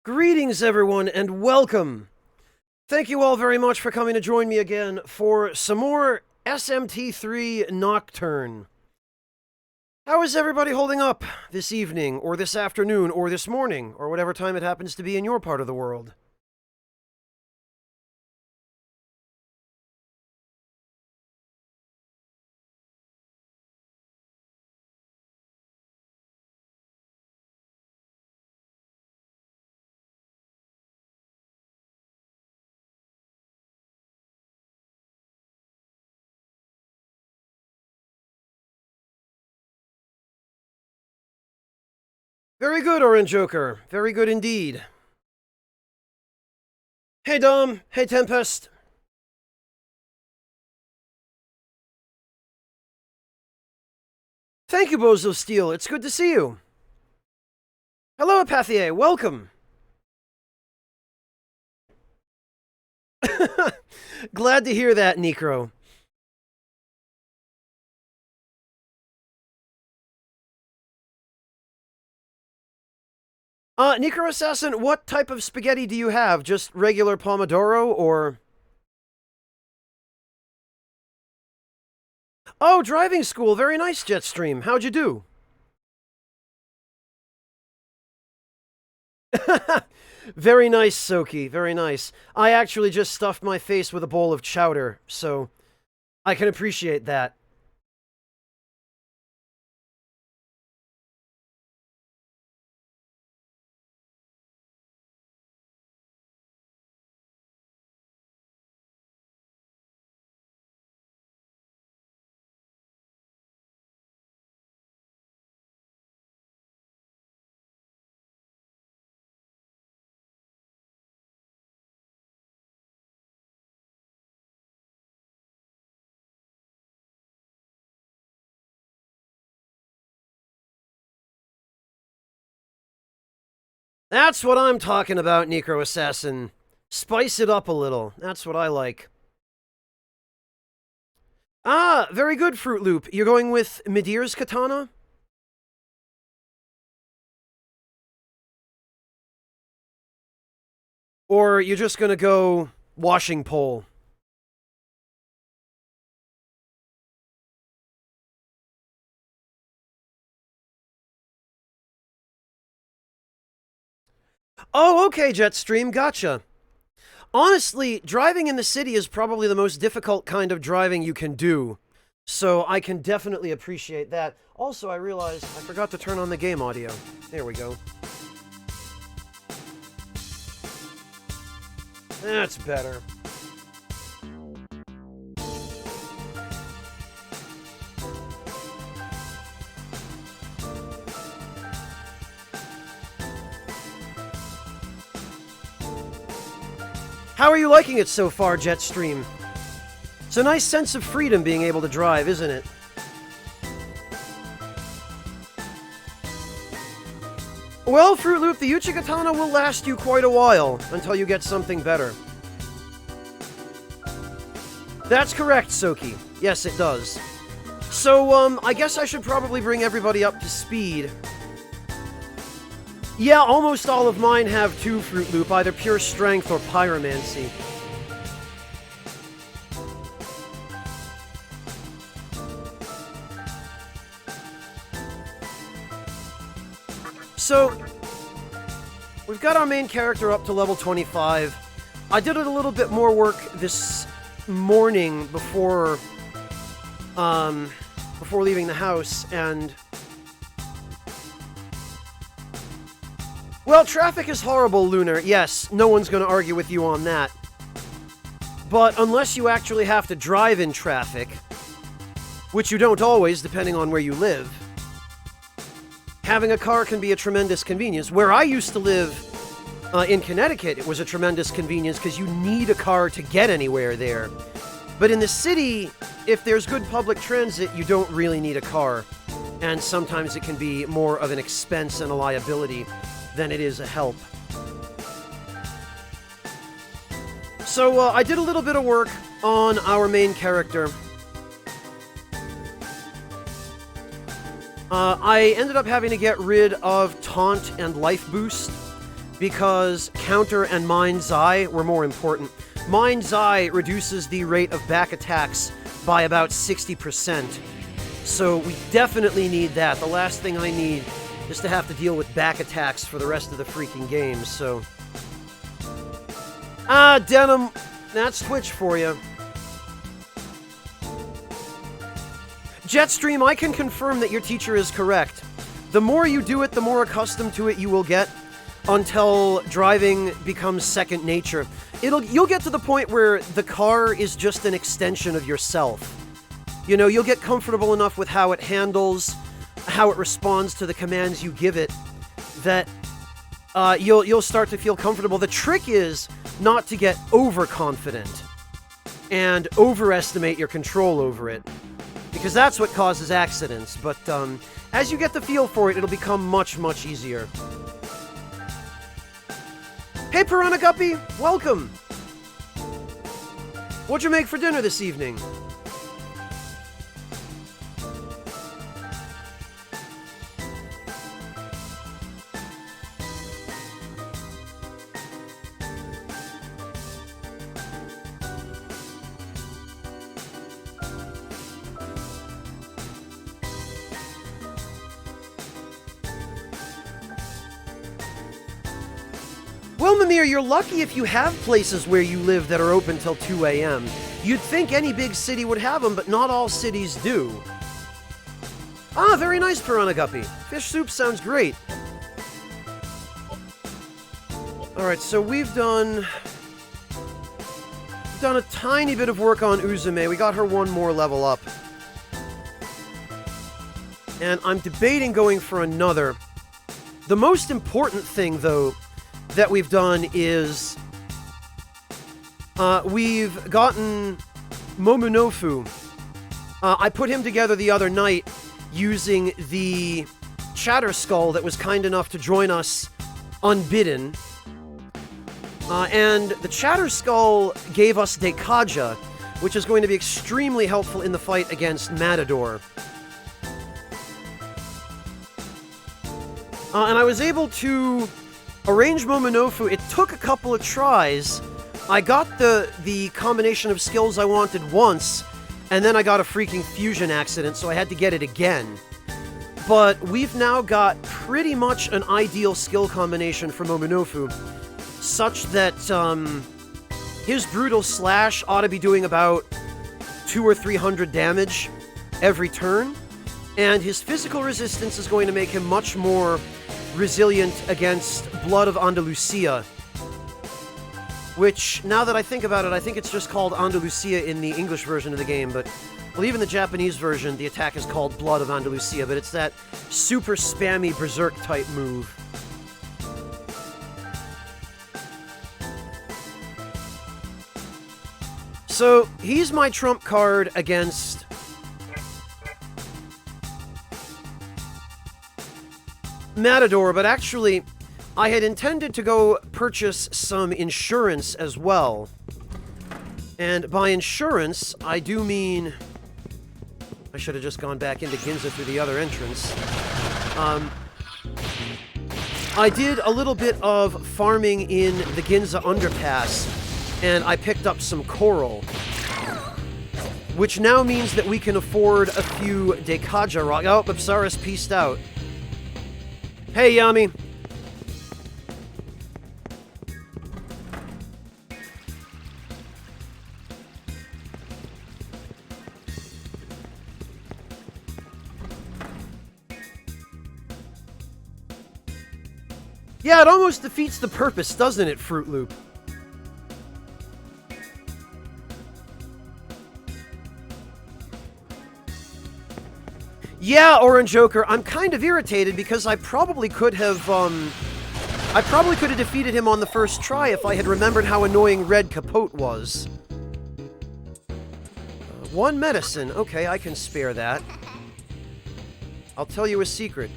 Greetings, everyone, and welcome! Thank you all very much for coming to join me again for some more SMT3 Nocturne. How is everybody holding up this evening, or this afternoon, or this morning, or whatever time it happens to be in your part of the world? Very good, Orange Joker. Very good indeed. Hey, Dom. Hey, Tempest. Thank you, Bozo Steel. It's good to see you. Hello, Apathier. Welcome. Glad to hear that, Necro. Necro Assassin, what type of spaghetti do you have? Just regular Pomodoro, or... Oh, driving school. Very nice, Jetstream. How'd you do? Very nice, Soki. Very nice. I actually just stuffed my face with a bowl of chowder, so I can appreciate that. That's what I'm talking about, Necro Assassin. Spice it up a little. That's what I like. Ah, very good, Fruit Loop. You're going with Midir's katana? Or you're just gonna go washing pole? Oh, okay, Jetstream, gotcha. Honestly, driving in the city is probably the most difficult kind of driving you can do. So I can definitely appreciate that. Also, I realized I forgot to turn on the game audio. There we go. That's better. How are you liking it so far, Jetstream? It's a nice sense of freedom being able to drive, isn't it? Well, Fruit Loop, the Uchigatana will last you quite a while until you get something better. That's correct, Soki. Yes, it does. So, I guess I should probably bring everybody up to speed. Yeah, almost all of mine have 2 Fruit Loop, either pure strength or pyromancy. So, we've got our main character up to level 25. I did a little bit more work this morning before leaving the house, and... Well, traffic is horrible, Lunar. Yes, no one's going to argue with you on that. But unless you actually have to drive in traffic, which you don't always, depending on where you live, having a car can be a tremendous convenience. Where I used to live in Connecticut, it was a tremendous convenience because you need a car to get anywhere there. But in the city, if there's good public transit, you don't really need a car. And sometimes it can be more of an expense and a liability than it is a help. So I did a little bit of work on our main character. I ended up having to get rid of Taunt and Life Boost, because Counter and Mind's Eye were more important. Mind's Eye reduces the rate of back attacks by about 60%. So we definitely need that. The last thing I need is to have to deal with back attacks for the rest of the freaking game, so... Ah, Denim, that's Twitch for you. Jetstream, I can confirm that your teacher is correct. The more you do it, the more accustomed to it you will get, until driving becomes second nature. You'll get to the point where the car is just an extension of yourself. You know, you'll get comfortable enough with how it handles, how it responds to the commands you give it, that you'll start to feel comfortable. The trick is not to get overconfident and overestimate your control over it, because that's what causes accidents. But as you get the feel for it, it'll become much, much easier. Hey, Piranha Guppy, welcome! What'd you make for dinner this evening? Well, Mimir, you're lucky if you have places where you live that are open till 2 a.m. You'd think any big city would have them, but not all cities do. Ah, very nice, Piranha Guppy. Fish soup sounds great. Alright, so we've done a tiny bit of work on Uzume. We got her one more level up. And I'm debating going for another. The most important thing, though, that we've done is we've gotten Momonofu. I put him together the other night using the Chatter Skull that was kind enough to join us unbidden. And the Chatter Skull gave us Dekaja, which is going to be extremely helpful in the fight against Matador. And I was able to arrange Momonofu. It took a couple of tries. I got the combination of skills I wanted once, and then I got a freaking fusion accident, so I had to get it again. But we've now got pretty much an ideal skill combination for Momonofu, such that his Brutal Slash ought to be doing about 200 or 300 damage every turn, and his physical resistance is going to make him much more resilient against Blood of Andalusia, which, now that I think about it, I think it's just called Andalusia in the English version of the game, but, well, even the Japanese version, the attack is called Blood of Andalusia, but it's that super spammy Berserk-type move. So, he's my trump card against Matador, but actually, I had intended to go purchase some insurance as well. And by insurance, I do mean... I should have just gone back into Ginza through the other entrance. I did a little bit of farming in the Ginza underpass, and I picked up some coral, which now means that we can afford a few Dekaja rock. Oh, Absaris pieced out. Hey, Yami. Yeah, it almost defeats the purpose, doesn't it, Fruit Loop? Yeah, Orange Joker, I'm kind of irritated because I probably could have defeated him on the first try if I had remembered how annoying Red Capote was. One medicine. Okay, I can spare that. I'll tell you a secret.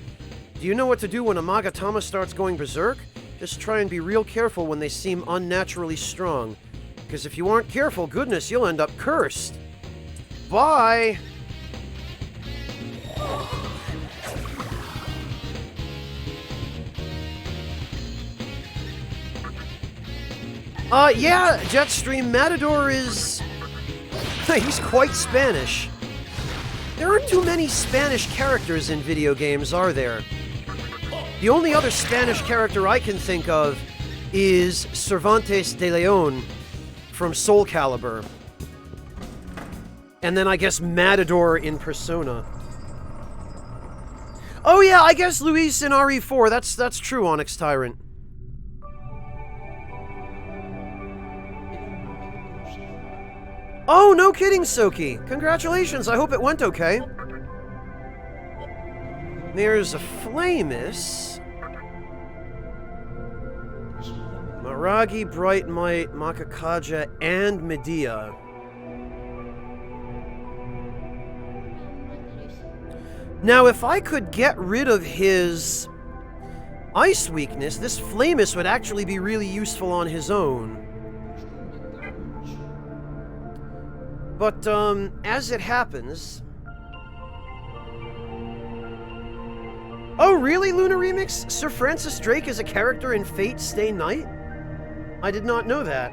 Do you know what to do when a Magatama starts going berserk? Just try and be real careful when they seem unnaturally strong. Because if you aren't careful, goodness, you'll end up cursed. Bye! Yeah, Jetstream Matador is... he's quite Spanish. There aren't too many Spanish characters in video games, are there? The only other Spanish character I can think of is Cervantes de Leon from Soul Calibur. And then I guess Matador in Persona. Oh yeah, I guess Luis in RE4. That's true, Onyx Tyrant. Oh, no kidding, Soki. Congratulations, I hope it went okay. There's a Flamus. Maragi, Bright Might, Makakaja, and Medea. Now, if I could get rid of his ice weakness, this Flamus would actually be really useful on his own. But, as it happens... Oh, really, Luna Remix? Sir Francis Drake is a character in Fate Stay Night? I did not know that.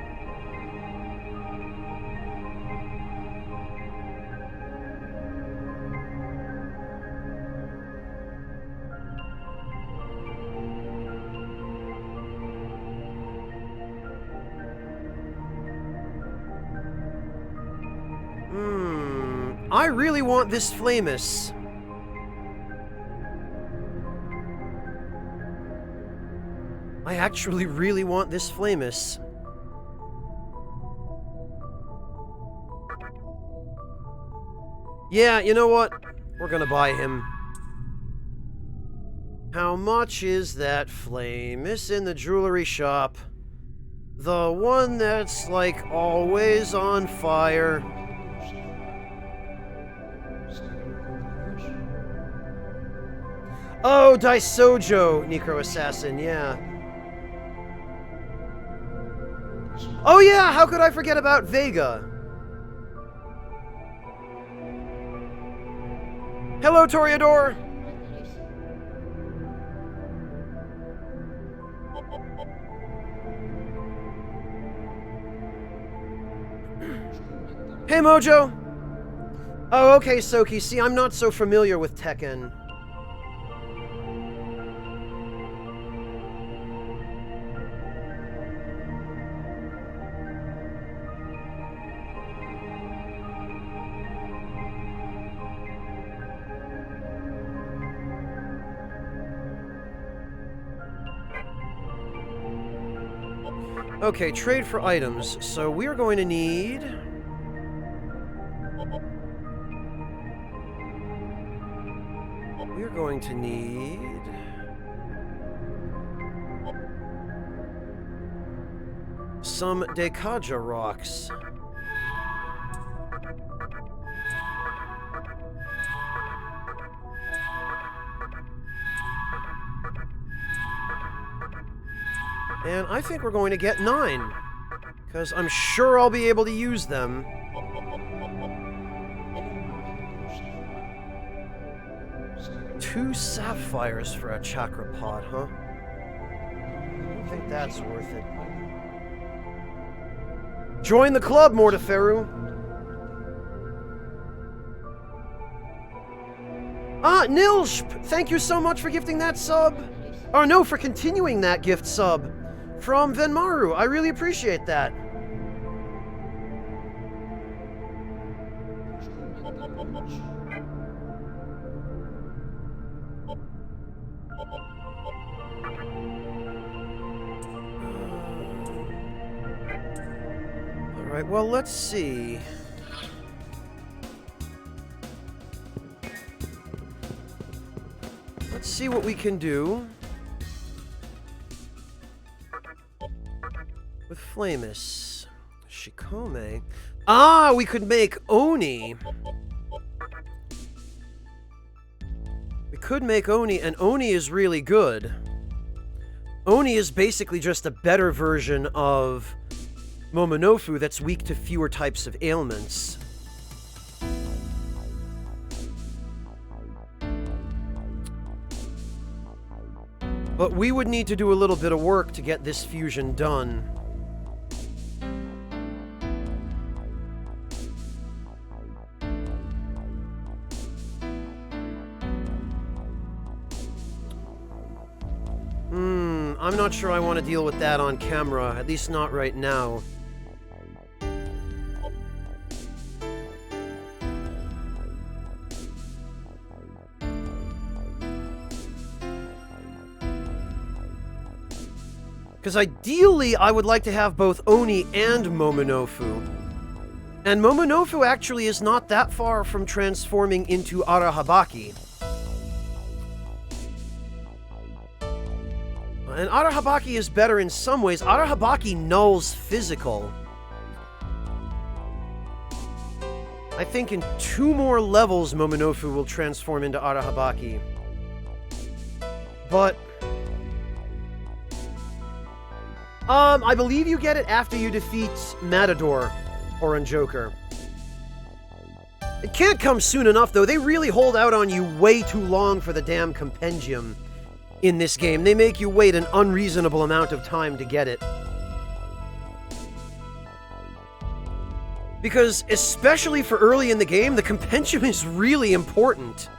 I really want this Flamus. I actually really want this Flamus. Yeah, you know what? We're gonna buy him. How much is that Flamus in the jewelry shop? The one that's, like, always on fire. Oh, Daisojo, Necro Assassin, yeah. Oh yeah, how could I forget about Vega? Hello, Toreador! Hey, Mojo! Oh, okay, Soki. See, I'm not so familiar with Tekken. Okay, trade for items. So we're going to need... We're going to need... some Dekaja rocks. And I think we're going to get 9, because I'm sure I'll be able to use them. Two sapphires for a chakra pot, huh? I don't think that's worth it. Join the club, Morteferu! Ah, Nilshp! Thank you so much for gifting that sub! Or no, for continuing that gift sub! From Venmaru, I really appreciate that. Alright, well, let's see. Let's see what we can do with Flamus. Shikome. Ah, we could make Oni. We could make Oni, and Oni is really good. Oni is basically just a better version of Momonofu that's weak to fewer types of ailments. But we would need to do a little bit of work to get this fusion done. I'm not sure I want to deal with that on camera, at least not right now. Because ideally, I would like to have both Oni and Momonofu. And Momonofu actually is not that far from transforming into Arahabaki. And Arahabaki is better in some ways. Arahabaki nulls physical. I think in 2 more levels, Momonofu will transform into Arahabaki. But I believe you get it after you defeat Matador, Orange Joker. It can't come soon enough, though. They really hold out on you way too long for the damn compendium in this game. They make you wait an unreasonable amount of time to get it. Because, especially for early in the game, the compendium is really important.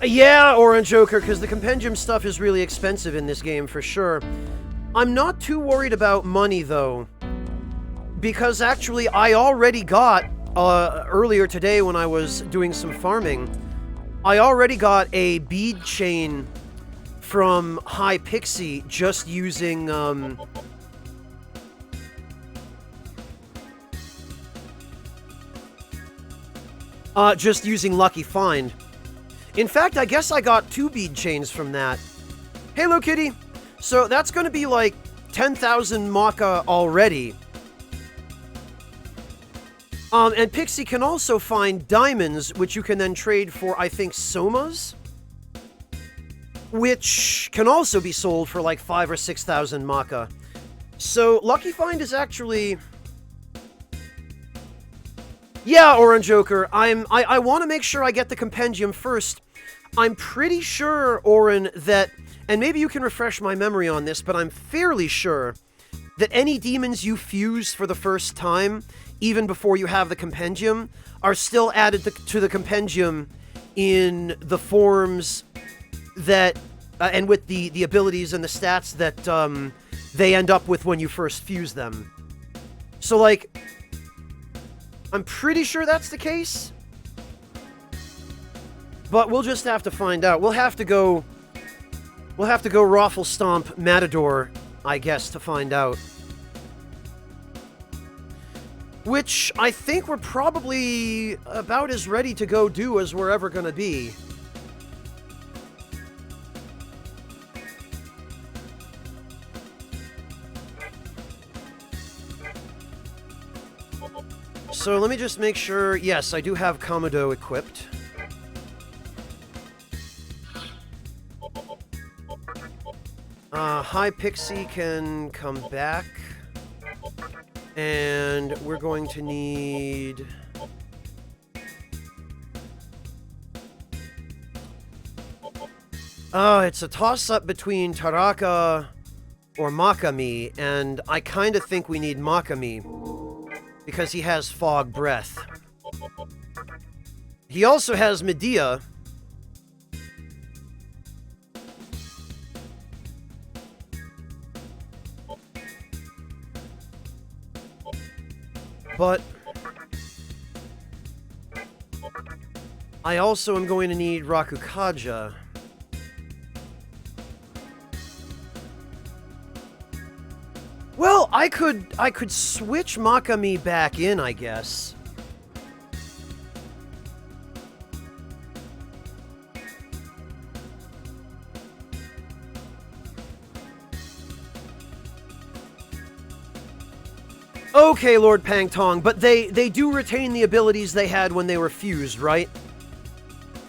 Yeah, Orange Joker, because the compendium stuff is really expensive in this game, for sure. I'm not too worried about money, though. Because actually, I already got, earlier today when I was doing some farming, I already got a bead chain from High Pixie just using, just using Lucky Find. In fact, I guess I got 2 bead chains from that. Hello, Kitty! So that's gonna be like 10,000 Maka already. And Pixie can also find diamonds, which you can then trade for, I think, Somas? Which can also be sold for like 5,000 or 6,000 Maka. So, Lucky Find is actually... Yeah, Orange Joker, I want to make sure I get the compendium first. I'm pretty sure, Oren, that, and maybe you can refresh my memory on this, but I'm fairly sure that any demons you fuse for the first time, even before you have the compendium, are still added to the compendium in the forms that, and with the abilities and the stats that they end up with when you first fuse them. So, like, I'm pretty sure that's the case. But we'll just have to find out. We'll have to go Raffle Stomp Matador, I guess, to find out. Which I think we're probably about as ready to go do as we're ever gonna be. So let me just make sure. Yes, I do have Komodo equipped. High Pixie can come back. And we're going to need... it's a toss-up between Taraka or Makami, and I kind of think we need Makami, because he has Fog Breath. He also has Medea. But I also am going to need Rakukaja. Well, I could switch Makami back in, I guess. Okay, Lord Pangtong, but they do retain the abilities they had when they were fused, right?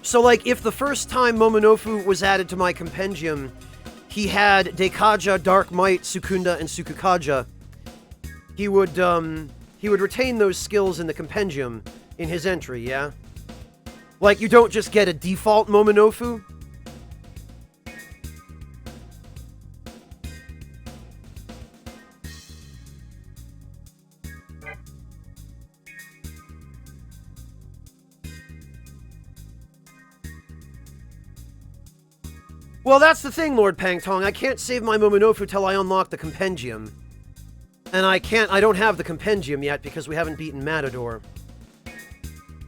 So, like, if the first time Momonofu was added to my compendium, he had Dekaja, Dark Might, Sukunda, and Sukukaja, he would he would retain those skills in the compendium in his entry, yeah? Like, you don't just get a default Momonofu? Well, that's the thing, Lord Pangtong. I can't save my Momonofu till I unlock the compendium. And I don't have the compendium yet because we haven't beaten Matador.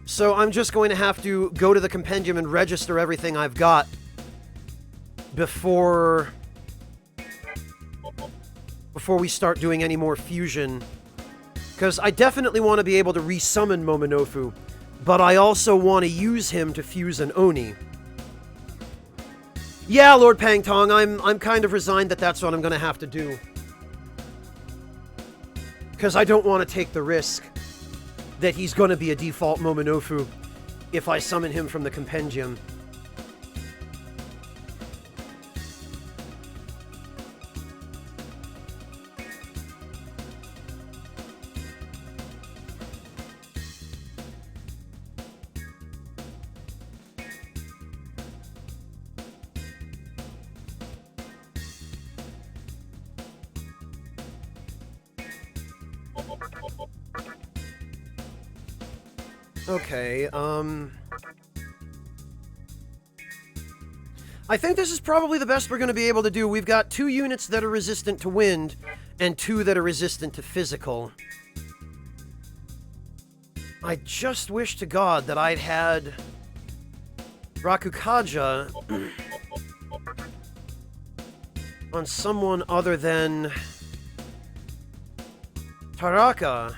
So I'm just going to have to go to the compendium and register everything I've got before we start doing any more fusion. Because I definitely want to be able to resummon Momonofu, but I also want to use him to fuse an Oni. Yeah, Lord Pangtong, I'm kind of resigned that that's what I'm going to have to do. Because I don't want to take the risk that he's going to be a default Momonofu if I summon him from the compendium. Okay, I think this is probably the best we're going to be able to do. We've got 2 units that are resistant to wind, and 2 that are resistant to physical. I just wish to God that I'd had Rakukaja on someone other than Taraka.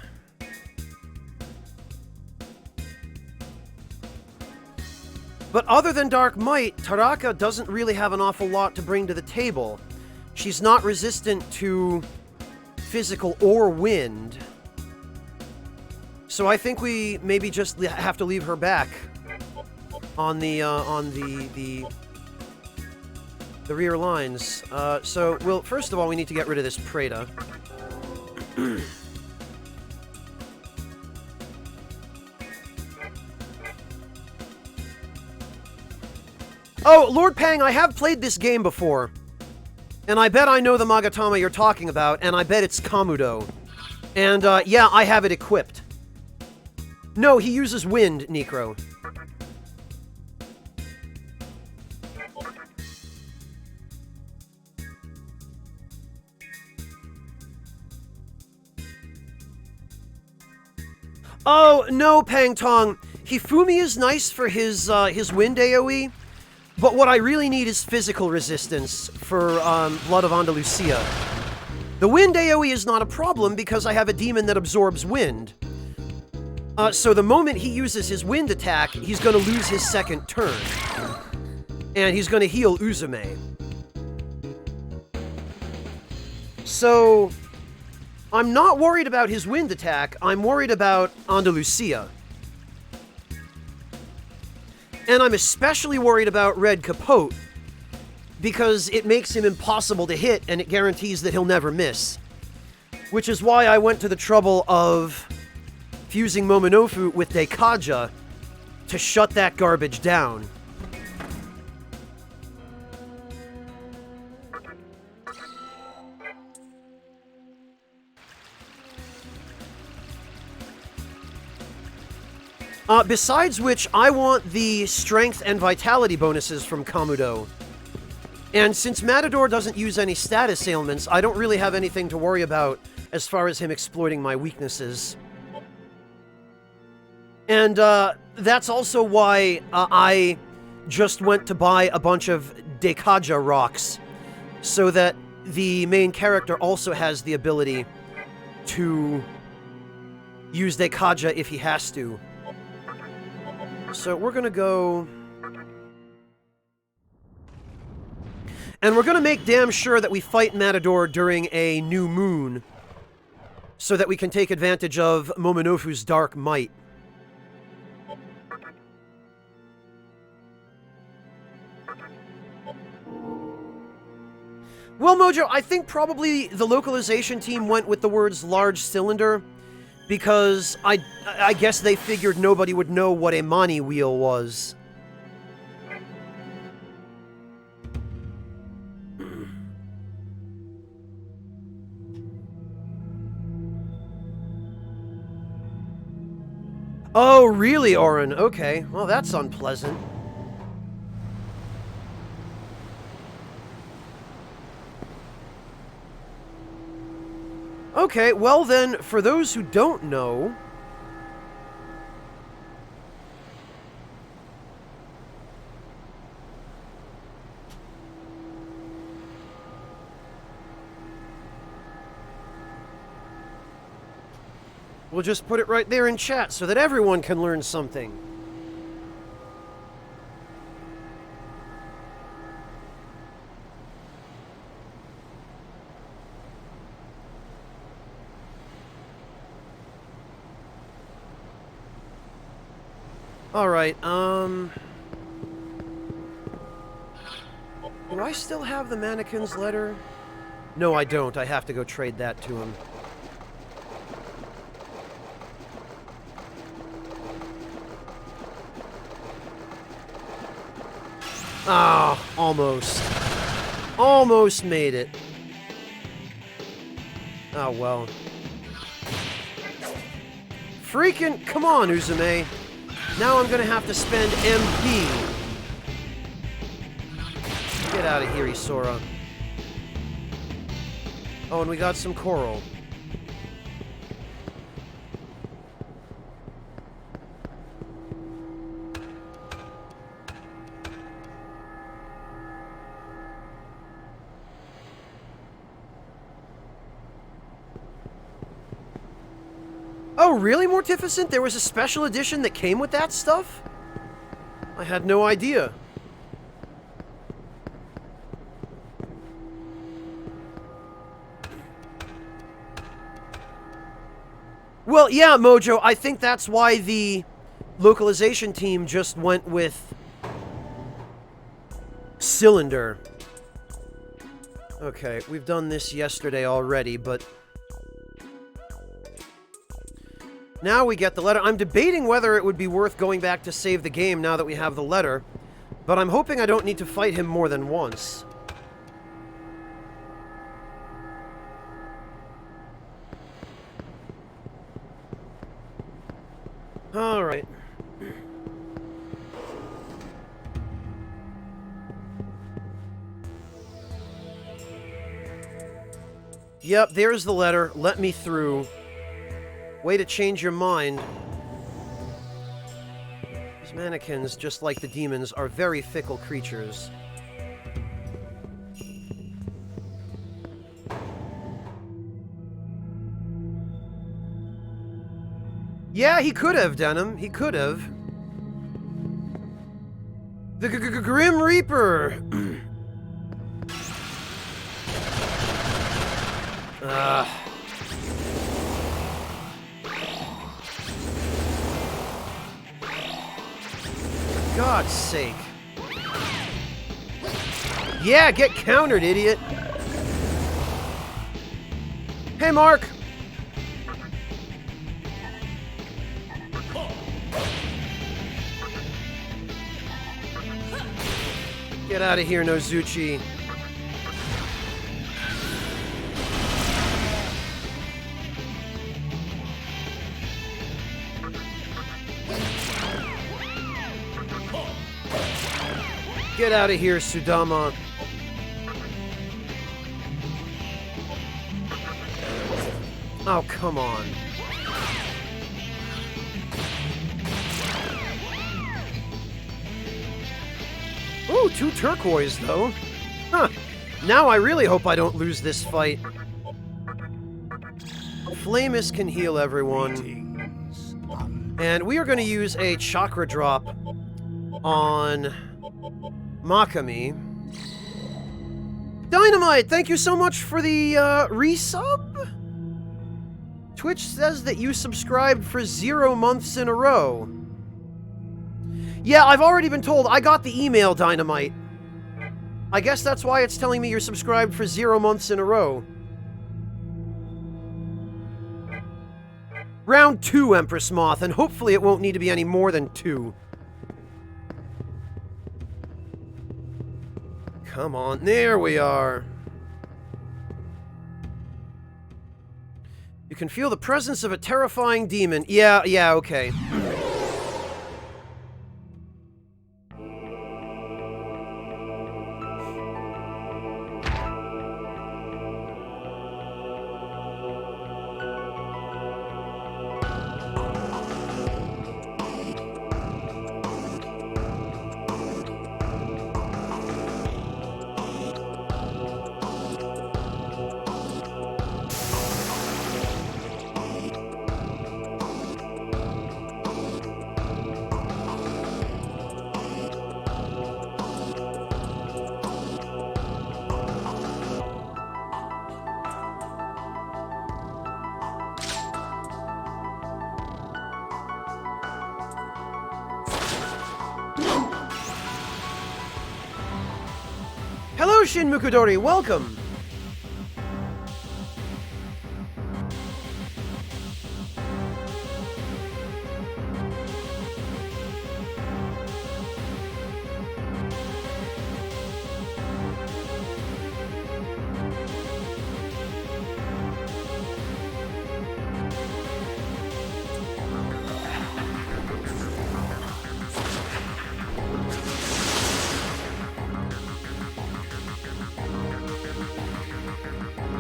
But other than Dark Might, Taraka doesn't really have an awful lot to bring to the table. She's not resistant to physical or wind. So I think we maybe just have to leave her back on the rear lines. So, well, first of all, we need to get rid of this Preda. Oh, Lord Pang, I have played this game before. And I bet I know the Magatama you're talking about, and I bet it's Kamudo. And, yeah, I have it equipped. No, he uses wind, Necro. Oh, no, Pangtong. Hifumi is nice for his wind AoE. But what I really need is physical resistance for Blood of Andalusia. The wind AoE is not a problem because I have a demon that absorbs wind. So the moment he uses his wind attack, he's going to lose his second turn. And he's going to heal Uzume. So I'm not worried about his wind attack, I'm worried about Andalusia. And I'm especially worried about Red Capote, because it makes him impossible to hit, and it guarantees that he'll never miss. Which is why I went to the trouble of fusing Momonofu with Deikaja to shut that garbage down. Besides which, I want the strength and vitality bonuses from Kamudo. And since Matador doesn't use any status ailments, I don't really have anything to worry about as far as him exploiting my weaknesses. And that's also why I just went to buy a bunch of Deikaja rocks, so that the main character also has the ability to use Deikaja if he has to. So we're gonna go... And we're gonna make damn sure that we fight Matador during a new moon, so that we can take advantage of Momonofu's Dark Might. Well, Mojo, I think probably the localization team went with the words large cylinder, Because I guess they figured nobody would know what a mani wheel was. Oh, really, Oren? Okay. Well, that's unpleasant. Okay, well then, for those who don't know... We'll just put it right there in chat so that everyone can learn something. Alright, do I still have the mannequin's letter? No, I don't. I have to go trade that to him. Ah, almost. Almost made it. Oh, well. Freaking... Come on, Uzume. Now I'm gonna have to spend MP. Get out of here, Isora. Oh, and we got some coral. Oh, really, Mortificent? There was a special edition that came with that stuff? I had no idea. Well, yeah, Mojo, I think that's why the localization team just went with Cylinder. Okay, we've done this yesterday already, but... Now we get the letter. I'm debating whether it would be worth going back to save the game now that we have the letter, but I'm hoping I don't need to fight him more than once. Alright. Yep, there's the letter. Let me through. Way to change your mind. These mannequins, just like the demons, are very fickle creatures. Yeah, he could have, Denim. He could have. The Grim Reaper! God's sake. Yeah, get countered, idiot. Hey, Mark. Get out of here, Nozuchi. Get out of here, Sudama. Oh, come on. Ooh, 2 turquoise, though. Huh. Now I really hope I don't lose this fight. Flamus can heal everyone. And we are going to use a chakra drop on Megami. Dynamite, thank you so much for the resub. Twitch says that you subscribed for 0 months in a row. Yeah, I've already been told. I got the email, Dynamite. I guess that's why it's telling me you're subscribed for 0 months in a row. Round 2, Empress Moth, and hopefully it won't need to be any more than 2. Come on, there we are. You can feel the presence of a terrifying demon. Yeah, okay. Hello, Shin Mukudori, welcome!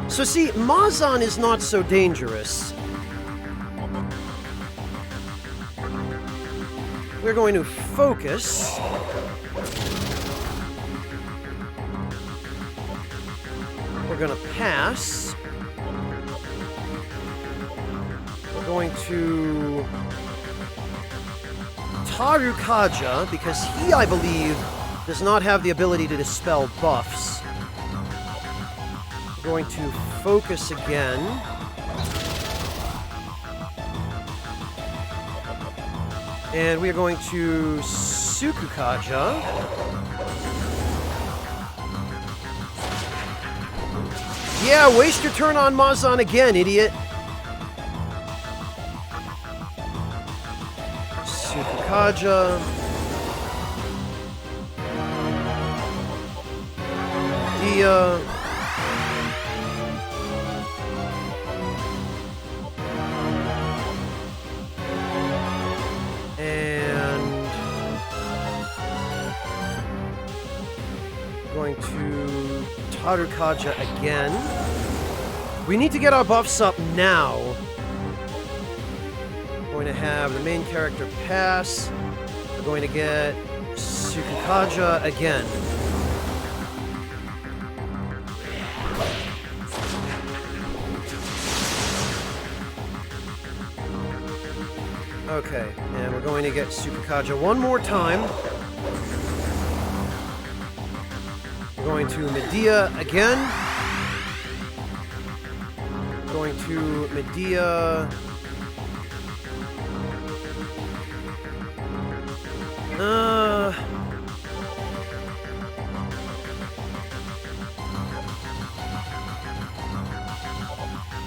So see, Mazan is not so dangerous. We're going to focus. We're going to pass. We're going to Tarukaja, because he, I believe, does not have the ability to dispel buffs. Going to focus again. And we are going to Sukukaja. Yeah, waste your turn on Mazan again, idiot. Sukukaja. Dia. Going to Tarukaja again. We need to get our buffs up now. We're going to have the main character pass. We're going to get Sukukaja again. Okay, and we're going to get Sukukaja one more time. Going to Medea again. Going to Medea.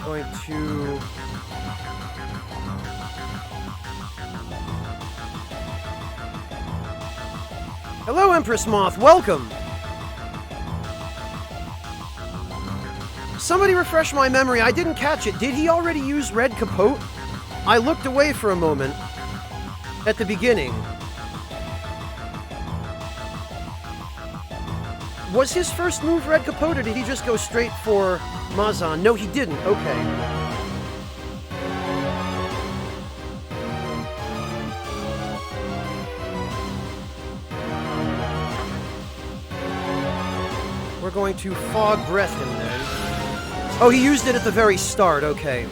Going to... Hello, Empress Moth. Welcome. Somebody refresh my memory. I didn't catch it. Did he already use Red Capote? I looked away for a moment at the beginning. Was his first move Red Capote, or did he just go straight for Mazan? No, he didn't. Okay. We're going to Fog Breath him then. Oh, he used it at the very start, okay.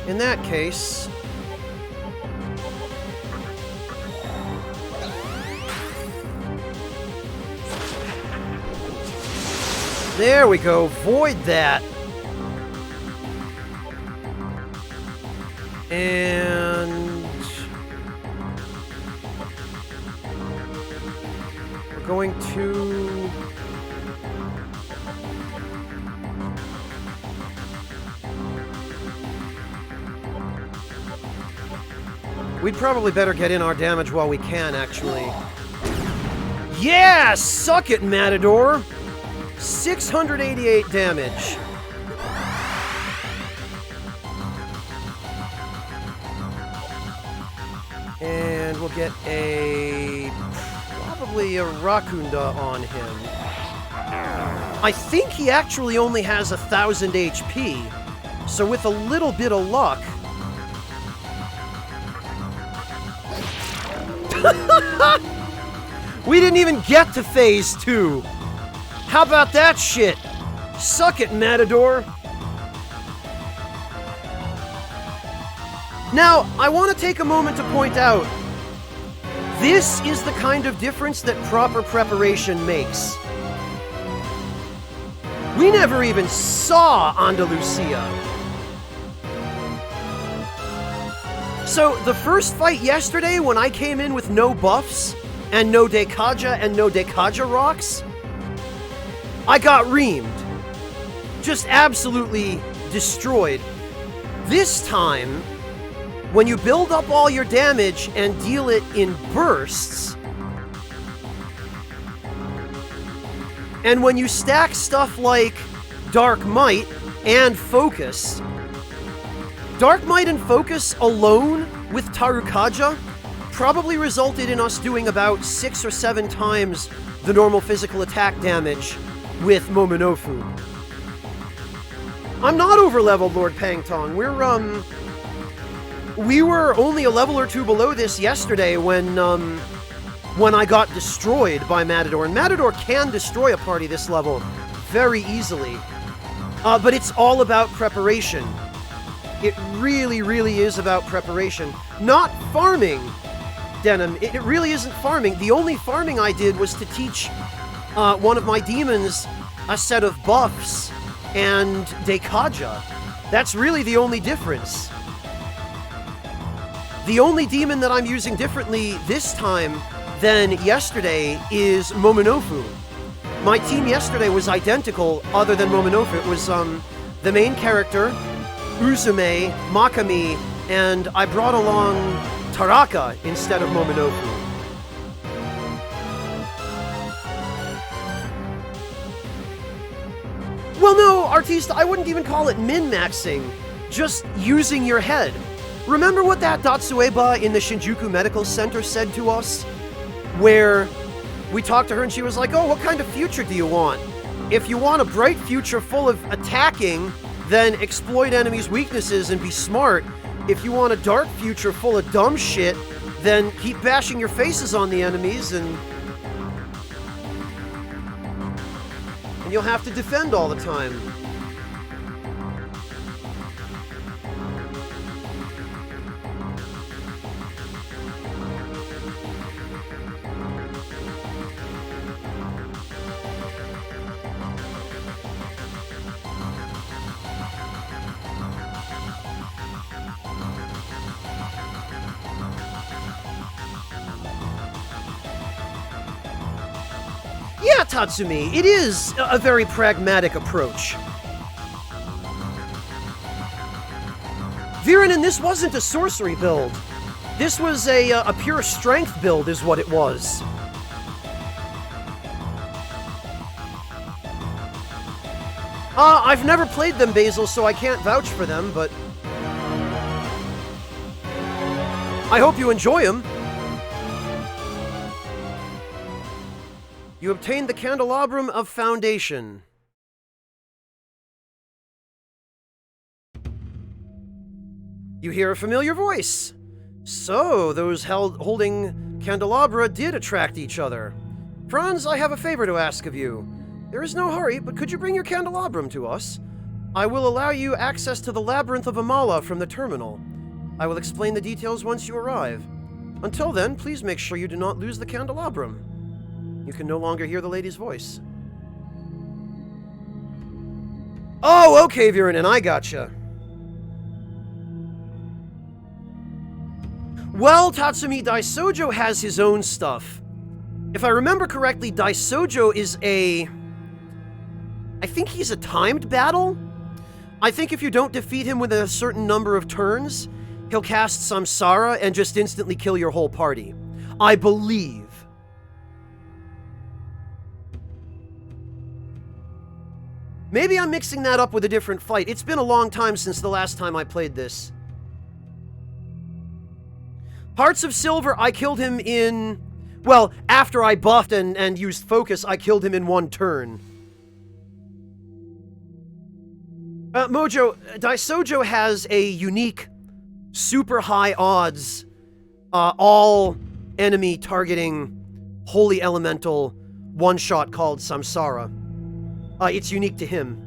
In that case... There we go, void that. And... we're going to... We'd probably better get in our damage while we can, actually. Yeah! Suck it, Matador! 688 damage. And we'll get probably a Rakunda on him. I think he actually only has 1,000 HP, so with a little bit of luck... We didn't even get to Phase 2! How about that shit? Suck it, Matador! Now, I want to take a moment to point out, this is the kind of difference that proper preparation makes. We never even saw Andalusia. So, the first fight yesterday, when I came in with no buffs, and no Dekaja and no Dekaja rocks, I got reamed. Just absolutely destroyed. This time, when you build up all your damage and deal it in bursts, and when you stack stuff like Dark Might and Focus, Dark Might and Focus alone with Tarukaja probably resulted in us doing about 6 or 7 times the normal physical attack damage with Momonofu. I'm not over-leveled, Lord Pangtong. We were only a level or 2 below this yesterday when I got destroyed by Matador. And Matador can destroy a party this level very easily. But it's all about preparation. It really, really is about preparation. Not farming, Denim. It really isn't farming. The only farming I did was to teach one of my demons a set of buffs and Dekaja. That's really the only difference. The only demon that I'm using differently this time than yesterday is Momonofu. My team yesterday was identical other than Momonofu. It was the main character, Uzume, Megami, and I brought along Taraka instead of Momonofu. Well, no, Artista, I wouldn't even call it min-maxing. Just using your head. Remember what that Datsueba in the Shinjuku Medical Center said to us? Where we talked to her and she was like, oh, what kind of future do you want? If you want a bright future full of attacking, then exploit enemies' weaknesses and be smart. If you want a dark future full of dumb shit, then keep bashing your faces on the enemies and you'll have to defend all the time. Yeah, Tatsumi, it is a very pragmatic approach. Viranen, this wasn't a sorcery build. This was a pure strength build is what it was. I've never played them, Basil, so I can't vouch for them, but I hope you enjoy them. You obtained the Candelabrum of Foundation. You hear a familiar voice. So, those holding candelabra did attract each other. Franz, I have a favor to ask of you. There is no hurry, but could you bring your candelabrum to us? I will allow you access to the Labyrinth of Amala from the terminal. I will explain the details once you arrive. Until then, please make sure you do not lose the candelabrum. You can no longer hear the lady's voice. Oh, okay, Viranen, I gotcha. Well, Tatsumi, Daisojo has his own stuff. If I remember correctly, Daisojo is I think he's a timed battle? I think if you don't defeat him within a certain number of turns, he'll cast Samsara and just instantly kill your whole party. I believe. Maybe I'm mixing that up with a different fight. It's been a long time since the last time I played this. Hearts of Silver, I killed him in... Well, after I buffed and used focus, I killed him in one turn. Mojo, Daisojo has a unique, super high odds, all enemy targeting holy elemental one-shot called Samsara. It's unique to him.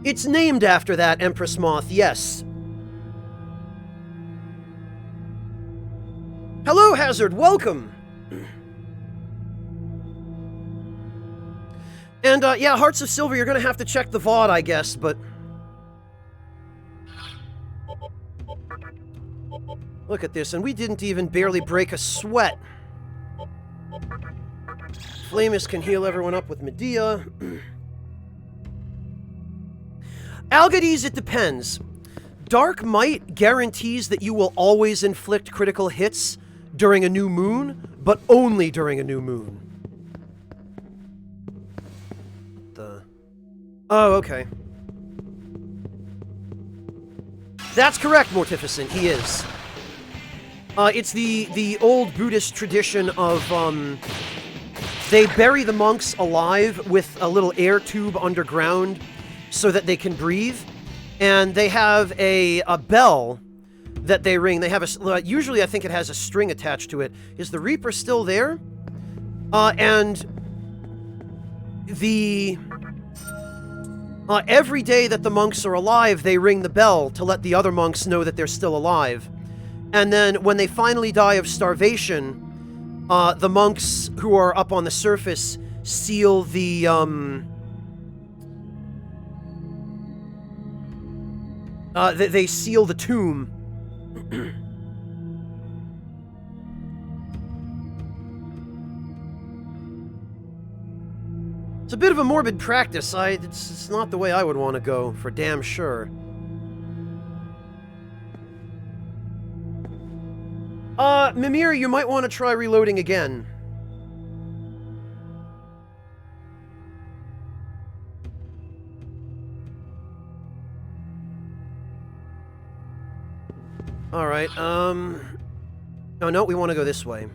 It's named after that, Empress Moth, yes. Hello, Hazard, welcome! And, yeah, Hearts of Silver, you're gonna have to check the VOD, I guess, but... Look at this, and we didn't even barely break a sweat. Flamus can heal everyone up with Medea. Algades, it depends. Dark Might guarantees that you will always inflict critical hits during a new moon, but only during a new moon. Oh, okay. That's correct, Mortificent, he is. It's the old Buddhist tradition of, they bury the monks alive with a little air tube underground so that they can breathe, and they have a bell that they ring. They have a, usually I think it has a string attached to it. Is the Reaper still there? And the... every day that the monks are alive, they ring the bell to let the other monks know that they're still alive. And then when they finally die of starvation, the monks who are up on the surface seal the, they seal the tomb. It's a bit of a morbid practice. It's not the way I would want to go, for damn sure. Mimir, you might want to try reloading again. Alright, oh no, we want to go this way.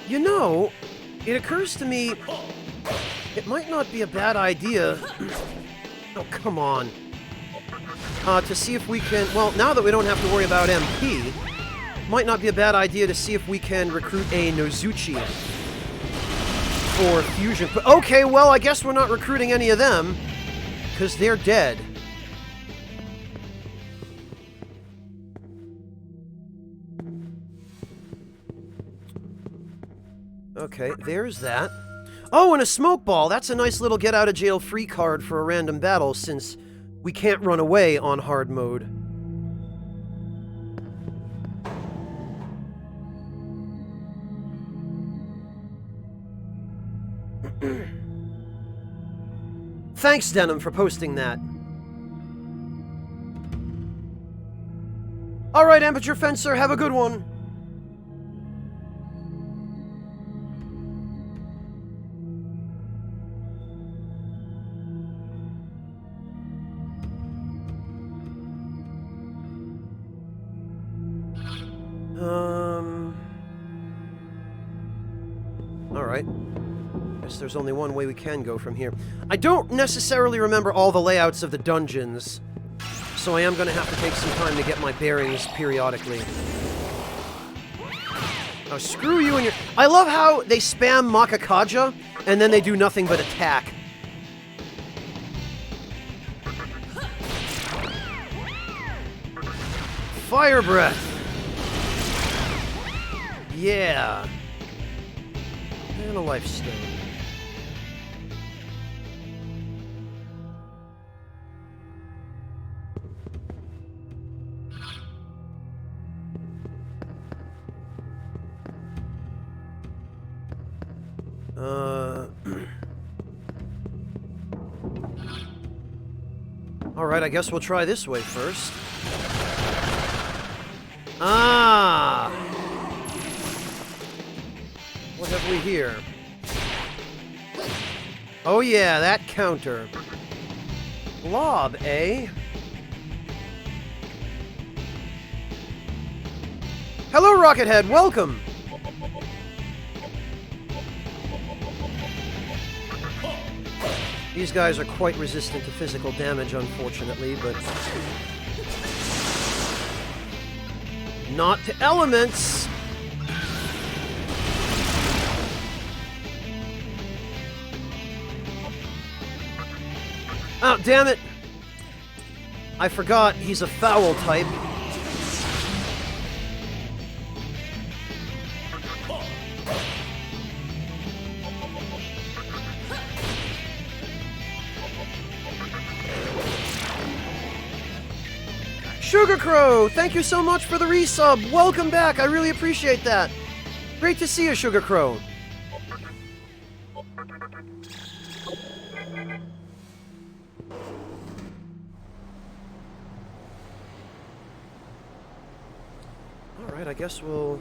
You know, it occurs to me, it might not be a bad idea, oh come on, to see if we can, well, now that we don't have to worry about MP, might not be a bad idea to see if we can recruit a Nozuchi for fusion. But okay, well, I guess we're not recruiting any of them, because they're dead. Okay, there's that. Oh, and a smoke ball! That's a nice little get-out-of-jail-free card for a random battle, since we can't run away on hard mode. Thanks, Denim, for posting that. Alright, Amateur Fencer, have a good one. Alright. Guess there's only one way we can go from here. I don't necessarily remember all the layouts of the dungeons, so I am going to have to take some time to get my bearings periodically. Oh, screw you and your... I love how they spam Makakaja, and then they do nothing but attack. Fire breath! Yeah. And a life stone. Alright, I guess we'll try this way first. Ah! What have we here? Oh yeah, that counter. Blob, eh? Hello, Rockethead, welcome! These guys are quite resistant to physical damage, unfortunately, but... not to elements! Oh, damn it! I forgot, he's a foul type. Sugar Crow, thank you so much for the resub. Welcome back. I really appreciate that. Great to see you, Sugar Crow. All right, I guess we'll...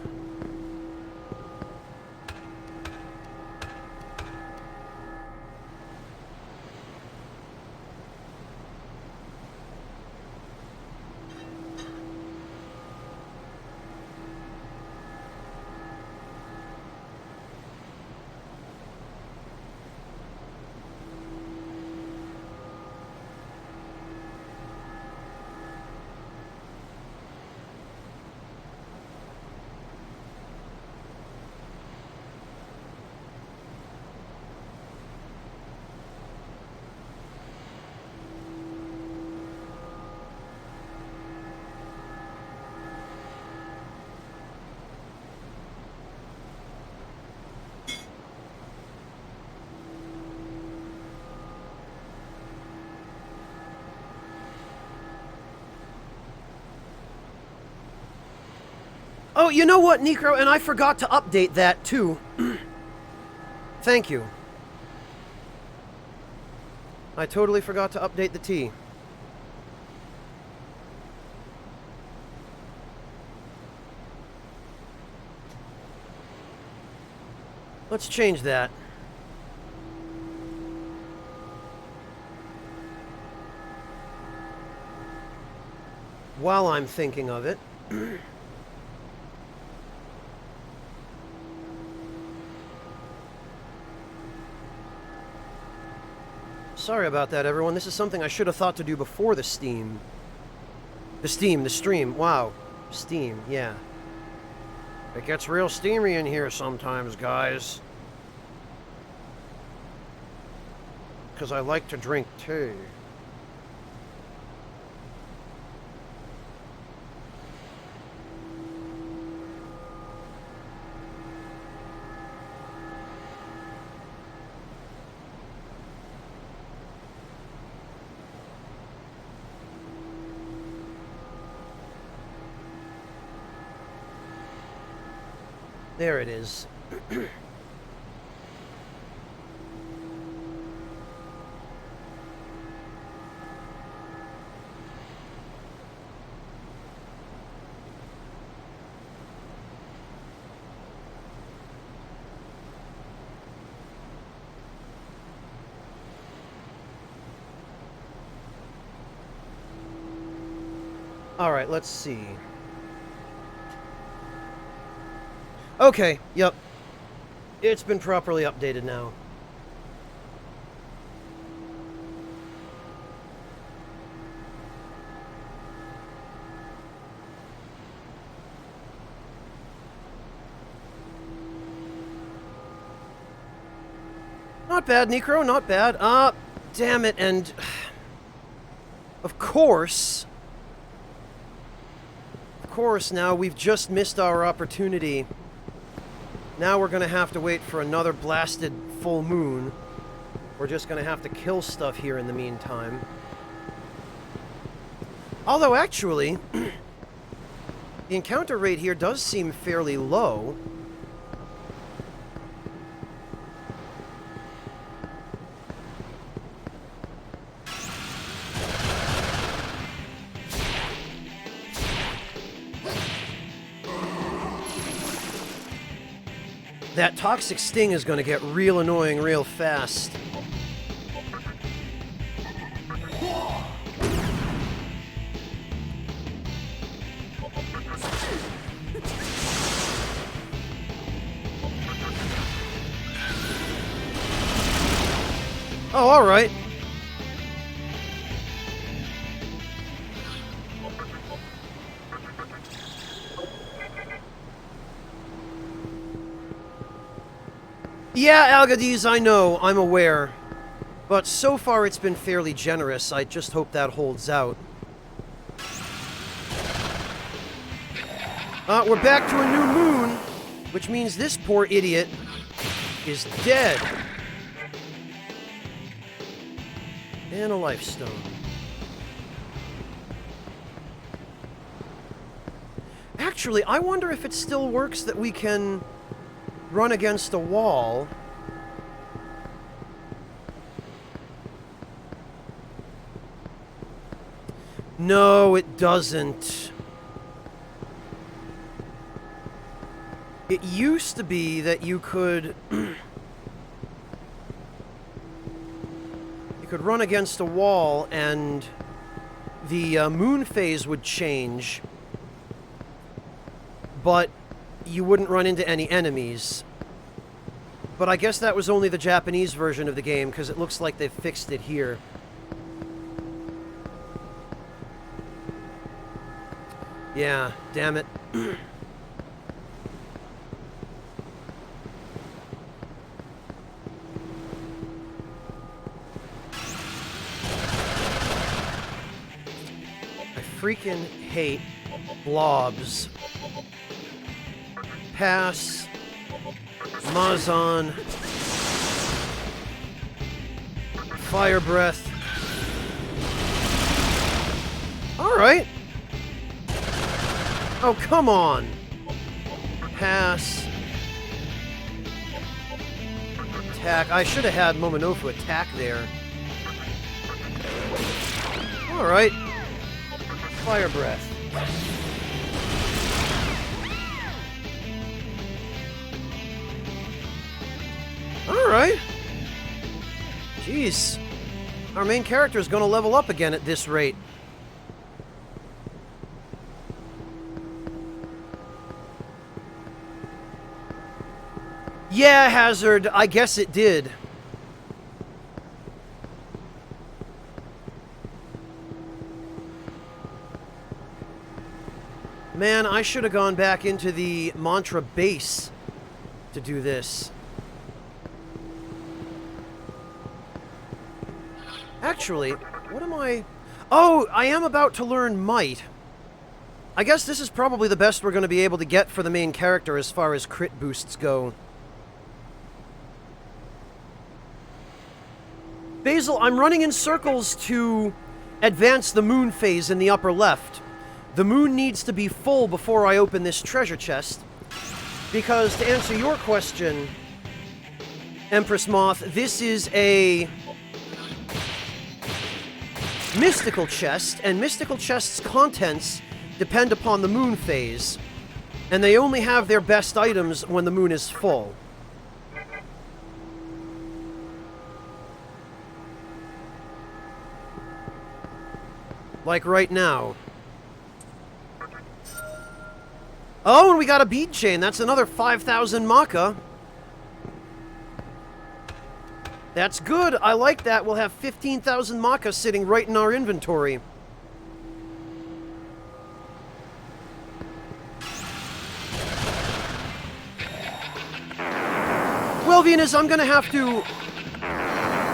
Oh, you know what, Necro? And I forgot to update that, too. Thank you. I totally forgot to update the T. Let's change that. While I'm thinking of it... Sorry about that, everyone. This is something I should have thought to do before the stream. The stream. Wow. Steam, yeah. It gets real steamy in here sometimes, guys. Because I like to drink tea. There it is. All right, let's see. Okay, yep. It's been properly updated now. Not bad, Necro, not bad. Damn it, and... Of course, now we've just missed our opportunity. Now we're gonna have to wait for another blasted full moon. We're just gonna have to kill stuff here in the meantime. Although, actually, the encounter rate here does seem fairly low. That toxic sting is going to get real annoying real fast. Oh, all right. Yeah, Algadiz, I know, I'm aware. But so far it's been fairly generous. I just hope that holds out. We're back to a new moon, which means this poor idiot is dead. And a life stone. Actually, I wonder if it still works that we can run against a wall. No, it doesn't. It used to be that you could... you could run against a wall and the moon phase would change, but you wouldn't run into any enemies. But I guess that was only the Japanese version of the game, because it looks like they've fixed it here. Yeah, damn it. I freaking hate blobs. Pass. Mazon. Fire breath. Alright. Oh, come on. Pass. Attack. I should have had Momonofu attack there. Alright. Fire breath. Alright. Jeez. Our main character is going to level up again at this rate. Yeah, Hazard, I guess it did. Man, I should have gone back into the Mantra base to do this. Actually, what am I... Oh, I am about to learn Might. I guess this is probably the best we're going to be able to get for the main character as far as crit boosts go. Basil, I'm running in circles to advance the moon phase in the upper left. The moon needs to be full before I open this treasure chest. Because, to answer your question, Empress Moth, this is a mystical chest, and mystical chests' contents depend upon the moon phase. And they only have their best items when the moon is full. Like right now. Oh, and we got a bead chain. That's another 5,000 Maka. That's good. I like that. We'll have 15,000 Maka sitting right in our inventory. Well, Venus, I'm going to have to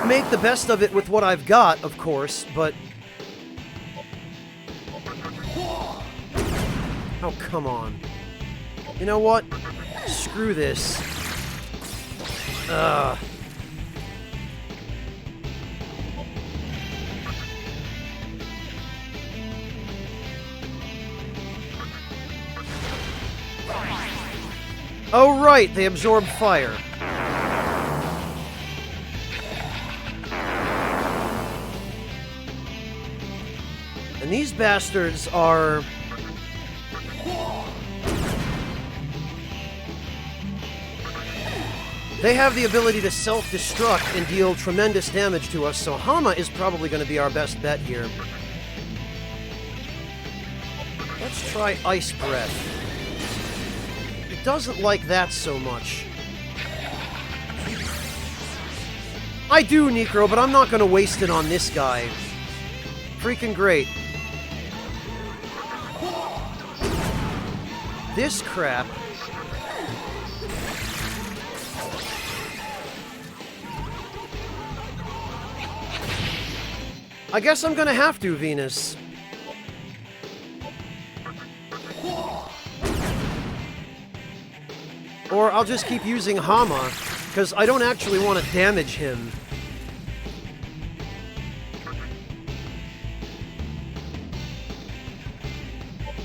make the best of it with what I've got, of course, but... Oh, come on. You know what? Screw this. Ugh. Oh, right, they absorb fire. And these bastards are... They have the ability to self-destruct and deal tremendous damage to us, so Hama is probably going to be our best bet here. Let's try Ice Breath. It doesn't like that so much. I do, Necro, but I'm not going to waste it on this guy. Freaking great. This crap... I guess I'm gonna have to, Venus. Or I'll just keep using Hama, because I don't actually want to damage him.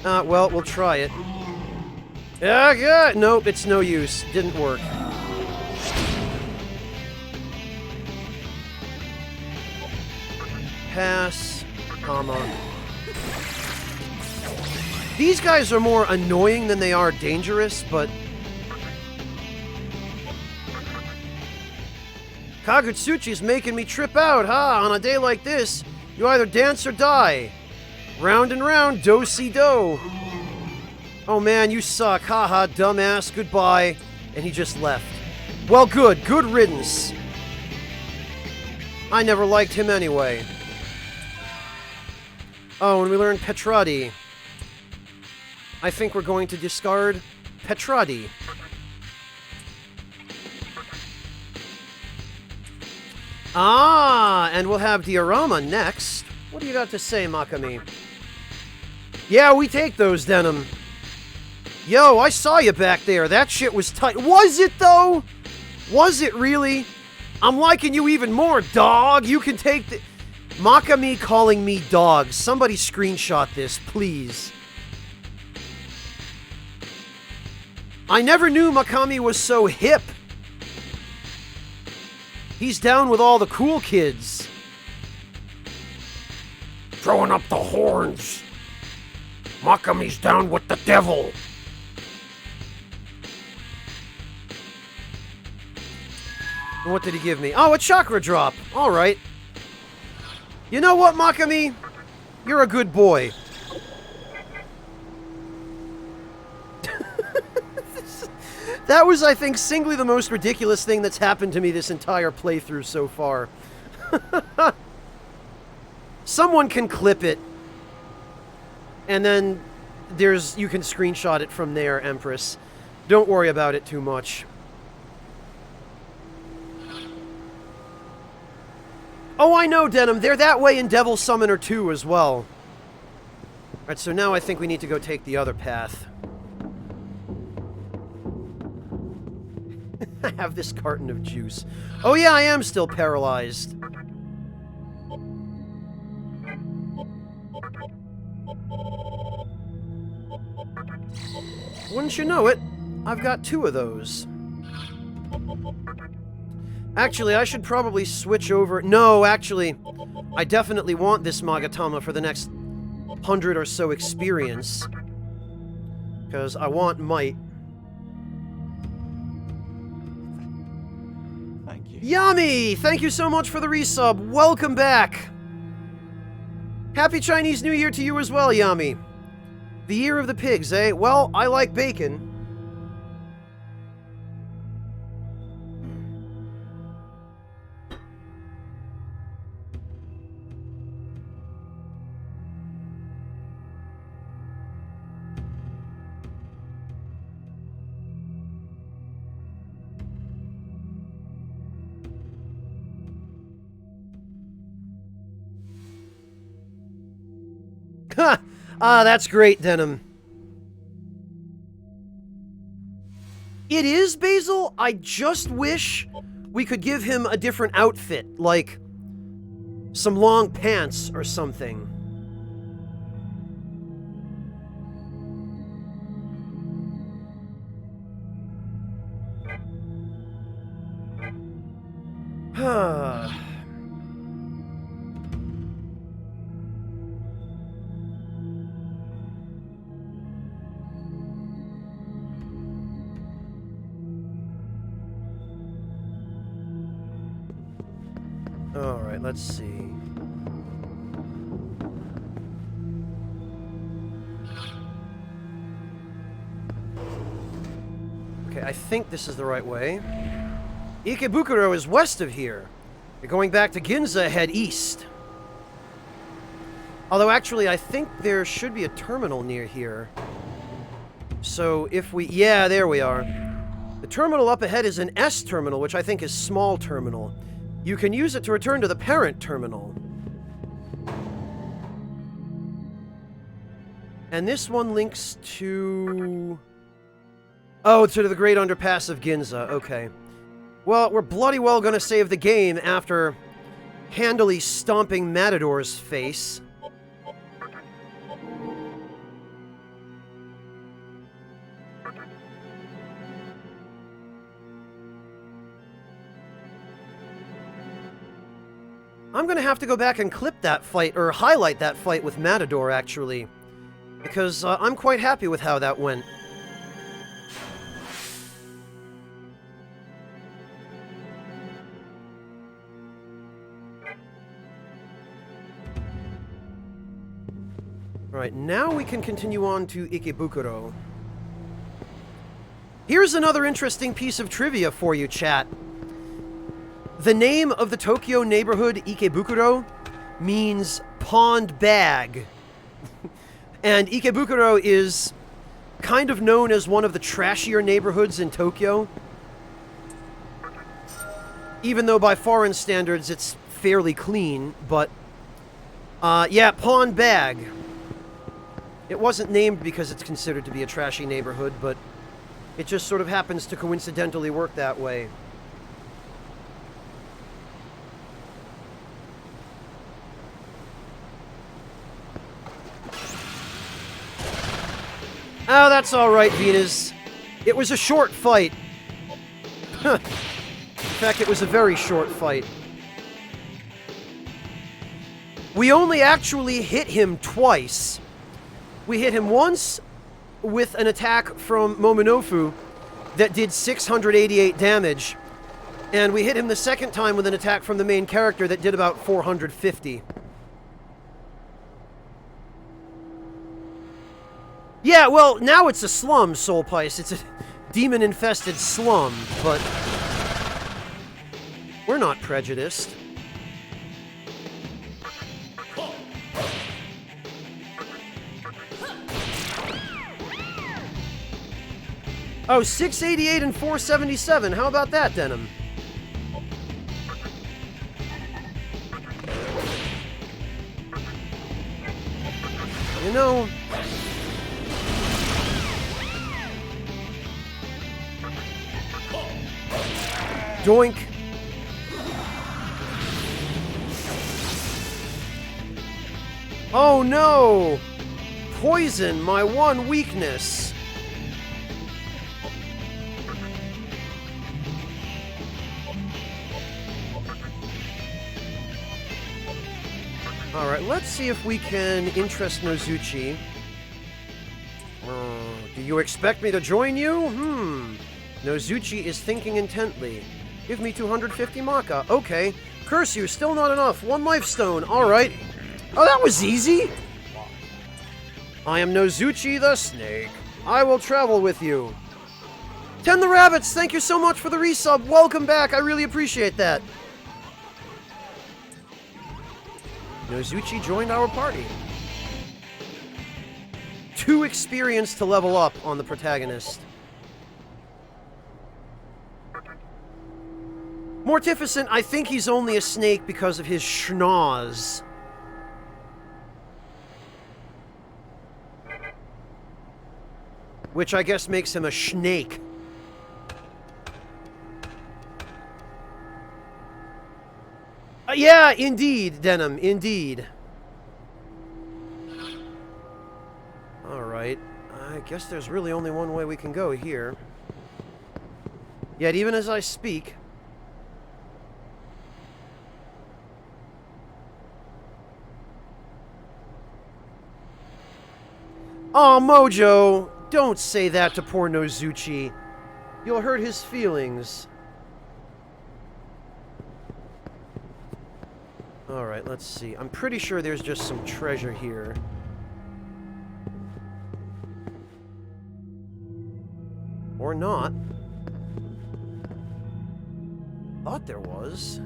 Well, we'll try it. Nope, it's no use. Didn't work. Pass. Hama. These guys are more annoying than they are dangerous, but... Kagutsuchi's making me trip out, huh? On a day like this, you either dance or die. Round and round, do-si-do. Oh man, you suck. Haha, dumbass, goodbye. And he just left. Well, good. Good riddance. I never liked him anyway. Oh, and we learned Petradi. I think we're going to discard Petradi. Ah, and we'll have Diorama next. What do you got to say, Megami? Yeah, we take those, Denim. Yo, I saw you back there. That shit was tight. Was it, though? Was it really? I'm liking you even more, dog. You can take the... Megami calling me dog. Somebody screenshot this, please. I never knew Megami was so hip. He's down with all the cool kids. Throwing up the horns. Megami's down with the devil. And what did he give me? Oh, a chakra drop. All right. You know what, Megami? You're a good boy. That was, I think, singly the most ridiculous thing that's happened to me this entire playthrough so far. Someone can clip it. And then you can screenshot it from there, Empress. Don't worry about it too much. Oh, I know, Denim. They're that way in Devil Summoner 2 as well. Alright, so now I think we need to go take the other path. I have this carton of juice. Oh yeah, I am still paralyzed. Wouldn't you know it, I've got 2 of those. Actually, I should probably switch over... No, actually, I definitely want this Magatama for the next 100 or so experience. Because I want might. Thank you. Yami! Thank you so much for the resub. Welcome back. Happy Chinese New Year to you as well, Yami. The year of the pigs, eh? Well, I like bacon. Ah, that's great, Denim. It is Basil. I just wish we could give him a different outfit, like some long pants or something. Alright, let's see. Okay, I think this is the right way. Ikebukuro is west of here. You're going back to Ginza, head east. Although, actually, I think there should be a terminal near here. So, if we... Yeah, there we are. The terminal up ahead is an S terminal, which I think is small terminal. You can use it to return to the parent terminal. And this one links to... Oh, to the Great Underpass of Ginza. Okay. Well, we're bloody well gonna save the game after handily stomping Matador's face. I'm gonna have to go back and clip that fight, or highlight that fight with Matador, actually. Because I'm quite happy with how that went. Alright, now we can continue on to Ikebukuro. Here's another interesting piece of trivia for you, chat. The name of the Tokyo neighborhood, Ikebukuro, means pond bag. And Ikebukuro is kind of known as one of the trashier neighborhoods in Tokyo. Even though by foreign standards it's fairly clean, but... yeah, pond bag. It wasn't named because it's considered to be a trashy neighborhood, but it just sort of happens to coincidentally work that way. Oh, that's alright, Venus. It was a short fight. In fact, it was a very short fight. We only actually hit him twice. We hit him once with an attack from Momonofu that did 688 damage. And we hit him the second time with an attack from the main character that did about 450. Yeah, well, now it's a slum, Soul Pice. It's a demon-infested slum, but we're not prejudiced. Oh, 688 and 477. How about that, Denim? You know... Doink. Oh no! Poison, my one weakness. Alright, let's see if we can interest Nozuchi. Do you expect me to join you? Nozuchi is thinking intently. Give me 250 Maka. Okay. Curse you, still not enough. 1 life stone. Alright. Oh, that was easy. I am Nozuchi the Snake. I will travel with you. Ten the Rabbits, thank you so much for the resub. Welcome back. I really appreciate that. Nozuchi joined our party. 2 experience to level up on the protagonist. Mortificent, I think he's only a snake because of his schnoz. Which I guess makes him a snake. Yeah, indeed, Denim, indeed. Alright, I guess there's really only one way we can go here. Yet even as I speak... Aw, Mojo! Don't say that to poor Nozuchi. You'll hurt his feelings. Alright, let's see. I'm pretty sure there's just some treasure here. Or not. Thought there was.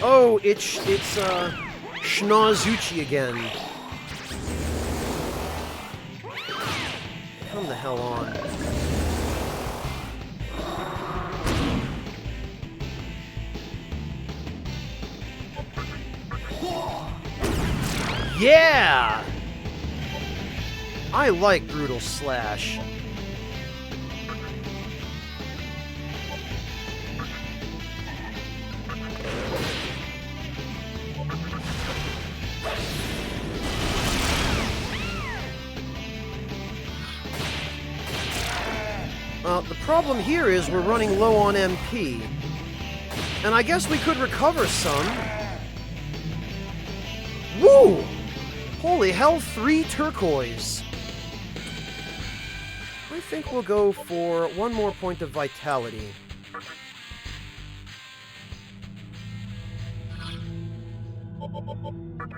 Oh, it's Schnazuchi again. Come the hell on. Yeah! I like Brutal Slash. The problem here is we're running low on MP. And I guess we could recover some. Woo! Holy hell, 3 turquoise. I think we'll go for 1 more point of vitality.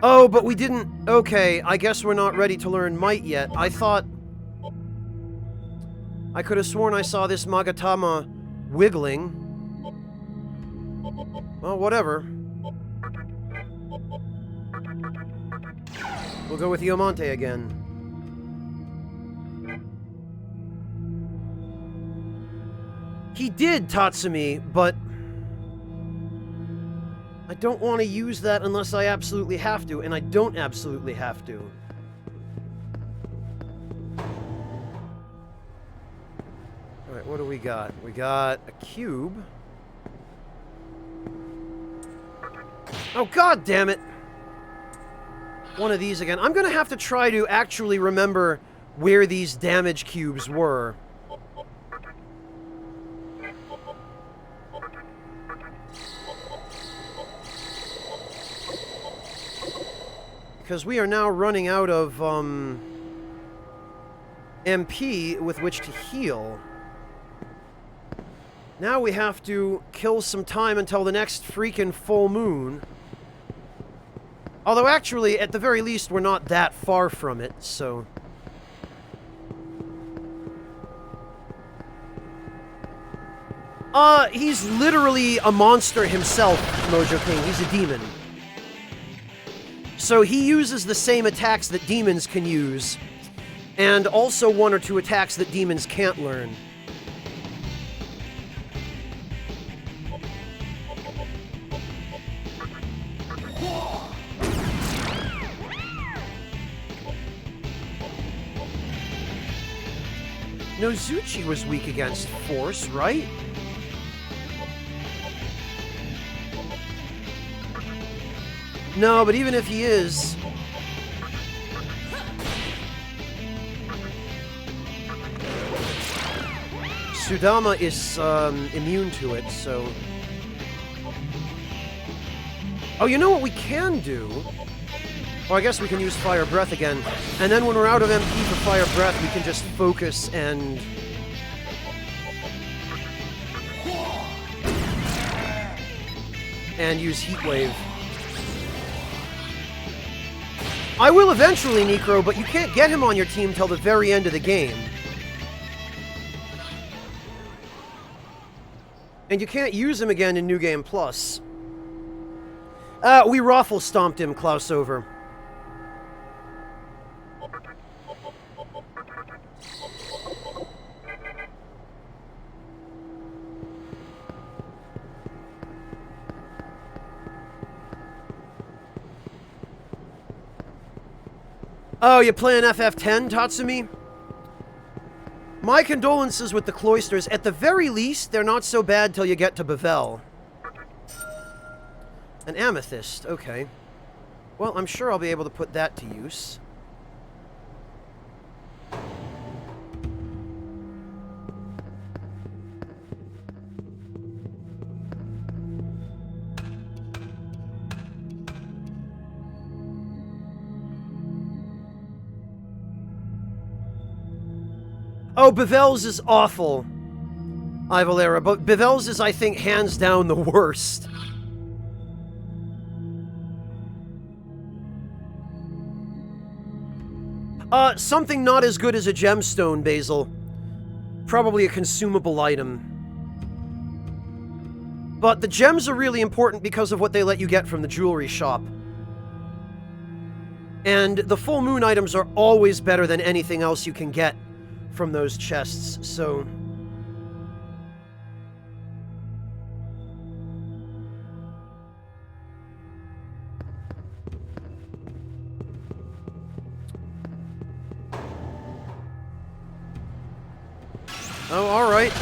Oh, but we didn't... Okay, I guess we're not ready to learn Might yet. I thought... I could have sworn I saw this Magatama wiggling. Well, whatever. We'll go with Iomante again. He did, Tatsumi, but... I don't want to use that unless I absolutely have to, and I don't absolutely have to. Alright, what do we got? We got a cube. Oh, god damn it! One of these again. I'm gonna have to try to actually remember where these damage cubes were. Because we are now running out of, MP with which to heal. Now we have to kill some time until the next freaking full moon. Although actually, at the very least, we're not that far from it, so... He's literally a monster himself, Mojo King. He's a demon. So he uses the same attacks that demons can use, and also 1 or 2 attacks that demons can't learn. Nozuchi was weak against force, right? No, but even if he is... Sudama is immune to it, so... Oh, you know what we can do? Well, I guess we can use Fire Breath again. And then when we're out of MP for Fire Breath, we can just focus and... and use Heat Wave. I will eventually, Necro, but you can't get him on your team till the very end of the game. And you can't use him again in New Game Plus. We Raffle Stomped him, Klaus over. Oh, you playing FF10, Tatsumi? My condolences with the cloisters. At the very least, they're not so bad till you get to Bavel. An amethyst, okay. Well, I'm sure I'll be able to put that to use. Oh, Bavel's is awful, Ivalera, but Bavel's is, I think, hands down the worst. Something not as good as a gemstone, Basil. Probably a consumable item. But the gems are really important because of what they let you get from the jewelry shop. And the full moon items are always better than anything else you can get from those chests, so... Oh, alright.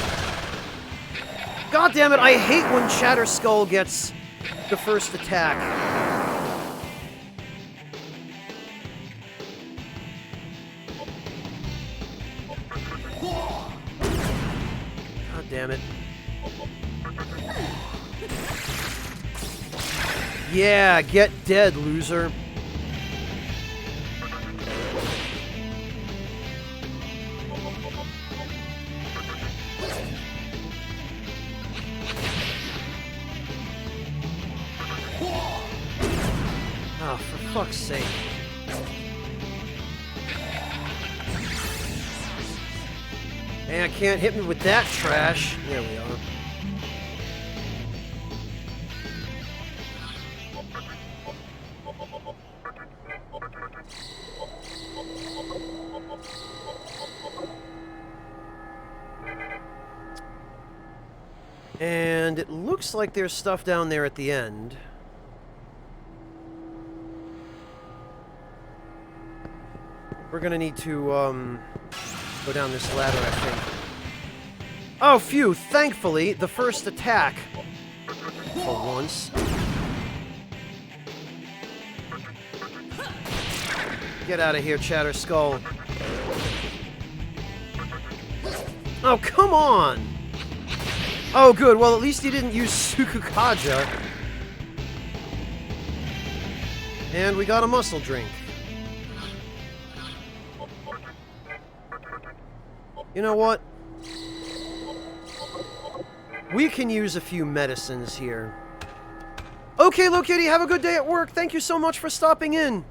God damn it, I hate when Chatterskull gets the first attack. God damn it. Yeah, get dead, loser. Oh, for fuck's sake. Hey, I can't hit me with that trash. There we are. And it looks like there's stuff down there at the end. We're gonna need to, go down this ladder, I think. Oh, phew! Thankfully, the first attack. For once. Get out of here, Chatterskull. Oh, come on! Oh, good. Well, at least he didn't use Sukukaja. And we got a muscle drink. You know what? We can use a few medicines here. Okay, Hello Kitty, have a good day at work. Thank you so much for stopping in.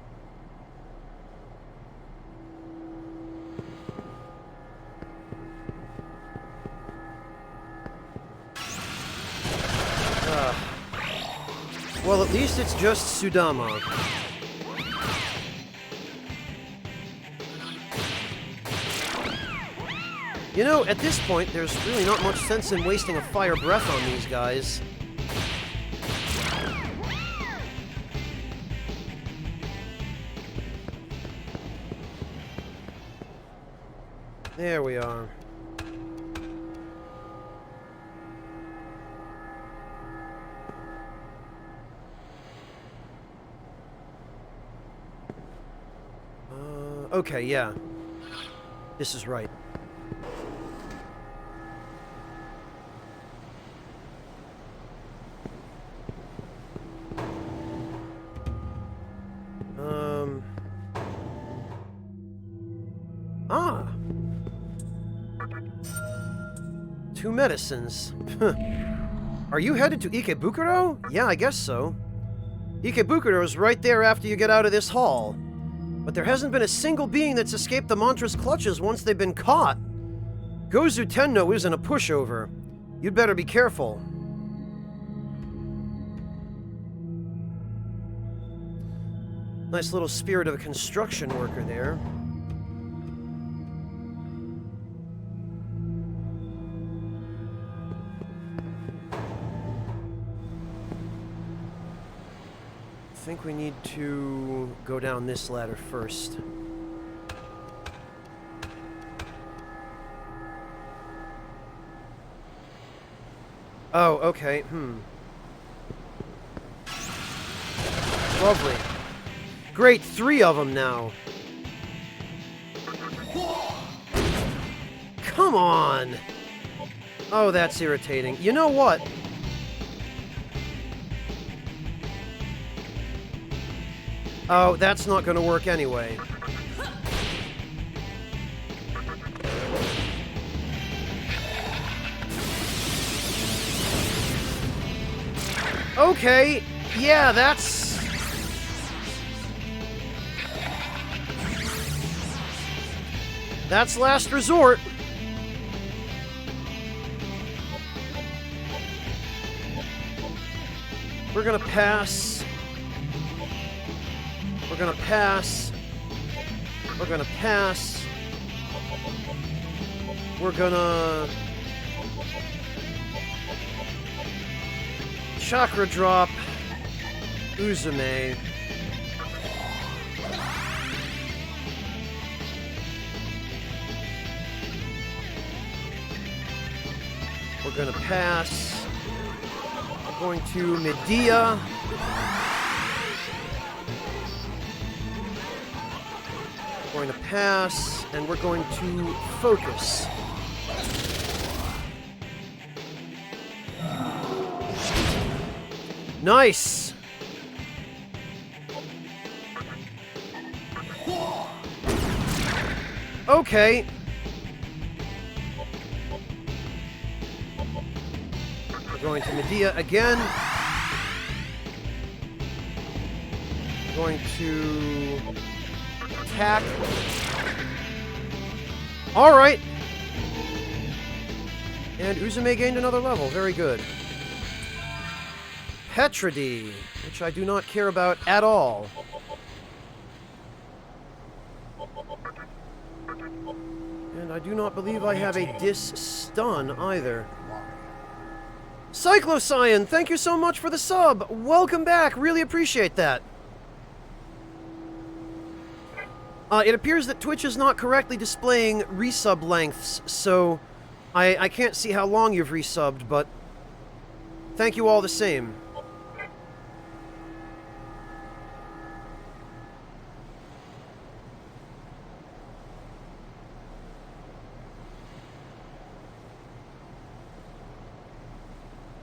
Well, at least it's just Sudama. You know, at this point, there's really not much sense in wasting a fire breath on these guys. There we are. Okay, yeah. This is right. Ah! 2 medicines. Are you headed to Ikebukuro? Yeah, I guess so. Ikebukuro is right there after you get out of this hall. But there hasn't been a single being that's escaped the Mantra's clutches once they've been caught. Gozu Tenno isn't a pushover. You'd better be careful. Nice little spirit of a construction worker there. I think we need to go down this ladder first. Oh, okay. Lovely. Great, 3 of them now. Come on! Oh, that's irritating. You know what? Oh, that's not gonna work anyway. Okay, yeah, that's... That's last resort. We're gonna pass. We're gonna pass. We're gonna pass. We're gonna... Chakra drop. Uzume. We're gonna pass. We're going to Medea. We're going to pass, and we're going to focus. Nice! Okay. We're going to Medea again. We're going to attack. Alright. And Uzume gained another level. Very good. Petrody, which I do not care about at all. And I do not believe I have a dis-stun either. Cyclocyan, thank you so much for the sub! Welcome back, really appreciate that. It appears that Twitch is not correctly displaying resub lengths, so I can't see how long you've resubbed, but thank you all the same.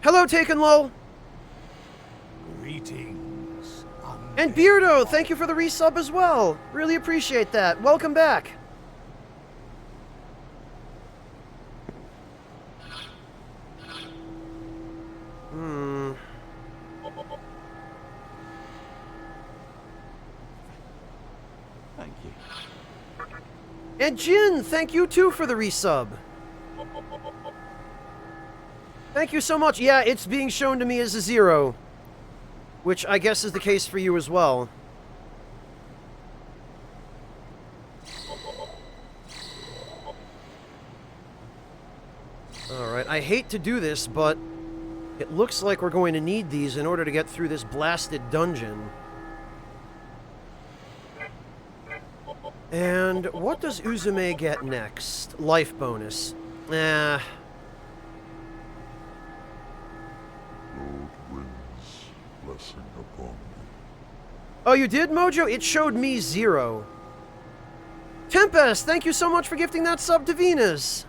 Hello, Taken Lol! Greetings. And Beardo, thank you for the resub as well. Really appreciate that. Welcome back. Thank you. And Jin, thank you too for the resub. Thank you so much. Yeah, it's being shown to me as a 0. Which I guess is the case for you as well. Alright, I hate to do this, but it looks like we're going to need these in order to get through this blasted dungeon. And what does Uzume get next? Life bonus. Lord Wind's blessing upon me. Oh, you did, Mojo? It showed me 0. Tempest, thank you so much for gifting that sub to Venus.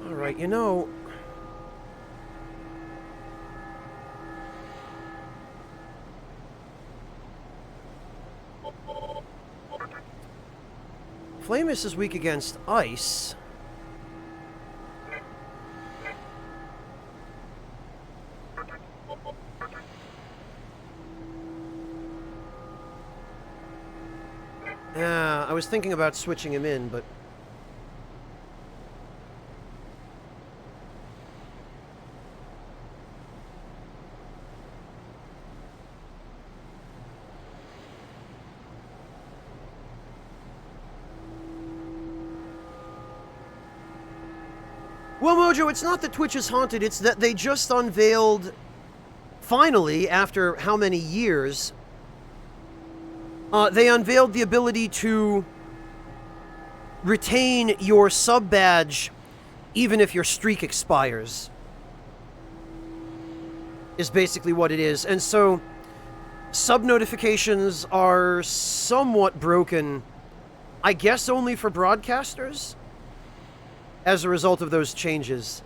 Alright, you know... Flamus is weak against ice. Yeah, I was thinking about switching him in, but... Well, Mojo, it's not that Twitch is haunted, it's that they just unveiled, finally, after how many years, They unveiled the ability to retain your sub badge even if your streak expires. Is basically what it is. And so, sub notifications are somewhat broken, I guess only for broadcasters, as a result of those changes.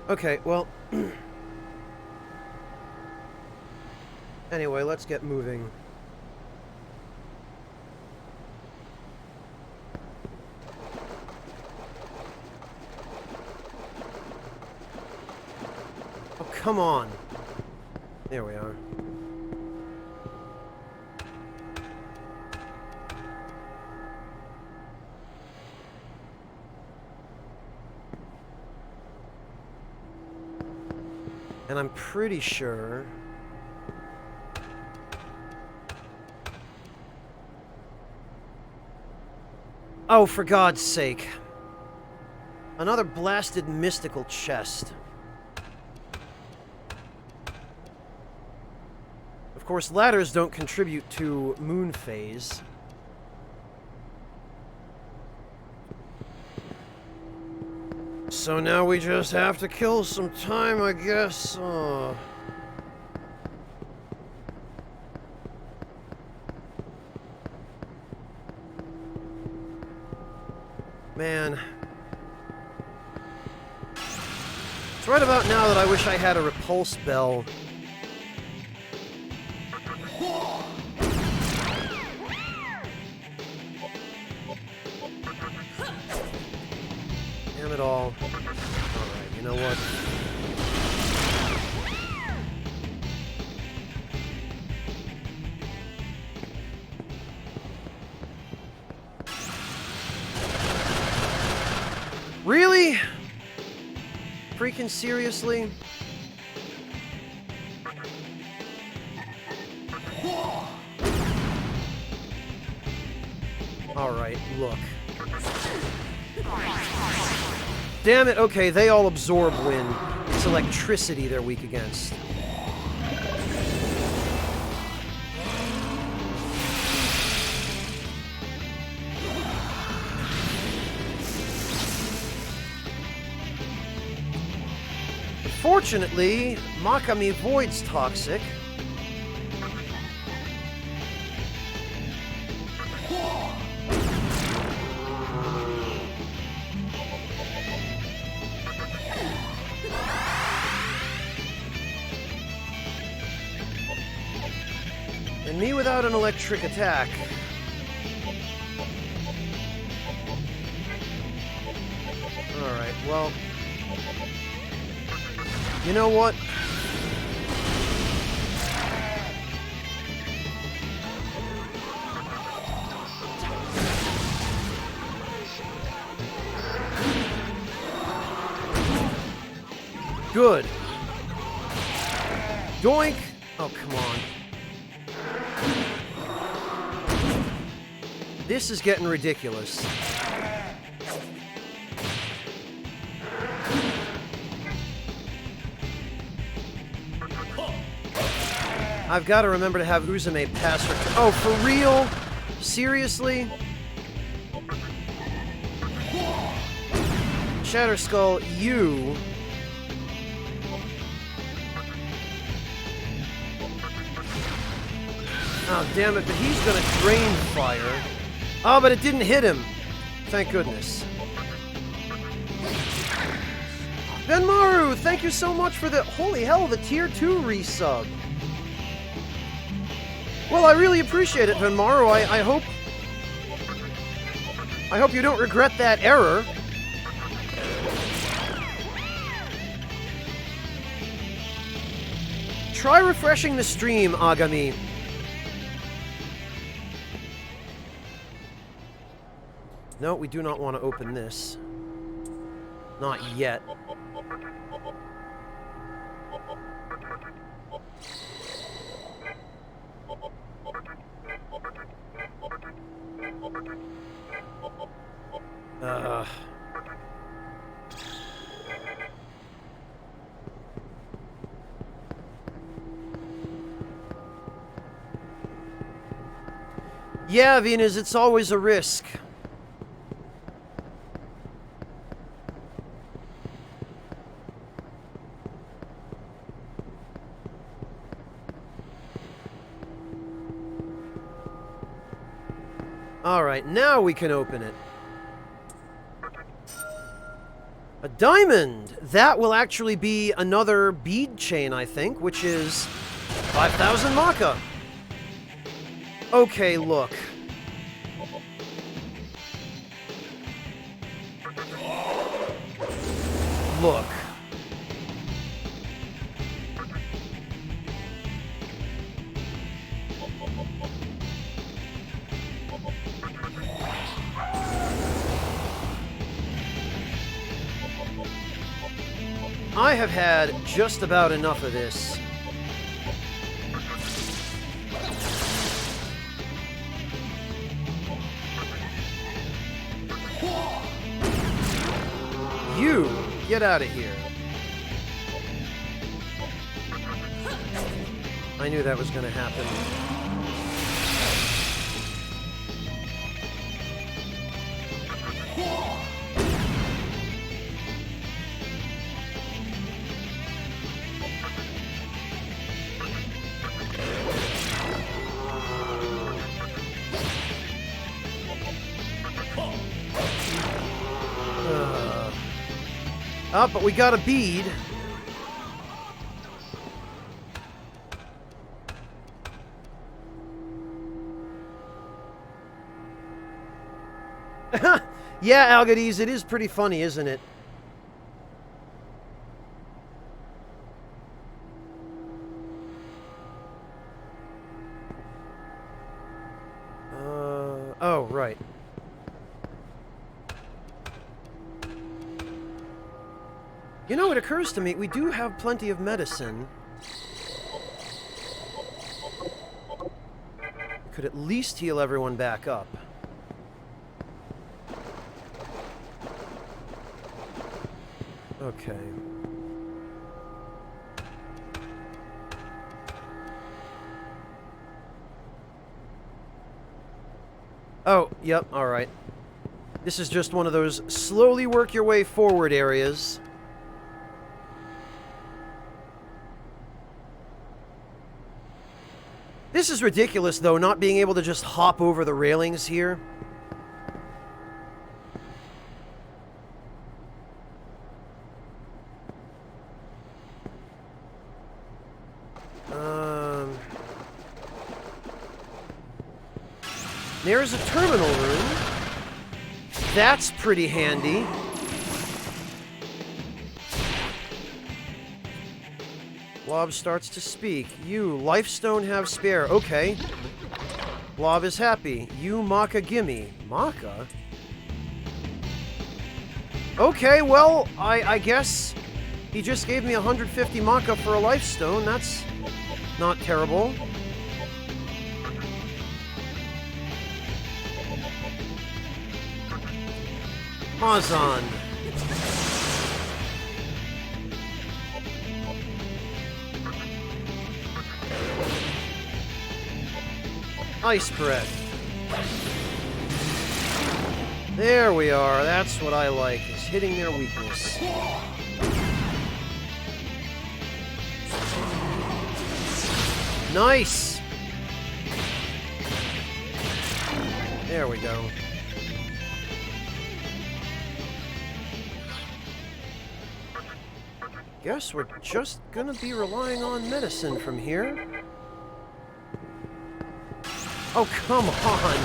Okay, well... Anyway, let's get moving. Oh, come on. There we are. And I'm pretty sure... Oh, for God's sake. Another blasted mystical chest. Of course, ladders don't contribute to moon phase. So now we just have to kill some time, I guess. Oh. Man. It's right about now that I wish I had a repulse bell. Damn it all. Alright, you know what? Really? Freaking seriously? Alright, look. Damn it, okay, they all absorb wind. It's electricity they're weak against. Fortunately, Megami Void's toxic. And me without an electric attack. Alright, well... You know what? Good. Doink! Oh, come on. This is getting ridiculous. I've got to remember to have Uzume pass her... Oh, for real? Seriously? Shatterskull, you... Oh, damn it, but he's gonna drain fire. Oh, but it didn't hit him. Thank goodness. Benmaru, thank you so much for the... Holy hell, the tier 2 resub. Well, I really appreciate it, Venmaru. I hope you don't regret that error. Try refreshing the stream, Agami. No, we do not want to open this. Not yet. Yeah, Venus, it's always a risk. Alright, now we can open it. A diamond! That will actually be another bead chain, I think, which is 5,000 Maka. Okay, look. Look. I have had just about enough of this. You, get out of here. I knew that was going to happen. But we got a bead. Yeah, Algades, it is pretty funny, isn't it? Oh, right. You know, it occurs to me, we do have plenty of medicine. Could at least heal everyone back up. Okay. Oh, yep, alright. This is just one of those slowly work your way forward areas. This is ridiculous, though, not being able to just hop over the railings here. There's a terminal room. That's pretty handy. Blob starts to speak. You, Lifestone have spare. Okay. Blob is happy. You, Maka gimme. Maka? Okay, well, I guess he just gave me 150 Maka for a Lifestone. That's not terrible. Mazan. Ice breath. There we are. That's what I like, is hitting their weakness. Nice! There we go. Guess we're just gonna be relying on medicine from here. Oh, come on!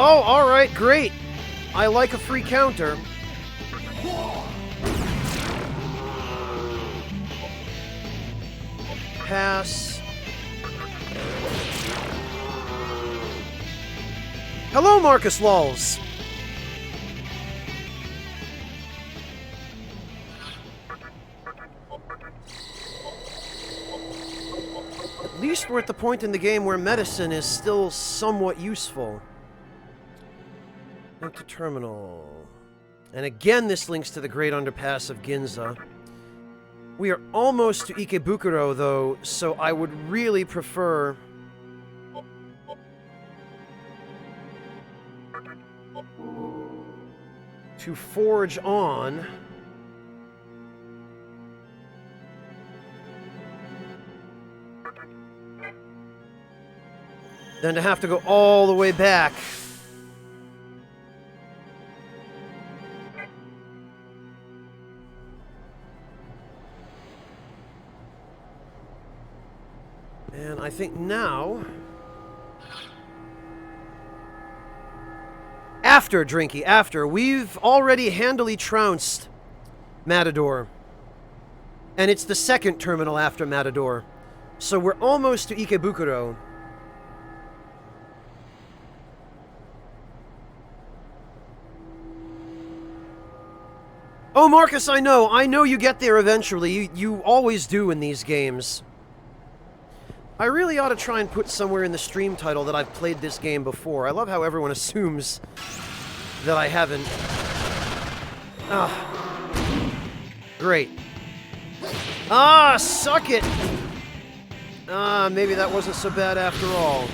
Oh, alright, great. I like a free counter. Pass. Hello, Marcus Lulz. At least we're at the point in the game where medicine is still somewhat useful. Link to terminal. And again, this links to the Great Underpass of Ginza. We are almost to Ikebukuro, though, so I would really prefer... to forge on... than to have to go all the way back. And I think now... After, Drinky, after. We've already handily trounced Matador. And it's the second terminal after Matador. So we're almost to Ikebukuro. Oh, Marcus, I know you get there eventually. You always do in these games. I really ought to try and put somewhere in the stream title that I've played this game before. I love how everyone assumes that I haven't. Ah. Great. Ah, suck it! Ah, maybe that wasn't so bad after all.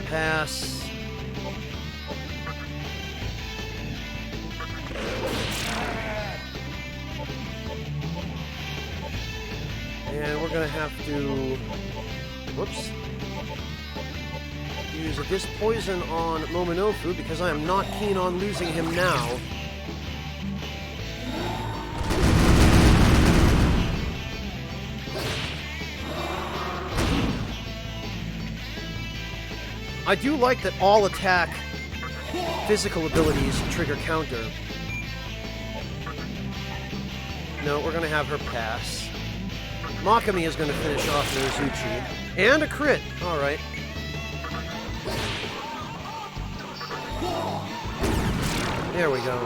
Pass. And we're gonna have to... Whoops. Use a Disc Poison on Momonofu because I am not keen on losing him now. I do like that all attack physical abilities trigger counter. No, we're gonna have her pass. Megami is gonna finish off Nozuchi. And a crit! Alright. There we go.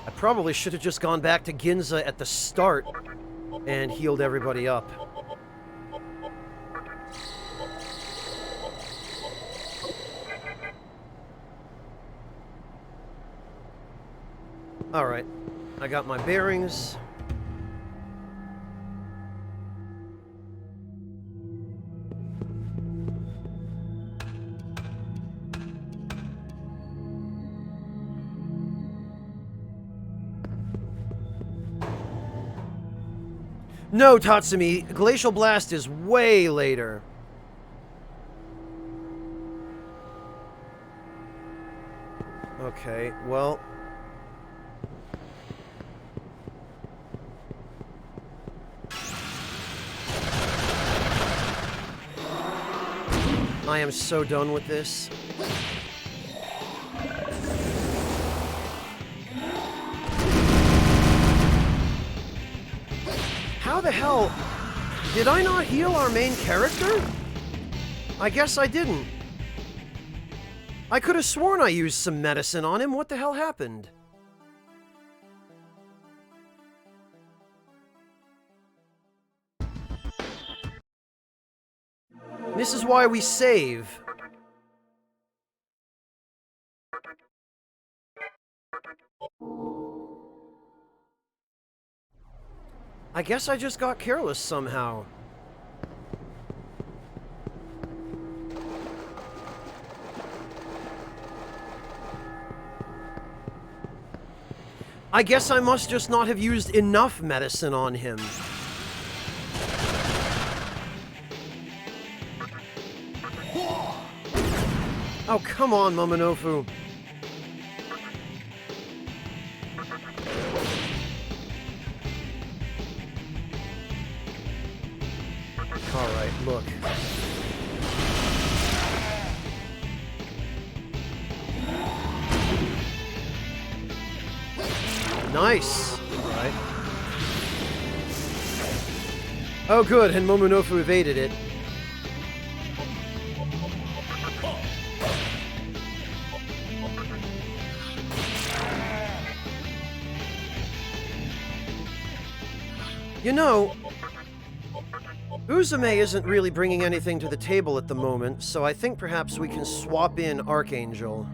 I probably should have just gone back to Ginza at the start and healed everybody up. Alright, I got my bearings. No, Tatsumi, Glacial Blast is way later. Okay, well... I am so done with this. How the hell... Did I not heal our main character? I guess I didn't. I could have sworn I used some medicine on him. What the hell happened? This is why we save. I guess I just got careless somehow. I guess I must just not have used enough medicine on him. Oh, come on, Momonofu. Alright, look. Nice! Alright. Oh good, and Momonofu evaded it. You know, Uzume isn't really bringing anything to the table at the moment, so I think perhaps we can swap in Archangel.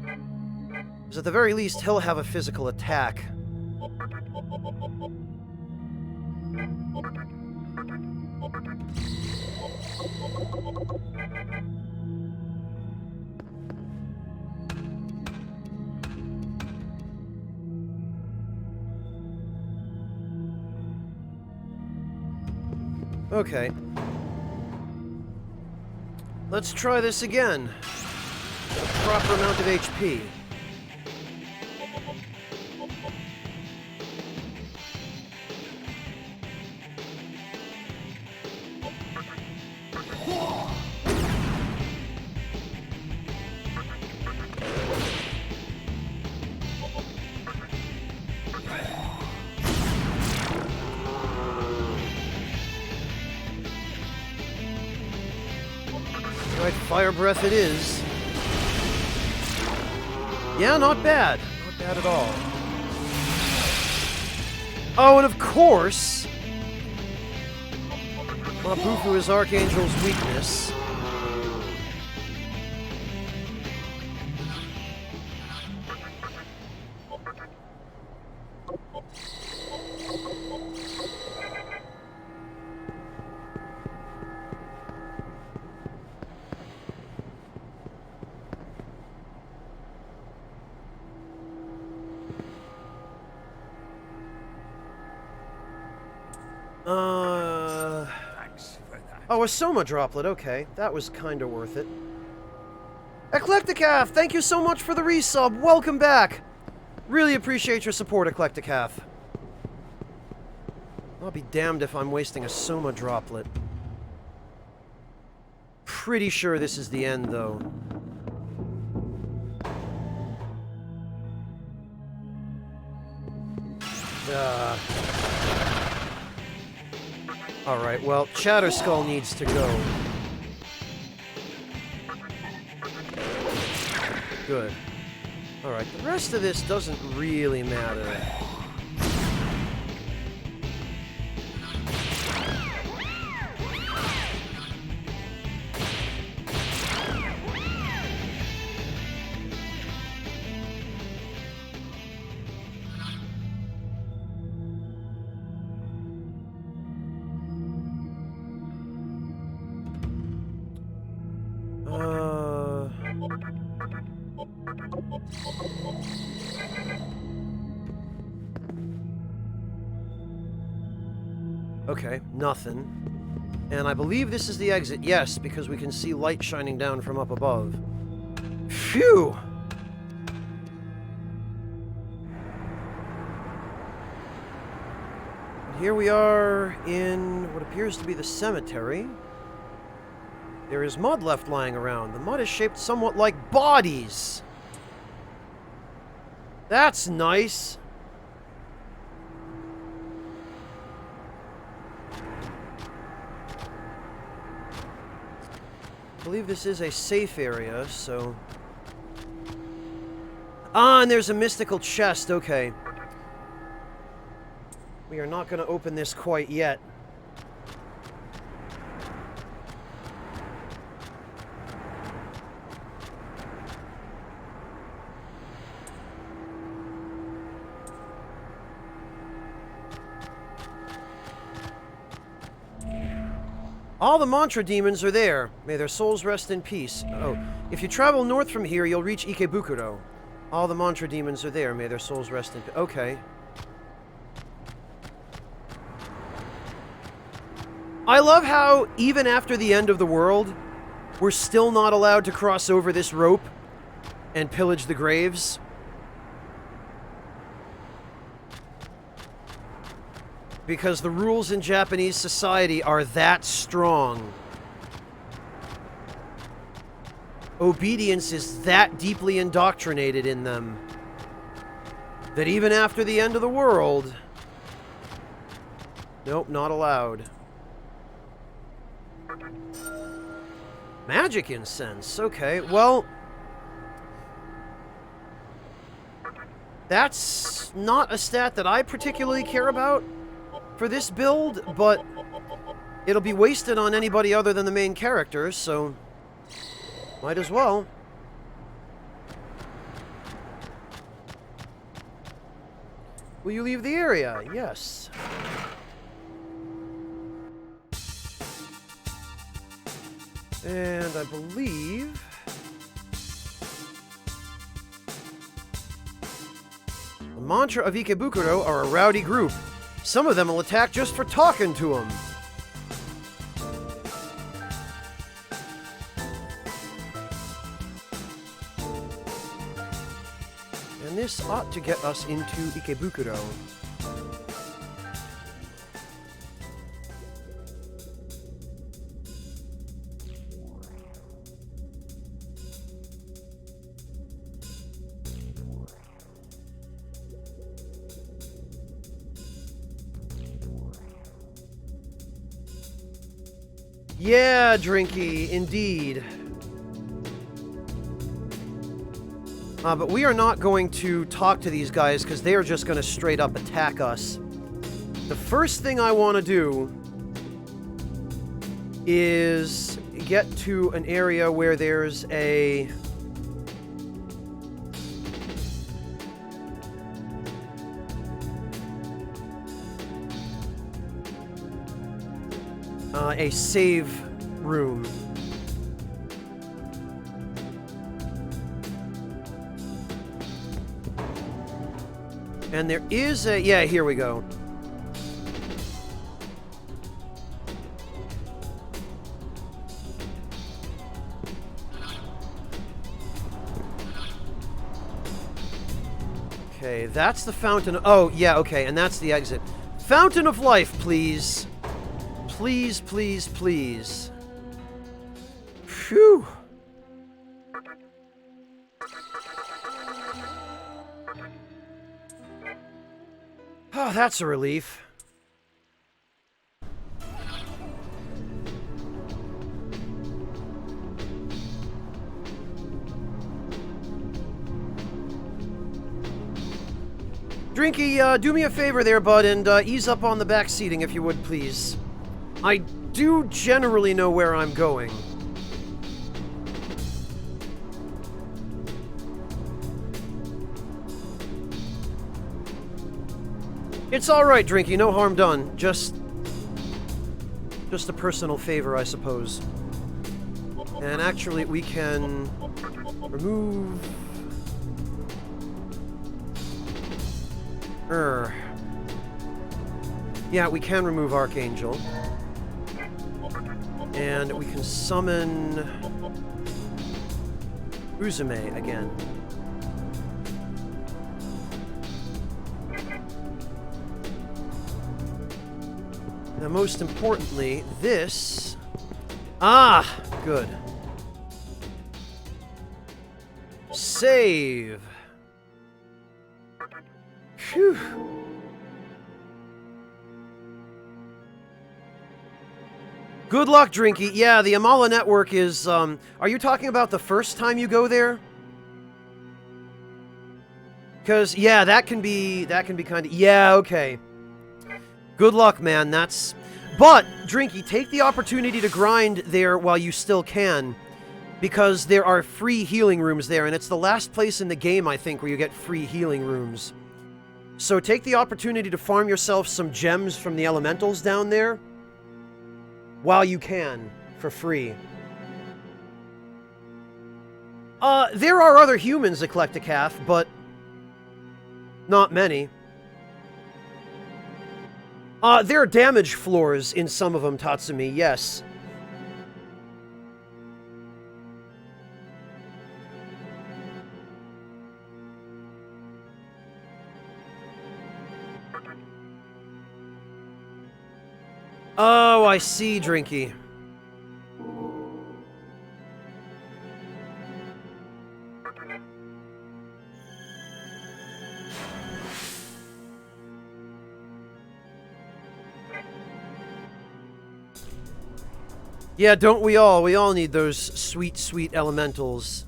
Because at the very least, he'll have a physical attack. Okay. Let's try this again. With a proper amount of HP. Right, fire breath it is. Yeah, not bad. Not bad at all. Oh, and of course, Mabufu is Archangel's weakness. Thanks for that. Oh, a Soma droplet, okay. That was kinda worth it. Eclecticaf, thank you so much for the resub. Welcome back. Really appreciate your support, Eclecticaf. I'll be damned if I'm wasting a Soma droplet. Pretty sure this is the end, though. Alright, well, Chatterskull needs to go. Good. Alright, the rest of this doesn't really matter. Okay, nothing. And I believe this is the exit. Yes, because we can see light shining down from up above. Phew! And here we are in what appears to be the cemetery. There is mud left lying around. The mud is shaped somewhat like bodies. That's nice. I believe this is a safe area, so... Ah, and there's a mystical chest, okay. We are not going to open this quite yet. All the mantra demons are there. May their souls rest in peace. Oh, if you travel north from here, you'll reach Ikebukuro. All the mantra demons are there. May their souls rest in peace. Okay. I love how, even after the end of the world, we're still not allowed to cross over this rope. and pillage the graves. Because the rules in Japanese society are that strong. Obedience is that deeply indoctrinated in them that even after the end of the world, nope, not allowed. Magic incense, okay, well, that's not a stat that I particularly care about for this build, but it'll be wasted on anybody other than the main character, so might as well. Will you leave the area? Yes. And I believe the mantra of Ikebukuro are a rowdy group. Some of them will attack just for talking to them. And this ought to get us into Ikebukuro. Yeah, Drinky, indeed. But we are not going to talk to these guys because they are just going to straight up attack us. The first thing I want to do is get to an area where there's a save room. And there is a... yeah, here we go. Okay, that's the fountain... oh, yeah, okay, and that's the exit. Fountain of life, please. Please, please, please. Phew. Oh, that's a relief. Drinky, do me a favor there, bud, and ease up on the back seating if you would, please. I do generally know where I'm going. It's alright, Drinky, no harm done. Just a personal favor, I suppose. And actually, we can remove... yeah, we can remove Archangel. And we can summon Uzume again. Now, most importantly, this... ah! Good. Save. Phew. Good luck, Drinky. Yeah, the Amala network is, are you talking about the first time you go there? Because, yeah, that can be kind of... yeah, okay. Good luck, man, that's... but, Drinky, take the opportunity to grind there while you still can. Because there are free healing rooms there, and it's the last place in the game, I think, where you get free healing rooms. So take the opportunity to farm yourself some gems from the elementals down there while you can, for free. There are other humans, Eclecticath, but not many. There are damage floors in some of them, Tatsumi, yes. Oh, I see, Drinky. Yeah, don't we all? We all need those sweet, sweet elementals.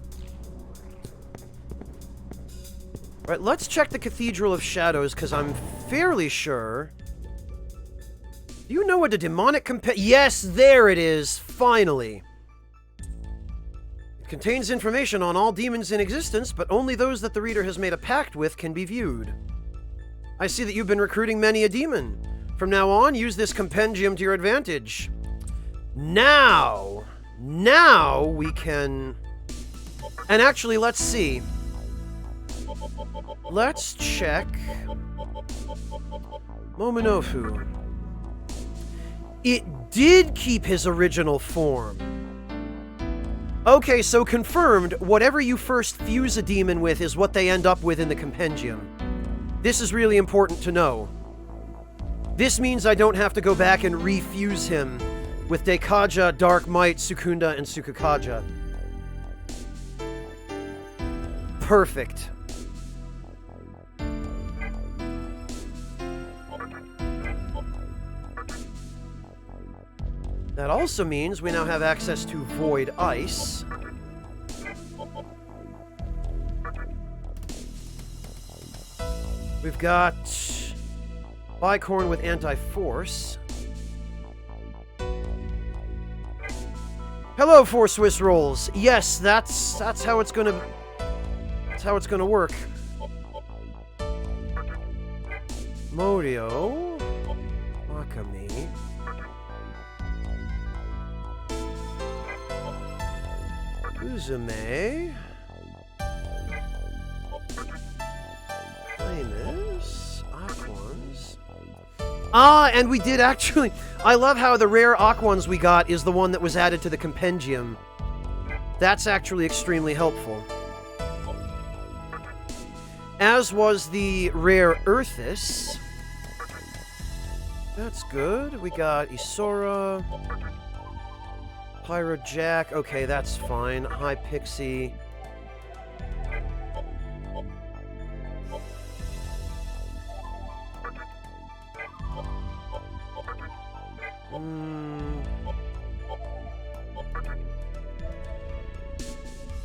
Alright, let's check the Cathedral of Shadows, because I'm fairly sure... Do you know what a demonic Yes, there it is! Finally! It contains information on all demons in existence, but only those that the reader has made a pact with can be viewed. I see that you've been recruiting many a demon. From now on, use this compendium to your advantage. Now we can... And actually, let's see. Let's check... Momonofu. It did keep his original form. Okay, so confirmed, whatever you first fuse a demon with is what they end up with in the compendium. This is really important to know. This means I don't have to go back and refuse him with Dekaja, Dark Might, Sukunda, and Sukakaja. Perfect. That also means we now have access to Void Ice. We've got Bicorn with Anti-Force. Hello, 4 Swiss rolls. Yes, that's how it's gonna... That's how it's gonna work. Morio. Megami. Uzume. Flamus. Aquans. Ah, and we did actually... I love how the rare Aquans we got is the one that was added to the compendium. That's actually extremely helpful. As was the rare Earthis. That's good. We got Isora. Pyro Jack. Okay, that's fine. High Pixie.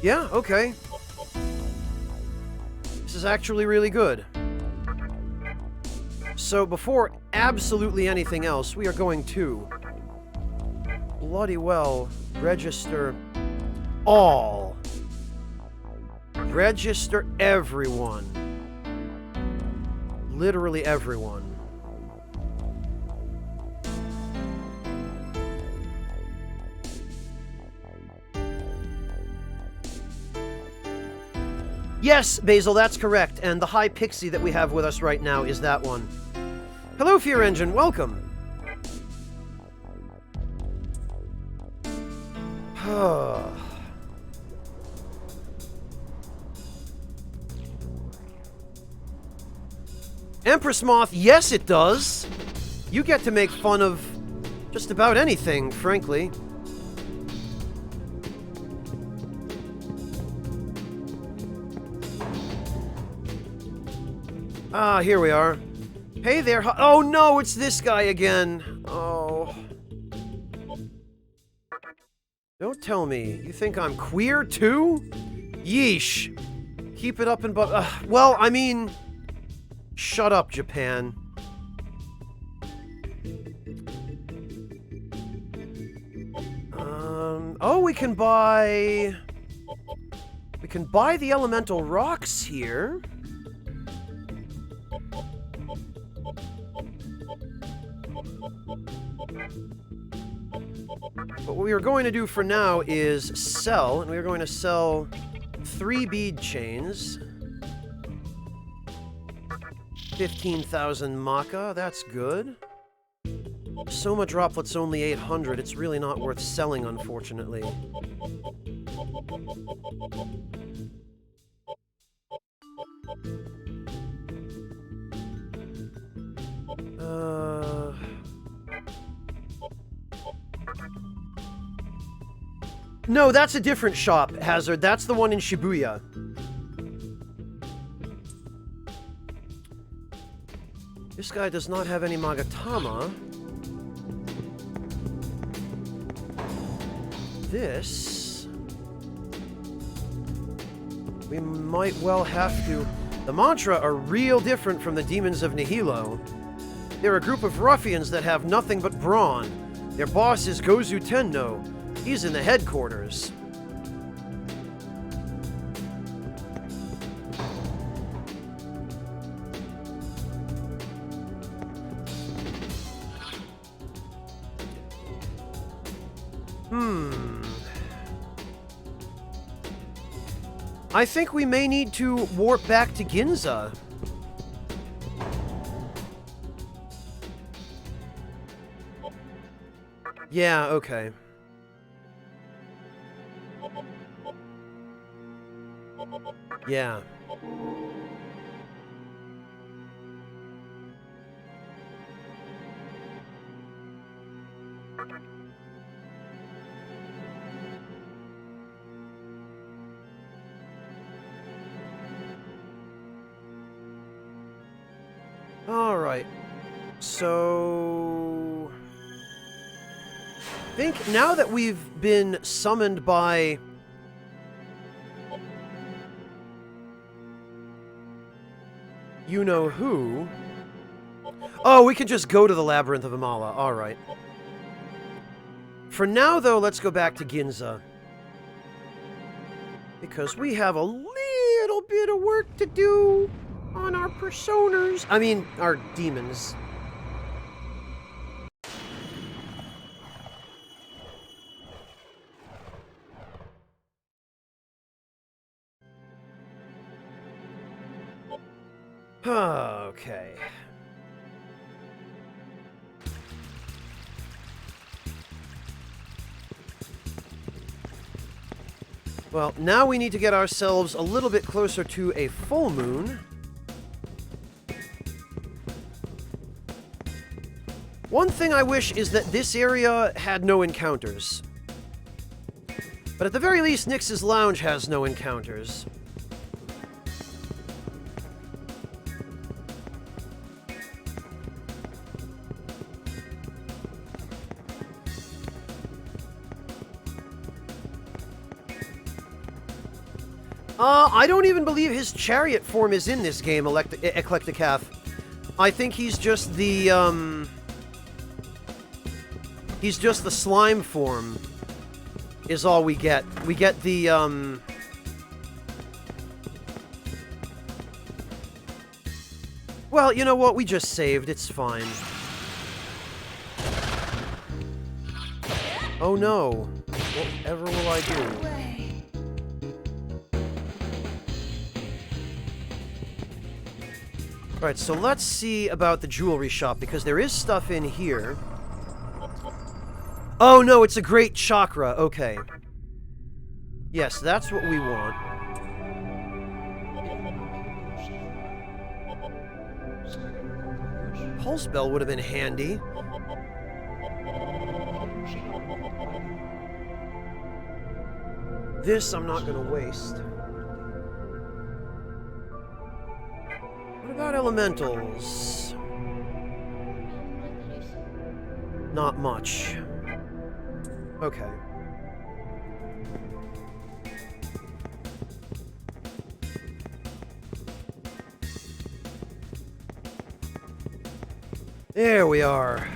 Yeah, okay. This is actually really good. So before absolutely anything else, we are going to bloody well register all. Register everyone. Literally everyone. Yes, Basil, that's correct. And the High Pixie that we have with us right now is that one. Hello, Fear Engine. Welcome. Empress Moth, yes it does. You get to make fun of just about anything, frankly. Ah, here we are. Hey there, oh no, it's this guy again. Oh. Don't tell me. You think I'm queer too? Yeesh. Keep it up and well, I mean... Shut up, Japan. Oh, we can buy... We can buy the elemental rocks here. But what we are going to do for now is sell, and we are going to sell 3 bead chains. 15,000 Maka, that's good. Soma Droplet's only 800, it's really not worth selling, unfortunately. No, that's a different shop, Hazard. That's the one in Shibuya. This guy does not have any Magatama. This... we might well have to... The Mantra are real different from the Demons of Nihilo. They're a group of ruffians that have nothing but brawn. Their boss is Gozu Tenno. He's in the headquarters. I think we may need to warp back to Ginza. Yeah, okay. Yeah. All right. So... I think now that we've been summoned by... you know who... Oh, we can just go to the Labyrinth of Amala. All right. For now, though, let's go back to Ginza. Because we have a little bit of work to do on our personas. I mean, our demons. Okay. Well, now we need to get ourselves a little bit closer to a full moon. One thing I wish is that this area had no encounters. But at the very least, Nyx's Lounge has no encounters. I don't even believe his chariot form is in this game, Eclecticath. I think he's just the, he's just the slime form, is all we get. We get the, well, you know what? We just saved. It's fine. Oh no. Whatever will I do? Alright, so let's see about the jewelry shop, because there is stuff in here. Oh no, it's a great chakra. Okay. Yes, that's what we want. Pulse bell would have been handy. This I'm not going to waste. What about elementals? Not much. Okay. There we are.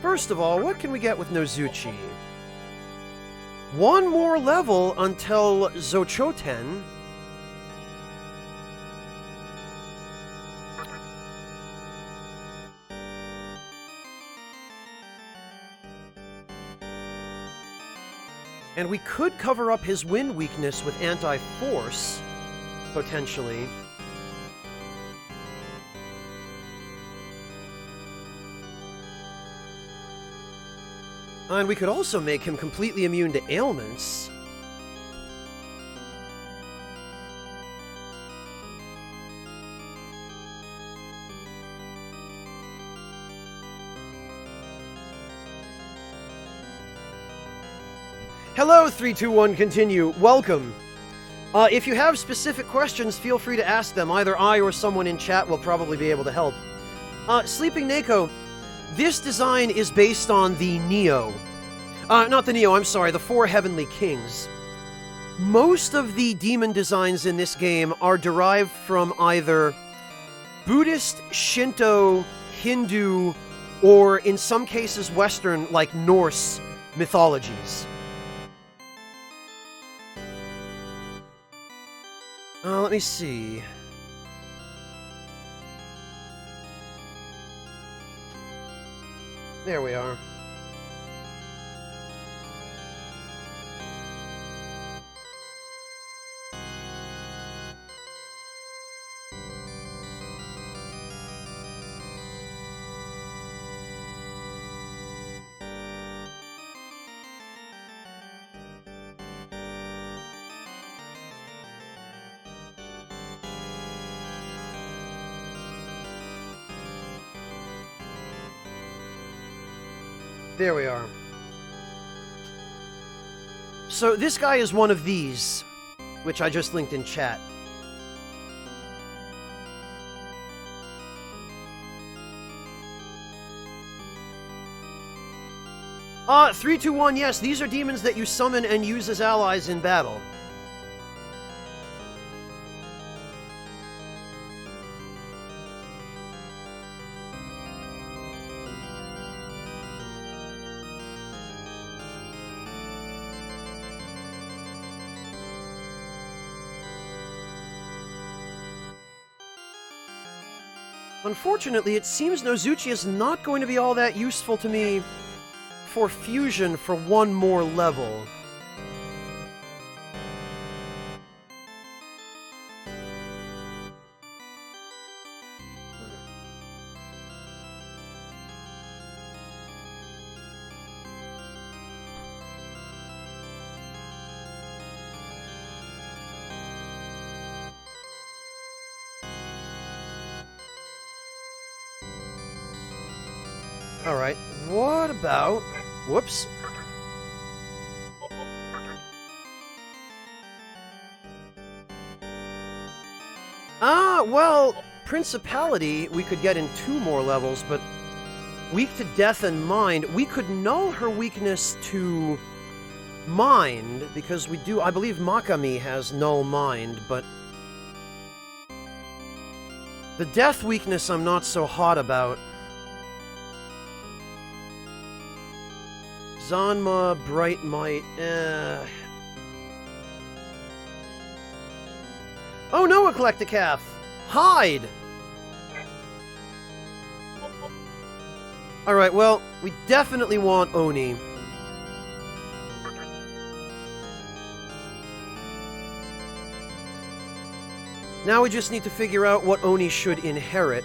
First of all, what can we get with Nozuchi? One more level until Zochoten. And we could cover up his wind weakness with anti-force, potentially. And we could also make him completely immune to ailments. Hello, 321 Continue. Welcome. If you have specific questions, feel free to ask them. Either I or someone in chat will probably be able to help. Sleeping Neko, this design is based on the Neo. Not the Neo, I'm sorry, the Four Heavenly Kings. Most of the demon designs in this game are derived from either Buddhist, Shinto, Hindu, or in some cases Western, like Norse, mythologies. Let me see. There we are. There we are. So this guy is one of these, which I just linked in chat. Ah, 321, yes, these are demons that you summon and use as allies in battle. Unfortunately, it seems Nozuchi is not going to be all that useful to me for fusion for one more level. Alright, what about... Whoops. Well, Principality we could get in 2 more levels, but weak to Death and Mind, we could null her weakness to Mind, because we do... I believe Megami has null Mind, but... the Death weakness I'm not so hot about. Zanma, Bright Might, Oh no, Eclecticaf! Hide! Alright, well, we definitely want Oni. Now we just need to figure out what Oni should inherit.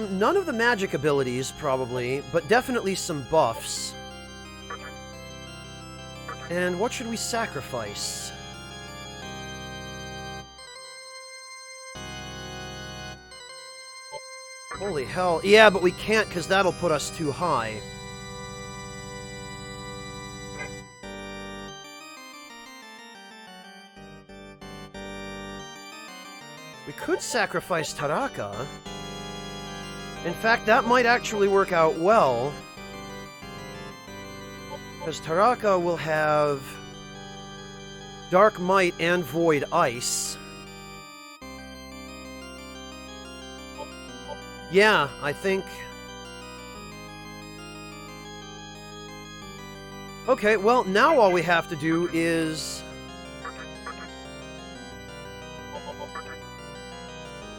None of the magic abilities, probably, but definitely some buffs. And what should we sacrifice? Holy hell. Yeah, but we can't, because that'll put us too high. We could sacrifice Taraka. In fact, that might actually work out well. Because Taraka will have Dark Might and Void Ice. Yeah, I think... Okay, well, now all we have to do is...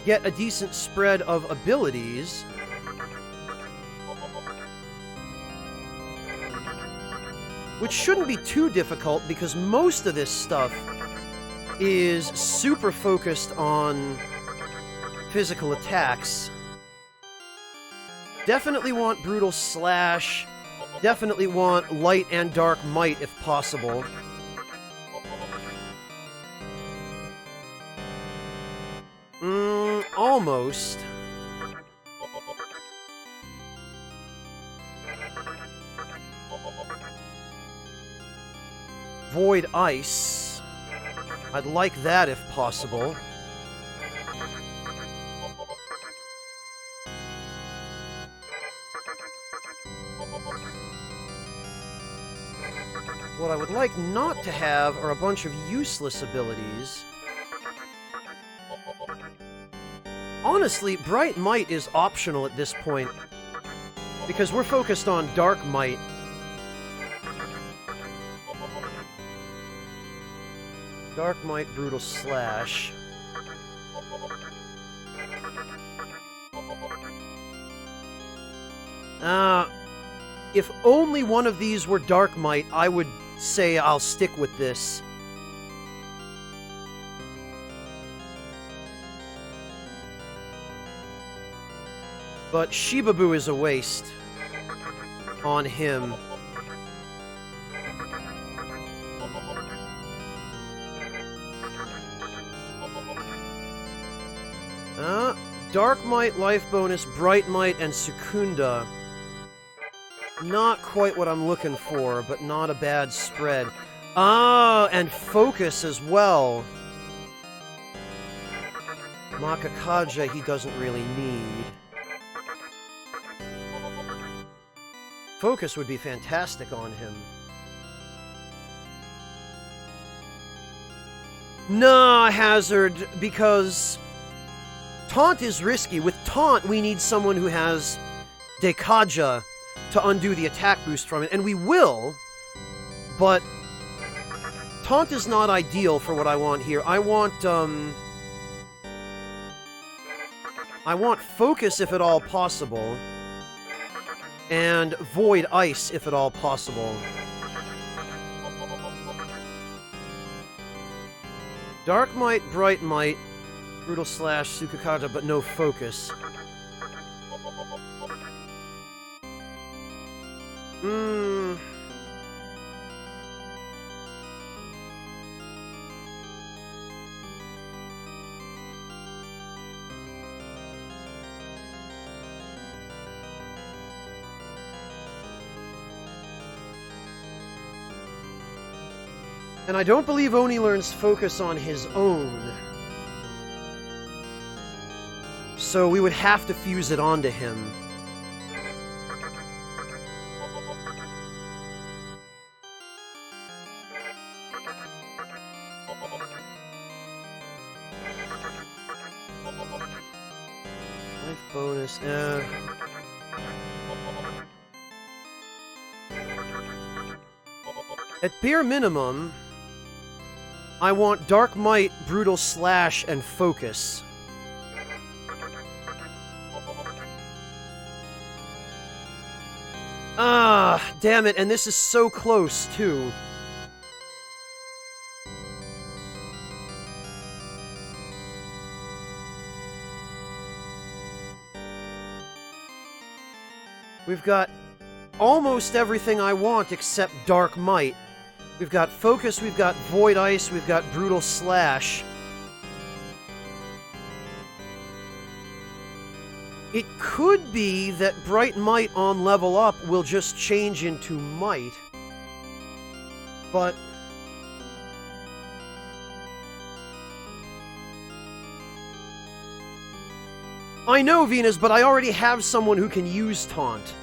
get a decent spread of abilities. Which shouldn't be too difficult, because most of this stuff is super focused on physical attacks. Definitely want Brutal Slash, Definitely want light and dark might if possible. Almost. Void ice. I'd like that if possible. What I would like not to have are a bunch of useless abilities. Honestly, Bright Might is optional at this point, because we're focused on Dark Might. Dark Might, Brutal Slash. If only one of these were Dark Might, I would say I'll stick with this. But Shibabu is a waste on him. Dark Might, Life Bonus, Bright Might, and Secunda. Not quite what I'm looking for, but not a bad spread. And Focus as well. Makakaja he doesn't really need. Focus would be fantastic on him. Nah, Hazard, because Taunt is risky. With Taunt, we need someone who has Dekaja to undo the attack boost from it, and we will, but Taunt is not ideal for what I want here. I want Focus if at all possible, and Void Ice if at all possible. Dark Might, Bright Might, Brutal Slash, Sukakaja, but no Focus. And I don't believe Oni learns Focus on his own. So we would have to fuse it onto him. Life bonus, At bare minimum, I want Dark Might, Brutal Slash, and Focus. Damn it, and this is so close, too. We've got almost everything I want except Dark Might. We've got Focus, we've got Void Ice, we've got Brutal Slash. It could be that Bright Might on level up will just change into Might. But I know, Venus, but I already have someone who can use Taunt.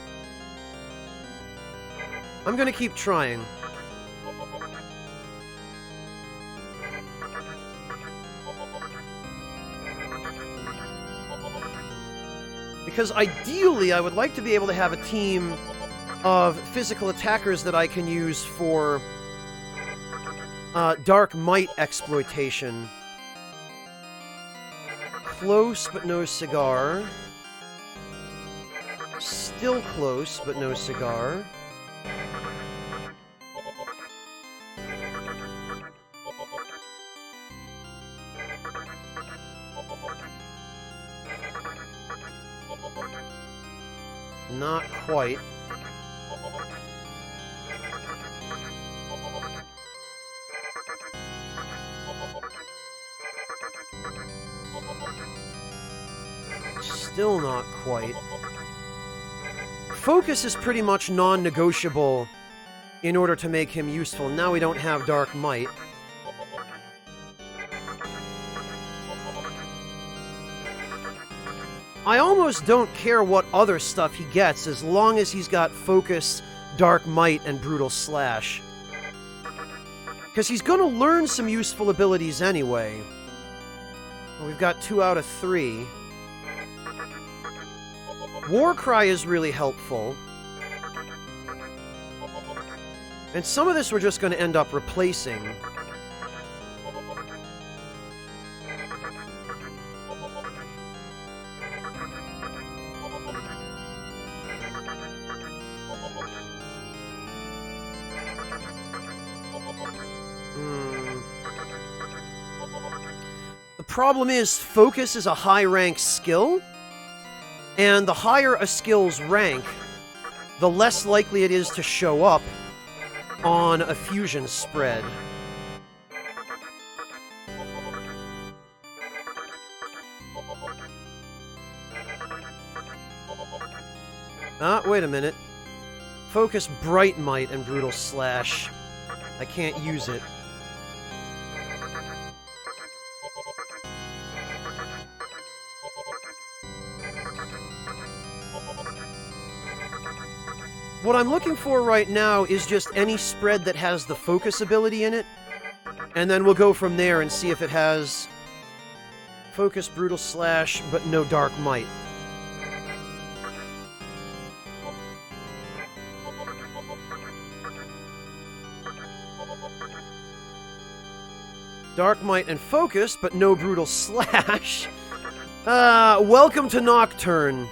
I'm gonna keep trying. Because ideally, I would like to be able to have a team of physical attackers that I can use for Dark Might exploitation. Close, but no cigar. Still close, but no cigar. Not quite. Still not quite. Focus is pretty much non-negotiable in order to make him useful. Now we don't have Dark Might. I almost don't care what other stuff he gets as long as he's got Focus, Dark Might, and Brutal Slash. Because he's going to learn some useful abilities anyway. We've got 2 out of 3. Warcry is really helpful. And some of this we're just going to end up replacing. The problem is, Focus is a high-rank skill, and the higher a skill's rank, the less likely it is to show up on a fusion spread. Wait a minute. Focus, Bright Might, and Brutal Slash. I can't use it. What I'm looking for right now is just any spread that has the Focus ability in it, and then we'll go from there and see if it has Focus, Brutal Slash, but no Dark Might. Dark Might and Focus, but no Brutal Slash. Welcome to Nocturne.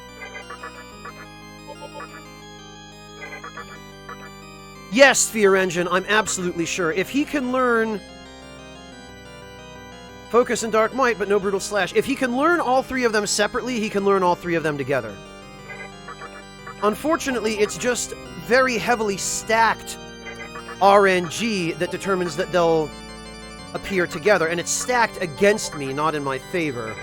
Yes, Sphere Engine, I'm absolutely sure. If he can learn Focus and Dark Might, but no Brutal Slash, if he can learn all 3 of them separately, he can learn all 3 of them together. Unfortunately, it's just very heavily stacked RNG that determines that they'll appear together, and it's stacked against me, not in my favor.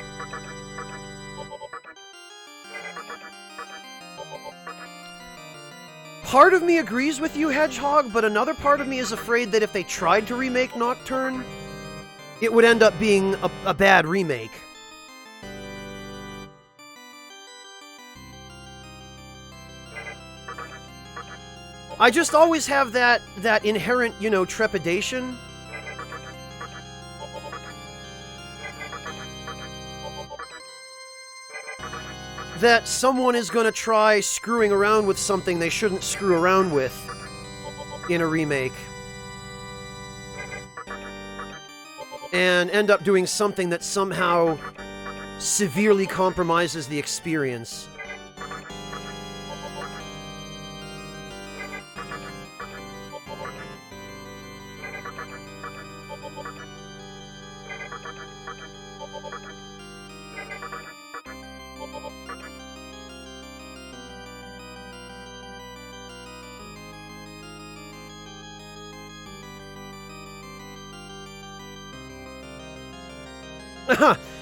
Part of me agrees with you, Hedgehog, but another part of me is afraid that if they tried to remake Nocturne, it would end up being a bad remake. I just always have that inherent, you know, trepidation. That someone is going to try screwing around with something they shouldn't screw around with in a remake. And end up doing something that somehow severely compromises the experience.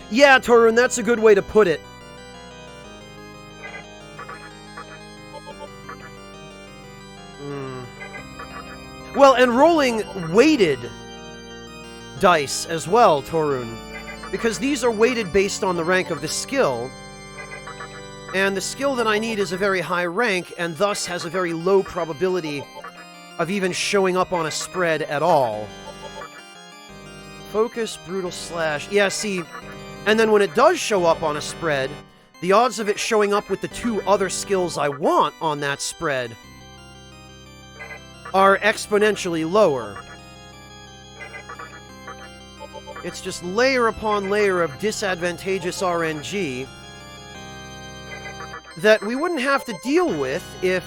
Yeah, Torun, that's a good way to put it. Well, and rolling weighted dice as well, Torun. Because these are weighted based on the rank of the skill. And the skill that I need is a very high rank, and thus has a very low probability of even showing up on a spread at all. Focus, Brutal Slash. Yeah, see, and then when it does show up on a spread, the odds of it showing up with the 2 other skills I want on that spread are exponentially lower. It's just layer upon layer of disadvantageous RNG that we wouldn't have to deal with if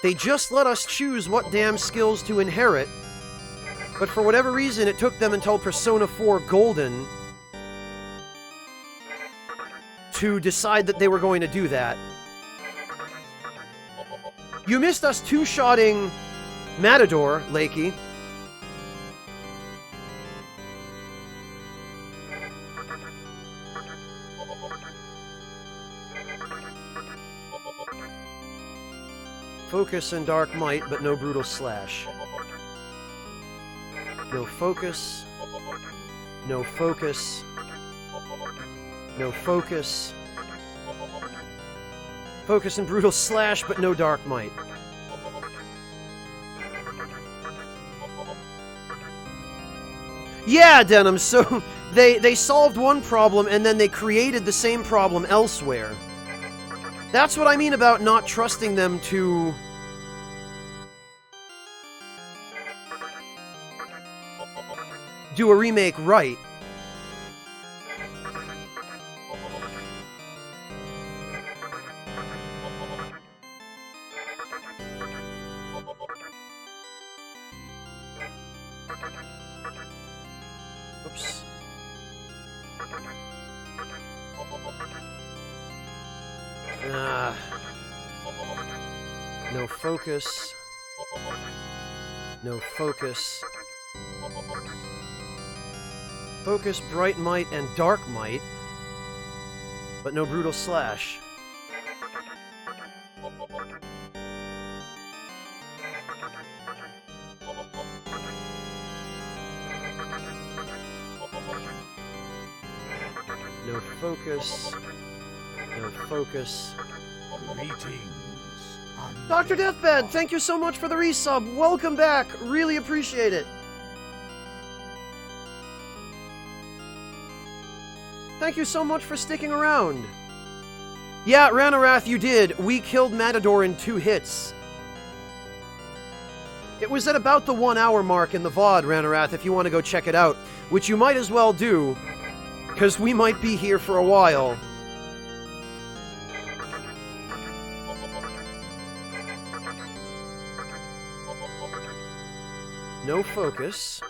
they just let us choose what damn skills to inherit. But for whatever reason, it took them until Persona 4 Golden to decide that they were going to do that. You missed us two-shotting Matador, Lakey. Focus and Dark Might, but no Brutal Slash. No focus. No focus. No focus. Focus and Brutal Slash, but no Dark Might. Yeah, Denim, so they solved one problem and then they created the same problem elsewhere. That's what I mean about not trusting them to... do a remake right. Oops. No focus. No focus. Focus, Bright Might, and Dark Might, but no Brutal Slash. No focus. No focus. Greetings. Dr. Deathbed, thank you so much for the resub. Welcome back. Really appreciate it. Thank you so much for sticking around. Yeah, Ranarath, you did. We killed Matador in 2 hits. It was at about the 1 hour mark in the VOD, Ranarath, if you want to go check it out. Which you might as well do, because we might be here for a while. No focus.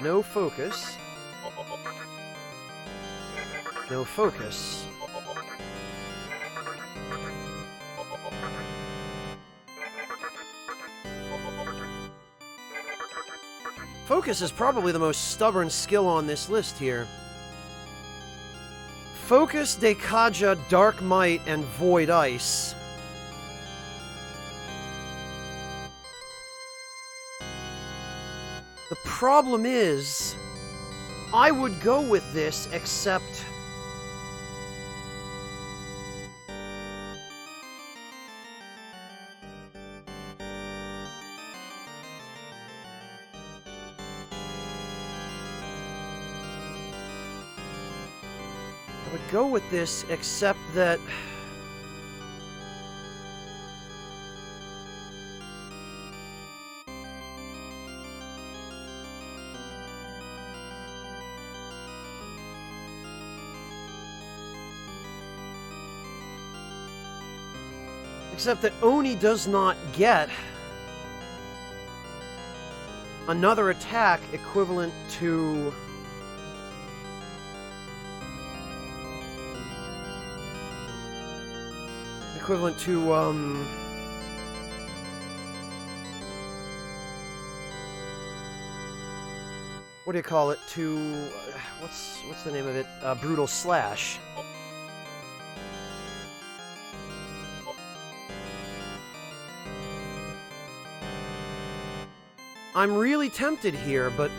No focus. No focus. Focus is probably the most stubborn skill on this list here. Focus, Dekaja, Dark Might, and Void Ice. The problem is, I would go with this, except... I would go with this, except that... Except that Oni does not get another attack equivalent to... what do you call it? To... what's the name of it? Brutal Slash. I'm really tempted here, but...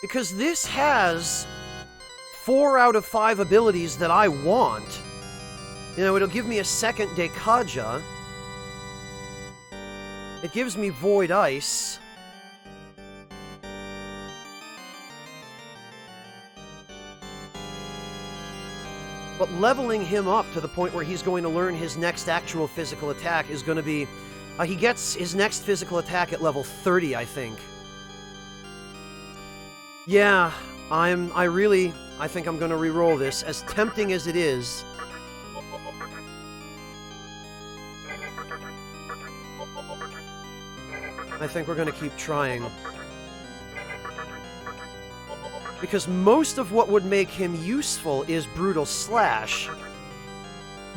because this has 4 out of 5 abilities that I want. You know, it'll give me a second Dekaja. It gives me Void Ice. But leveling him up to the point where he's going to learn his next actual physical attack is going to be... he gets his next physical attack at level 30, I think. Yeah, I think I'm going to re-roll this, as tempting as it is. I think we're going to keep trying. Because most of what would make him useful is Brutal Slash.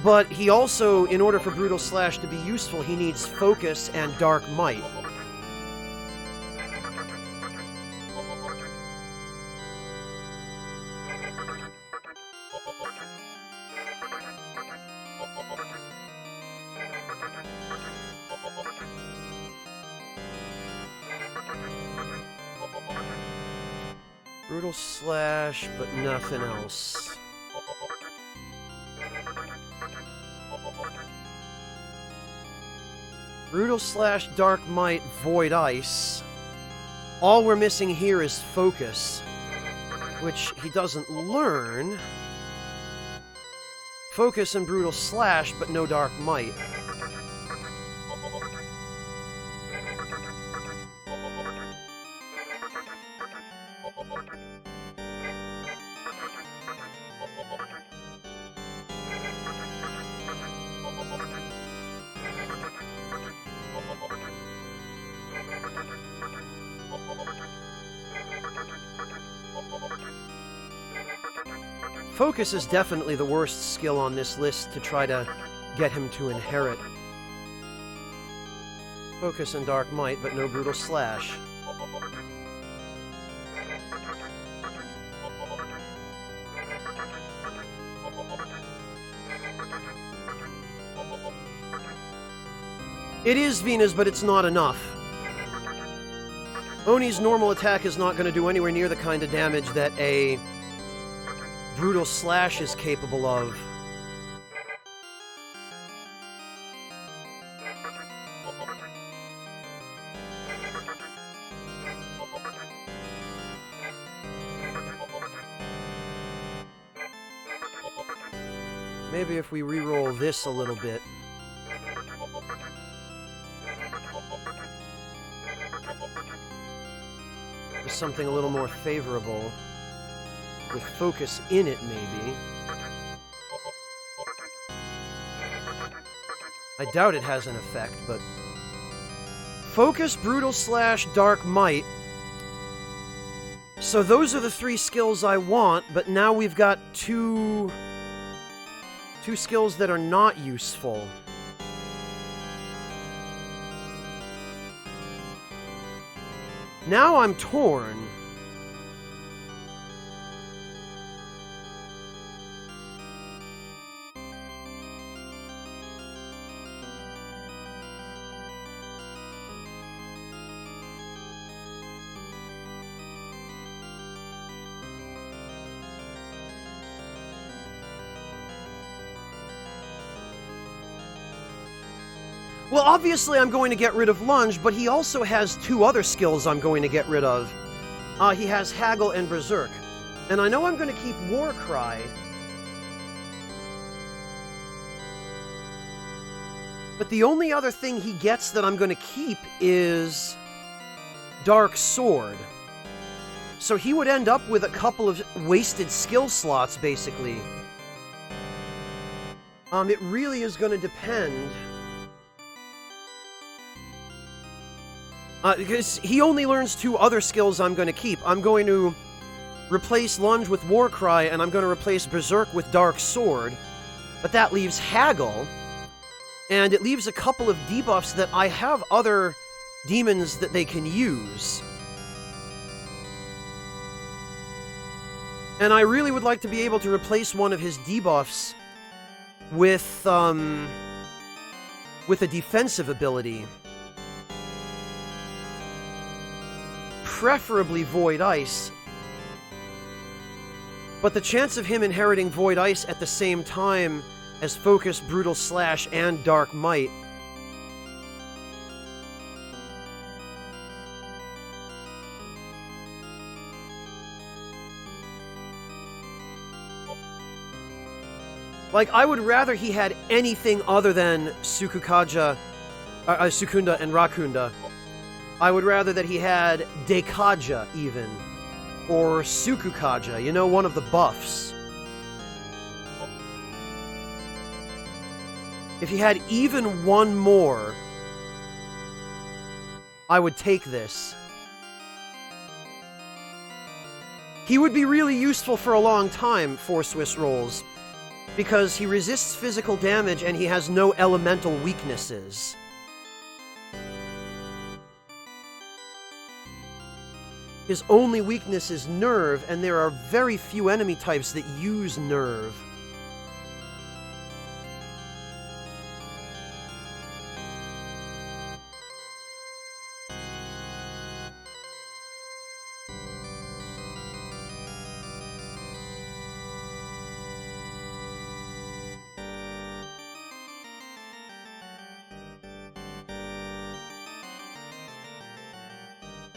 But he also, in order for Brutal Slash to be useful, he needs Focus and Dark Might. Brutal Slash, but nothing else. Brutal Slash, Dark Might, Void Ice. All we're missing here is Focus, which he doesn't learn. Focus and Brutal Slash, but no Dark Might. Focus is definitely the worst skill on this list to try to get him to inherit. Focus and Dark Might, but no Brutal Slash. It is Venus, but it's not enough. Oni's normal attack is not going to do anywhere near the kind of damage that a Brutal Slash is capable of. Maybe if we re-roll this a little bit. There's something a little more favorable. With Focus in it, maybe. I doubt it has an effect, but... Focus, Brutal Slash, Dark Might. So those are the three skills I want, but now we've got two skills that are not useful. Now I'm torn. Well, obviously I'm going to get rid of Lunge, but he also has two other skills I'm going to get rid of. He has Haggle and Berserk. And I know I'm going to keep War Cry. But the only other thing he gets that I'm going to keep is Dark Sword. So he would end up with a couple of wasted skill slots, basically. It really is going to depend... because he only learns two other skills I'm going to keep. I'm going to replace Lunge with War Cry, and I'm going to replace Berserk with Dark Sword. But that leaves Haggle, and it leaves a couple of debuffs that I have other demons that they can use. And I really would like to be able to replace one of his debuffs with a defensive ability. Preferably Void Ice. But the chance of him inheriting Void Ice at the same time as Focus, Brutal Slash, and Dark Might. Like, I would rather he had anything other than Sukunda and Rakunda. I would rather that he had Dekaja, even. Or Sukukaja, you know, one of the buffs. If he had even one more, I would take this. He would be really useful for a long time, 4 Swiss rolls, because he resists physical damage and he has no elemental weaknesses. His only weakness is nerve, and there are very few enemy types that use nerve.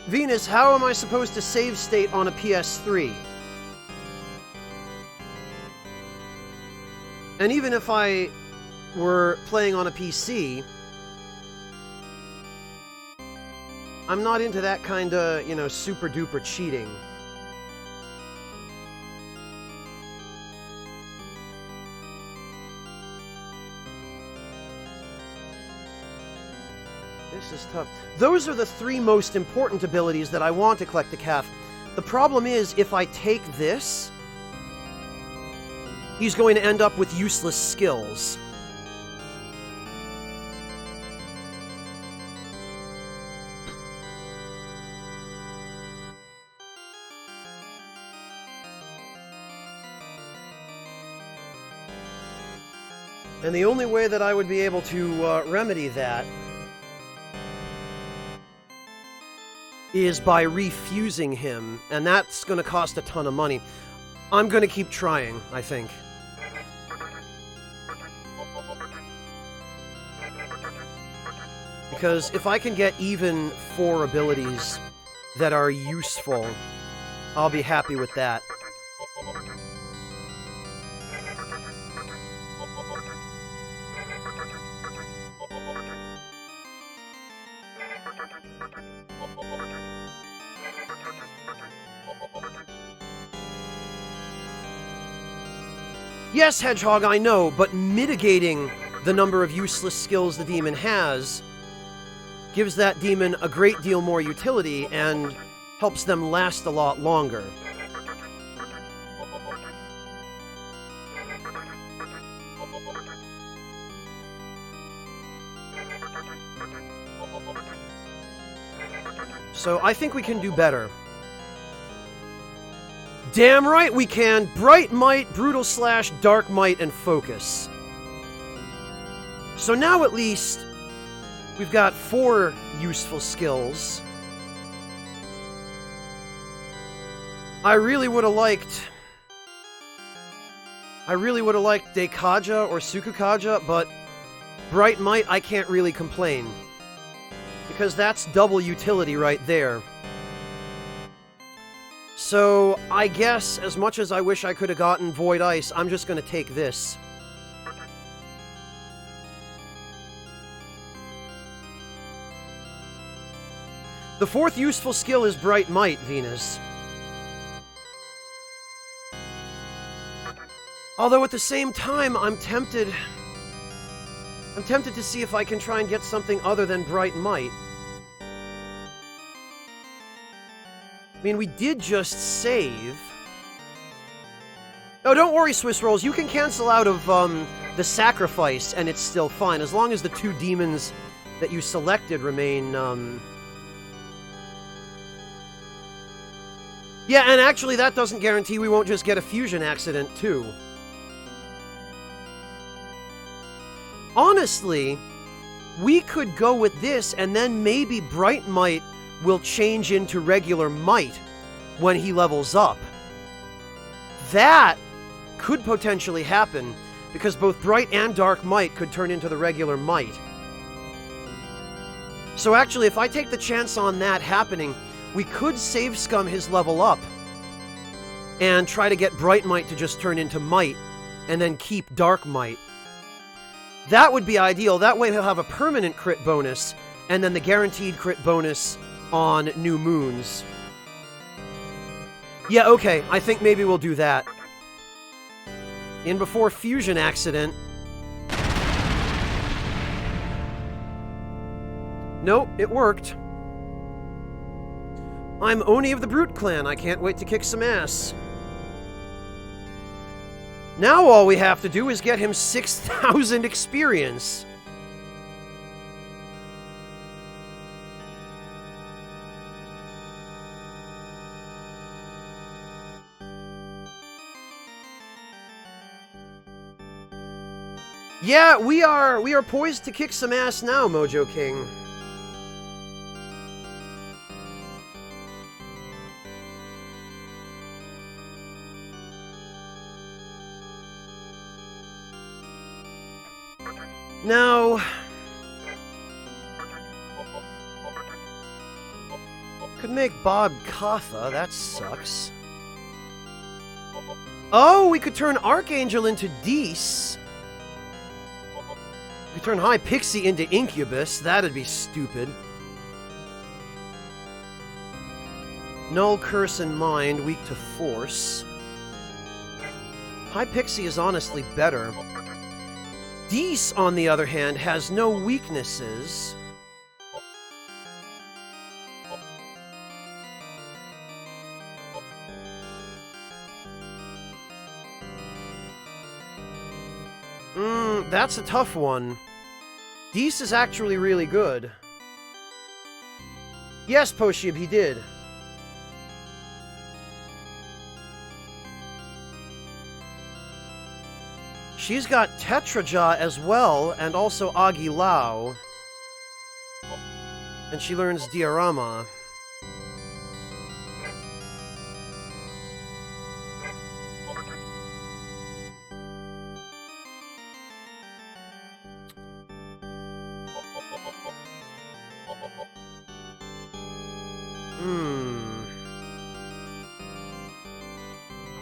Venus, how am I supposed to save state on a PS3? And even if I were playing on a PC, I'm not into that kind of, you know, super duper cheating. This is tough. Those are the 3 most important abilities that I want to collect the calf. The problem is, if I take this, he's going to end up with useless skills. And the only way that I would be able to remedy that is by refusing him, and that's going to cost a ton of money. I'm going to keep trying, I think. Because if I can get even 4 abilities that are useful, I'll be happy with that. Yes, Hedgehog, I know, but mitigating the number of useless skills the demon has gives that demon a great deal more utility and helps them last a lot longer. So I think we can do better. Damn right we can! Bright Might, Brutal Slash, Dark Might, and Focus. So now at least we've got 4 useful skills. I really would have liked Dekaja or Sukukaja, but Bright Might I can't really complain. Because that's double utility right there. So, I guess, as much as I wish I could have gotten Void Ice, I'm just going to take this. The 4th useful skill is Bright Might, Venus. Although at the same time, I'm tempted to see if I can try and get something other than Bright Might. I mean, we did just save. Oh, don't worry, Swiss Rolls. You can cancel out of the sacrifice, and it's still fine, as long as the 2 demons that you selected remain. Yeah, and actually, that doesn't guarantee we won't just get a fusion accident too. Honestly, we could go with this, and then maybe Bright Might will change into regular Might when he levels up. That could potentially happen, because both Bright and Dark Might could turn into the regular Might. So actually, if I take the chance on that happening, we could save scum his level up and try to get Bright Might to just turn into Might, and then keep Dark Might. That would be ideal. That way he'll have a permanent crit bonus, and then the guaranteed crit bonus on new moons. Yeah, okay, I think maybe we'll do that. In before fusion accident. Nope, it worked. I'm Oni of the Brute Clan. I can't wait to kick some ass. Now all we have to do is get him 6,000 experience. Yeah, we are poised to kick some ass now, Mojo King. Now, could make Bob Katha, that sucks. Oh, we could turn Archangel into Dees. We could turn High Pixie into Incubus, that'd be stupid. Null, Curse, and Mind, weak to Force. High Pixie is honestly better. Dees, on the other hand, has no weaknesses. That's a tough one. Dees is actually really good. Yes, Poshib, he did. She's got Tetrajaw as well, and also Agi Lao. And she learns Diorama.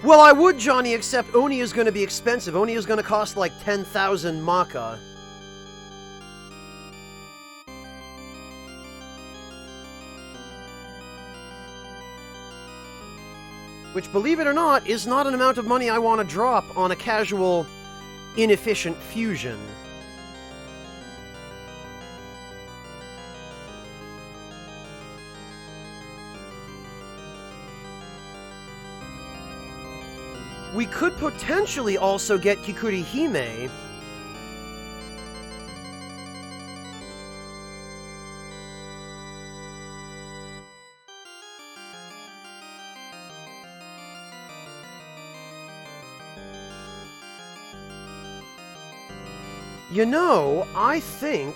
Well, I would, Johnny, except Oni is going to be expensive. Oni is going to cost like 10,000 Maka. Which, believe it or not, is not an amount of money I want to drop on a casual, inefficient fusion. We could potentially also get Kikuri Hime. You know, I think...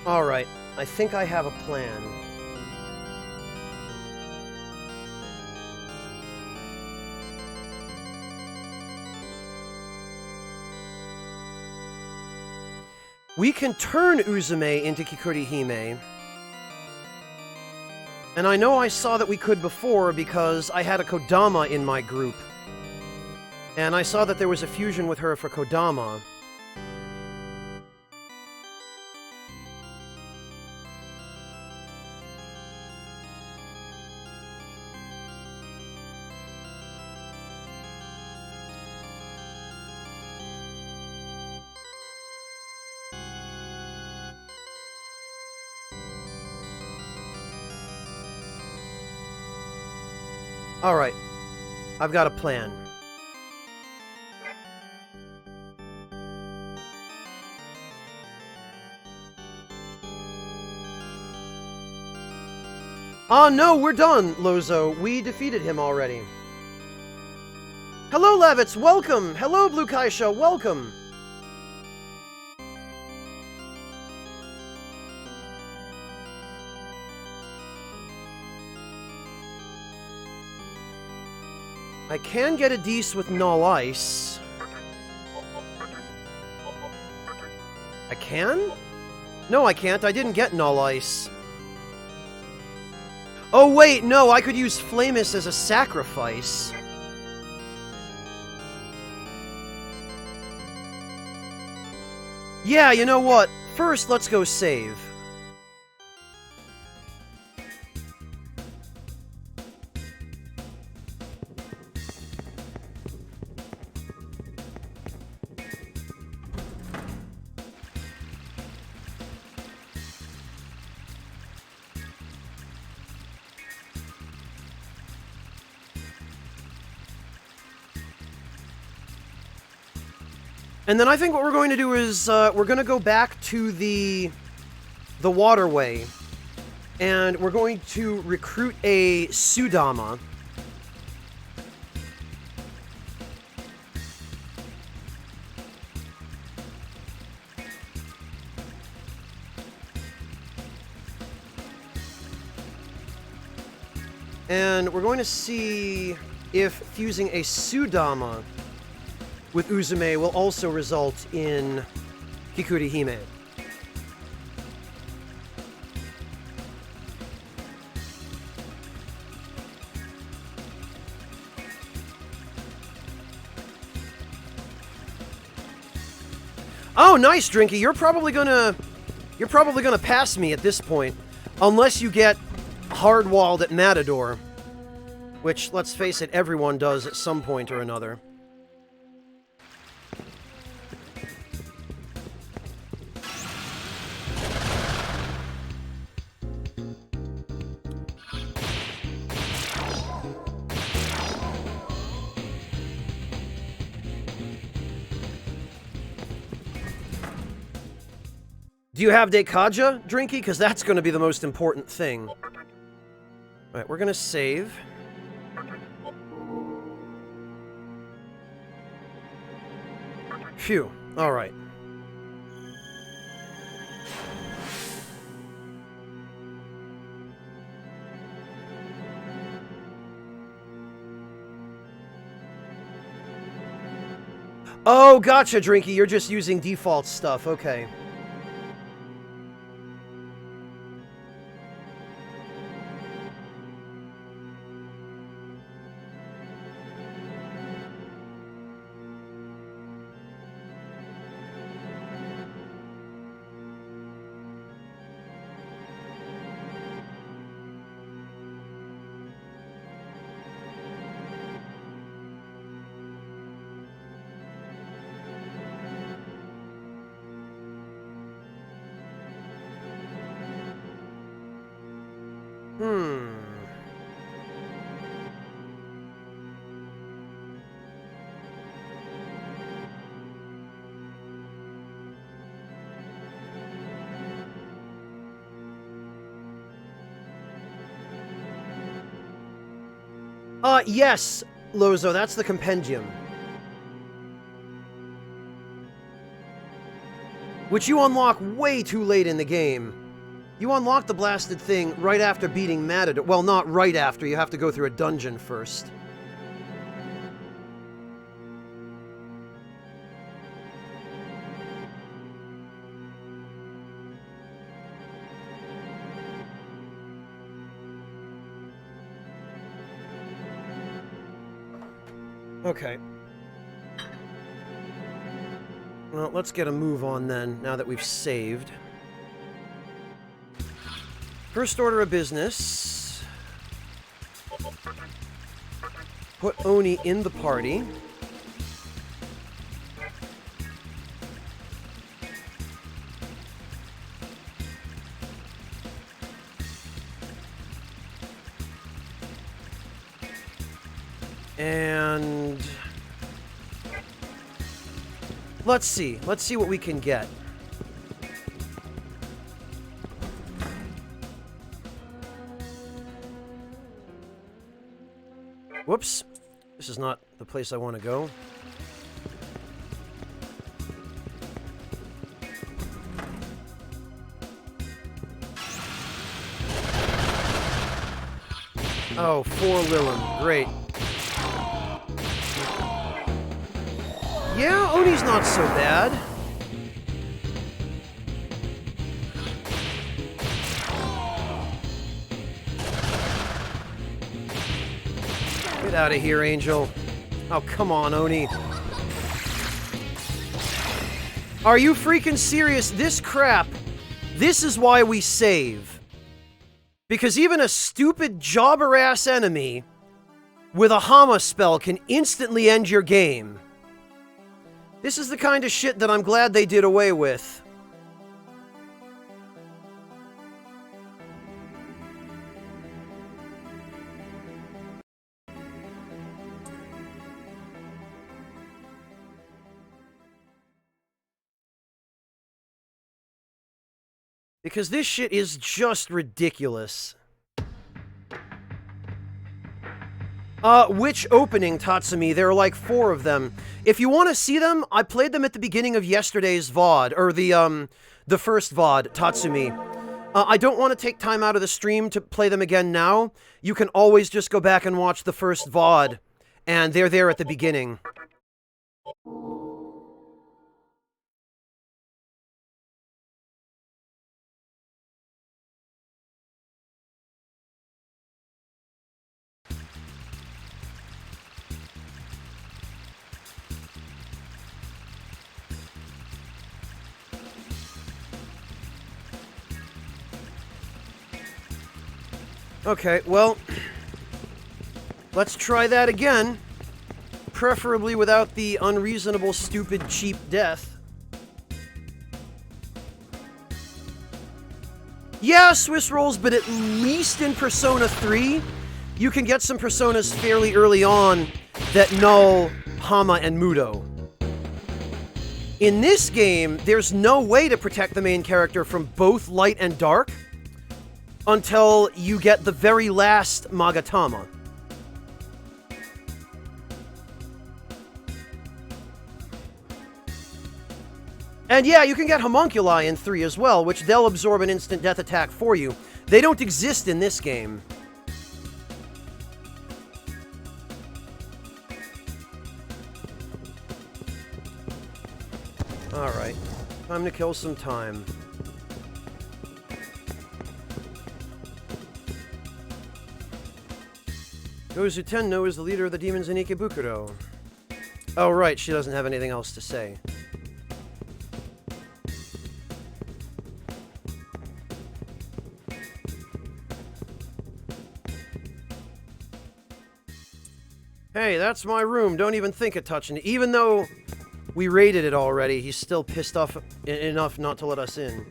Alright, I think I have a plan. We can turn Uzume into Kikuri Hime. And I know I saw that we could before because I had a Kodama in my group. And I saw that there was a fusion with her for Kodama. Alright, I've got a plan. No, we're done, Lozo. We defeated him already. Hello, Levitz, welcome! Hello, Blue Kaisha, welcome! I can get a Dees with Null Ice. I can? No, I can't. I didn't get Null Ice. Oh, wait, no, I could use Flamus as a sacrifice. Yeah, you know what? First, let's go save. And then I think what we're going to do is, we're going to go back to the waterway, and we're going to recruit a Sudama. And we're going to see if fusing a Sudama with Uzume will also result in Kikurihime. Oh, nice, Drinky. You're probably gonna pass me at this point, unless you get hard-walled at Matador, which, let's face it, everyone does at some point or another. Do you have Dekaja, Drinky? Because that's going to be the most important thing. Alright, we're going to save. Phew. Alright. Oh, gotcha, Drinky. You're just using default stuff. Okay. Yes, Lozo, that's the compendium. Which you unlock way too late in the game. You unlock the blasted thing right after beating Matador. Well, not right after, you have to go through a dungeon first. Okay. Well, let's get a move on then, now that we've saved. First order of business. Put Oni in the party. And let's see what we can get. Whoops. This is not the place I want to go. Oh, 4 Lilum. Great. Yeah, Oni's not so bad. Get out of here, Angel. Oh, come on, Oni. Are you freaking serious? This crap. This is why we save. Because even a stupid jobber-ass enemy with a Hama spell can instantly end your game. This is the kind of shit that I'm glad they did away with. Because this shit is just ridiculous. Which opening, Tatsumi? There are like 4 of them. If you want to see them, I played them at the beginning of yesterday's VOD, or the first VOD, Tatsumi. I don't want to take time out of the stream to play them again now. You can always just go back and watch the first VOD, and they're there at the beginning. Okay, well, let's try that again. Preferably without the unreasonable, stupid, cheap death. Yeah, Swiss rolls, but at least in Persona 3, you can get some Personas fairly early on that null Hama and Mudo. In this game, there's no way to protect the main character from both light and dark until you get the very last Magatama. And yeah, you can get Homunculi in 3 as well, which they'll absorb an instant death attack for you. They don't exist in this game. Alright, time to kill some time. Gozu Tenno is the leader of the demons in Ikebukuro. Oh right, she doesn't have anything else to say. Hey, that's my room. Don't even think of touching it. Even though we raided it already, he's still pissed off enough not to let us in.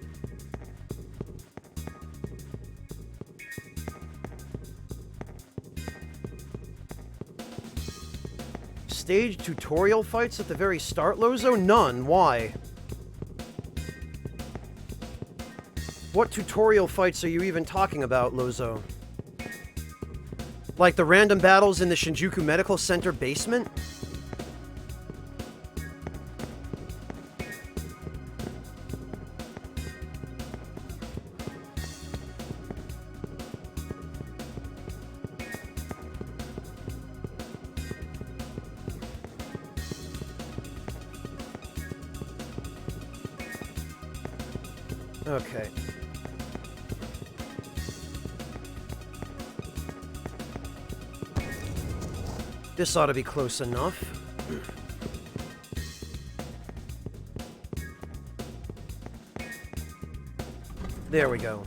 Stage tutorial fights at the very start, Lozo? None. Why? What tutorial fights are you even talking about, Lozo? Like the random battles in the Shinjuku Medical Center basement? Okay. This ought to be close enough. There we go.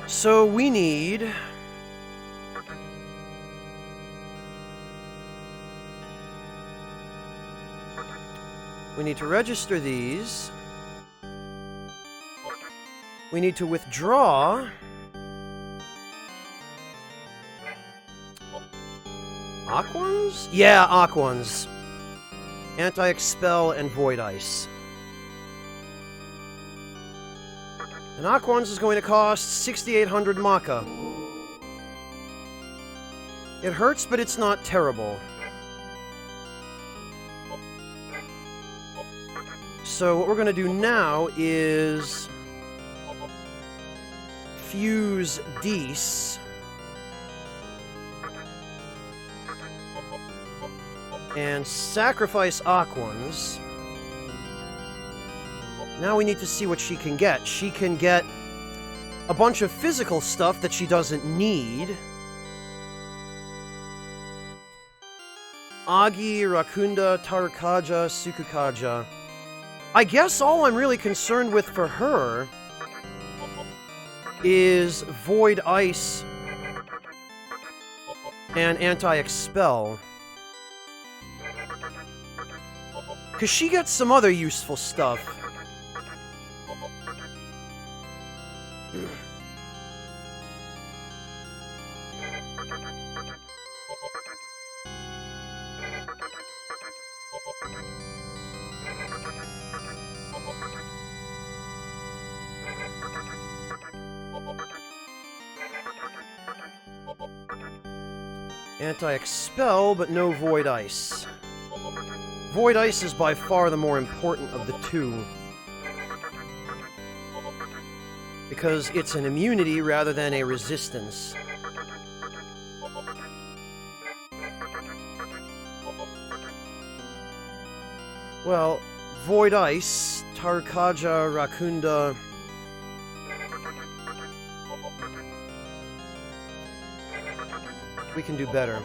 So we need... We need to register these. We need to withdraw. Aquans? Yeah, Aquans. Anti-Expel and Void Ice. And Aquans is going to cost 6,800 Maka. It hurts, but it's not terrible. So what we're going to do now is fuse Dees. And sacrifice Aquans. Now we need to see what she can get. She can get a bunch of physical stuff that she doesn't need. Agi, Rakunda, Tarukaja, Sukukaja. I guess all I'm really concerned with for her is Void Ice and Anti-Expel. Because she gets some other useful stuff. Anti-Expel, but no Void Ice. Void Ice is by far the more important of the two. Because it's an immunity rather than a resistance. Well, Void Ice, Tarukaja, Rakunda... we can do better.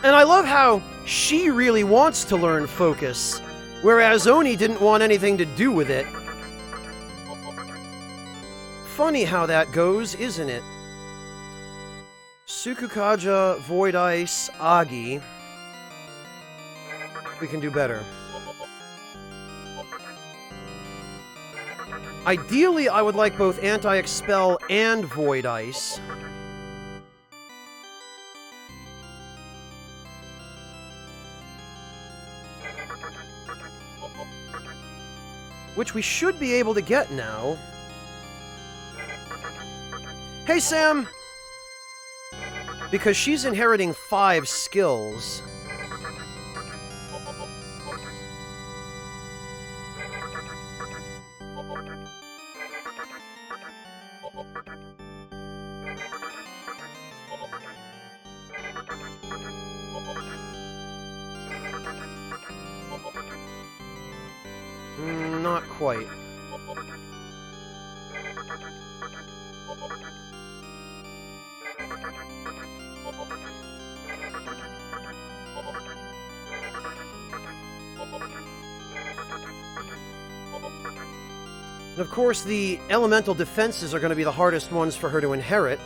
And I love how she really wants to learn Focus, whereas Oni didn't want anything to do with it. Funny how that goes, isn't it? Sukukaja, Void Ice, Agi. We can do better. Ideally, I would like both Anti-Expel and Void Ice. Which we should be able to get now. Hey, Sam! Because she's inheriting 5 skills. Not quite. And of course, the elemental defenses are going to be the hardest ones for her to inherit,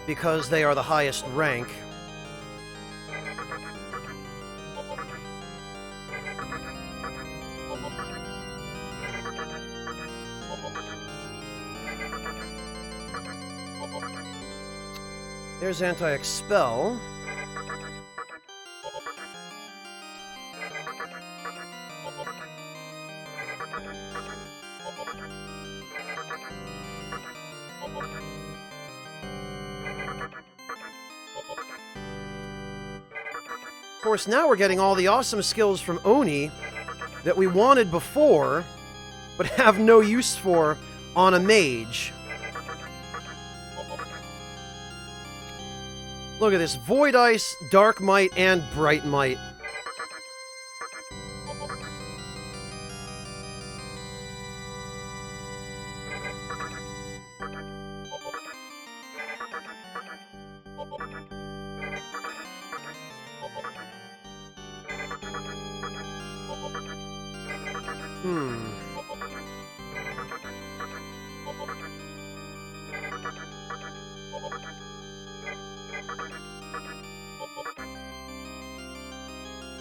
because they are the highest rank. There's Anti-Expel. Of course, now we're getting all the awesome skills from Oni that we wanted before, but have no use for on a mage. Look at this. Void Ice, Dark Might, and Bright Might.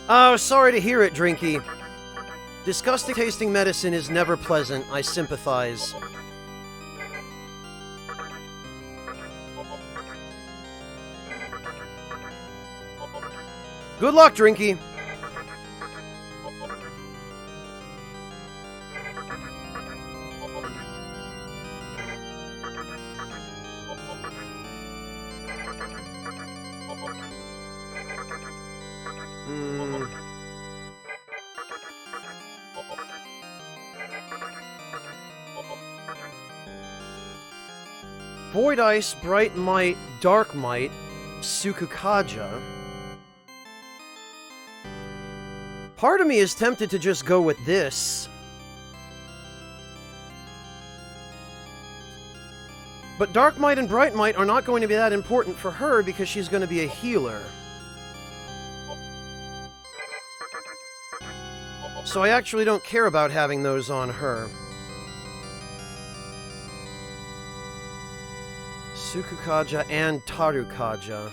Oh, sorry to hear it, Drinky. Disgusting tasting medicine is never pleasant. I sympathize. Good luck, Drinky. Hmm. Void Ice, Bright Might, Dark Might, Sukukaja. Part of me is tempted to just go with this. But Dark Might and Bright Might are not going to be that important for her because she's going to be a healer. So I actually don't care about having those on her. Sukukaja and Tarukaja.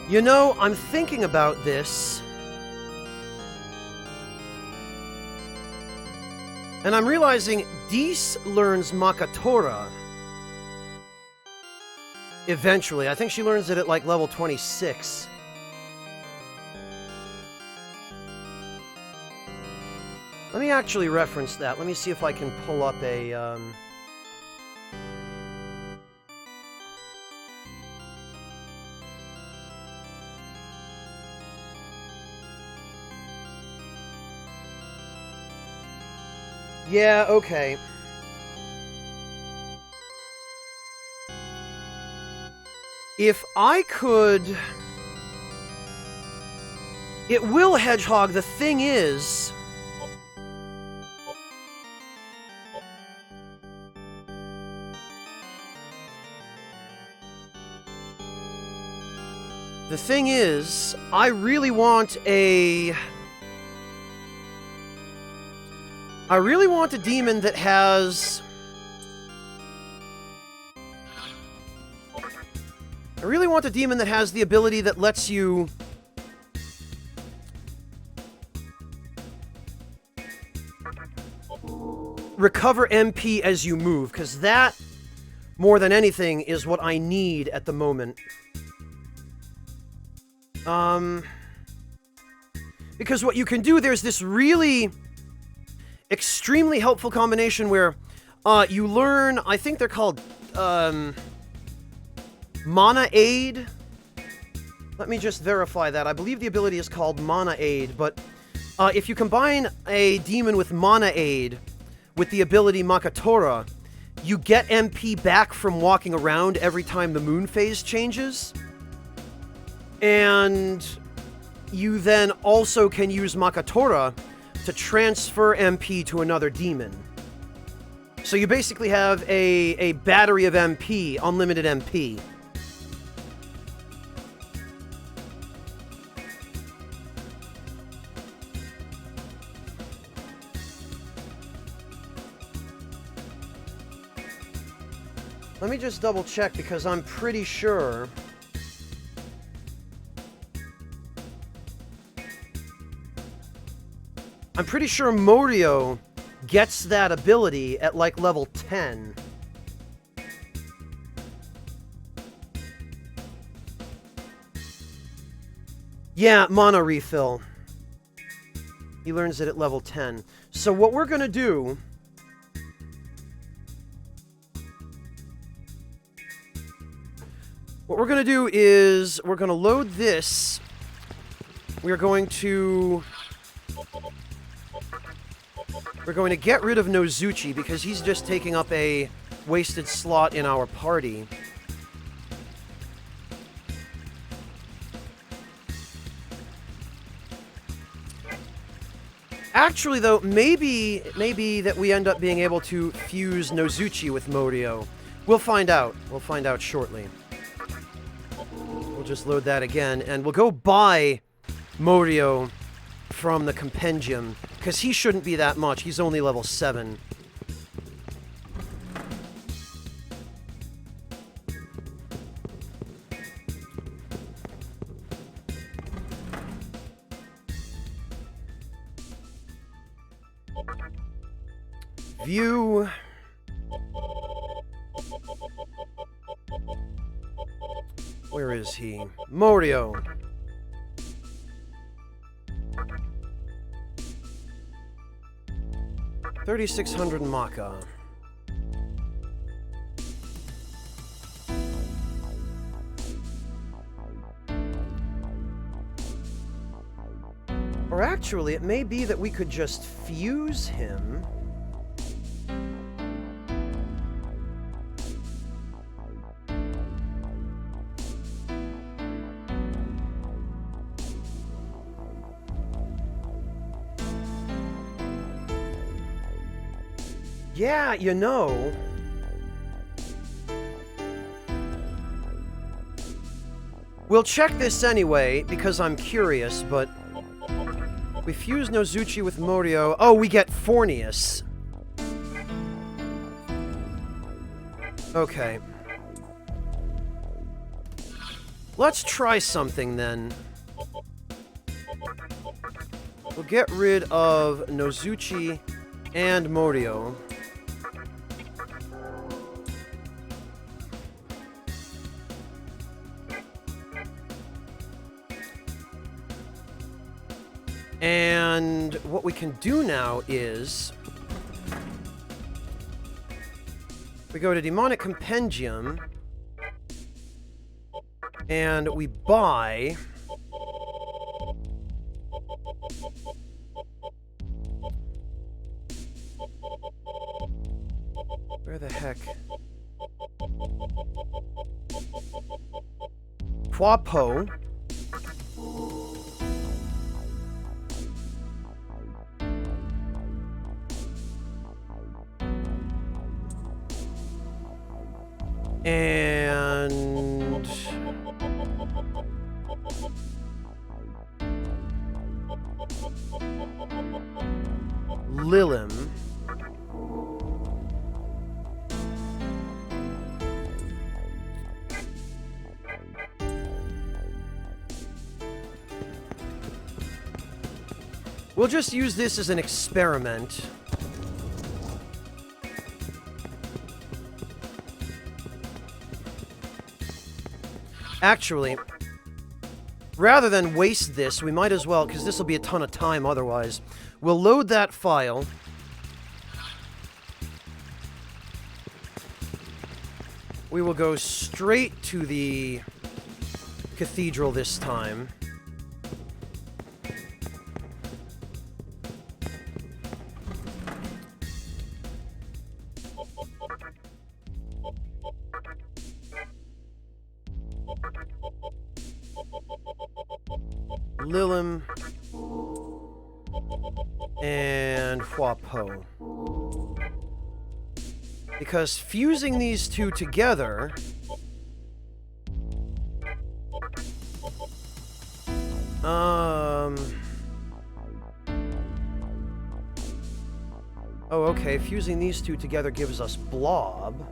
You know, I'm thinking about this, and I'm realizing Dees learns Makatora eventually. I think she learns it at like level 26. Let me actually reference that. Let me see if I can pull up a... Yeah, okay. If I could... It will, Hedgehog. The thing is... The thing is, I really want a... I really want a demon that has... I really want a demon that has the ability that lets you... recover MP as you move, because that, more than anything, is what I need at the moment. Because what you can do, there's this really... extremely helpful combination where you learn, I think they're called Mana Aid. Let me just verify that. I believe the ability is called Mana Aid, but if you combine a demon with Mana Aid with the ability Makatora, you get MP back from walking around every time the moon phase changes. And you then also can use Makatora to transfer MP to another demon. So you basically have a battery of MP, unlimited MP. Let me just double check because I'm pretty sure... I'm pretty sure Morio gets that ability at, like, level 10. Yeah, mana refill. He learns it at level 10. So what we're gonna do... What we're gonna do is, we're gonna load this. We're going to get rid of Nozuchi because he's just taking up a wasted slot in our party. Actually, though, maybe that we end up being able to fuse Nozuchi with Morio. We'll find out. We'll find out shortly. We'll just load that again, and we'll go buy Morio from the compendium Because he shouldn't be that much. He's only level 7. View. Where is he? Morio. $3,600 Maka. Or actually, it may be that we could just fuse him. Yeah, you know. We'll check this anyway, because I'm curious, but... We fuse Nozuchi with Morio. Oh, we get Fornius. Okay. Let's try something, then. We'll get rid of Nozuchi and Morio. And what we can do now is... We go to Demonic Compendium, and we buy... Where the heck? Quapo. And... Lilim. We'll just use this as an experiment. Actually, rather than waste this, we might as well, because this will be a ton of time otherwise. We'll load that file. We will go straight to the cathedral this time. Lilim and Huapo. Because fusing these two together oh, okay, fusing these two together gives us Blob.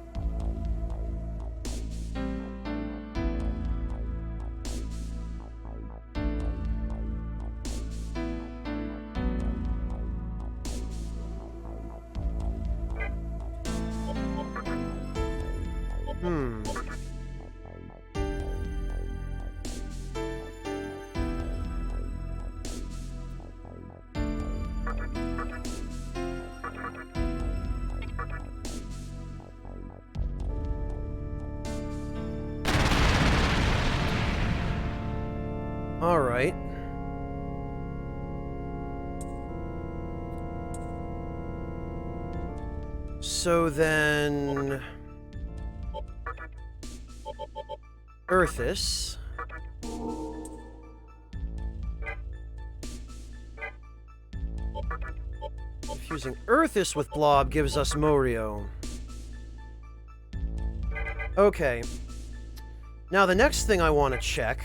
All right. So then... Earthis. Fusing Earthis with Blob gives us Morio. Okay. Now the next thing I want to check...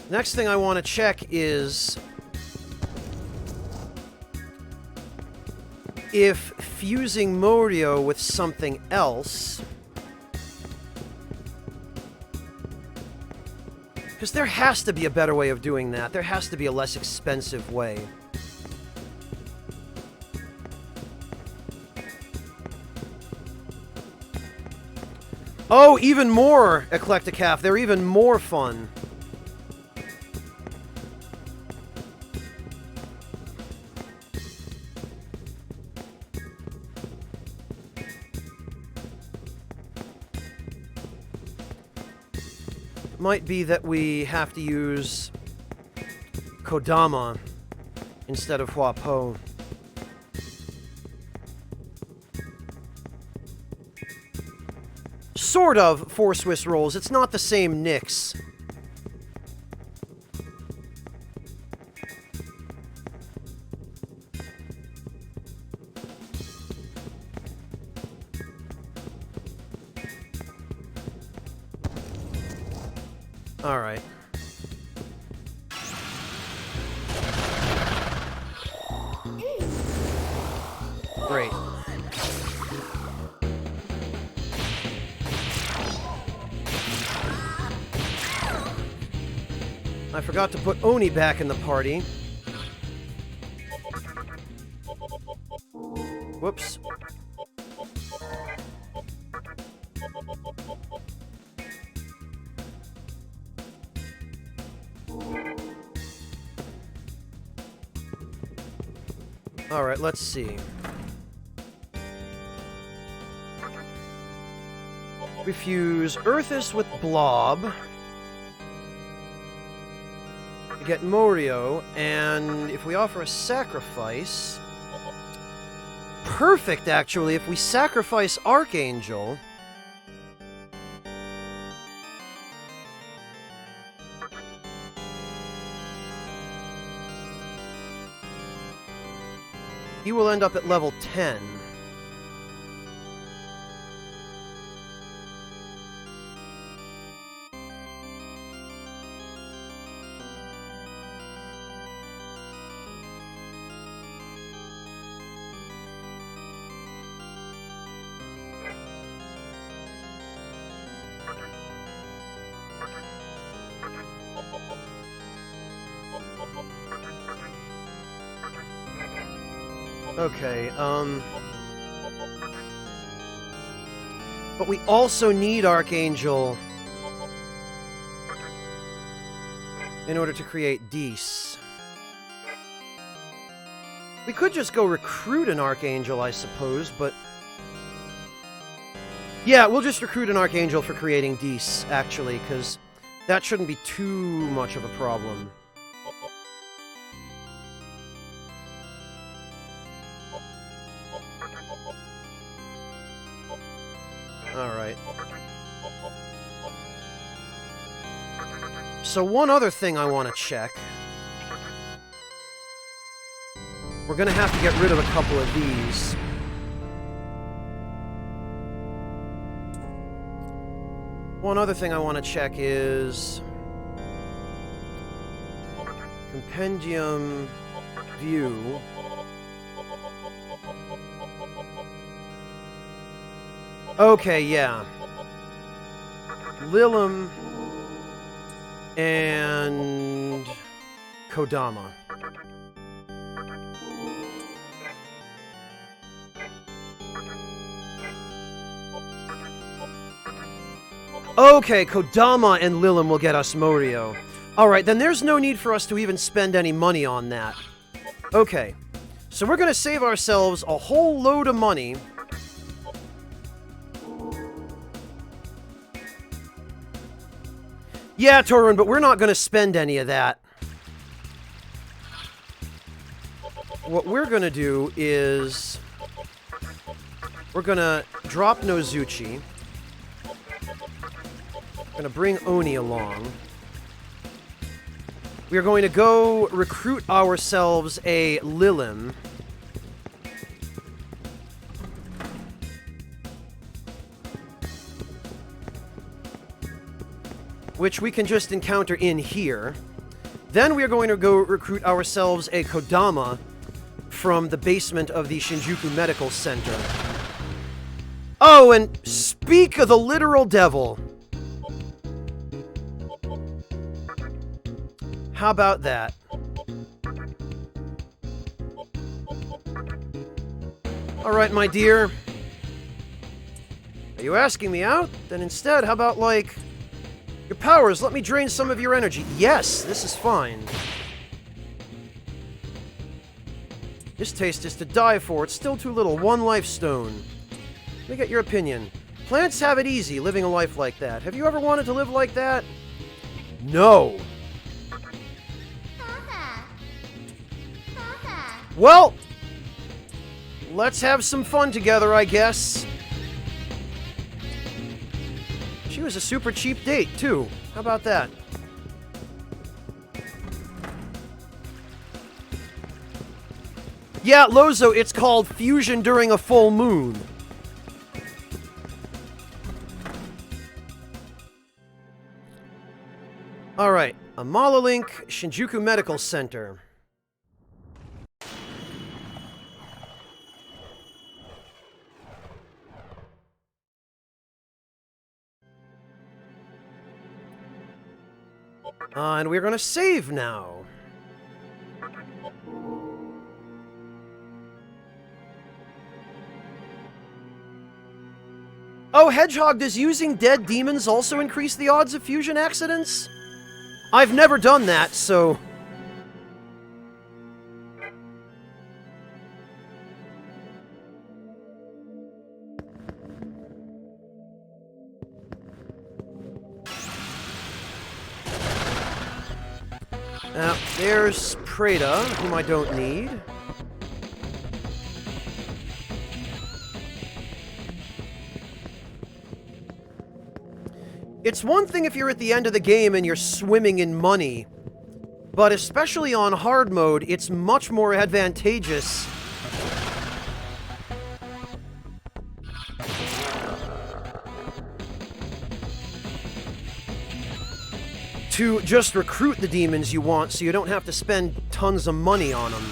Next thing I want to check is if fusing Morio with something else... Because there has to be a better way of doing that. There has to be a less expensive way. Oh, even more Eclectic Half. They're even more fun. Might be that we have to use Kodama instead of Huapo. Sort of, for Swiss rolls. It's not the same Nix. Alright. Great. I forgot to put Oni back in the party. Whoops. Alright, let's see. We fuse Earthus with Blob. We get Morio, and if we offer a sacrifice... Perfect, actually, if we sacrifice Archangel... he will end up at level 10. Okay, but we also need Archangel in order to create Dees. We could just go recruit an Archangel, I suppose, but... yeah, we'll just recruit an Archangel for creating Dees, actually, because that shouldn't be too much of a problem. Alright. So one other thing I want to check. We're gonna have to get rid of a couple of these. One other thing I want to check is... Compendium View. Okay, yeah. Lilim and Kodama. Okay, Kodama and Lilim will get us Morio. Alright, then there's no need for us to even spend any money on that. Okay, so we're gonna save ourselves a whole load of money. Yeah, Torun, but we're not going to spend any of that. What we're going to do is... we're going to drop Nozuchi. We're going to bring Oni along. We are going to go recruit ourselves a Lilim. Which we can just encounter in here. Then we are going to go recruit ourselves a Kodama from the basement of the Shinjuku Medical Center. Oh, and speak of the literal devil. How about that? Alright, my dear. Are you asking me out? Then instead, how about, like, your powers? Let me drain some of your energy. Yes, this is fine. This taste is to die for. It's still too little. 1 life stone. Let me get your opinion. Plants have it easy living a life like that. Have you ever wanted to live like that? No. Well, let's have some fun together, I guess. She was a super cheap date, too. How about that? Yeah, Lozo, it's called fusion during a full moon. Alright, Amala Link, Shinjuku Medical Center. And we're gonna save now. Oh, Hedgehog, does using dead demons also increase the odds of fusion accidents? I've never done that, so... there's Preda, whom I don't need. It's one thing if you're at the end of the game and you're swimming in money, but especially on hard mode, it's much more advantageous to just recruit the demons you want so you don't have to spend tons of money on them.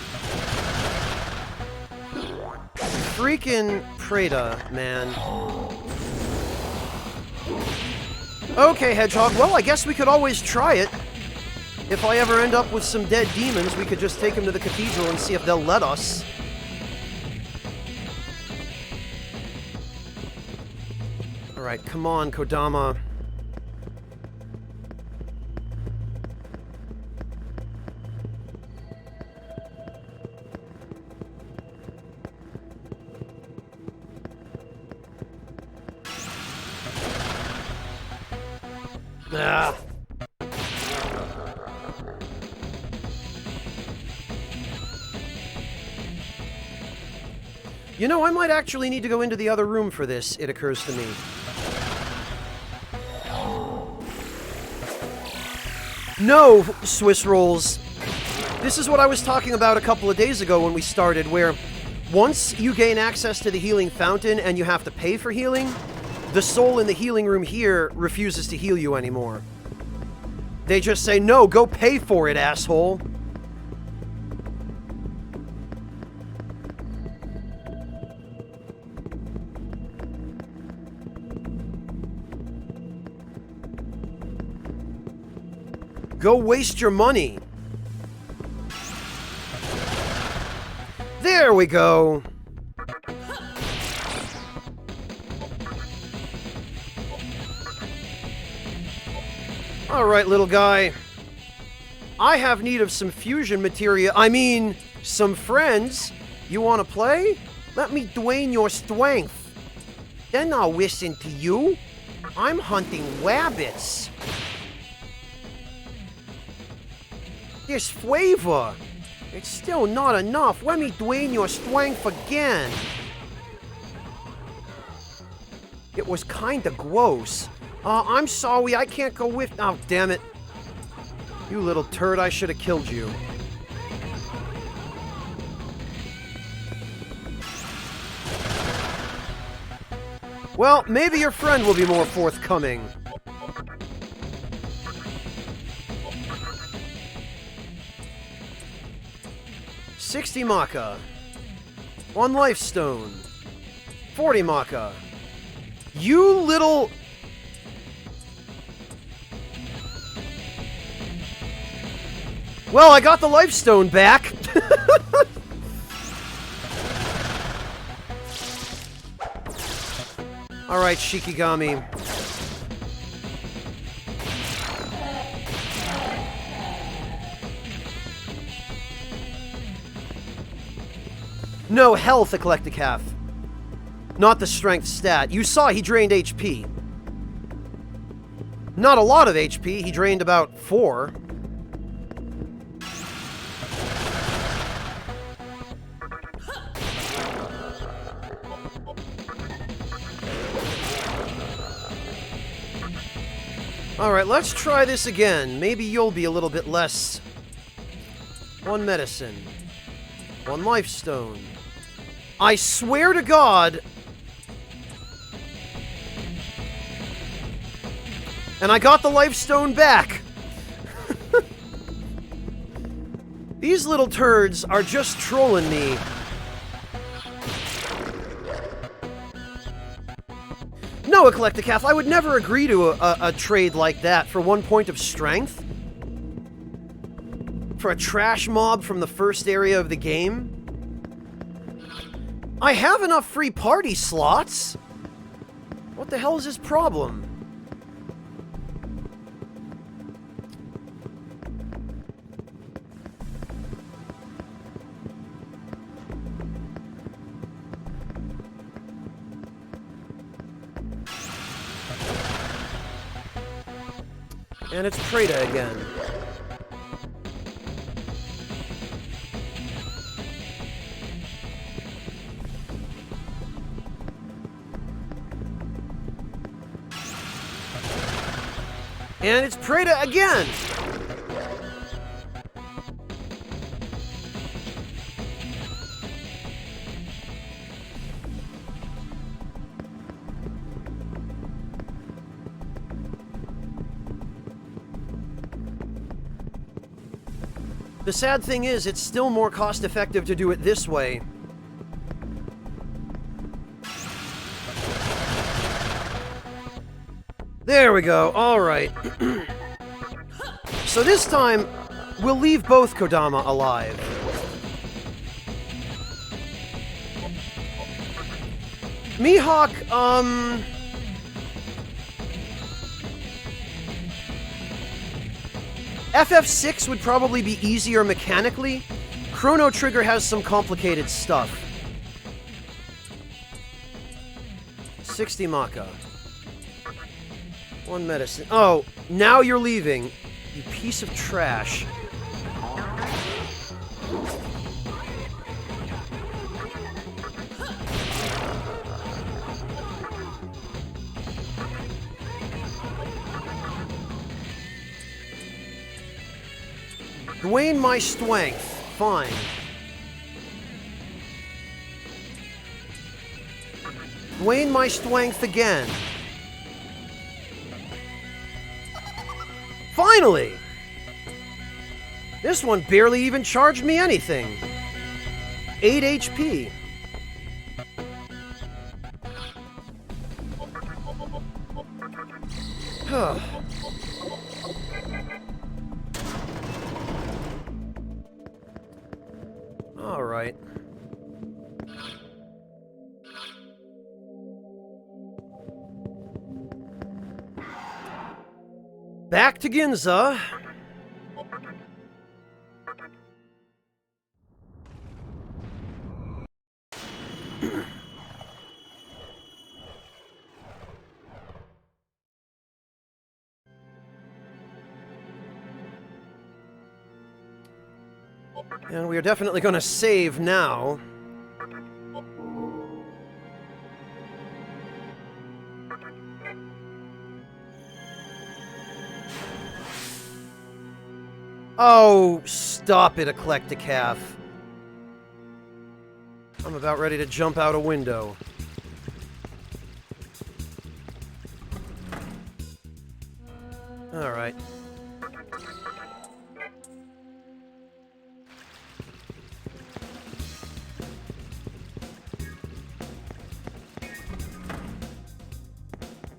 Freaking Preda, man. Okay, Hedgehog, well, I guess we could always try it. If I ever end up with some dead demons, we could just take them to the cathedral and see if they'll let us. Alright, come on, Kodama. Ah. You know, I might actually need to go into the other room for this, it occurs to me. No, Swiss rolls. This is what I was talking about a couple of days ago when we started, where once you gain access to the healing fountain and you have to pay for healing, the soul in the healing room here refuses to heal you anymore. They just say, no, go pay for it, asshole. Go waste your money. There we go. Alright, little guy. I have need of some fusion materia. I mean, some friends. You want to play? Let me drain your strength. Then I'll listen to you. I'm hunting rabbits. This flavor. It's still not enough. Let me drain your strength again. It was kinda gross. I'm sorry, I can't go with... Oh, damn it. You little turd, I should have killed you. Well, maybe your friend will be more forthcoming. 60 Maka. 1 life stone. 40 Maka. You little... Well, I got the life stone back. Alright, Shikigami. No, health, Eclectic Half. Not the strength stat. You saw he drained HP. Not a lot of HP. He drained about 4. Alright, let's try this again. Maybe you'll be a little bit less. 1 medicine. 1 life stone. I swear to God... And I got the life stone back! These little turds are just trolling me. No, Eclectic Half, I would never agree to a trade like that for 1 point of strength. For a trash mob from the first area of the game. I have enough free party slots. What the hell is his problem? And it's Preda again. And it's Preda again! The sad thing is, it's still more cost-effective to do it this way. There we go, alright. So this time, we'll leave both Kodama alive. Mihawk, FF6 would probably be easier mechanically. Chrono Trigger has some complicated stuff. 60 Maka. 1 medicine. Oh, now you're leaving. You piece of trash. Gain my strength. Fine. Gain my strength again. Finally! This one barely even charged me anything. 8 HP. All right. Back to Ginza. And we are definitely going to save now. Oh, stop it, Eclectic Half. I'm about ready to jump out a window. All right.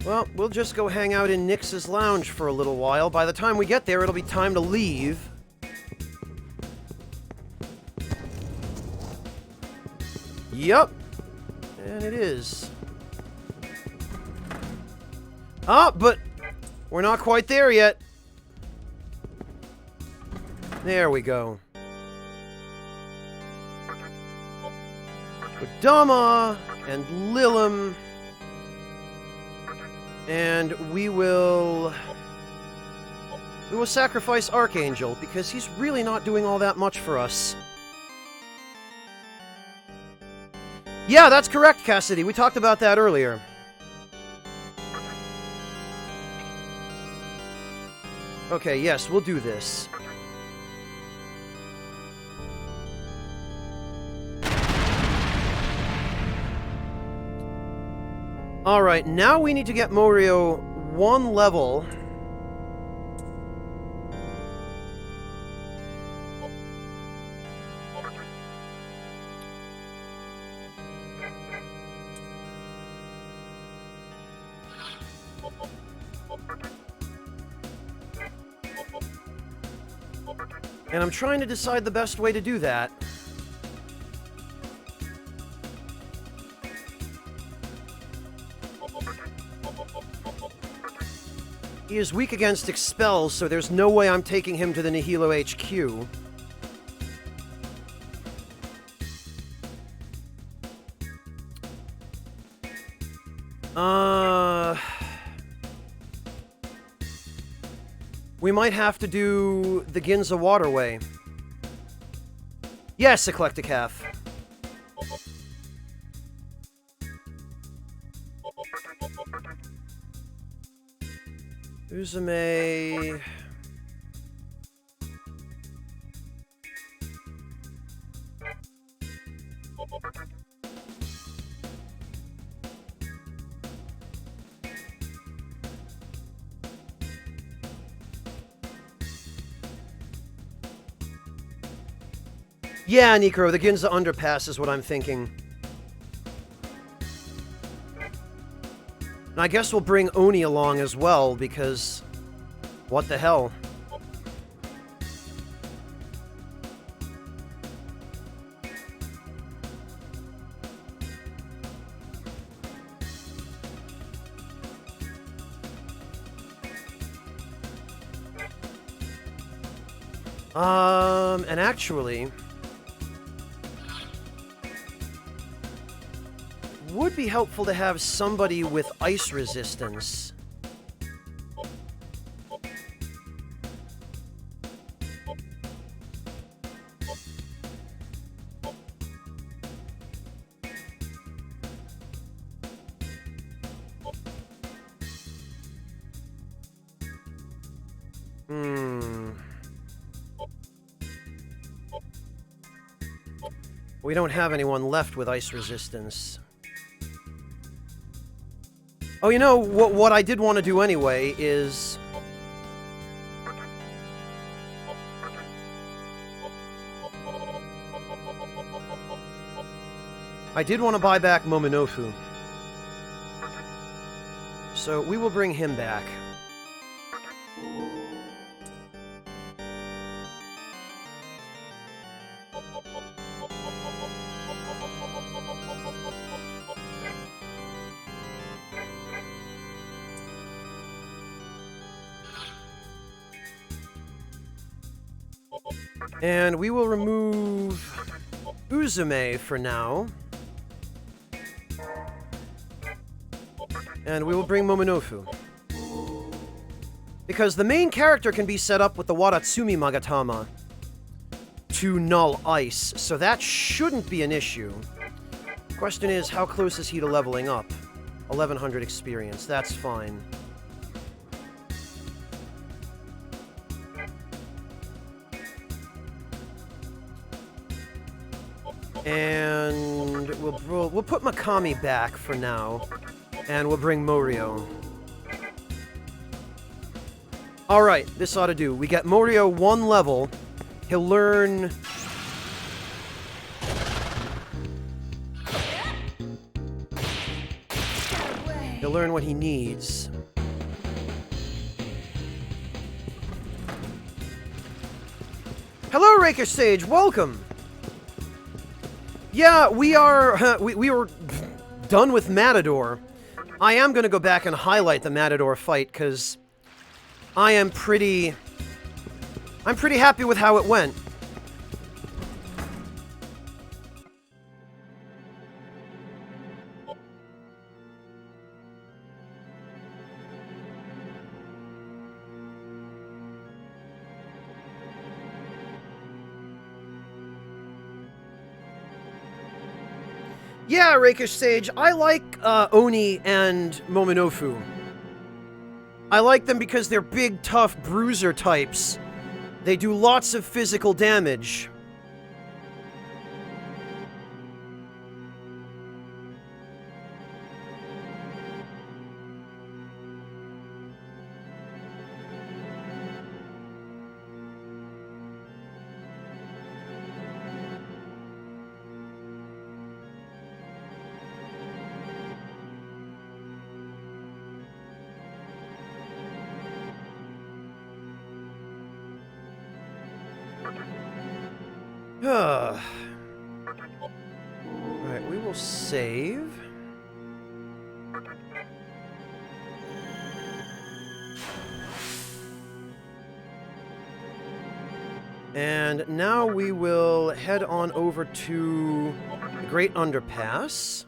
Well, we'll just go hang out in Nyx's lounge for a little while. By the time we get there, it'll be time to leave. Yup. And it is. Ah, but we're not quite there yet. There we go. Kodama and Lilim. And we will sacrifice Archangel, because he's really not doing all that much for us. Yeah, that's correct, Cassidy. We talked about that earlier. Okay, yes, we'll do this. Alright, now we need to get Morio one level. And I'm trying to decide the best way to do that. He is weak against expels, so there's no way I'm taking him to the Nihilo HQ. We might have to do the Ginza Waterway. Yes, Eclectic Half. Uzume... Yeah, Nikro, the Ginza Underpass is what I'm thinking. And I guess we'll bring Oni along as well, because... what the hell? And actually... would be helpful to have somebody with ice resistance. We don't have anyone left with ice resistance. Oh, you know, what I did want to do anyway is... I did want to buy back Momonofu. So we will bring him back. And we will remove Uzume for now. And we will bring Momonofu. Because the main character can be set up with the Wadatsumi Magatama to null ice, so that shouldn't be an issue. Question is, how close is he to leveling up? 1100 experience, that's fine. And we'll put Megami back for now, and we'll bring Morio. Alright, this ought to do. We get Morio one level. He'll learn... to learn what he needs. Hello, Rakish Sage. Welcome. Yeah, we are. We were done with Matador. I am going to go back and highlight the Matador fight because I'm pretty happy with how it went. Yeah, Rakish Sage, I like Oni and Momonofu. I like them because they're big, tough bruiser types. They do lots of physical damage. Alright, we will save. And now we will head on over to the Great Underpass.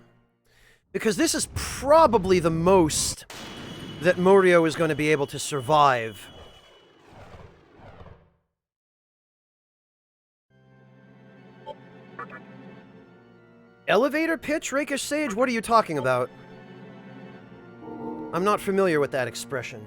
Because this is probably the most that Morio is going to be able to survive. Elevator pitch, Rakish Sage? What are you talking about? I'm not familiar with that expression.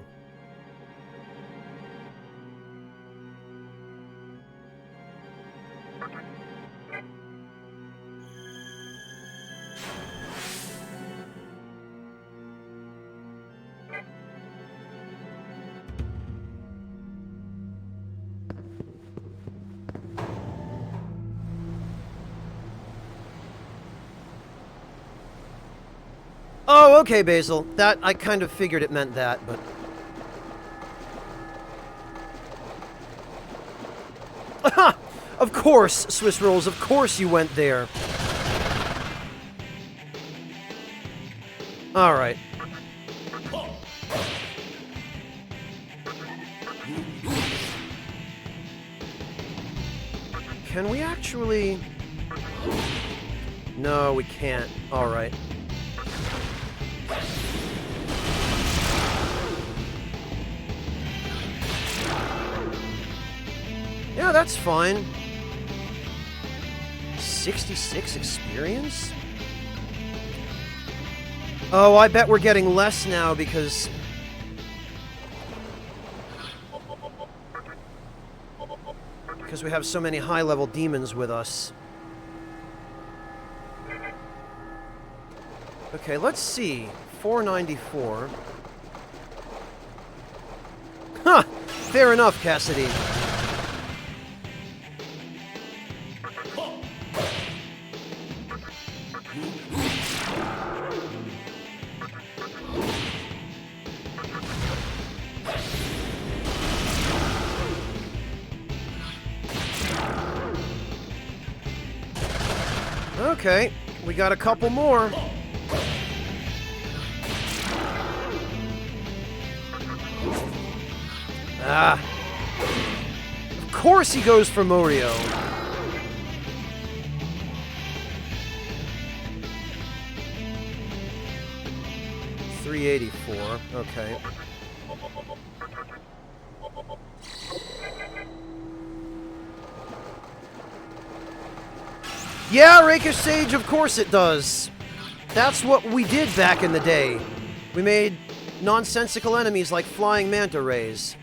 Oh, okay, Basil. That, I kind of figured it meant that, but... Aha! Of course, Swiss Rolls, of course you went there. Alright. Can we actually... No, we can't. Alright. Yeah, that's fine. 66 experience? Oh, I bet we're getting less now because... Because we have so many high-level demons with us. Okay, let's see. 494. Huh! Fair enough, Cassidy. Okay, we got a couple more. Ah. Of course he goes for Morio. $384. Okay. Yeah, Rakish Sage, of course it does. That's what we did back in the day. We made nonsensical enemies like flying manta rays.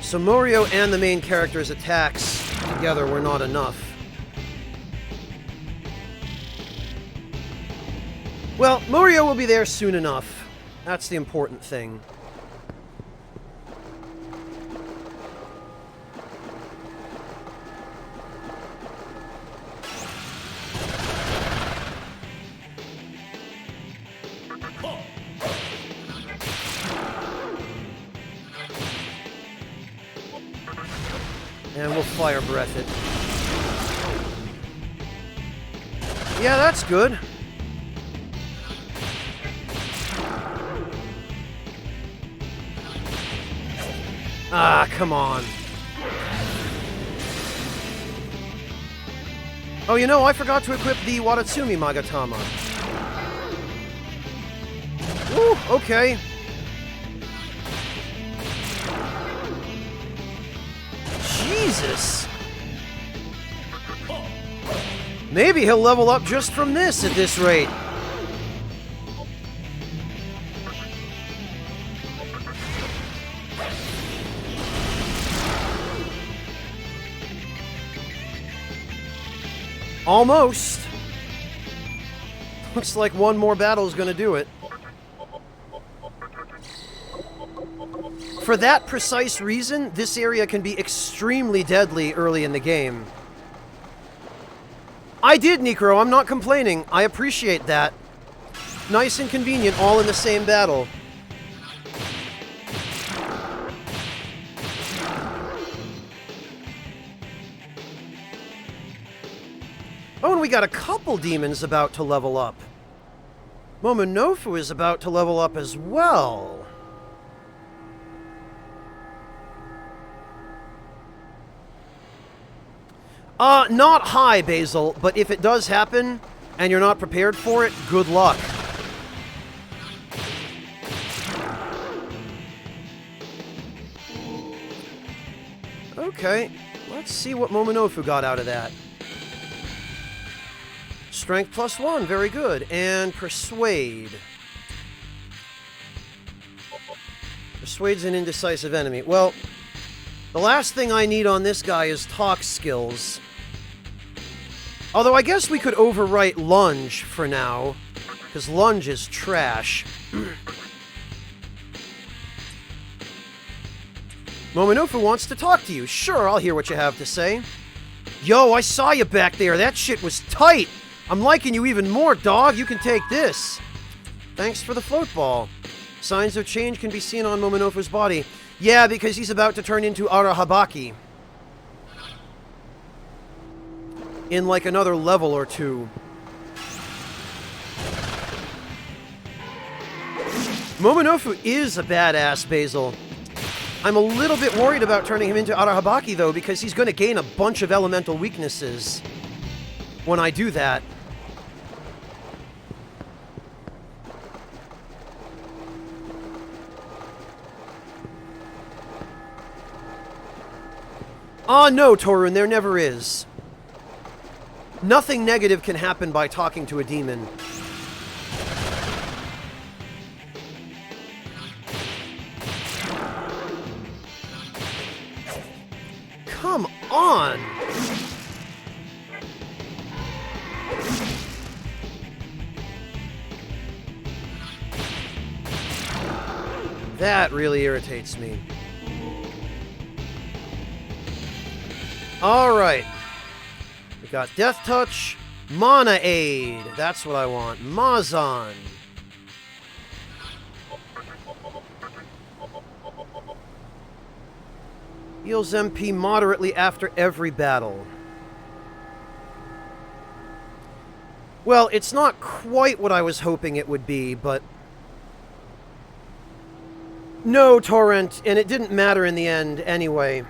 So Morio and the main character's attacks together were not enough. Well, Morio will be there soon enough. That's the important thing. And we'll fire breath it. Yeah, that's good. Ah, come on. Oh, you know, I forgot to equip the Watatsumi Magatama. Woo, okay. Jesus! Maybe he'll level up just from this at this rate. Almost. Looks like one more battle is going to do it. For that precise reason, this area can be extremely deadly early in the game. I did, Necro. I'm not complaining. I appreciate that. Nice and convenient, all in the same battle. Oh, and we got a couple demons about to level up. Momonofu is about to level up as well. Not high, Basil, but if it does happen, and you're not prepared for it, good luck. Okay, let's see what Momonofu got out of that. Strength +1, very good. And Persuade. Persuade's an indecisive enemy. Well, the last thing I need on this guy is talk skills. Although I guess we could overwrite Lunge for now, because Lunge is trash. Momonofu wants to talk to you. Sure, I'll hear what you have to say. Yo, I saw you back there. That shit was tight. I'm liking you even more, dog. You can take this. Thanks for the float ball. Signs of change can be seen on Momonofu's body. Yeah, because he's about to turn into Arahabaki. In like another level or two. Momonofu is a badass, Basil. I'm a little bit worried about turning him into Arahabaki, though, because he's going to gain a bunch of elemental weaknesses when I do that. No, Torun, there never is. Nothing negative can happen by talking to a demon. Come on! That really irritates me. Alright. We got Death Touch, Mana Aid. That's what I want. Mazan. Heals MP moderately after every battle. Well, it's not quite what I was hoping it would be, but... No, Torrent, and it didn't matter in the end anyway.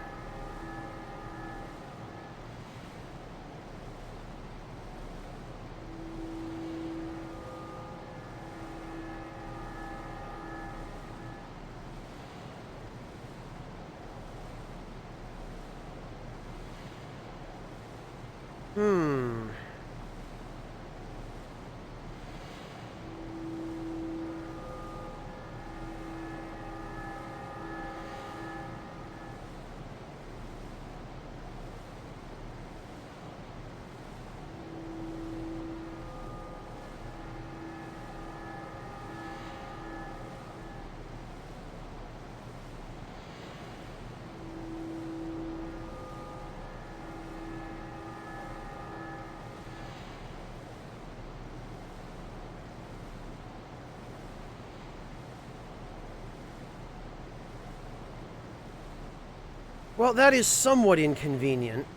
Well, that is somewhat inconvenient.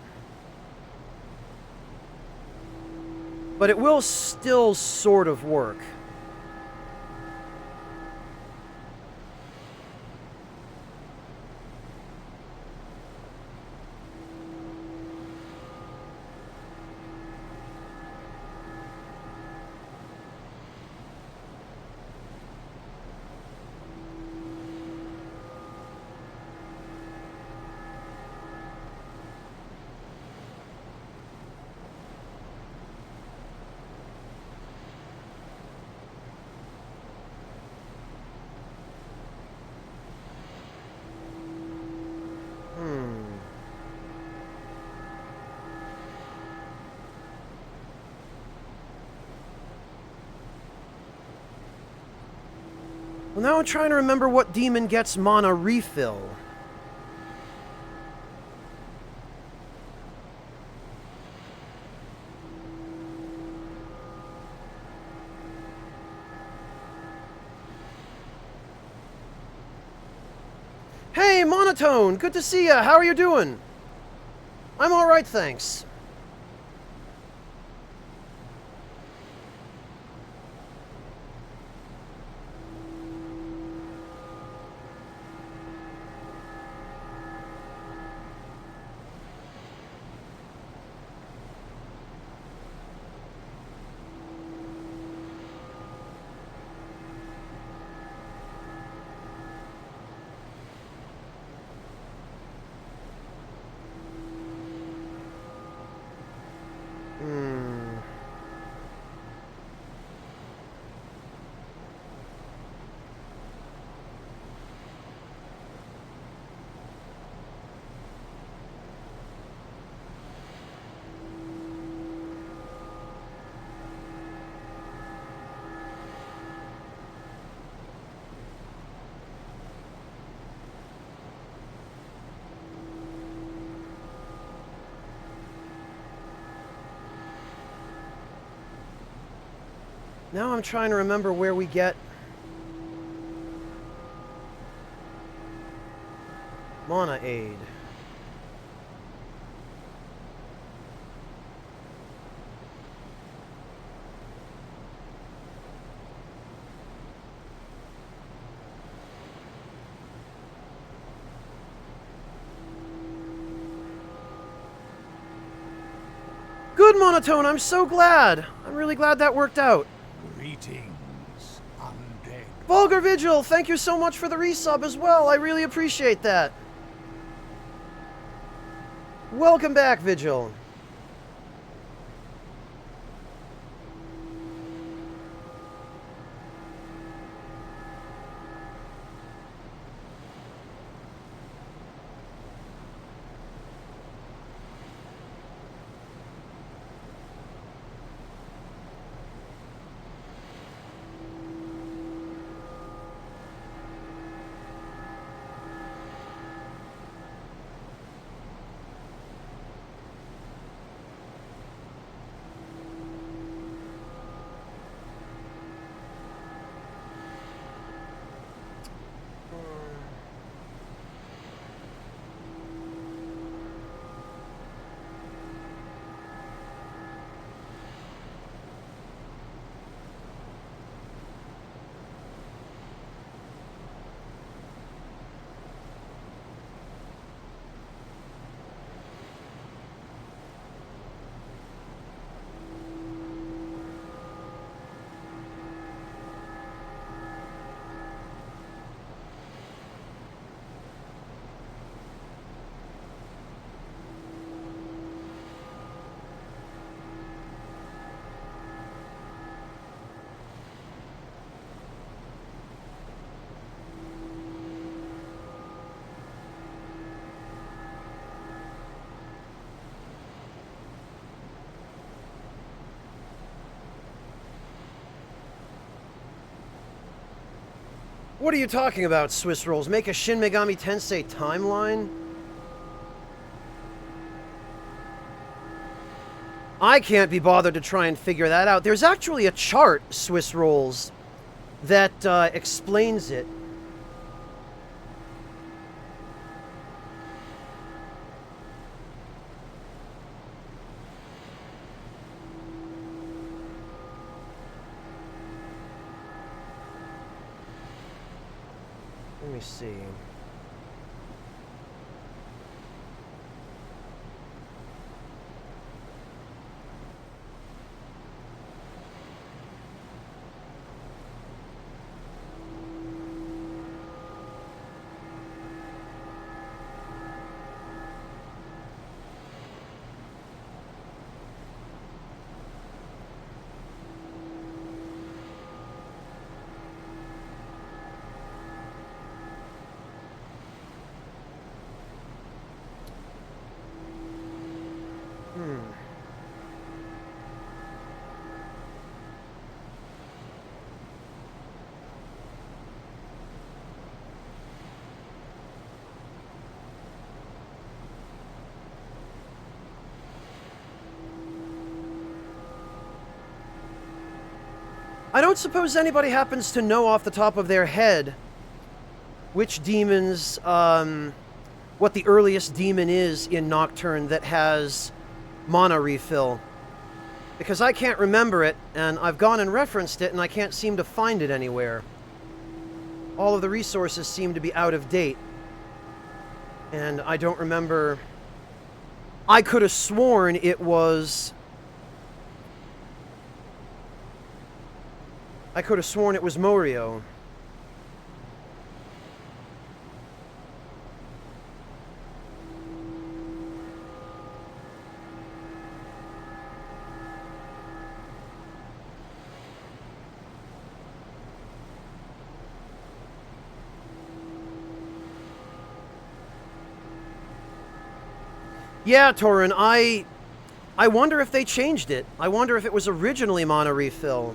But it will still sort of work. Well, now I'm trying to remember what demon gets mana refill. Hey, Monotone! Good to see ya! How are you doing? I'm alright, thanks. Now I'm trying to remember where we get mana aid. Good, Monotone, I'm so glad. I'm really glad that worked out. Greetings, undead. Vulgar Vigil, thank you so much for the resub as well. I really appreciate that. Welcome back, Vigil. What are you talking about, Swiss Rolls? Make a Shin Megami Tensei timeline? I can't be bothered to try and figure that out. There's actually a chart, Swiss Rolls, that explains it. me see. I don't suppose anybody happens to know off the top of their head which demons, what the earliest demon is in Nocturne that has mana refill. Because I can't remember it, and I've gone and referenced it, and I can't seem to find it anywhere. All of the resources seem to be out of date. And I don't remember... I could have sworn it was... I could have sworn it was Morio. Yeah, Torin, I wonder if they changed it. I wonder if it was originally mana refill.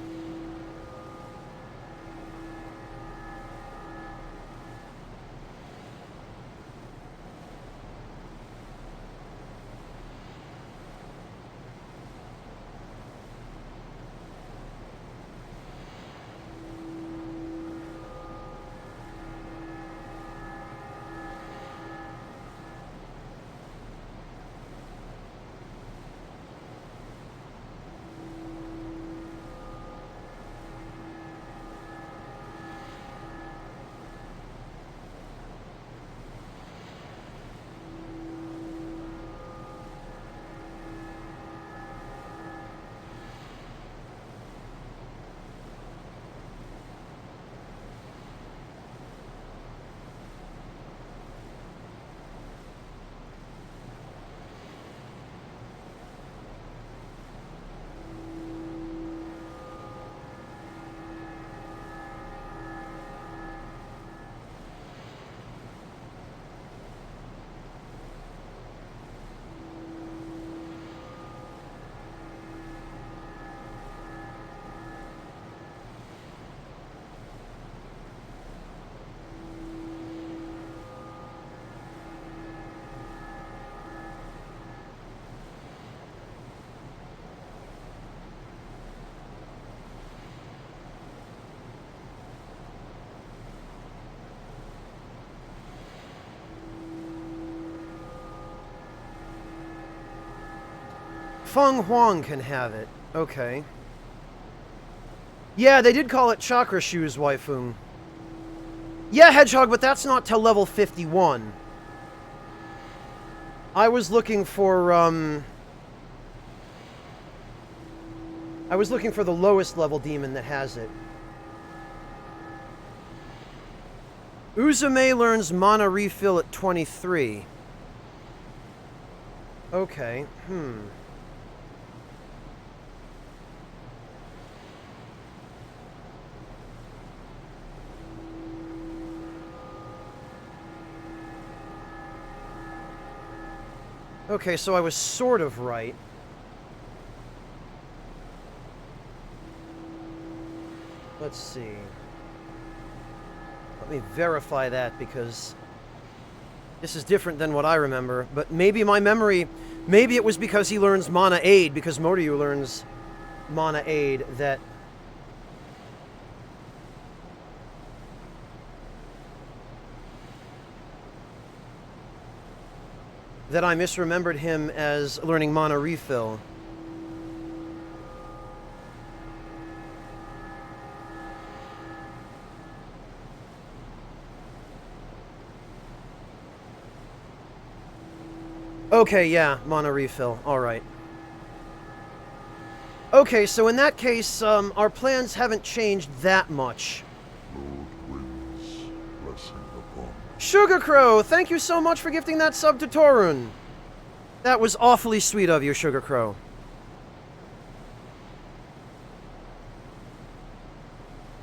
Feng Huang can have it. Okay. Yeah, they did call it Chakra Shoes, Waifung. Yeah, Hedgehog, but that's not till level 51. I was looking for, I was looking for the lowest level demon that has it. Uzume learns mana refill at 23. Okay, Okay, so I was sort of right. Let's see. Let me verify that, because this is different than what I remember. But maybe my memory... Maybe it was because he learns Mana Aid, because Moryu learns Mana Aid, that... that I misremembered him as learning Mana Refill. Okay, yeah, mana refill. Alright. Okay, so in that case, our plans haven't changed that much. Lord Wind's blessing upon me. Sugar Crow, thank you so much for gifting that sub to Torun. That was awfully sweet of you, Sugar Crow.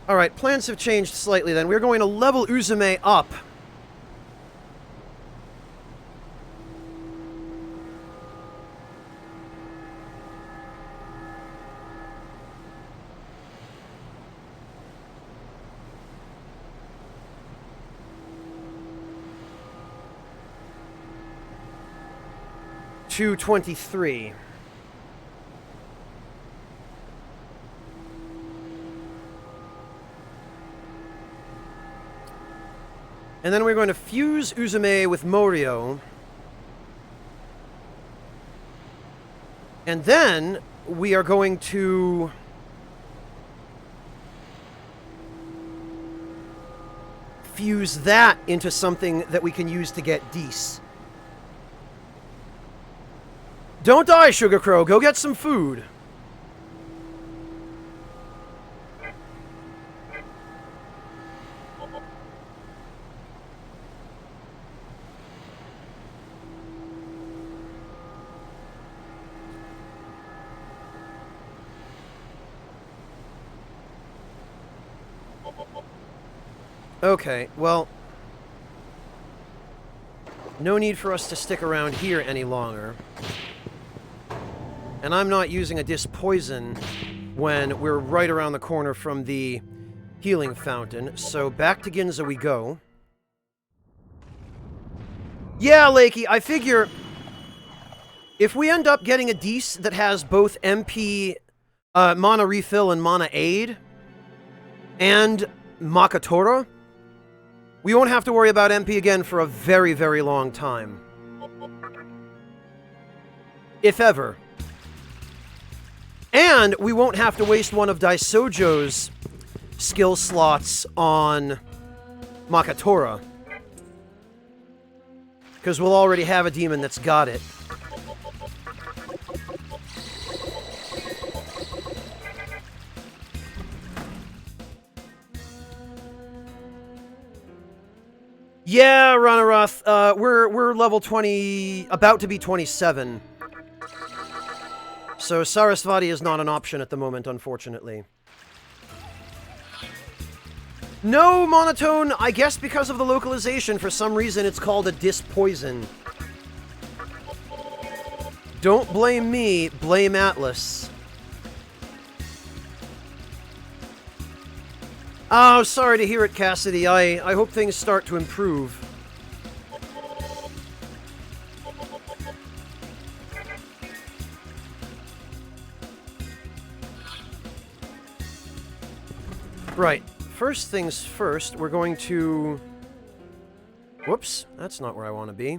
Alright, plans have changed slightly then. We're going to level Uzume up. To 23. And then we're going to fuse Uzume with Morio. And then we are going to fuse that into something that we can use to get Dees. Don't die, Sugar Crow. Go get some food. Okay, well, no need for us to stick around here any longer. And I'm not using a Dis Poison when we're right around the corner from the healing fountain, so back to Ginza we go. Yeah, Lakey, I figure if we end up getting a Dis that has both MP, Mana Refill and Mana Aid, and Makatora, we won't have to worry about MP again for a very, very long time. If ever. And we won't have to waste one of Daisojo's skill slots on Makatora. Because we'll already have a demon that's got it. Yeah, Ranaroth, we're level 20, about to be 27. So Sarasvati is not an option at the moment, unfortunately. No monotone, I guess because of the localization, for some reason it's called a Dis Poison. Don't blame me, blame Atlas. Oh, sorry to hear it, Cassidy. I hope things start to improve. Right. First things first, we're going to... Whoops, that's not where I want to be.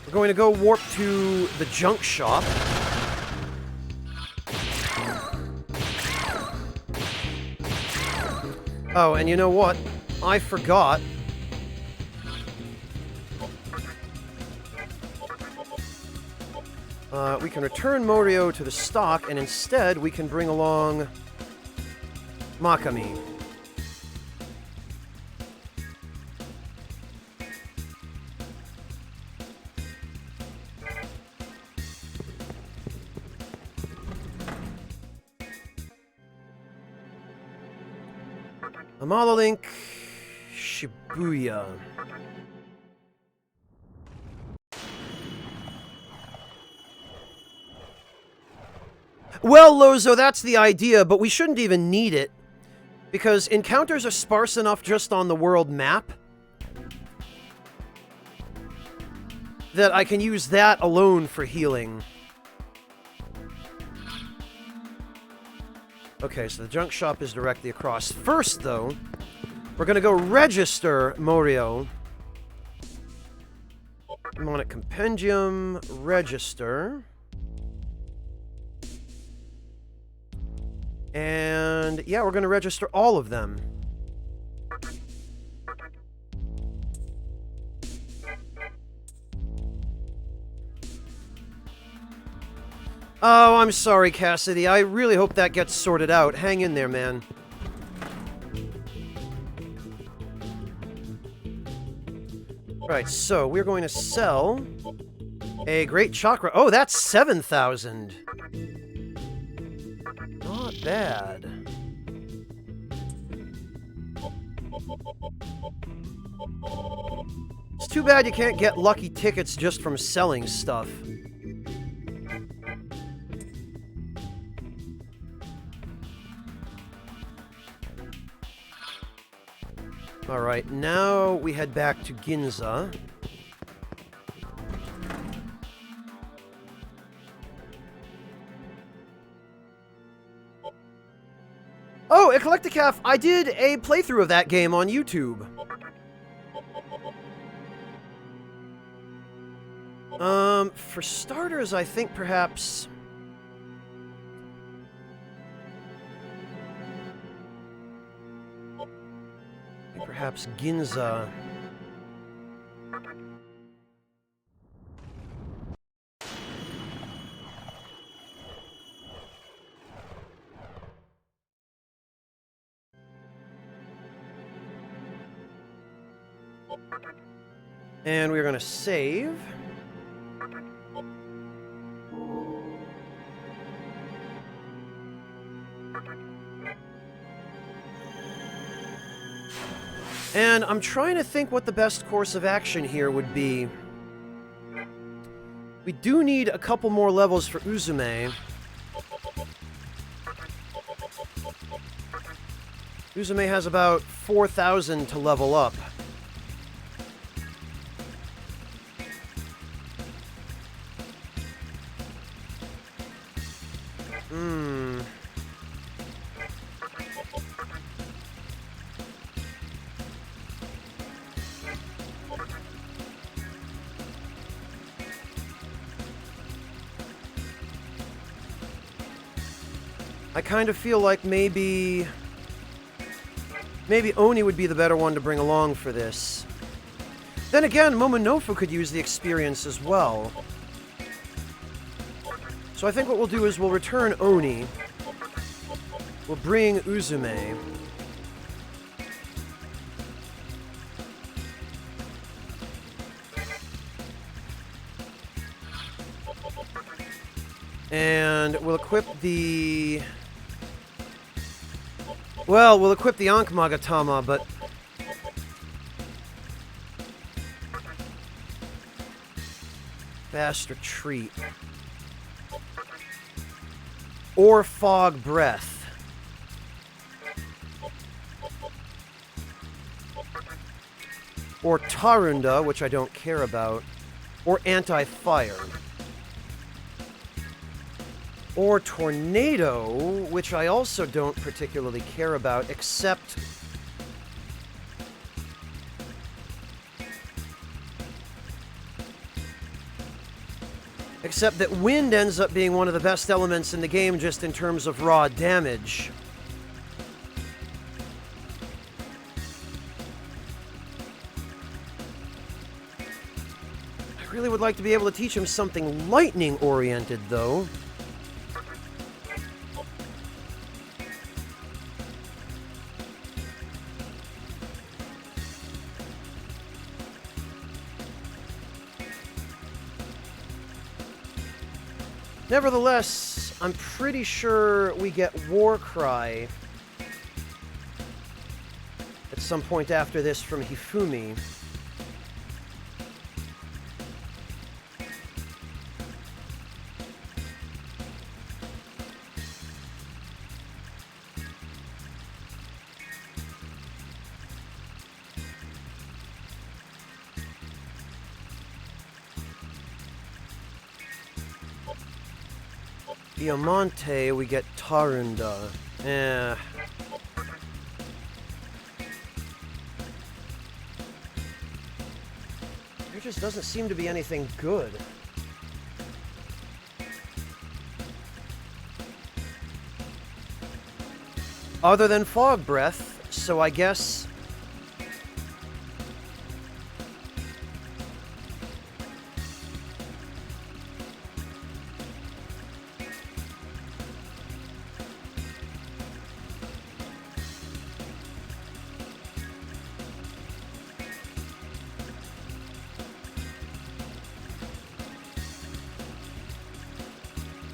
We're going to go warp to the junk shop. Oh, and you know what? I forgot. We can return Morio to the stock, and instead we can bring along Megami. Amalolink Shibuya. Well, Lozo, that's the idea, but we shouldn't even need it. Because encounters are sparse enough just on the world map that I can use that alone for healing. Okay, so the junk shop is directly across. First, though, we're going to go register Morio. Demonic Compendium, register. And yeah, we're going to register all of them. Oh, I'm sorry, Cassidy. I really hope that gets sorted out. Hang in there, man. Right, so we're going to sell a great chakra. Oh, that's 7,000. Not bad. It's too bad you can't get lucky tickets just from selling stuff. Alright, now we head back to Ginza. Oh, Eclecticaf, I did a playthrough of that game on YouTube. For starters, I think perhaps... Perhaps Ginza. And we're going to save. And I'm trying to think what the best course of action here would be. We do need a couple more levels for Uzume. Uzume has about 4,000 to level up. I kind of feel like maybe Oni would be the better one to bring along for this. Then again, Momonofu could use the experience as well. So I think what we'll do is we'll return Oni. We'll bring Uzume. And we'll equip the... Well, we'll equip the Ankh-Magatama, but... Fast Retreat. Or Fog Breath. Or Tarunda, which I don't care about. Or Anti-Fire. Or Tornado, which I also don't particularly care about, except... Except that wind ends up being one of the best elements in the game just in terms of raw damage. I really would like to be able to teach him something lightning-oriented, though. Nevertheless, I'm pretty sure we get Warcry at some point after this from Hifumi. Diamante, we get Tarunda. There just doesn't seem to be anything good. Other than Fog Breath, so I guess...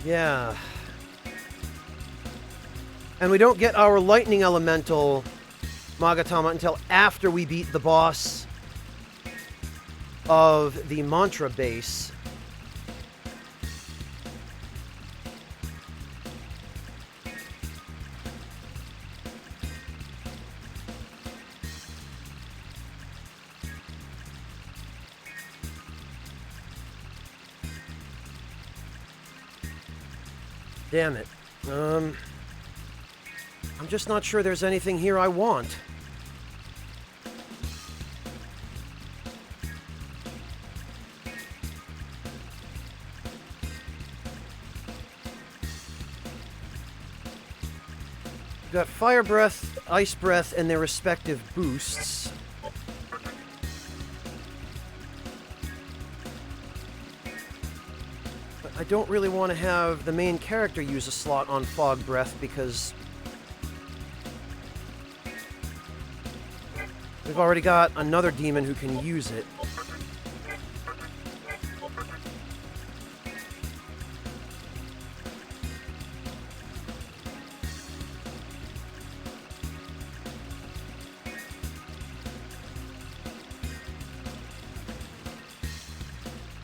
Yeah. And we don't get our lightning elemental Magatama until after we beat the boss of the mantra base. Damn it. I'm just not sure there's anything here I want. We've got Fire Breath, Ice Breath, and their respective boosts. But I don't really want to have the main character use a slot on Fog Breath because we've already got another demon who can use it.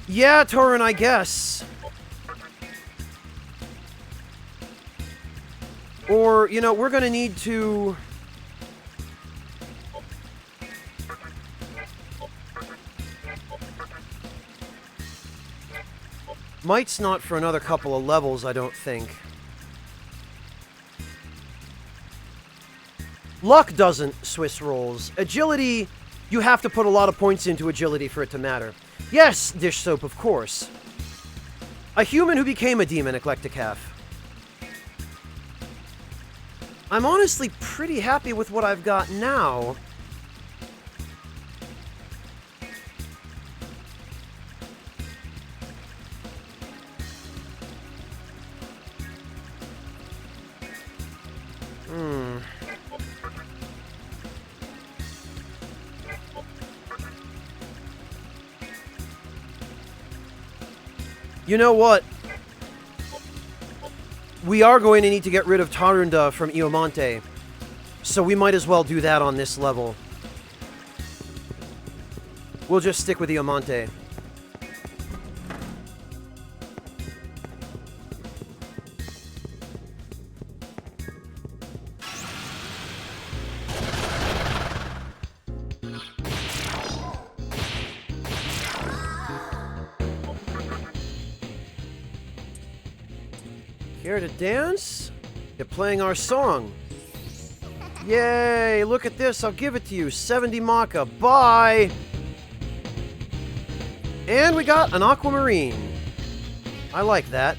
Yeah, Torin, I guess. Or, you know, we're gonna need to... Might's not for another couple of levels, I don't think. Luck doesn't Swiss rolls. Agility, you have to put a lot of points into agility for it to matter. Yes, Dish Soap, of course. A human who became a demon, Eclecticaf. I'm honestly pretty happy with what I've got now. You know what? We are going to need to get rid of Tarunda from Iomonte, so we might as well do that on this level. We'll just stick with Iomonte. Care to dance? You're playing our song. Yay, look at this, I'll give it to you. 70 Maka, bye! And we got an Aquamarine. I like that.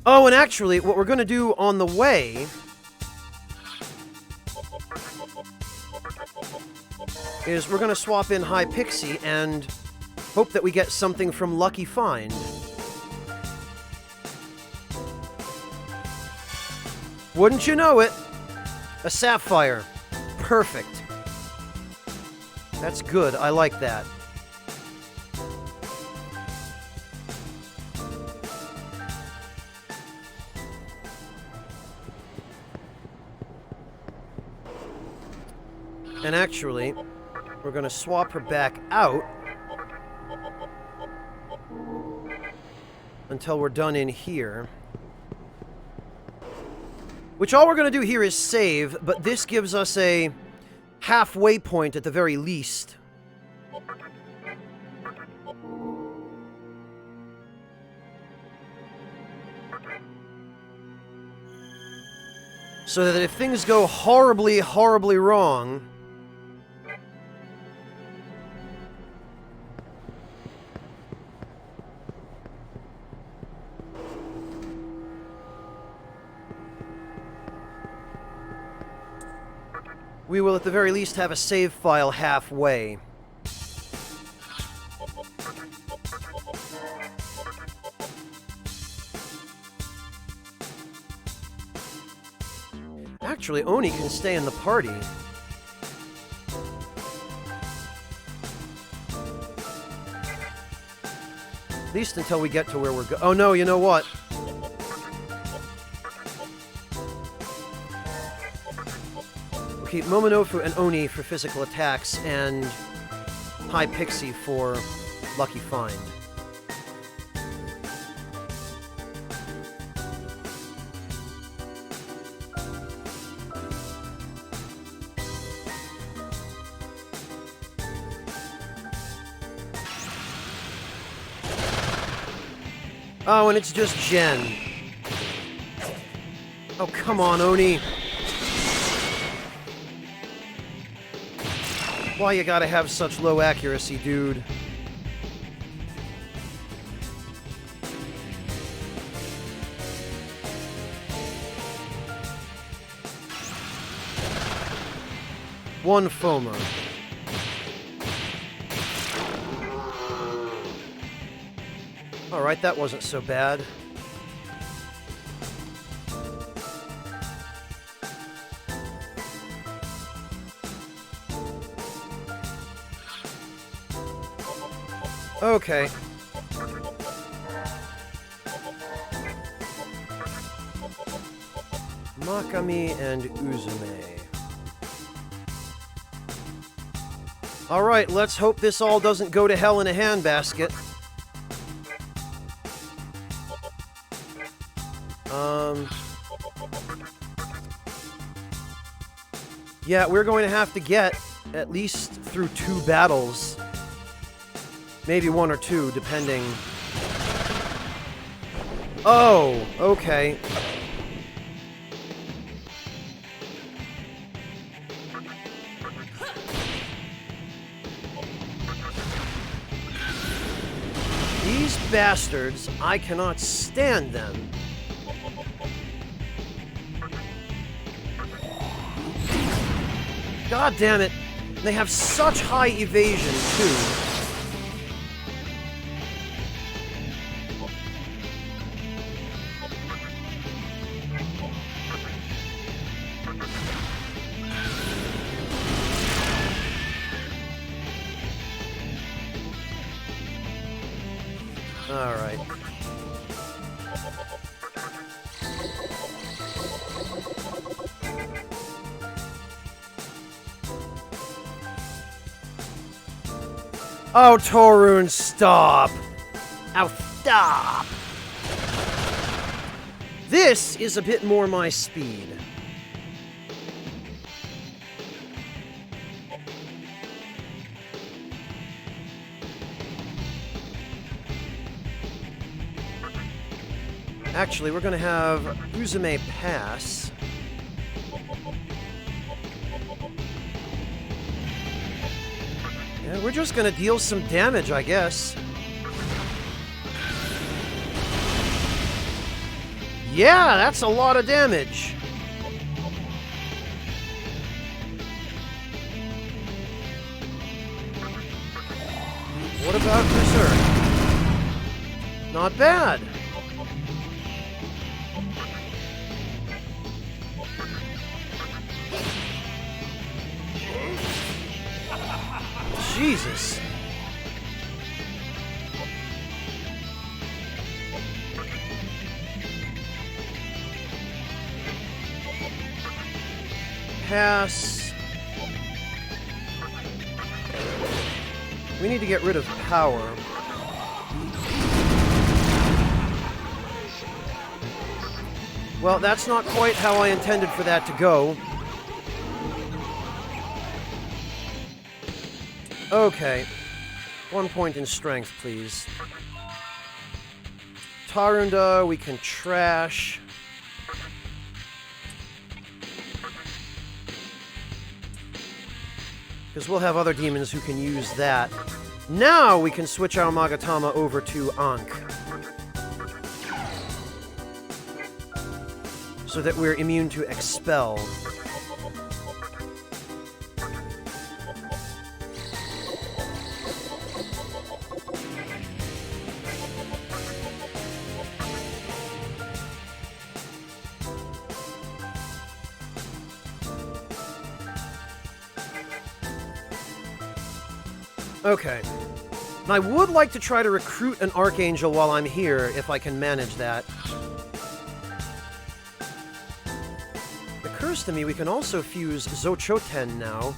Oh, and actually, what we're gonna do on the way is we're gonna swap in High Pixie and hope that we get something from Lucky Find. Wouldn't you know it? A Sapphire. Perfect. That's good, I like that. And actually, we're going to swap her back out until we're done in here. Which all we're going to do here is save, but this gives us a halfway point at the very least. So that if things go horribly, horribly wrong, we will at the very least have a save file halfway. Actually, Oni can stay in the party. least until we get to where we're go- Oh no, you know what? We'll keep Momonofu and Oni for physical attacks, and High Pixie for Lucky Find. Oh, and it's just Jen. Oh, come on, Oni. Why you gotta have such low accuracy, dude? One Foamer. Alright, that wasn't so bad. Okay. Megami and Uzume. Alright, let's hope this all doesn't go to hell in a handbasket. Yeah, we're going to have to get at least through 2 battles. Maybe 1 or 2, depending. Oh, okay. These bastards, I cannot stand them. God damn it. They have such high evasion, too. Alright. Oh, Torun, stop! Ow, stop! This is a bit more my speed. Actually, we're gonna have Uzume pass. Yeah, we're just gonna deal some damage, I guess. Yeah, that's a lot of damage. What about Berserk? Not bad. Jesus. Pass. We need to get rid of power. Well, that's not quite how I intended for that to go. Okay. 1 point in strength, please. Tarunda, we can trash. Because we'll have other demons who can use that. Now we can switch our Magatama over to Ankh. So that we're immune to Expel. Okay. And I would like to try to recruit an Archangel while I'm here, if I can manage that. It occurs to me we can also fuse Zochoten now.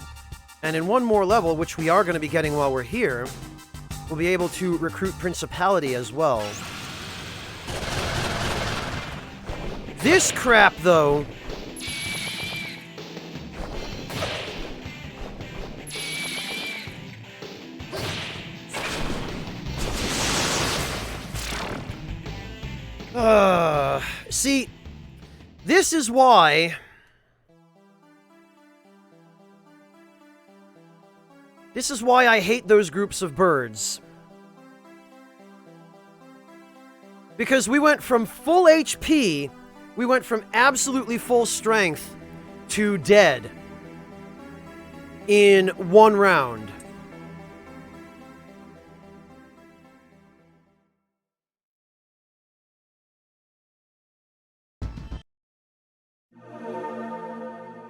And in one more level, which we are going to be getting while we're here, we'll be able to recruit Principality as well. This crap, though... See, this is why... This is why I hate those groups of birds. Because we went from full HP, we went from absolutely full strength to dead in one round.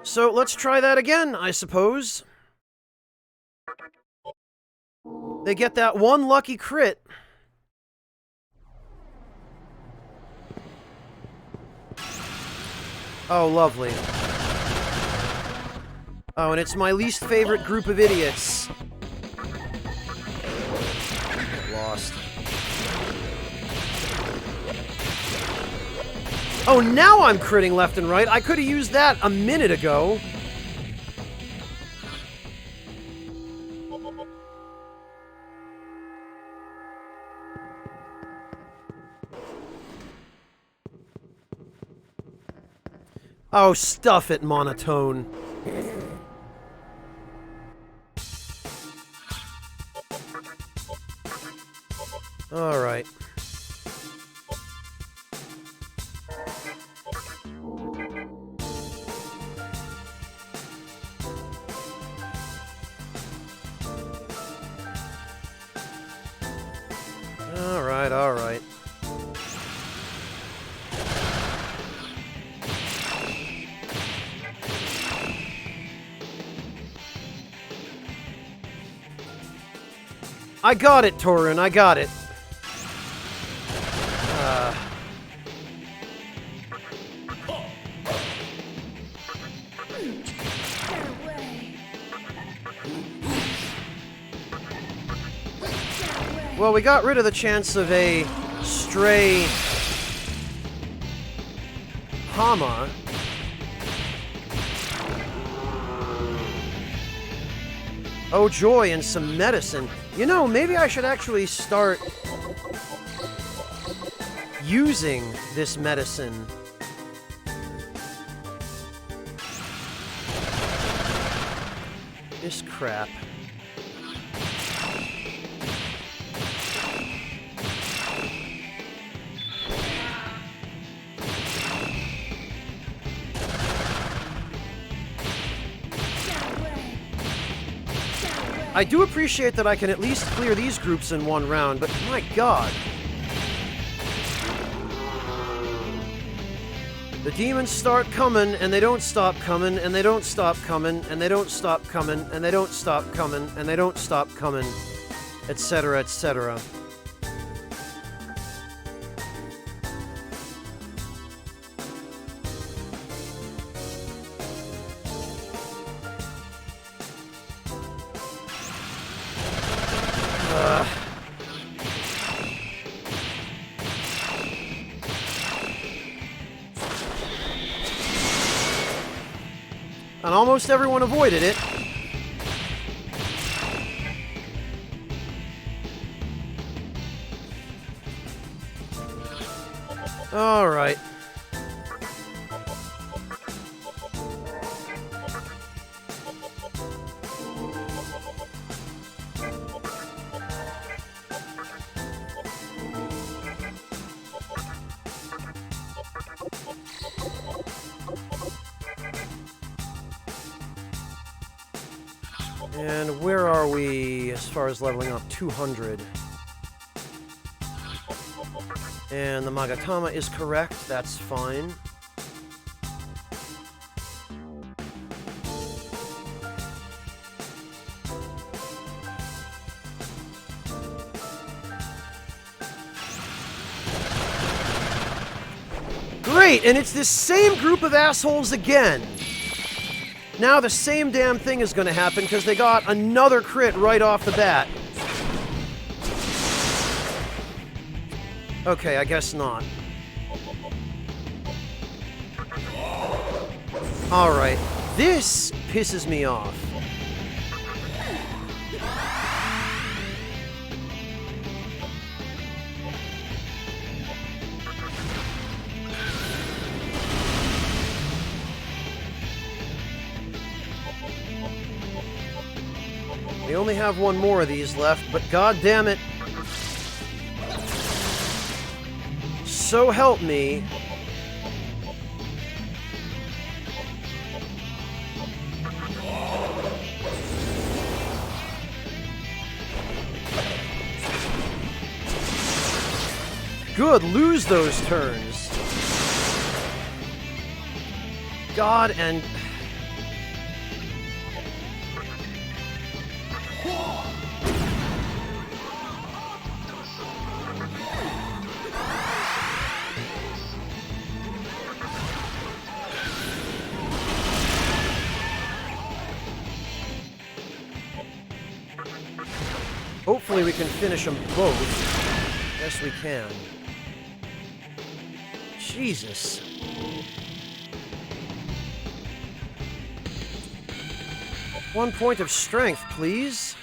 So let's try that again, I suppose. They get that one lucky crit. Oh, lovely. Oh, and it's my least favorite group of idiots. Get lost. Oh, now I'm critting left and right. I could have used that a minute ago. Oh, stuff it, Monotone. All right. All right. I got it, Torin, I got it. Well, we got rid of the chance of a stray Hama. Oh, joy, and some medicine. You know, maybe I should actually start using this medicine. This crap. I do appreciate that I can at least clear these groups in one round, but my god. The demons start coming, and they don't stop coming, and they don't stop coming, and they don't stop coming, and they don't stop coming, and they don't stop coming, etc., etc. And almost everyone avoided it. All right. And where are we as far as leveling up? 200. And the Magatama is correct, that's fine. Great, and it's this same group of assholes again. Now the same damn thing is going to happen because they got another crit right off the bat. Okay, I guess not. Alright, this pisses me off. We only have one more of these left, but god damn it. So help me. Good, lose those turns. God, and... Hopefully we can finish them both. Yes, we can. Jesus. One point of strength, please.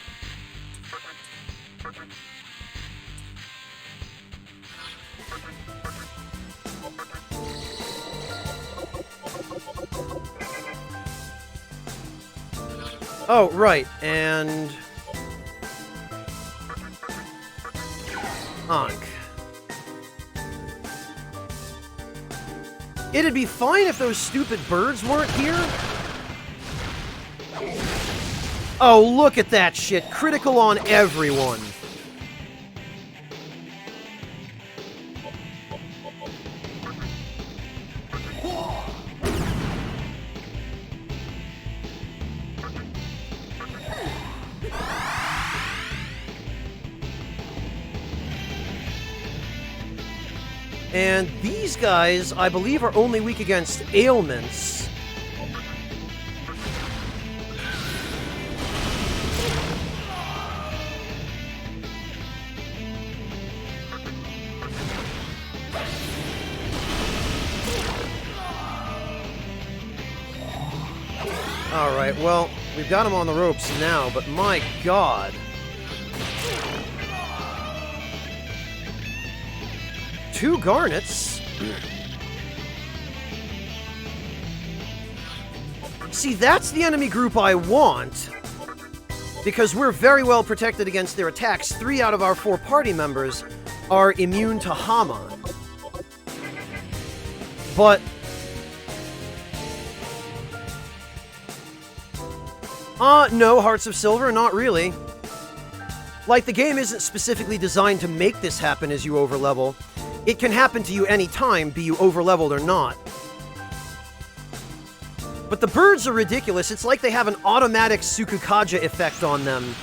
Oh, right, and... Ankh. It'd be fine if those stupid birds weren't here. Oh, look at that shit. Critical on everyone. And these guys, I believe, are only weak against ailments. Alright, well, we've got him on the ropes now, but my god. Two garnets? See, that's the enemy group I want. Because we're very well protected against their attacks. 3 out of our 4 party members are immune to Hama. But... no, Hearts of Silver, not really. Like, the game isn't specifically designed to make this happen as you overlevel. It can happen to you anytime, be you overleveled or not. But the birds are ridiculous. It's like they have an automatic Sukukaja effect on them.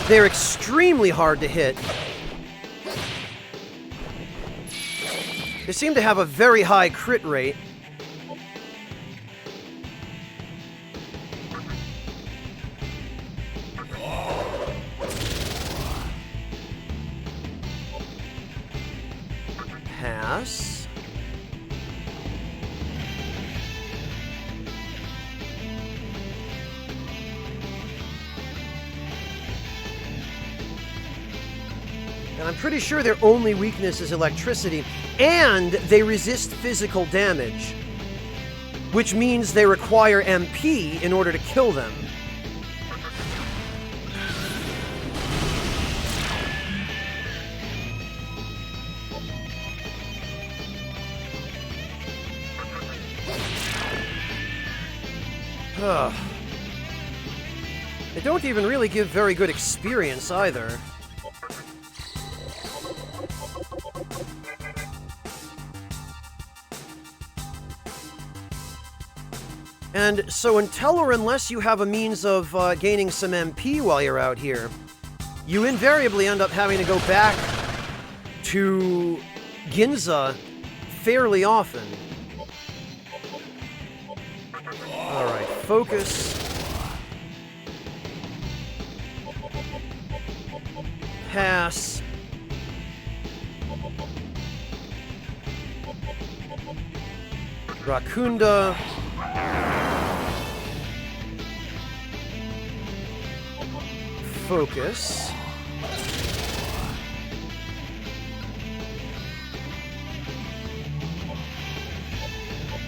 They're extremely hard to hit. They seem to have a very high crit rate. Pass. And I'm pretty sure their only weakness is electricity, and they resist physical damage, which means they require MP in order to kill them. Ugh. They don't even really give very good experience either. And so until or unless you have a means of gaining some MP while you're out here, you invariably end up having to go back to Ginza fairly often. Alright, focus. Pass. Rakunda. Focus.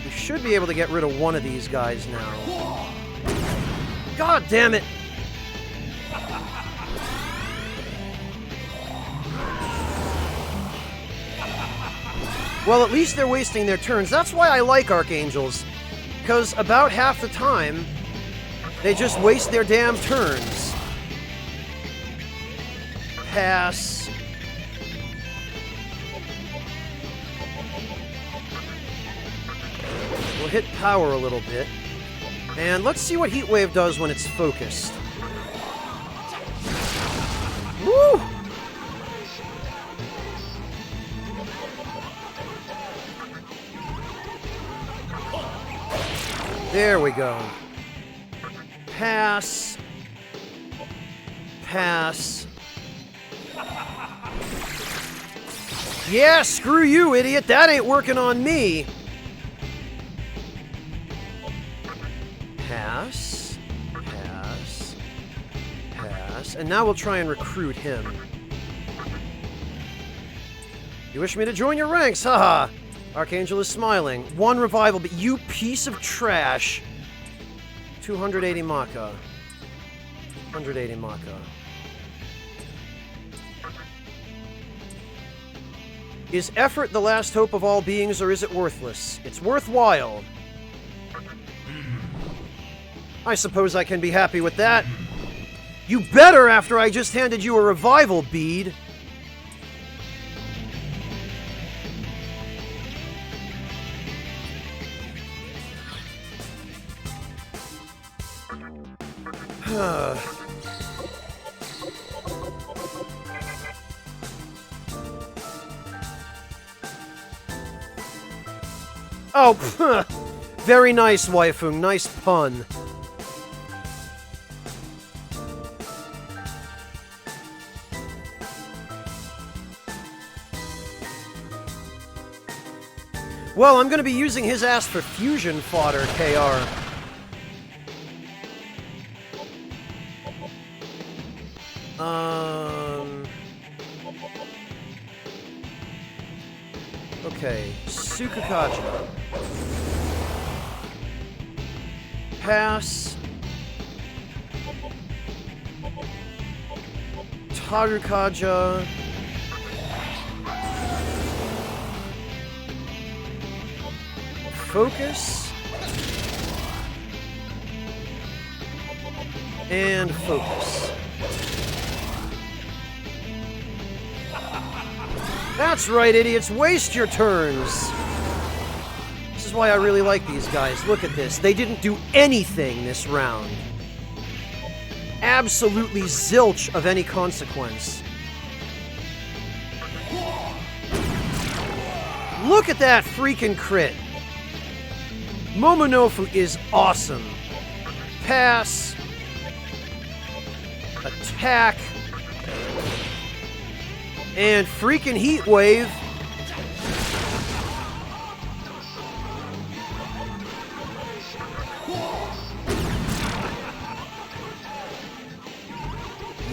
We should be able to get rid of one of these guys now. God damn it! Well, at least they're wasting their turns. That's why I like Archangels. Because about half the time, they just waste their damn turns. Pass. We'll hit power a little bit. And let's see what Heat Wave does when it's focused. Woo! There we go. Pass. Pass. Yeah, screw you, idiot. That ain't working on me. Pass. Pass. Pass. And now we'll try and recruit him. You wish me to join your ranks, haha. Archangel is smiling. 1 revival, but you piece of trash. 280 Maka. 180 Maka. Is effort the last hope of all beings, or is it worthless? It's worthwhile. I suppose I can be happy with that. You better after I just handed you a revival bead. Oh, very nice, waifu. Nice pun. Well, I'm going to be using his ass for fusion fodder, KR. Okay, Sukakaja. Pass. Tarukaja. Focus. And focus. That's right, idiots. Waste your turns. This is why I really like these guys. Look at this. They didn't do anything this round. Absolutely zilch of any consequence. Look at that freaking crit. Momonofu is awesome. Pass. Attack. And freaking Heat Wave.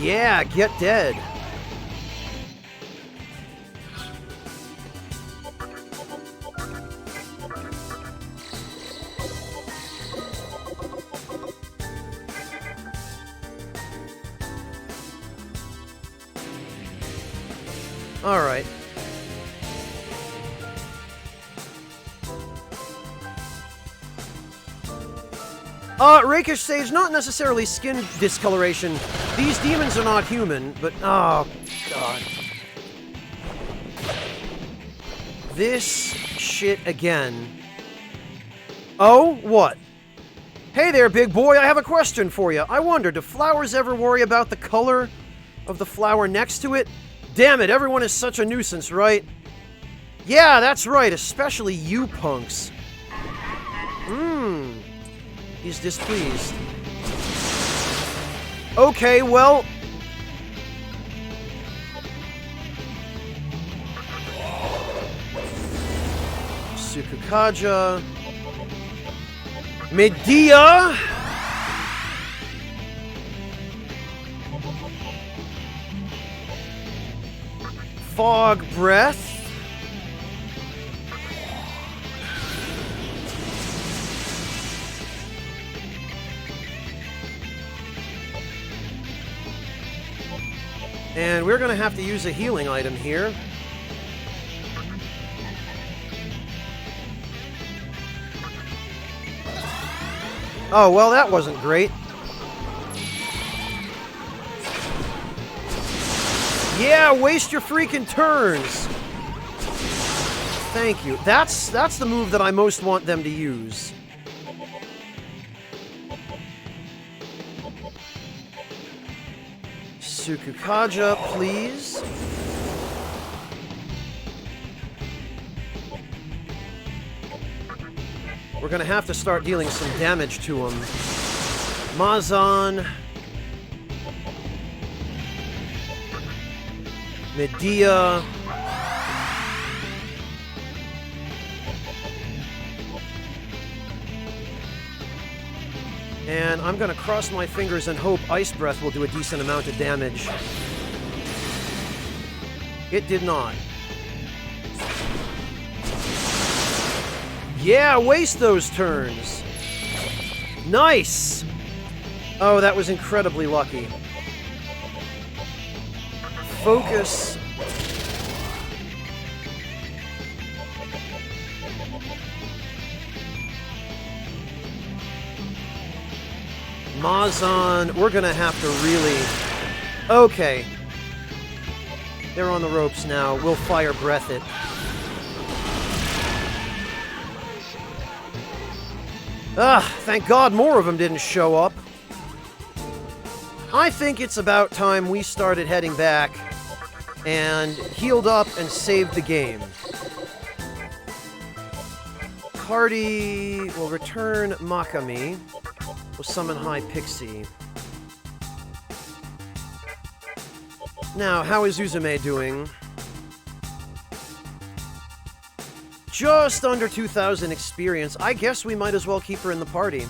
Yeah, get dead. All right. Rakish Sage, not necessarily skin discoloration. These demons are not human, but oh god. This shit again. Oh, what? Hey there, big boy, I have a question for you. I wonder, do flowers ever worry about the color of the flower next to it? Damn it, everyone is such a nuisance, right? Yeah, that's right, especially you punks. He's displeased. Okay, well... Sukukaja... Medea! Fog Breath. And we're going to have to use a healing item here. Oh, well, that wasn't great. Yeah, waste your freaking turns. Thank you. That's the move that I most want them to use. Sukukaja, please. We're gonna have to start dealing some damage to him. Mazan. Medea. And I'm gonna cross my fingers and hope Ice Breath will do a decent amount of damage. It did not. Yeah, waste those turns. Nice! Oh, that was incredibly lucky. Focus. Mazan, we're gonna have to really... Okay. They're on the ropes now. We'll Fire Breath it. Ah, thank God more of them didn't show up. I think it's about time we started heading back and healed up and saved the game. Party will return Megami. We'll summon High Pixie. Now, how is Uzume doing? Just under 2,000 experience. I guess we might as well keep her in the party.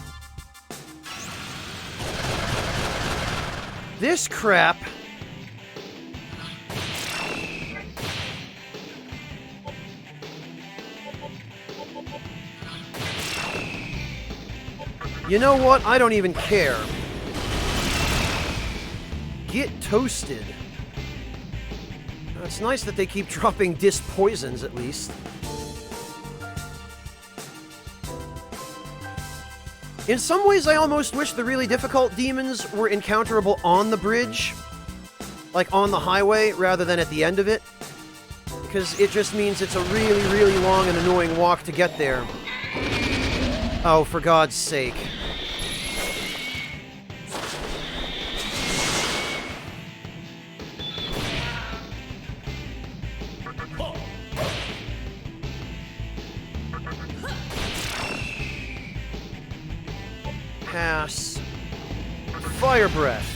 This crap... You know what? I don't even care. Get toasted. It's nice that they keep dropping disc poisons, at least. In some ways, I almost wish the really difficult demons were encounterable on the bridge. Like on the highway, rather than at the end of it. Because it just means it's a really, really long and annoying walk to get there. Oh, for God's sake. Pass. Fire Breath.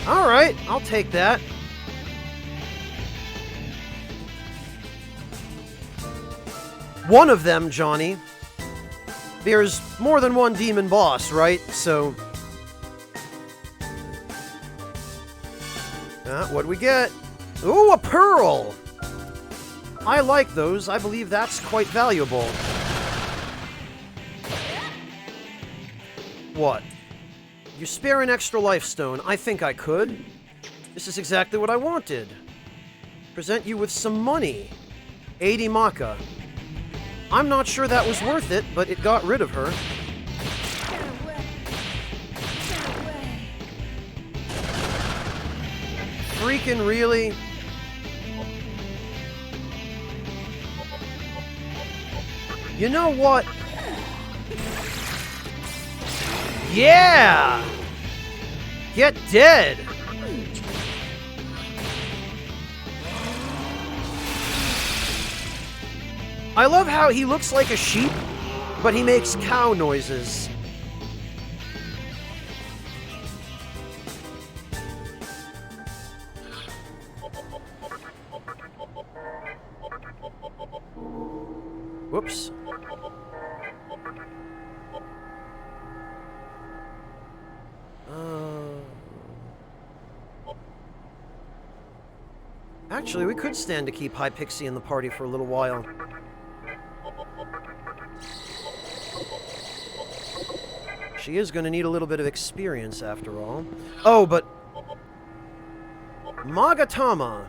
Alright, I'll take that. One of them, Johnny. There's more than one demon boss, right? So... what'd we get? Ooh, a pearl! I like those. I believe that's quite valuable. What? You spare an extra life stone. I think I could. This is exactly what I wanted. Present you with some money. 80 Maka. I'm not sure that was worth it, but it got rid of her. Freaking really? You know what? Yeah! Get dead! I love how he looks like a sheep, But he makes cow noises. Whoops. Actually, we could stand to keep High Pixie in the party for a little while. She is going to need a little bit of experience, after all. Oh, but... Magatama.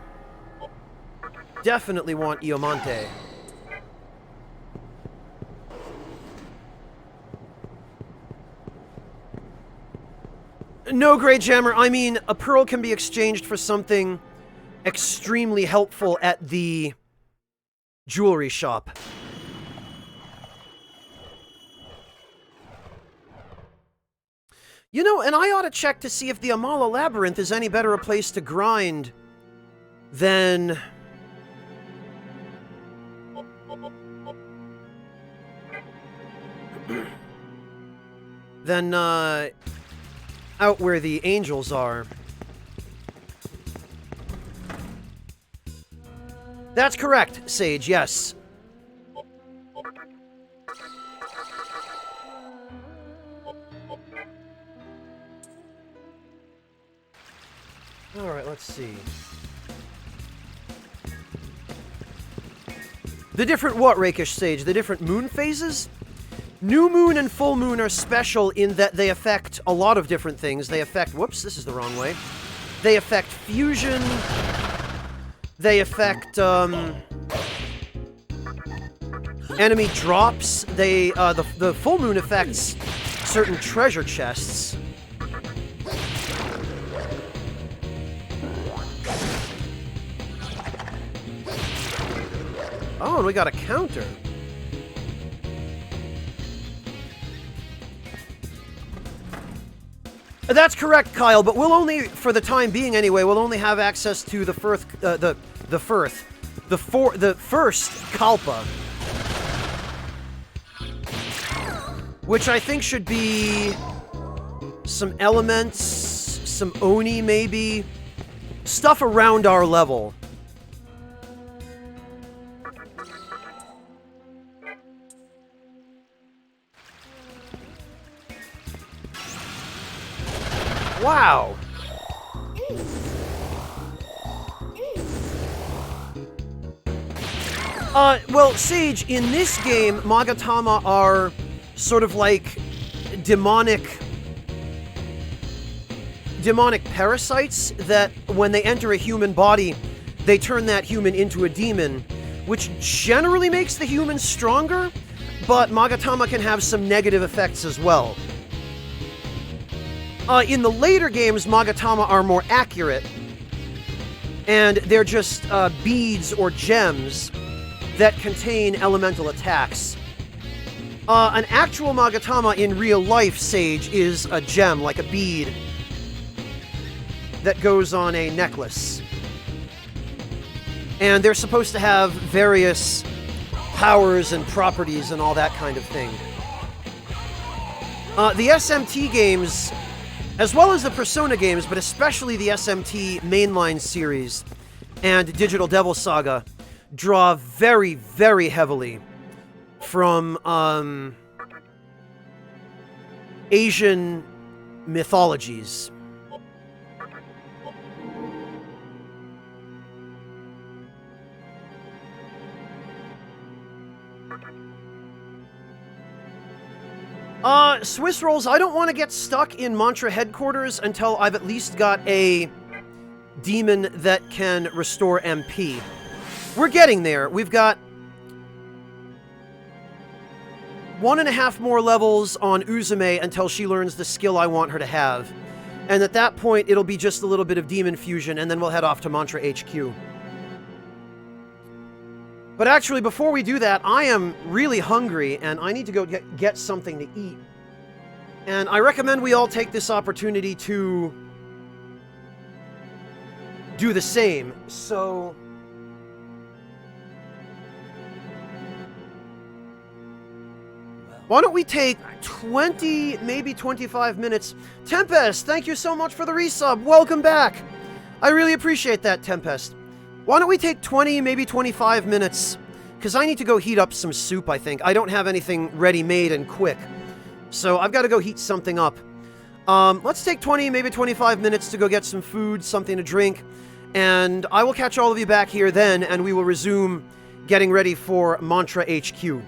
Definitely want Iomante. No, Grey Jammer, I mean, a pearl can be exchanged for something extremely helpful at the jewelry shop. You know, and I ought to check to see if the Amala Labyrinth is any better a place to grind than... than, out where the angels are. That's correct, Sage, yes. Alright, let's see. The different what, Rakish Sage? The different moon phases? New moon and full moon are special in that they affect a lot of different things. They affect... Whoops, this is the wrong way. They affect fusion. They affect, enemy drops. They, the full moon affects certain treasure chests. Oh, and we got a counter. That's correct, Kyle, but we'll only, for the time being anyway, we'll only have access to the first Kalpa. Which I think should be some elements, some Oni maybe, stuff around our level. Wow. Well, Sage, in this game, Magatama are sort of like demonic parasites that when they enter a human body, they turn that human into a demon, which generally makes the human stronger, but Magatama can have some negative effects as well. In the later games, Magatama are more accurate, and they're just beads or gems that contain elemental attacks. An actual Magatama in real life, Sage, is a gem, like a bead, that goes on a necklace. And they're supposed to have various powers and properties and all that kind of thing. The SMT games, as well as the Persona games, but especially the SMT mainline series and Digital Devil Saga, draw very, very heavily from Asian mythologies. Swiss rolls, I don't want to get stuck in Mantra headquarters until I've at least got a demon that can restore MP. We're getting there. We've got 1.5 more levels on Uzume until she learns the skill I want her to have. And at that point, it'll be just a little bit of demon fusion, and then we'll head off to Mantra HQ. But actually, before we do that, I am really hungry, and I need to go get something to eat. And I recommend we all take this opportunity to do the same. So... well... Why don't we take 20, maybe 25 minutes? Tempest, thank you so much for the resub. Welcome back. I really appreciate that, Tempest. Why don't we take 20, maybe 25 minutes? Because I need to go heat up some soup, I think. I don't have anything ready-made and quick. So I've got to go heat something up. Let's take 20, maybe 25 minutes to go get some food, something to drink. And I will catch all of you back here then, and we will resume getting ready for Mantra HQ.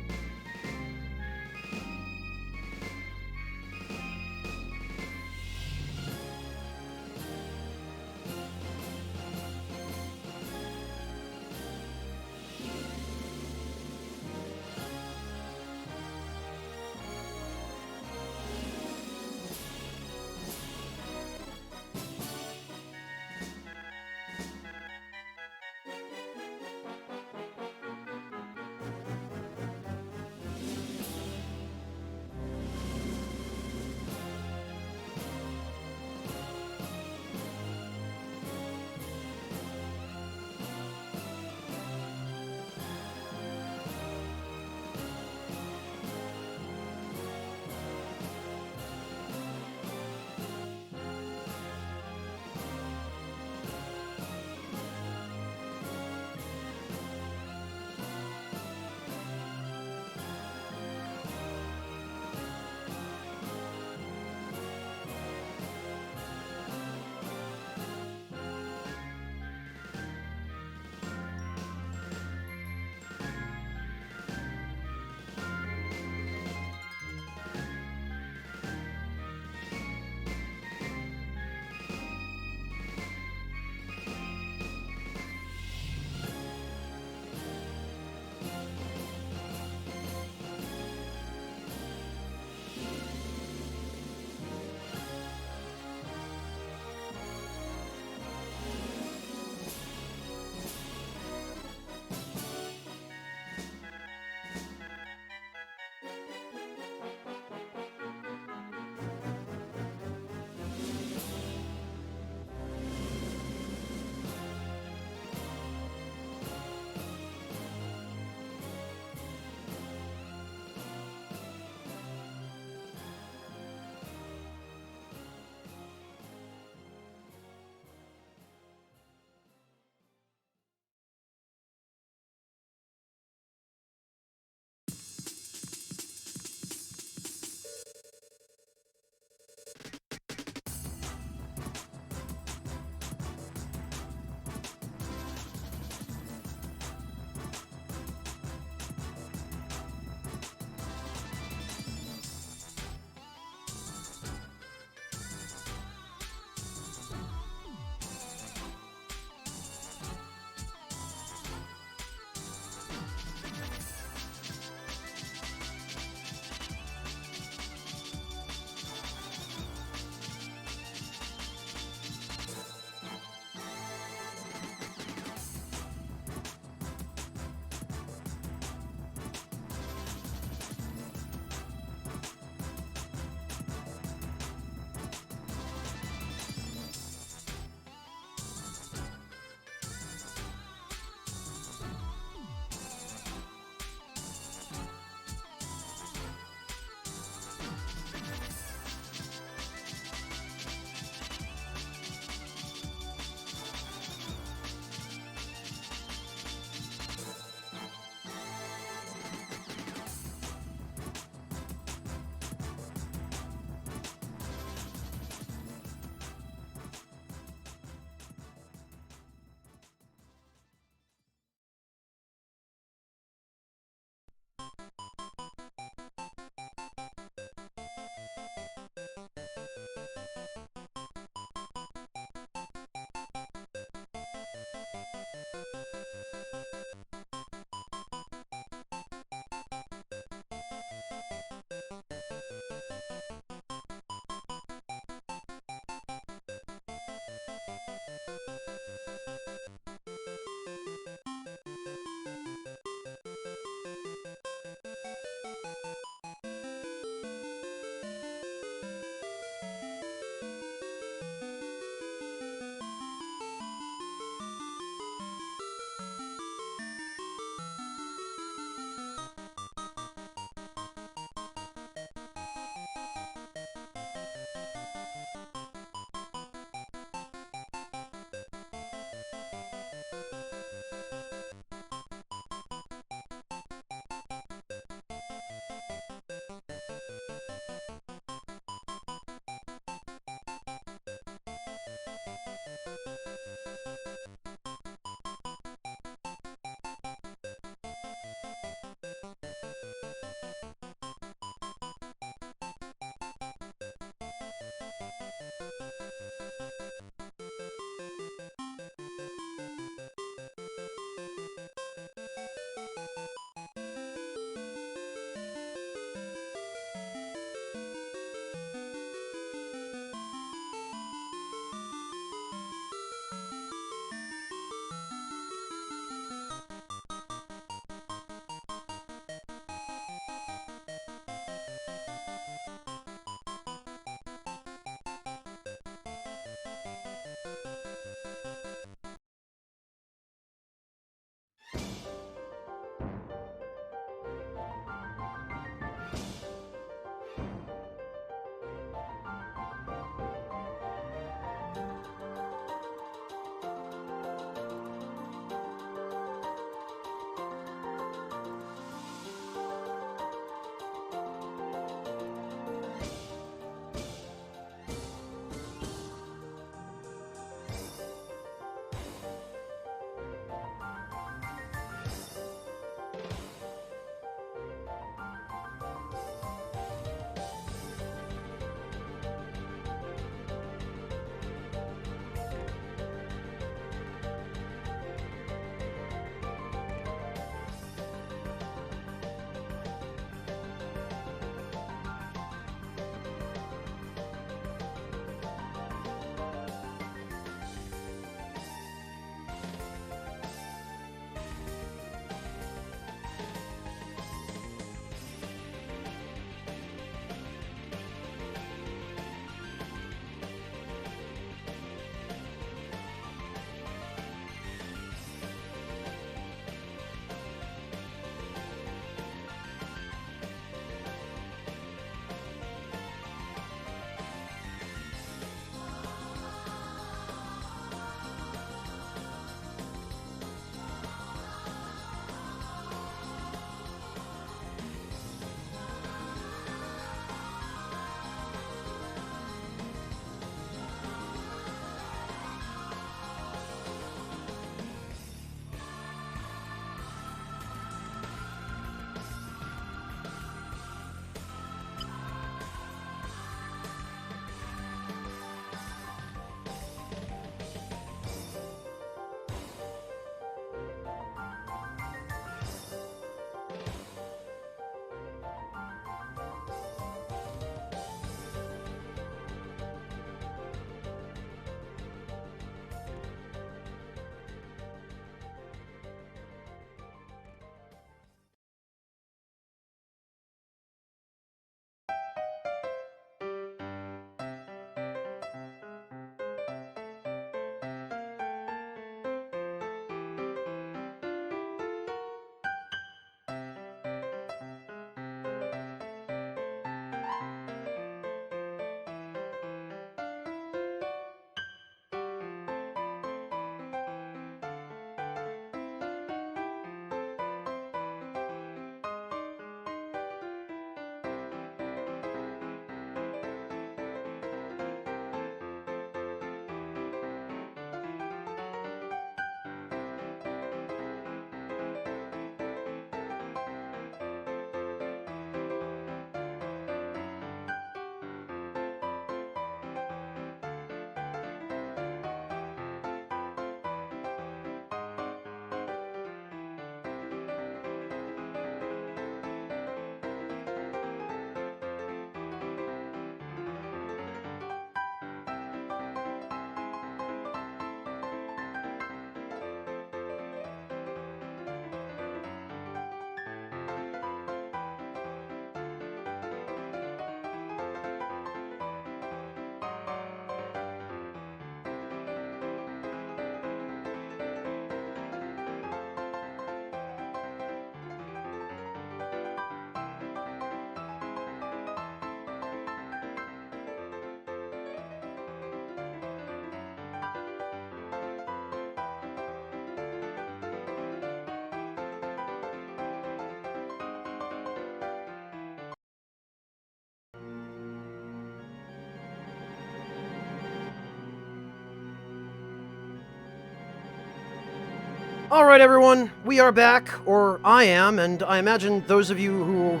Alright everyone, we are back, or I am, and I imagine those of you who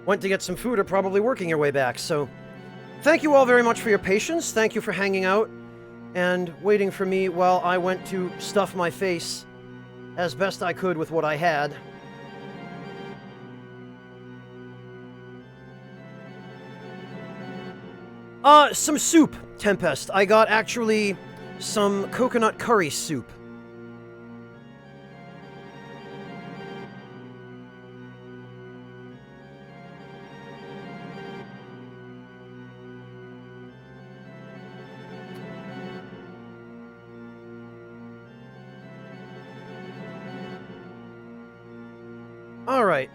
went to get some food are probably working your way back, so thank you all very much for your patience, thank you for hanging out, and waiting for me while I went to stuff my face as best I could with what I had. Some soup, Tempest. I got actually some coconut curry soup. Alright,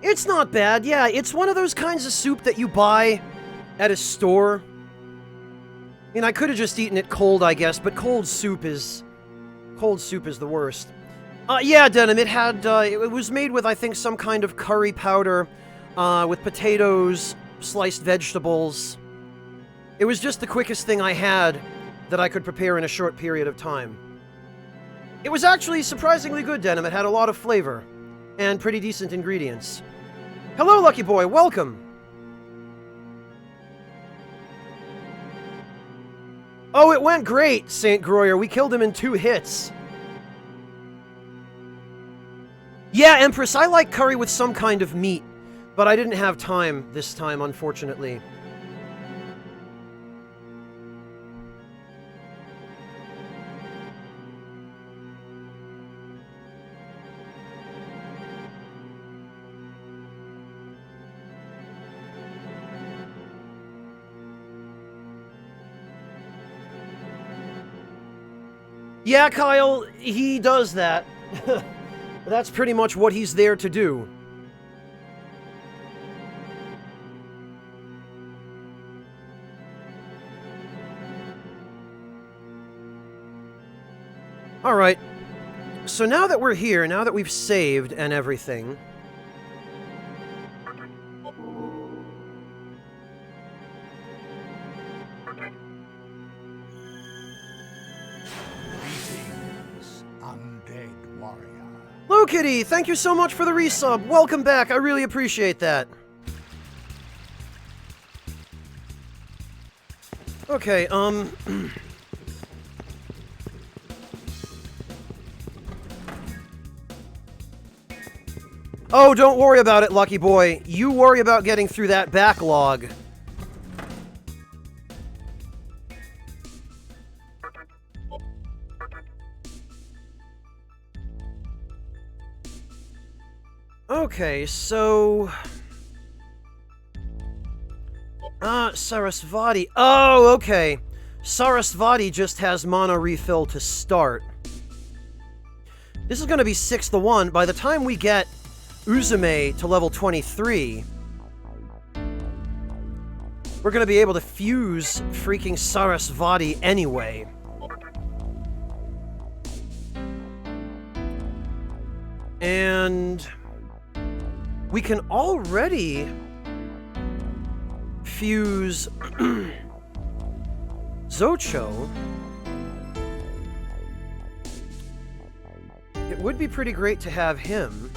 it's not bad, yeah, it's one of those kinds of soup that you buy at a store. I mean, I could have just eaten it cold, I guess, but cold soup is the worst. Yeah, Denim, it had, it was made with, I think, some kind of curry powder, with potatoes, sliced vegetables. It was just the quickest thing I had that I could prepare in a short period of time. It was actually surprisingly good, Denim. It had a lot of flavor, and pretty decent ingredients. Hello, Lucky Boy, welcome! Oh, it went great, St. Groyer. We killed him in 2 hits. Yeah, Empress, I like curry with some kind of meat, but I didn't have time this time, unfortunately. Yeah, Kyle, he does that. That's pretty much what he's there to do. Alright, so now that we're here, now that we've saved and everything... Hello, Kitty! Thank you so much for the resub! Welcome back! I really appreciate that. Okay, Oh, don't worry about it, Lucky Boy. You worry about getting through that backlog. Okay, so... Sarasvati. Oh, okay. Sarasvati just has mana refill to start. This is gonna be 6 to 1. By the time we get Uzume to level 23, we're gonna be able to fuse freaking Sarasvati anyway. And... we can already fuse Zocho. It would be pretty great to have him.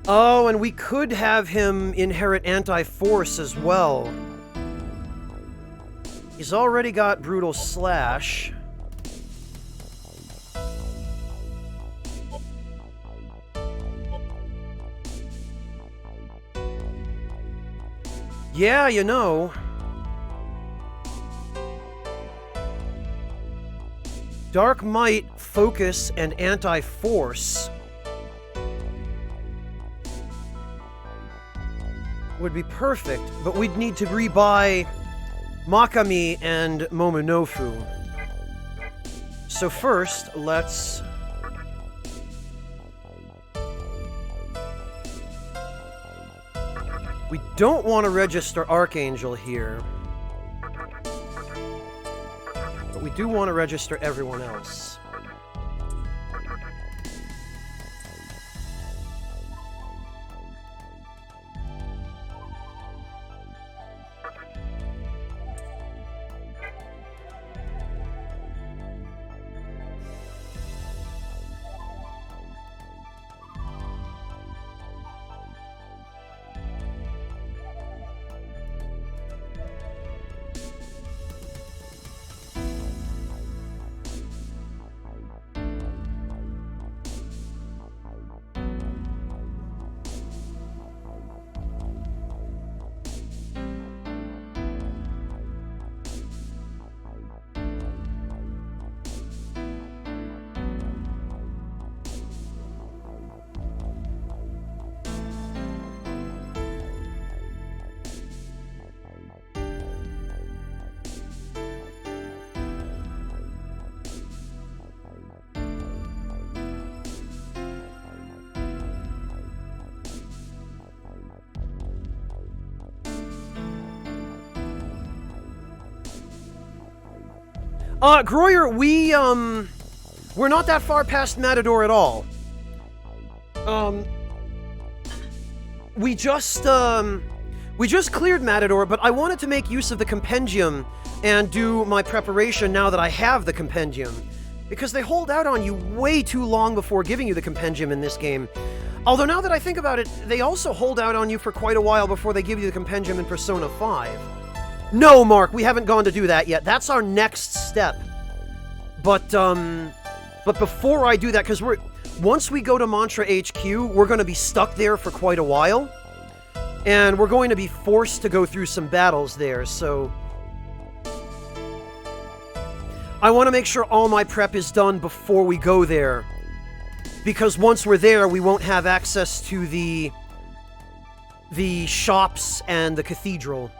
Oh, and we could have him inherit Anti-Force as well. He's already got Brutal Slash. Yeah, you know. Dark Might, Focus, and Anti-Force would be perfect, but we'd need to rebuy Megami and Momonofu. So first, let's... we don't want to register Archangel here. But we do want to register everyone else. Groyer, we're not that far past Matador at all. We just cleared Matador, but I wanted to make use of the compendium and do my preparation now that I have the compendium. Because they hold out on you way too long before giving you the compendium in this game. Although now that I think about it, they also hold out on you for quite a while before they give you the compendium in Persona 5. No, Mark, we haven't gone to do that yet. That's our next step. But before I do that, because once we go to Mantra HQ, we're going to be stuck there for quite a while. And we're going to be forced to go through some battles there, so... I want to make sure all my prep is done before we go there. Because once we're there, we won't have access to the shops and the cathedral.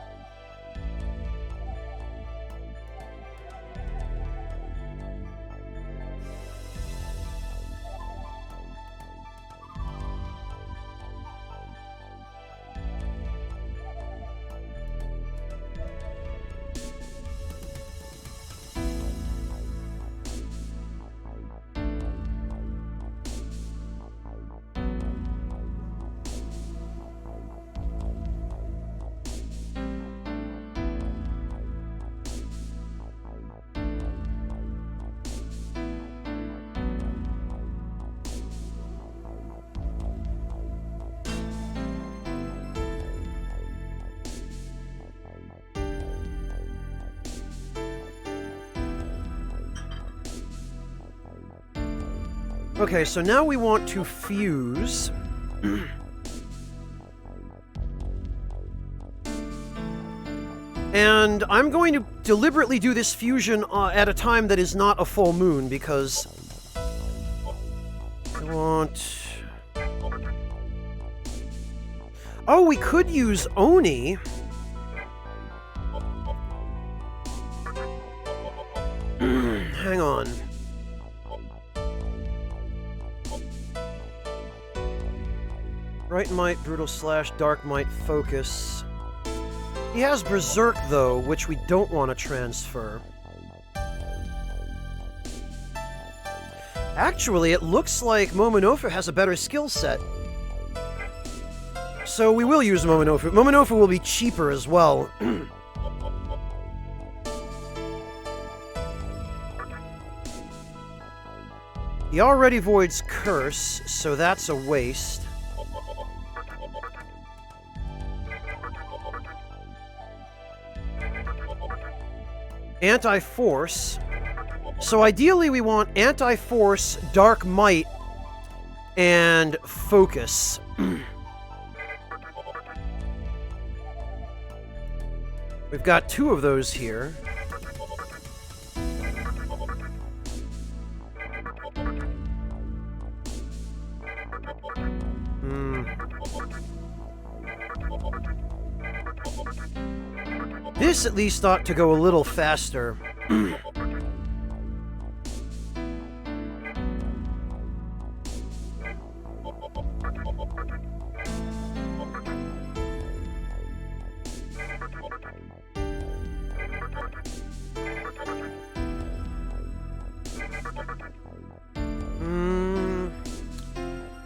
Okay, so now we want to fuse. And I'm going to deliberately do this fusion at a time that is not a full moon, because I want... Oh, we could use Oni. Hang on. Bright Might, Brutal Slash, Dark Might, Focus. He has Berserk, though, which we don't want to transfer. Actually, it looks like Momonofu has a better skill set. So we will use Momonofu. Momonofu will be cheaper as well. He already voids Curse, so that's a waste. Anti-Force. So ideally we want Anti-Force, Dark Might, and Focus. We've got 2 of those here. This at least ought to go a little faster.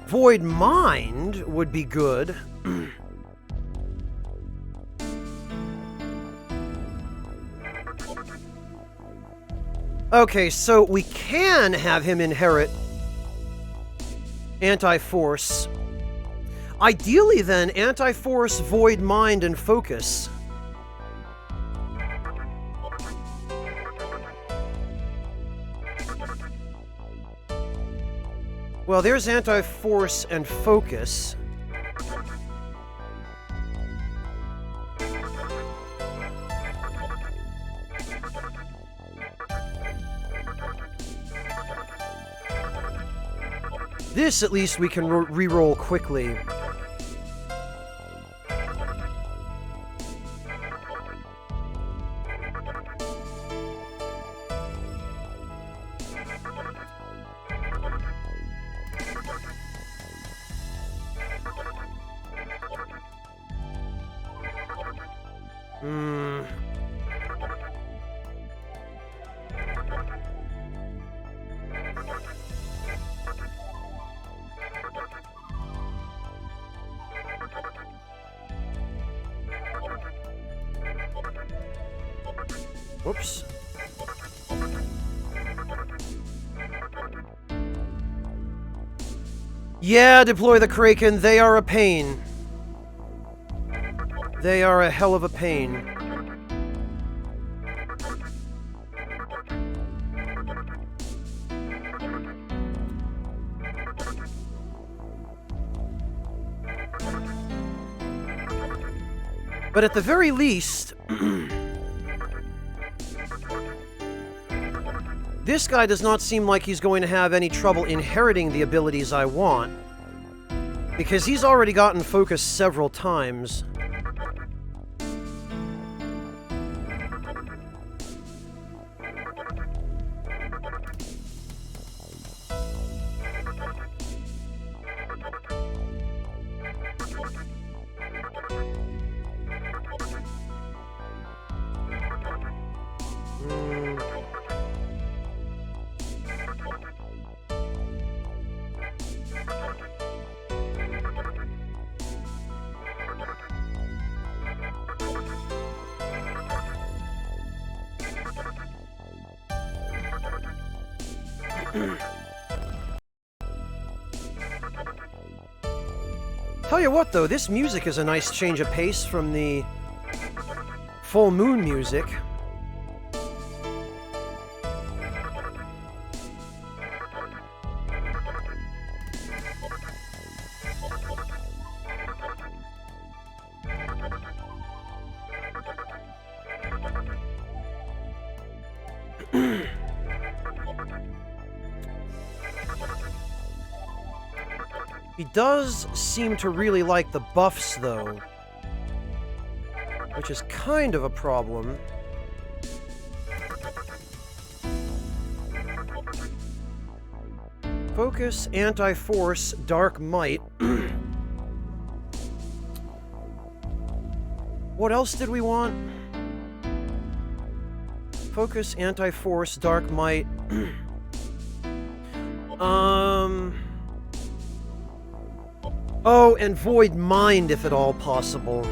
Void Mind would be good. Okay, so we can have him inherit Anti-Force. Ideally, then, Anti-Force, Void Mind, and Focus. Well, there's Anti-Force and Focus. This, at least, we can re-roll quickly. Oops. Yeah, deploy the Kraken. They are a pain. They are a hell of a pain. But at the very least, this guy does not seem like he's going to have any trouble inheriting the abilities I want, because he's already gotten focus several times. Tell you what, though, this music is a nice change of pace from the full moon music. He does seem to really like the buffs, though, which is kind of a problem. Focus, Anti-Force, Dark Might. What else did we want? Focus, Anti-Force, Dark Might. Oh, and Void Mind, if at all possible.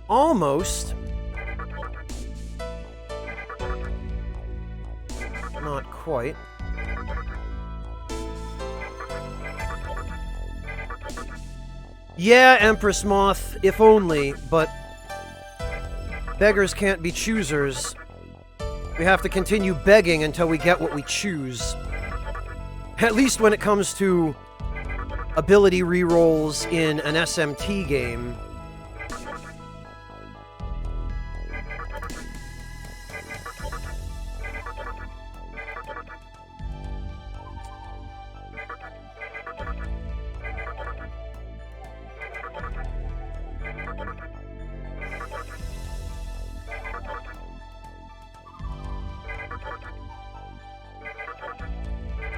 Almost. Not quite. Yeah, Empress Moth, if only, but beggars can't be choosers. We have to continue begging until we get what we choose. At least when it comes to ability rerolls in an SMT game.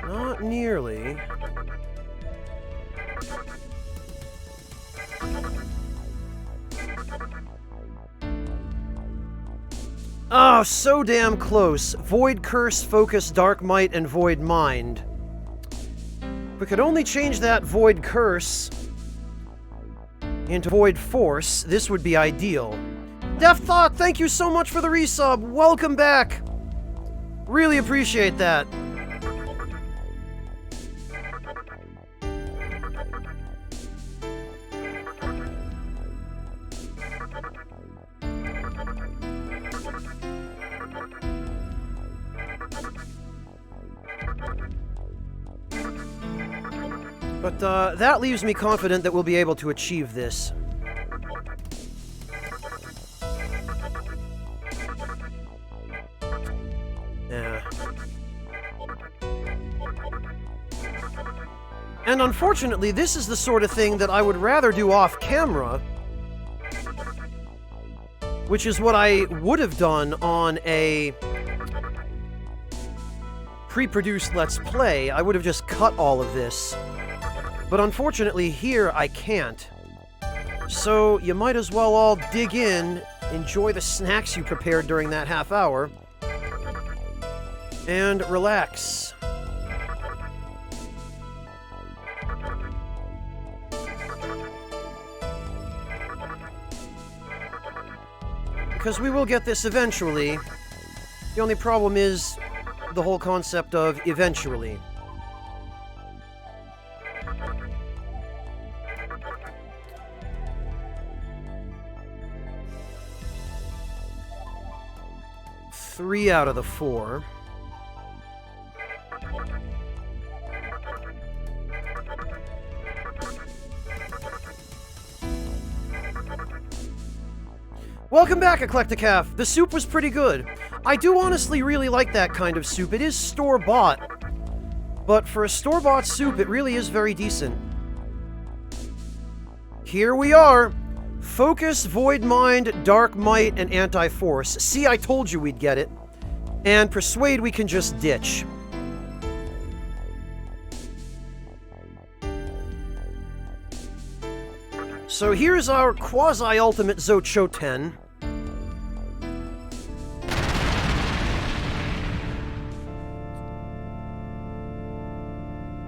Not nearly. Oh, so damn close. Void Curse, Focus, Dark Might, and Void Mind. If we could only change that Void Curse into Void Force, this would be ideal. Death Thought, thank you so much for the resub. Welcome back. Really appreciate that. But that leaves me confident that we'll be able to achieve this. Yeah. And unfortunately, this is the sort of thing that I would rather do off camera, which is what I would have done on a pre-produced Let's Play. I would have just cut all of this. But unfortunately, here I can't. So you might as well all dig in, enjoy the snacks you prepared during that half hour, and relax. Because we will get this eventually. The only problem is the whole concept of eventually. Three out of the 4. Welcome back, Eclecticaf. The soup was pretty good. I do honestly really like that kind of soup. It is store-bought, but for a store-bought soup, it really is very decent. Here we are. Focus, Void Mind, Dark Might, and Anti-Force. See, I told you we'd get it. And Persuade we can just ditch. So here's our quasi-ultimate Zochoten.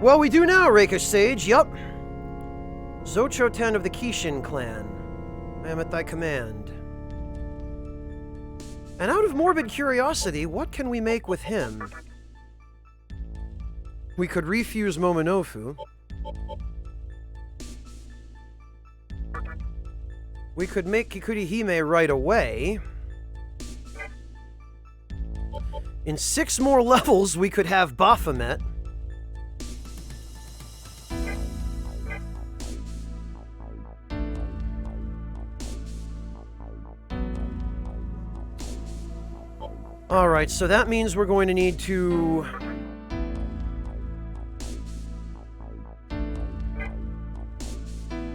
Well, we do now, Rakish Sage, yup. Zochoten of the Kishin clan. I am at thy command. And out of morbid curiosity, what can we make with him? We could refuse Momonofu. We could make Kikurihime right away. In 6 more levels, we could have Baphomet. Alright, so that means we're going to need to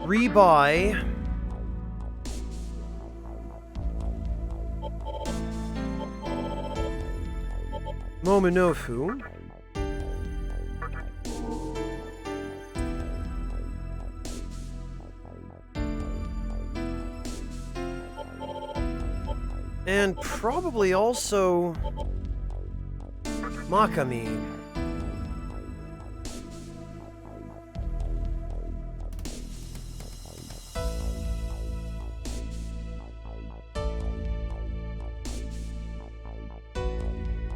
rebuy Momonofu. And probably also Megami.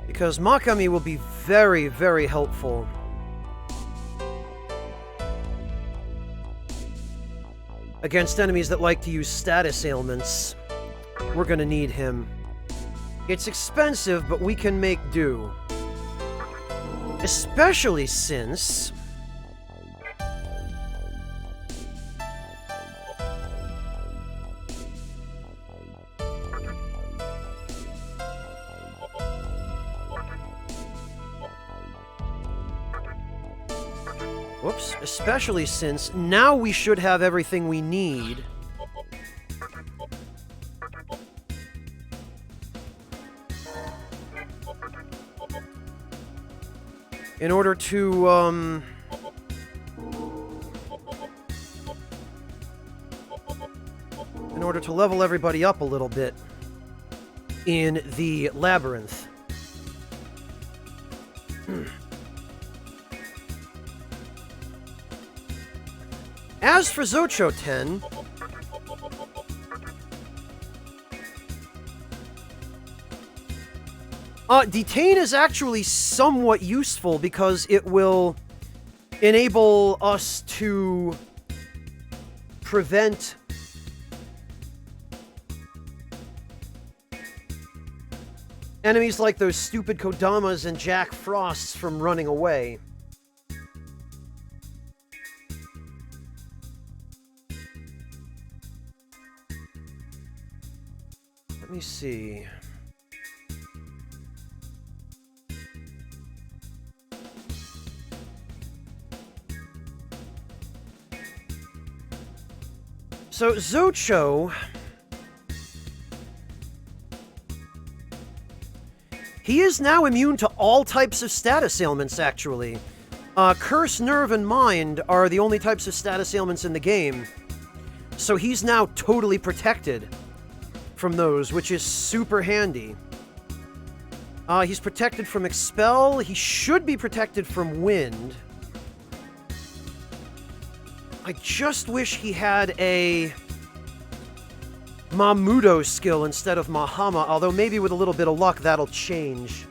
Because Megami will be very, very helpful. Against enemies that like to use status ailments. We're gonna need him. It's expensive, but we can make do. Especially since... Whoops. Especially since now we should have everything we need in order to, level everybody up a little bit in the labyrinth. As for Zochoten, Detain is actually somewhat useful because it will enable us to prevent enemies like those stupid Kodamas and Jack Frosts from running away. Let me see. So, Zocho... he is now immune to all types of status ailments, actually. Curse, Nerve, and Mind are the only types of status ailments in the game. So he's now totally protected from those, which is super handy. He's protected from Expel. He should be protected from Wind. I just wish he had a Mamudo skill instead of Mahama, although maybe with a little bit of luck that'll change.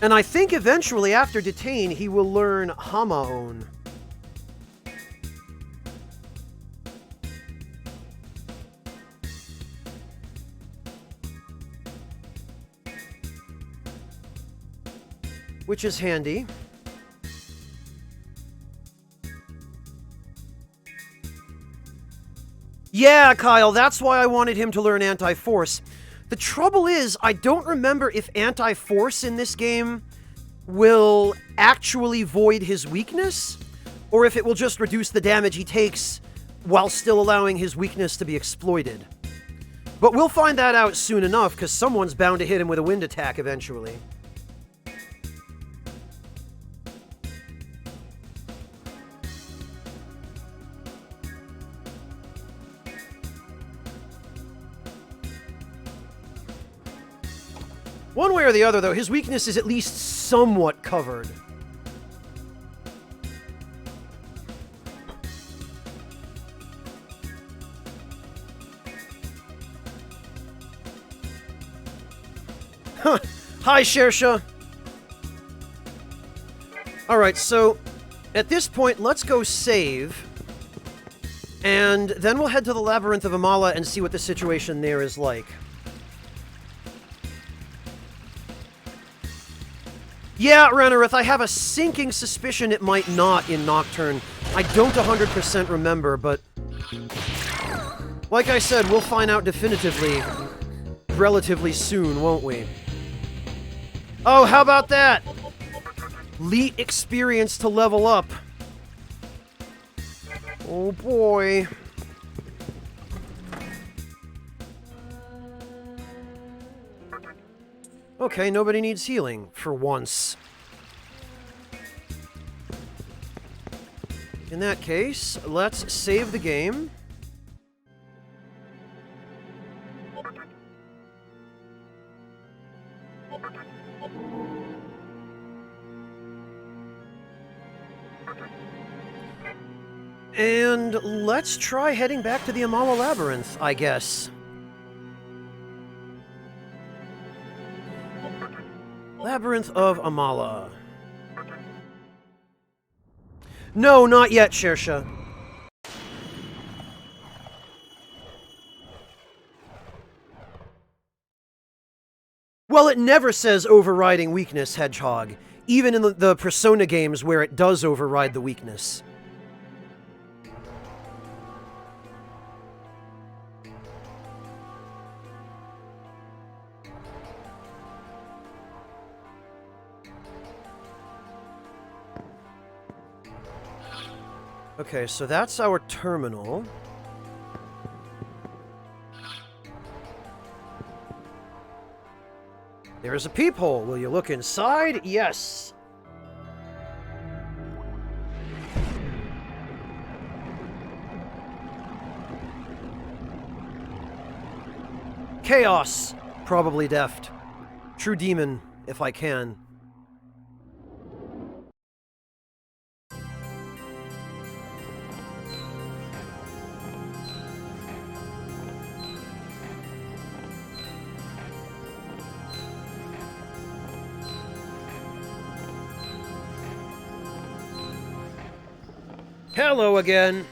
And I think eventually after Detain he will learn Hamaon. Which is handy. Yeah, Kyle, that's why I wanted him to learn Anti-Force. The trouble is, I don't remember if Anti-Force in this game will actually void his weakness, or if it will just reduce the damage he takes while still allowing his weakness to be exploited. But we'll find that out soon enough, because someone's bound to hit him with a wind attack eventually. One way or the other, though, his weakness is at least somewhat covered. Huh. Hi, Shersha. Alright, so at this point, let's go save. And then we'll head to the Labyrinth of Amala and see what the situation there is like. Yeah, Rennerith, I have a sinking suspicion it might not in Nocturne. I don't 100% remember, but... like I said, we'll find out definitively relatively soon, won't we? Oh, how about that? Elite experience to level up. Oh boy. Okay, nobody needs healing, for once. In that case, let's save the game. And let's try heading back to the Amala Labyrinth, I guess. Labyrinth of Amala. No, not yet, Shersha. Well, it never says overriding weakness, Hedgehog. Even in the Persona games where it does override the weakness. Okay, so that's our terminal. There's a peephole. Will you look inside? Yes. Chaos. Probably deft. True demon, if I can. Hello again.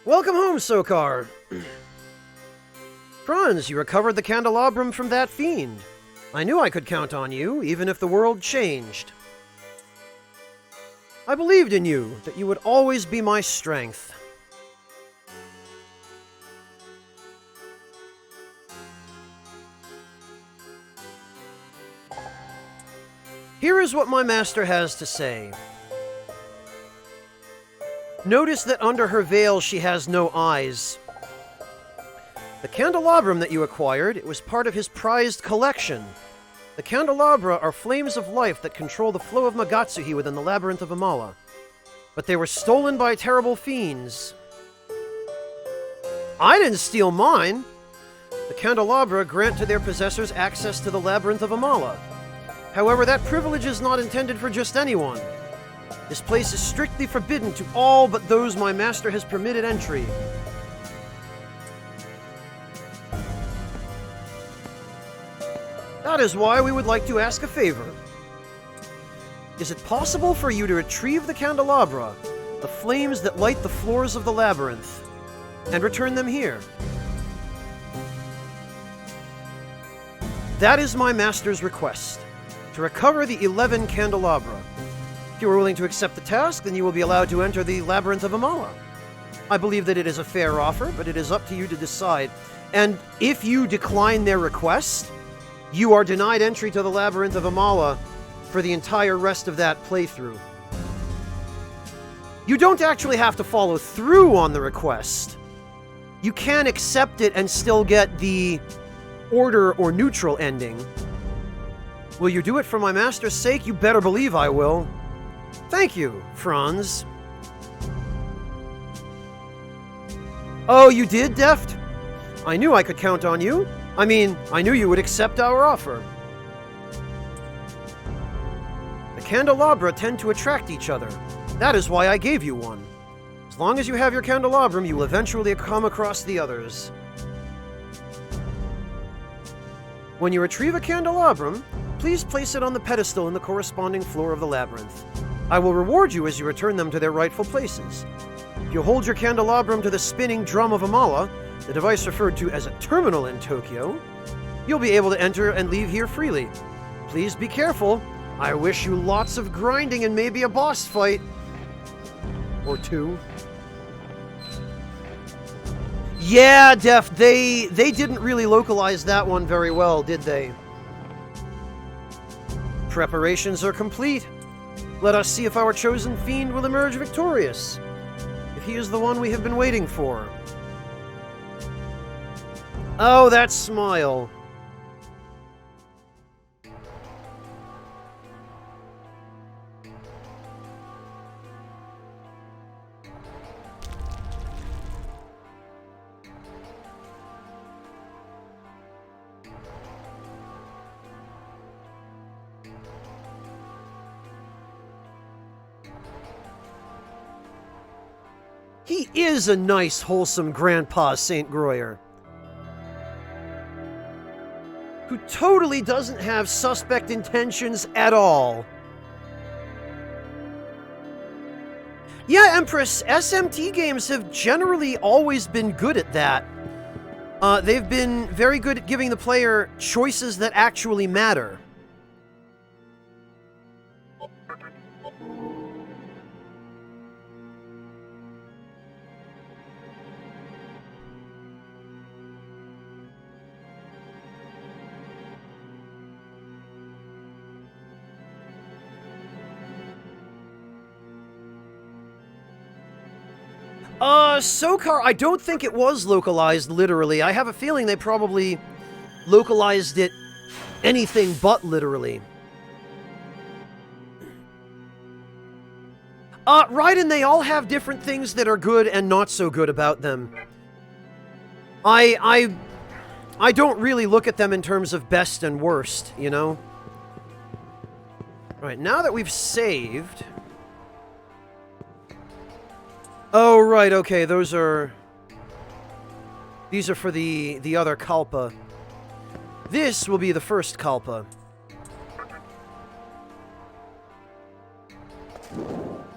Welcome home, Sokar. Franz, you recovered the candelabrum from that fiend. I knew I could count on you, even if the world changed. I believed in you, that you would always be my strength. Here is what my master has to say. Notice that under her veil she has no eyes. The candelabrum that you acquired, it was part of his prized collection. The candelabra are flames of life that control the flow of Magatsuhi within the labyrinth of Amala. But they were stolen by terrible fiends. I didn't steal mine. The candelabra grant to their possessors access to the labyrinth of Amala. However, that privilege is not intended for just anyone. This place is strictly forbidden to all but those my master has permitted entry. That is why we would like to ask a favor. Is it possible for you to retrieve the candelabra, the flames that light the floors of the labyrinth, and return them here? That is my master's request, to recover the 11 candelabra. If you are willing to accept the task, then you will be allowed to enter the labyrinth of Amala. I believe that it is a fair offer, but it is up to you to decide. And if you decline their request, you are denied entry to the labyrinth of Amala for the entire rest of that playthrough. You don't actually have to follow through on the request. You can accept it and still get the order or neutral ending. Will you do it for my master's sake? You better believe I will. Thank you, Franz. Oh, you did, Deft? I knew I could count on you. I mean, I knew you would accept our offer. The candelabra tend to attract each other. That is why I gave you one. As long as you have your candelabrum, you will eventually come across the others. When you retrieve a candelabrum, please place it on the pedestal in the corresponding floor of the labyrinth. I will reward you as you return them to their rightful places. If you hold your candelabrum to the spinning drum of Amala, the device referred to as a terminal in Tokyo, you'll be able to enter and leave here freely. Please be careful. I wish you lots of grinding and maybe a boss fight. Or two. Yeah, Def, they didn't really localize that one very well, did they? Preparations are complete. Let us see if our chosen fiend will emerge victorious. If he is the one we have been waiting for. Oh, that smile. He is a nice, wholesome grandpa, St. Groyer. Who totally doesn't have suspect intentions at all. Yeah, Empress, SMT games have generally always been good at that. They've been very good at giving the player choices that actually matter. Sokar, I don't think it was localized literally. I have a feeling they probably localized it anything but literally. Raiden, they all have different things that are good and not so good about them. I don't really look at them in terms of best and worst, you know? Right, now that we've saved... Oh, right, okay, these are for the other Kalpa. This will be the first Kalpa.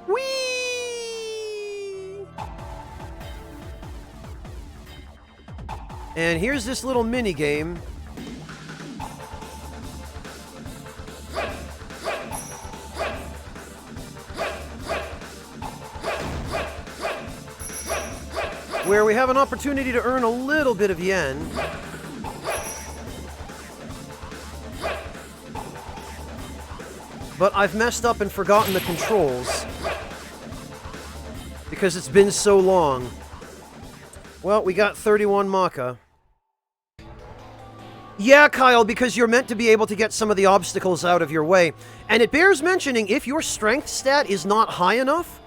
Whee! And here's this little mini game. Where we have an opportunity to earn a little bit of yen. But I've messed up and forgotten the controls. Because it's been so long. Well, we got 31 Maka. Yeah, Kyle, because you're meant to be able to get some of the obstacles out of your way. And it bears mentioning, if your strength stat is not high enough,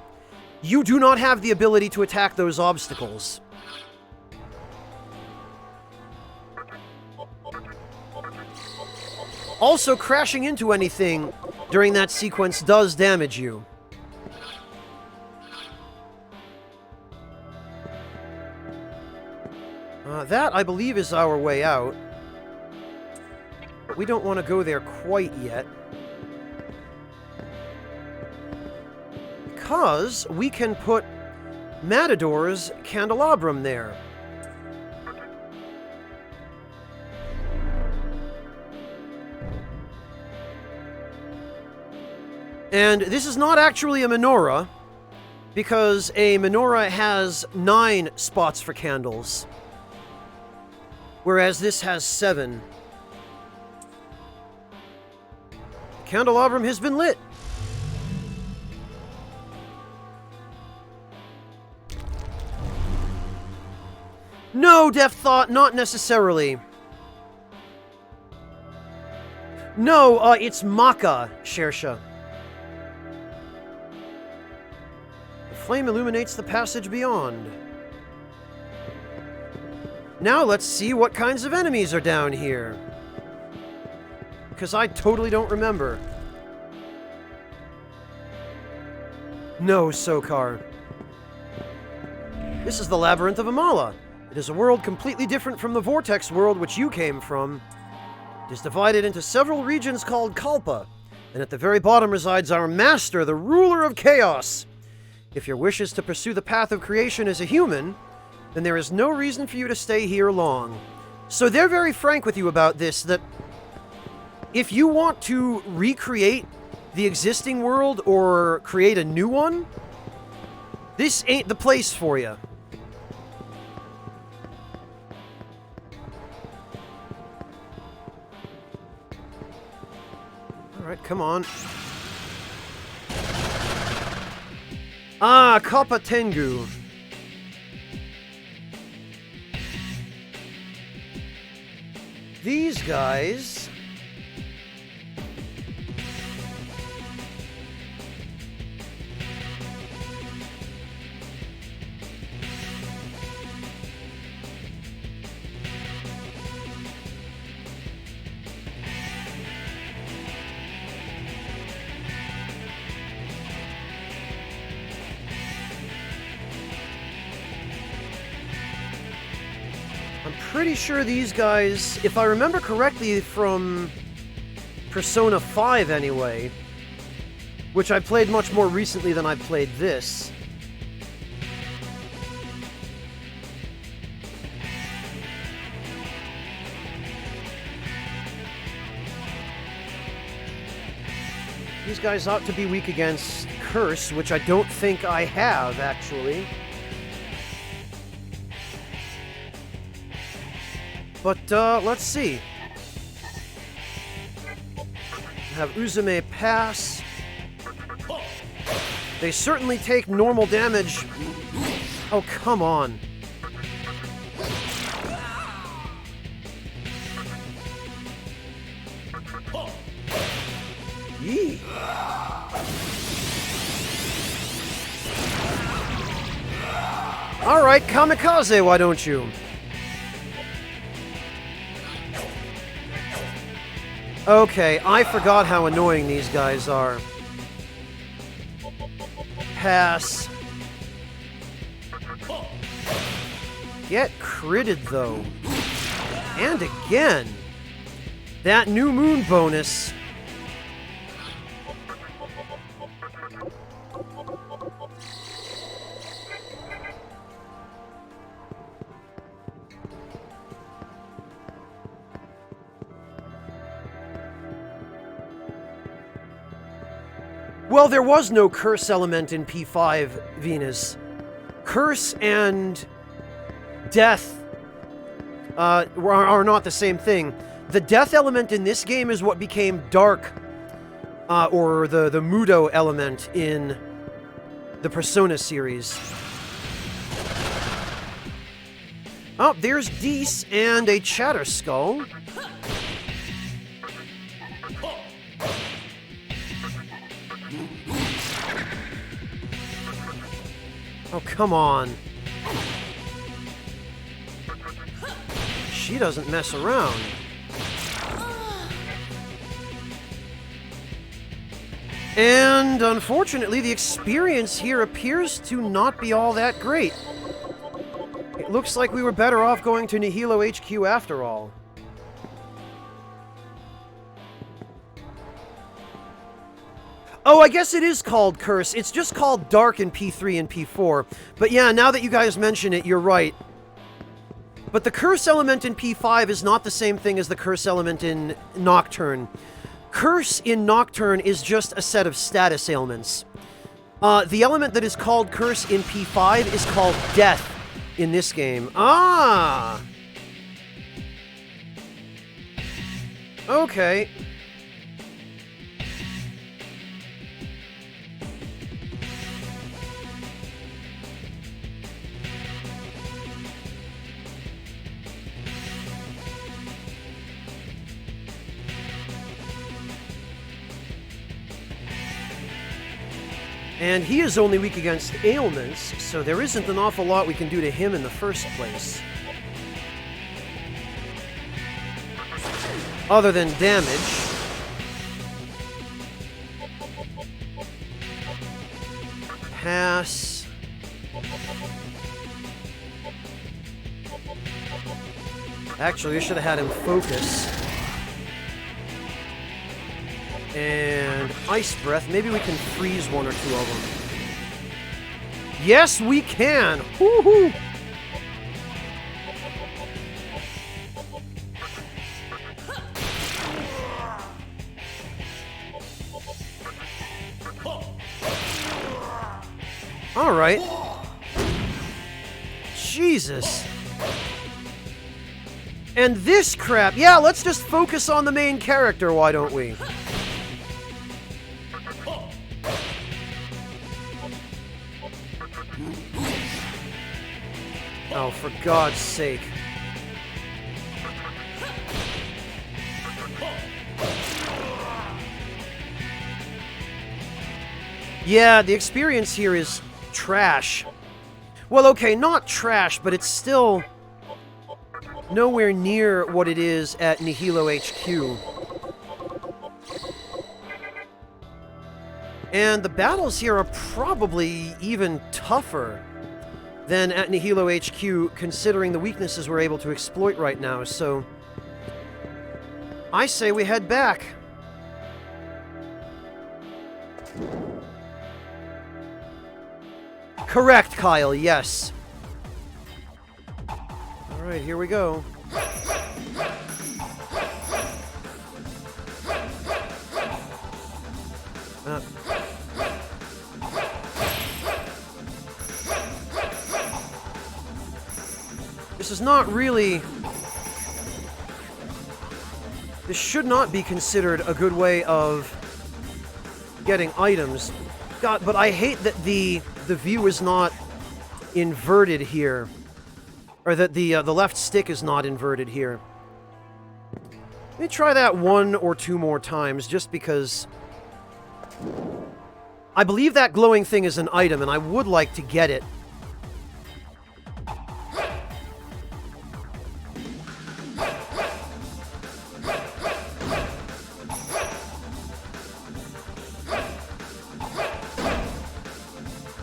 you do not have the ability to attack those obstacles. Also, crashing into anything during that sequence does damage you. That, I believe, is our way out. But we don't want to go there quite yet. Because we can put Matador's candelabrum there. And this is not actually a menorah, because a menorah has 9 spots for candles, whereas this has 7. The candelabrum has been lit. No, Death Thought, not necessarily. No, it's Maka, Shersha. The flame illuminates the passage beyond. Now let's see what kinds of enemies are down here. Because I totally don't remember. No, Sokar. This is the Labyrinth of Amala. It is a world completely different from the Vortex world which you came from. It is divided into several regions called Kalpa, and at the very bottom resides our master, the ruler of chaos. If your wish is to pursue the path of creation as a human, then there is no reason for you to stay here long. So they're very frank with you about this, that if you want to recreate the existing world or create a new one, this ain't the place for you. Alright, come on. Ah, Kappa Tengu. These guys... pretty sure these guys, if I remember correctly from Persona 5 anyway, which I played much more recently than I played this. These guys ought to be weak against Curse, which I don't think I have, actually. But, let's see. Have Uzume pass. They certainly take normal damage. Oh, come on. Yee. Alright, kamikaze, why don't you? Okay, I forgot how annoying these guys are. Pass. Get critted, though. And again. That new moon bonus. Well, there was no curse element in P5, Venus. Curse and death are not the same thing. The death element in this game is what became dark or the Mudo element in the Persona series. Oh, there's Dees and a Chatter Skull. Oh, come on. She doesn't mess around. And unfortunately, the experience here appears to not be all that great. It looks like we were better off going to Nihilo HQ after all. Oh, I guess it is called Curse. It's just called Dark in P3 and P4. But yeah, now that you guys mention it, you're right. But the Curse element in P5 is not the same thing as the Curse element in Nocturne. Curse in Nocturne is just a set of status ailments. The element that is called Curse in P5 is called Death in this game. Ah! Okay. And he is only weak against ailments, so there isn't an awful lot we can do to him in the first place. Other than damage. Pass. Actually, we should have had him focus. And Ice Breath. Maybe we can freeze one or two of them. Yes, we can! Woohoo! Alright. Jesus. And this crap. Yeah, let's just focus on the main character, why don't we? Oh, for God's sake. Yeah, the experience here is trash. Well, okay, not trash, but it's still nowhere near what it is at Nihilo HQ. And the battles here are probably even tougher than at Nihilo HQ, considering the weaknesses we're able to exploit right now, so I say we head back. Correct, Kyle, yes. Alright, here we go. This is not really... This should not be considered a good way of getting items. God, but I hate that the view is not inverted here. Or that the left stick is not inverted here. Let me try that one or two more times, just because... I believe that glowing thing is an item, and I would like to get it.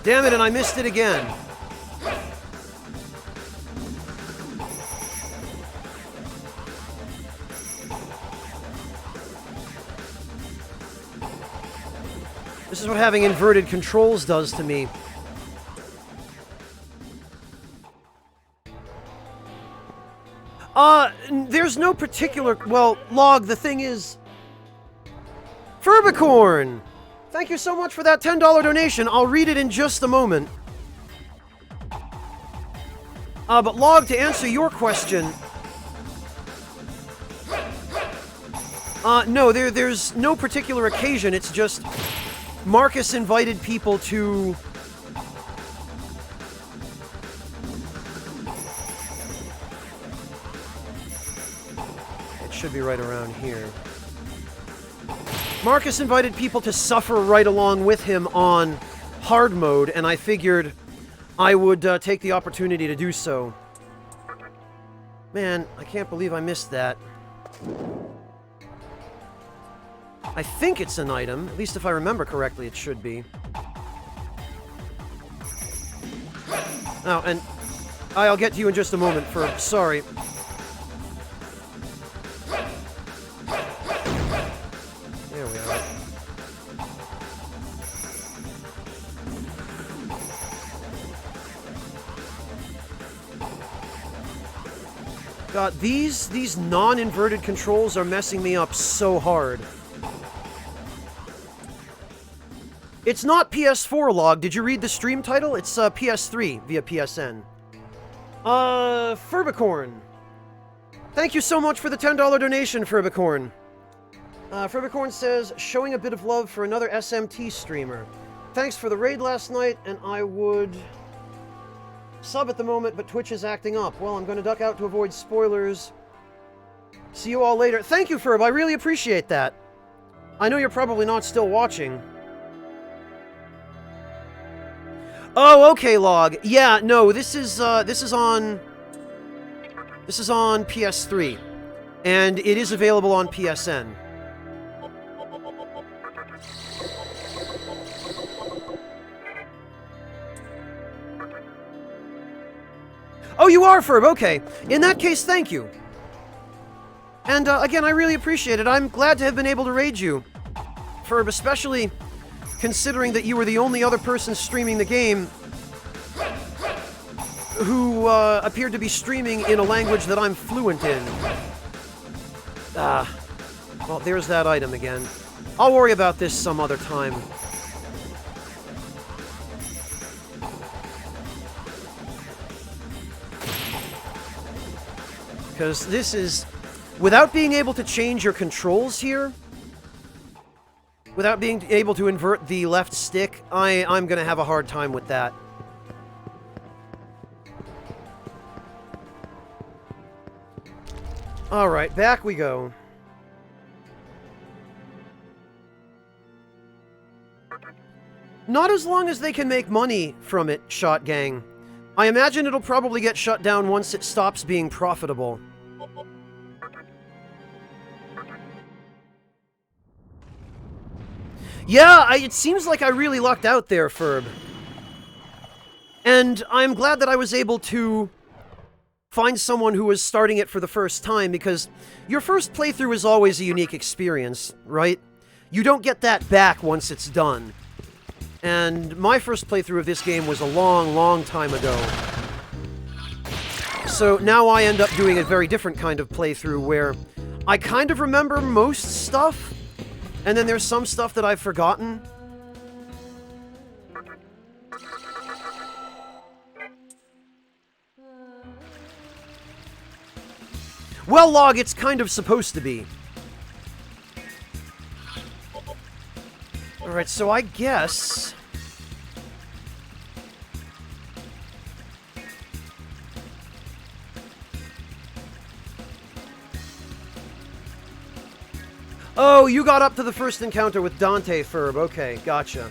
Damn it, and I missed it again. This is what having inverted controls does to me. There's no particular... Well, Log, the thing is... Furbicorn! Thank you so much for that $10 donation. I'll read it in just a moment. But Log, to answer your question... No, there's no particular occasion, it's just Marcus invited people to... It should be right around here. Marcus invited people to suffer right along with him on hard mode, and I figured I would take the opportunity to do so. Man, I can't believe I missed that. I think it's an item. At least if I remember correctly, it should be. Oh, and I'll get to you in just a moment, Ferb. Sorry. There we are. God, these non-inverted controls are messing me up so hard. It's not PS4 log. Did you read the stream title? It's PS3 via PSN. Furbicorn. Thank you so much for the $10 donation, Furbicorn. Furbicorn says, showing a bit of love for another SMT streamer. Thanks for the raid last night, and I would sub at the moment, but Twitch is acting up. Well, I'm going to duck out to avoid spoilers. See you all later. Thank you, Ferb. I really appreciate that. I know you're probably not still watching. Oh, okay, Log. Yeah, no, this is on PS3, and it is available on PSN. Oh, you are, Ferb. Okay. In that case, thank you. And again, I really appreciate it. I'm glad to have been able to raid you, Ferb, especially considering that you were the only other person streaming the game who appeared to be streaming in a language that I'm fluent in. Well, there's that item again. I'll worry about this some other time. Because this is... Without being able to change your controls here, without being able to invert the left stick, I'm going to have a hard time with that. Alright, back we go. Not as long as they can make money from it, Shot Gang. I imagine it'll probably get shut down once it stops being profitable. Yeah, it seems like I really lucked out there, Ferb. And I'm glad that I was able to find someone who was starting it for the first time, because your first playthrough is always a unique experience, right? You don't get that back once it's done. And my first playthrough of this game was a long, long time ago. So now I end up doing a very different kind of playthrough where I kind of remember most stuff, and then there's some stuff that I've forgotten. Well, Log, it's kind of supposed to be. Alright, so I guess... Oh, you got up to the first encounter with Dante, Ferb. Okay, gotcha.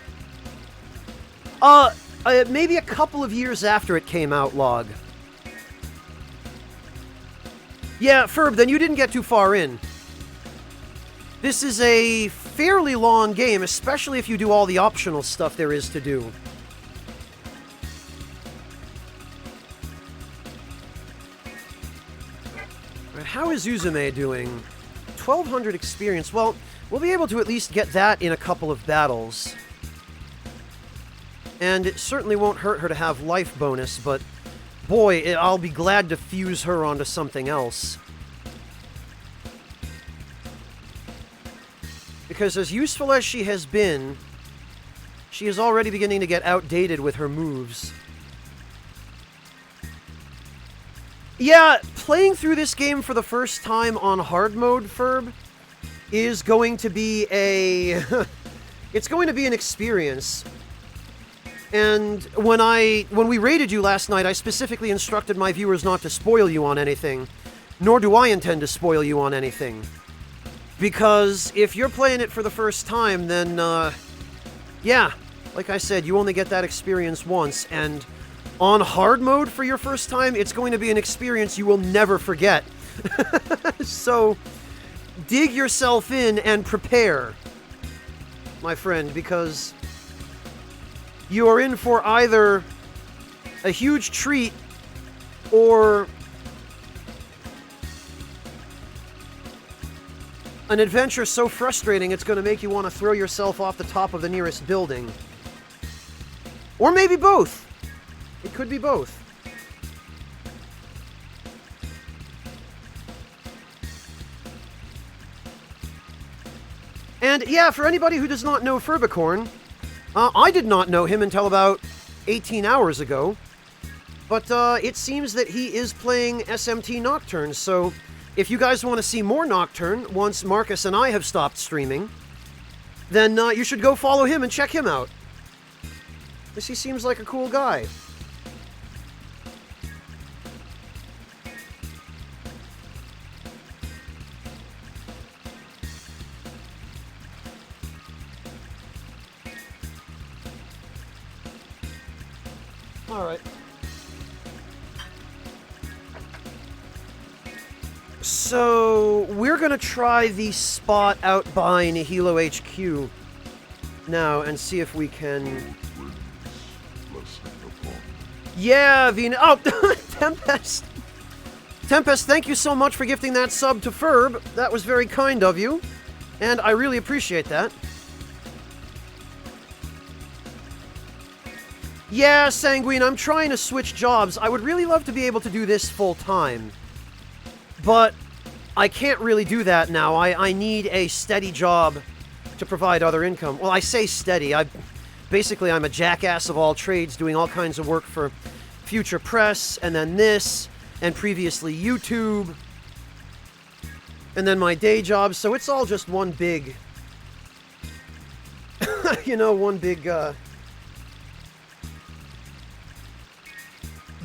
Maybe a couple of years after it came out, Log. Yeah, Ferb, then you didn't get too far in. This is a fairly long game, especially if you do all the optional stuff there is to do. Right, how is Uzume doing? 1,200 experience. Well, we'll be able to at least get that in a couple of battles. And it certainly won't hurt her to have life bonus, but boy, I'll be glad to fuse her onto something else. Because as useful as she has been, she is already beginning to get outdated with her moves. Yeah, playing through this game for the first time on hard mode, Ferb, is going to be a... it's going to be an experience. And when we raided you last night, I specifically instructed my viewers not to spoil you on anything. Nor do I intend to spoil you on anything. Because if you're playing it for the first time, then, yeah, like I said, you only get that experience once, and on hard mode for your first time, it's going to be an experience you will never forget. So, dig yourself in and prepare, my friend, because you are in for either a huge treat or an adventure so frustrating it's going to make you want to throw yourself off the top of the nearest building. Or maybe both. It could be both. And yeah, for anybody who does not know Furbicorn, I did not know him until about 18 hours ago. But it seems that he is playing SMT Nocturne, so if you guys want to see more Nocturne, once Marcus and I have stopped streaming, then you should go follow him and check him out. Because he seems like a cool guy. Alright. So, we're gonna try the spot out by Nihilo HQ now and see if we can... Yeah, Vina. Oh, Tempest. Tempest, thank you so much for gifting that sub to Ferb. That was very kind of you, and I really appreciate that. Yeah, Sanguine, I'm trying to switch jobs. I would really love to be able to do this full-time, but I can't really do that now. I need a steady job to provide other income. Well, I say steady. Basically, I'm a jackass of all trades, doing all kinds of work for Future Press, and then this, and previously YouTube, and then my day job, so it's all just one big, you know, one big,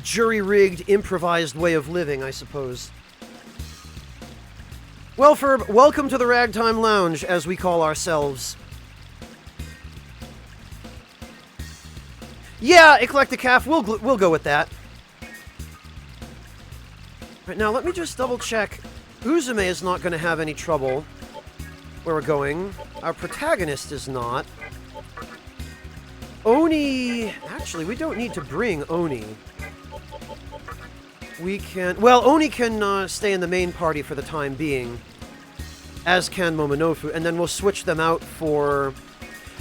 jury-rigged, improvised way of living, I suppose. Well, Ferb, welcome to the Ragtime Lounge, as we call ourselves. Yeah, Eclectic Calf, we'll go with that. Right, now let me just double check. Uzume is not going to have any trouble where we're going. Our protagonist is not. Oni... Actually, we don't need to bring Oni. We can... Well, Oni can stay in the main party for the time being, as can Momonofu, and then we'll switch them out for...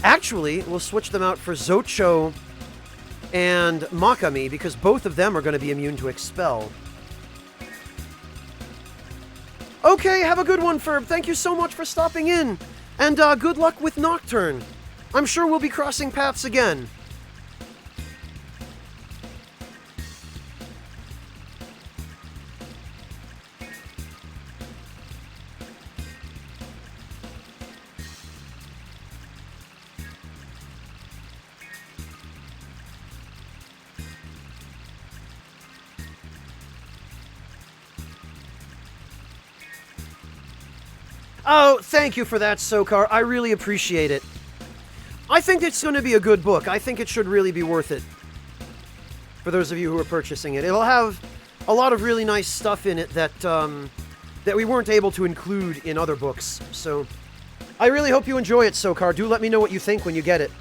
Actually, we'll switch them out for Zocho and Megami, because both of them are going to be immune to Expel. Okay, have a good one, Ferb. Thank you so much for stopping in. And good luck with Nocturne. I'm sure we'll be crossing paths again. Oh, thank you for that, Sokar. I really appreciate it. I think it's going to be a good book. I think it should really be worth it. For those of you who are purchasing it. It'll have a lot of really nice stuff in it that, that we weren't able to include in other books. So, I really hope you enjoy it, Sokar. Do let me know what you think when you get it.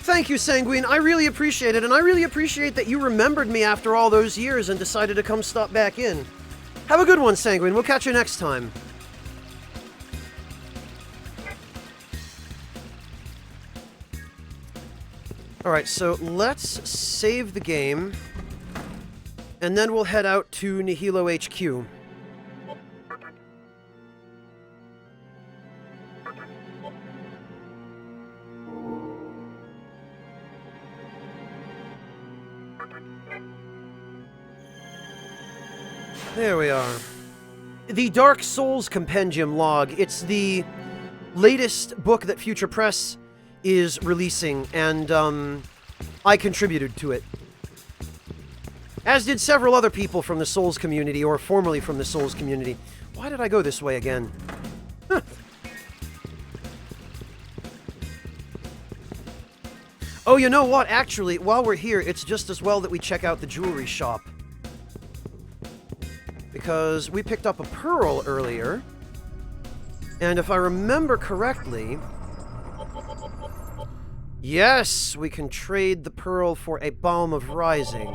Thank you, Sanguine. I really appreciate it, and I really appreciate that you remembered me after all those years and decided to come stop back in. Have a good one, Sanguine. We'll catch you next time. Alright, so let's save the game, and then we'll head out to Nihilo HQ. There we are. The Dark Souls Compendium log. It's the latest book that Future Press is releasing, and I contributed to it. As did several other people from the Souls community, or formerly from the Souls community. Why did I go this way again? Huh. Oh, you know what? Actually, while we're here, it's just as well that we check out the jewelry shop. Because we picked up a pearl earlier. And if I remember correctly... Yes, we can trade the pearl for a Balm of Rising.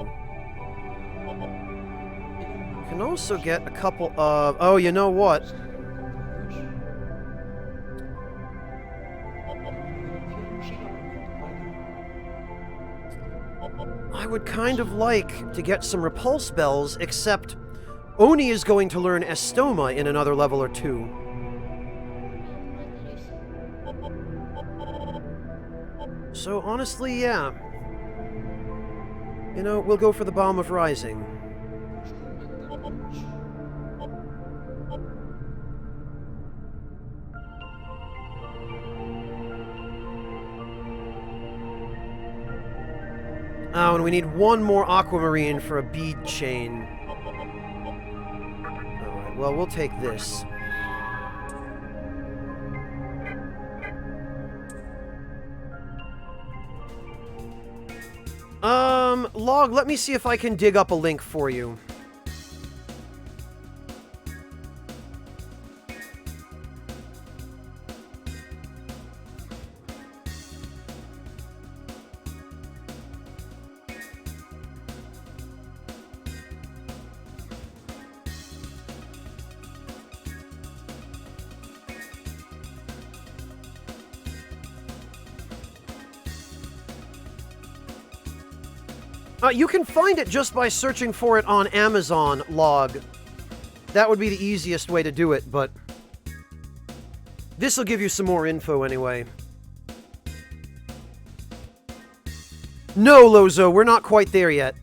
We can also get a couple of... Oh, you know what? I would kind of like to get some repulse bells, except Oni is going to learn Estoma in another level or two. So honestly, yeah. You know, we'll go for the Balm of Rising. Oh, and we need one more aquamarine for a bead chain. Alright, well, we'll take this. Log, let me see if I can dig up a link for you. You can find it just by searching for it on Amazon, Log. That would be the easiest way to do it, but... this'll give you some more info anyway. No, Lozo, we're not quite there yet.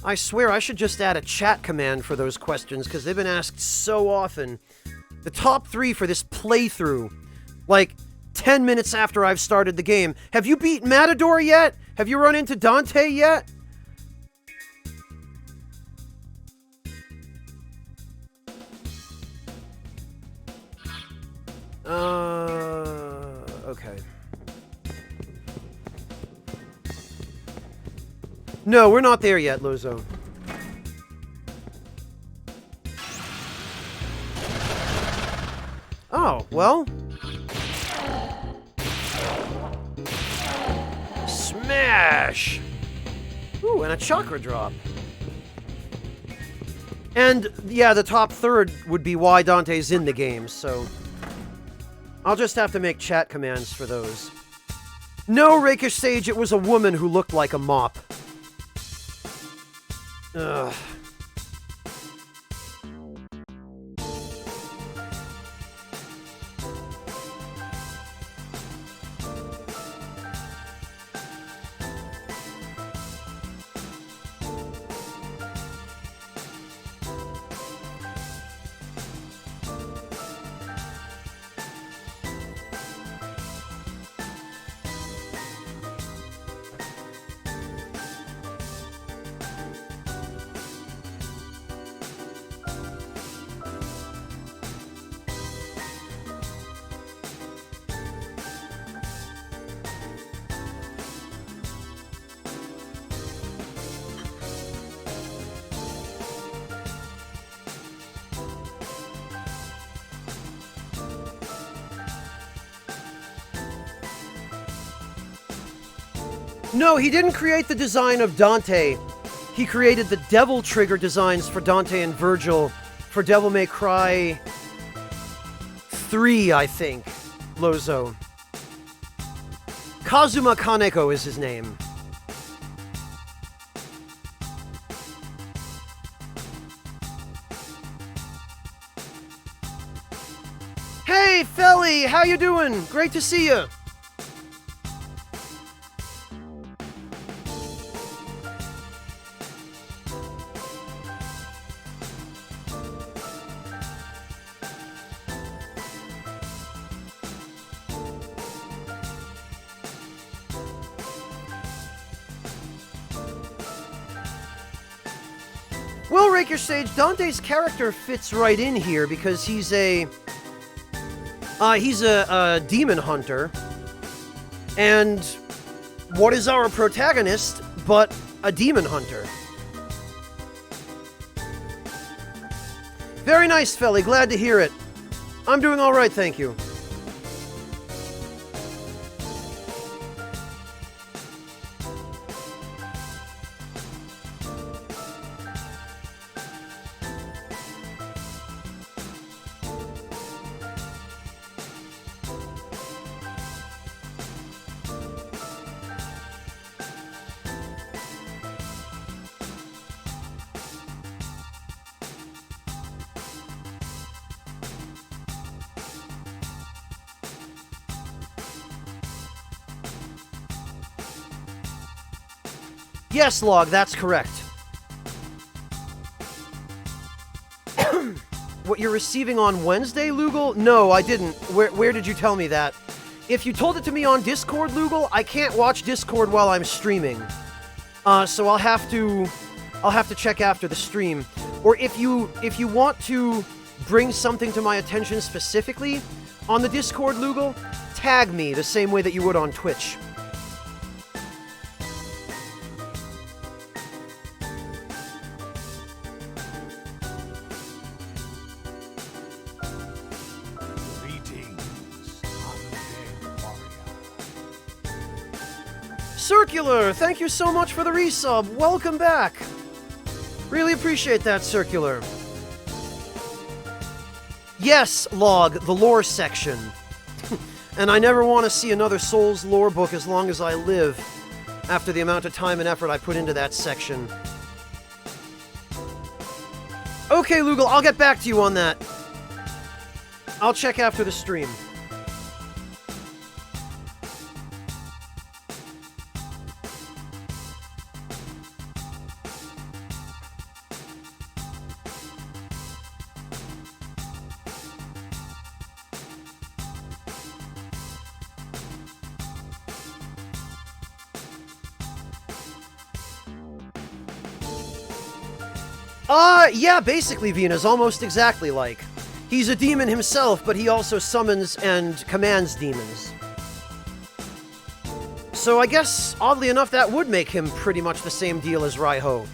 I swear I should just add a chat command for those questions, because they've been asked so often. The top 3 for this playthrough. Like, 10 minutes after I've started the game. Have you beat Matador yet? Have you run into Dante yet? Okay. No, we're not there yet, Lozo. Oh, well... Smash! Ooh, and a chakra drop. And, yeah, the top third would be why Dante's in the game, so... I'll just have to make chat commands for those. No, Rakish Sage, it was a woman who looked like a mop. Ugh. No, he didn't create the design of Dante. He created the Devil Trigger designs for Dante and Virgil for Devil May Cry 3, I think. Lozo. Kazuma Kaneko is his name. Hey, Felly! How you doing? Great to see you! Well, Rake Your Sage, Dante's character fits right in here because he's a demon hunter. And what is our protagonist but a demon hunter? Very nice, Felly. Glad to hear it. I'm doing all right, thank you. Yes, Log, that's correct. What you're receiving on Wednesday, Lugal? No, I didn't. Where did you tell me that? If you told it to me on Discord, Lugal, I can't watch Discord while I'm streaming. So I'll have to check after the stream. Or if you want to bring something to my attention specifically on the Discord, Lugal, tag me the same way that you would on Twitch. Circular, thank you so much for the resub. Welcome back. Really appreciate that, Circular. Yes, Log, the lore section. And I never want to see another Souls lore book as long as I live, after the amount of time and effort I put into that section. Okay, Lugal, I'll get back to you on that. I'll check after the stream. Yeah, basically, Vena's almost exactly like. He's a demon himself, but he also summons and commands demons. So I guess, oddly enough, that would make him pretty much the same deal as Raiho.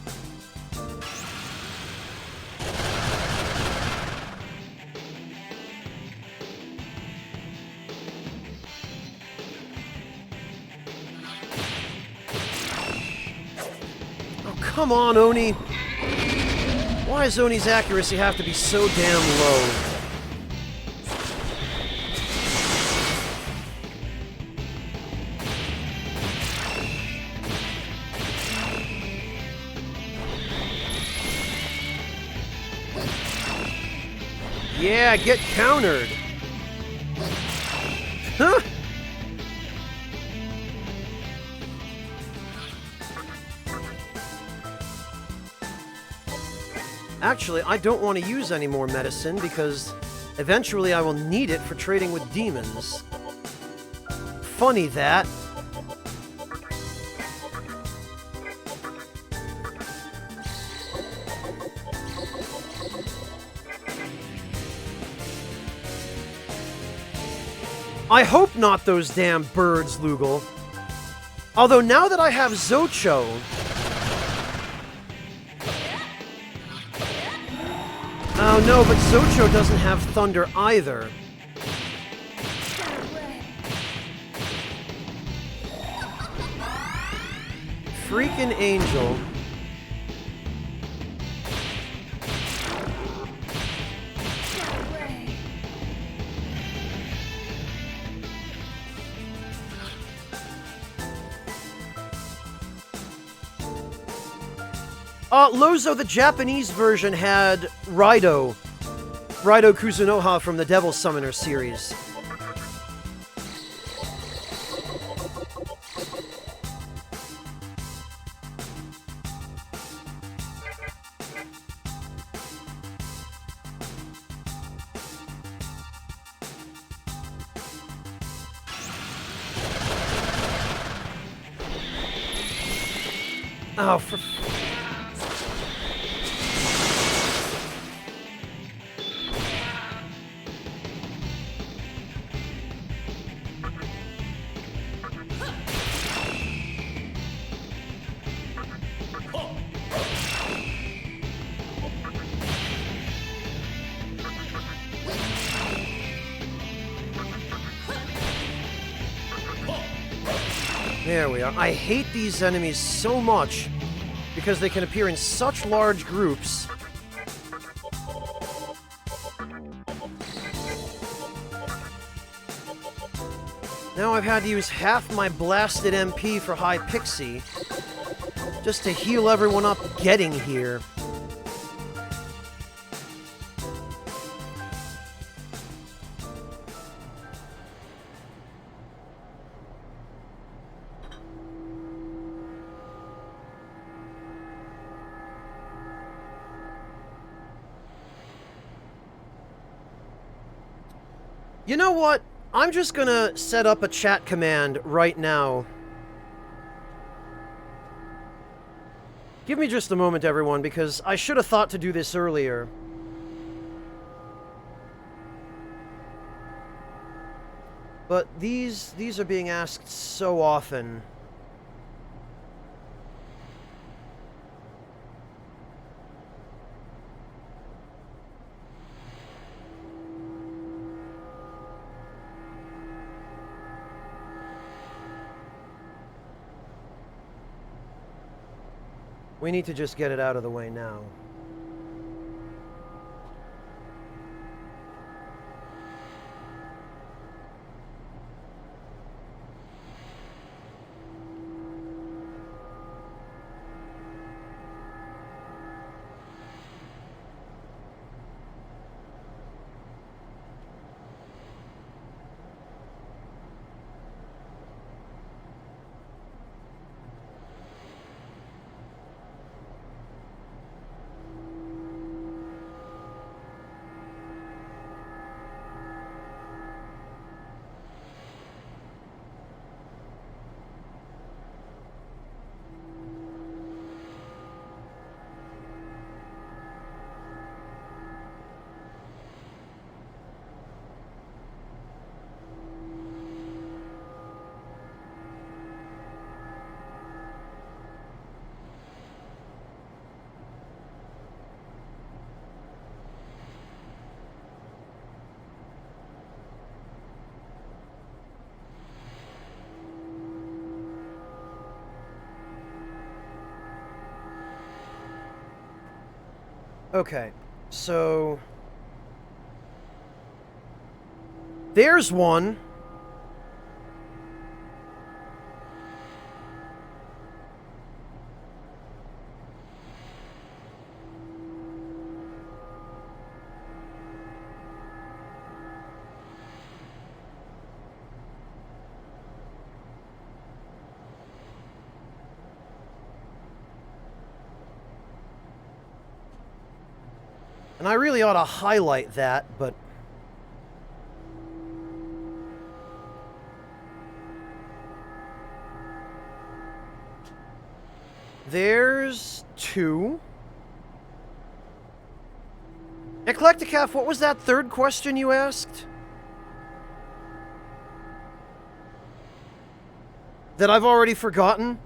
Oh, come on, Oni. Why does Oni's accuracy have to be so damn low? Yeah, get countered! Huh? Actually, I don't want to use any more medicine because eventually I will need it for trading with demons. Funny that. I hope not those damn birds, Lugal. Although now that I have Zocho... Oh no, but Zocho doesn't have thunder either. Freaking Angel. Lozo, the Japanese version, had Raido Kuzunoha from the Devil Summoner series. Oh, for... There we are. I hate these enemies so much because they can appear in such large groups. Now I've had to use half my blasted MP for High Pixie just to heal everyone up getting here. You know what? I'm just gonna set up a chat command right now. Give me just a moment, everyone, because I should have thought to do this earlier. But these are being asked so often. We need to just get it out of the way now. Okay, so... there's one. And I really ought to highlight that, but... there's two. Eclecticaf, what was that third question you asked? That I've already forgotten?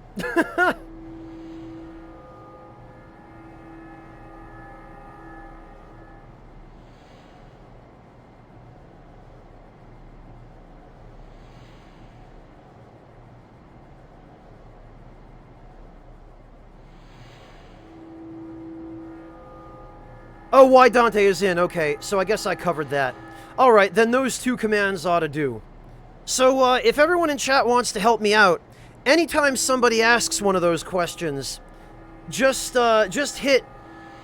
Oh, why Dante is in. Okay, so I guess I covered that. Alright, then those two commands ought to do. So, if everyone in chat wants to help me out, anytime somebody asks one of those questions, just hit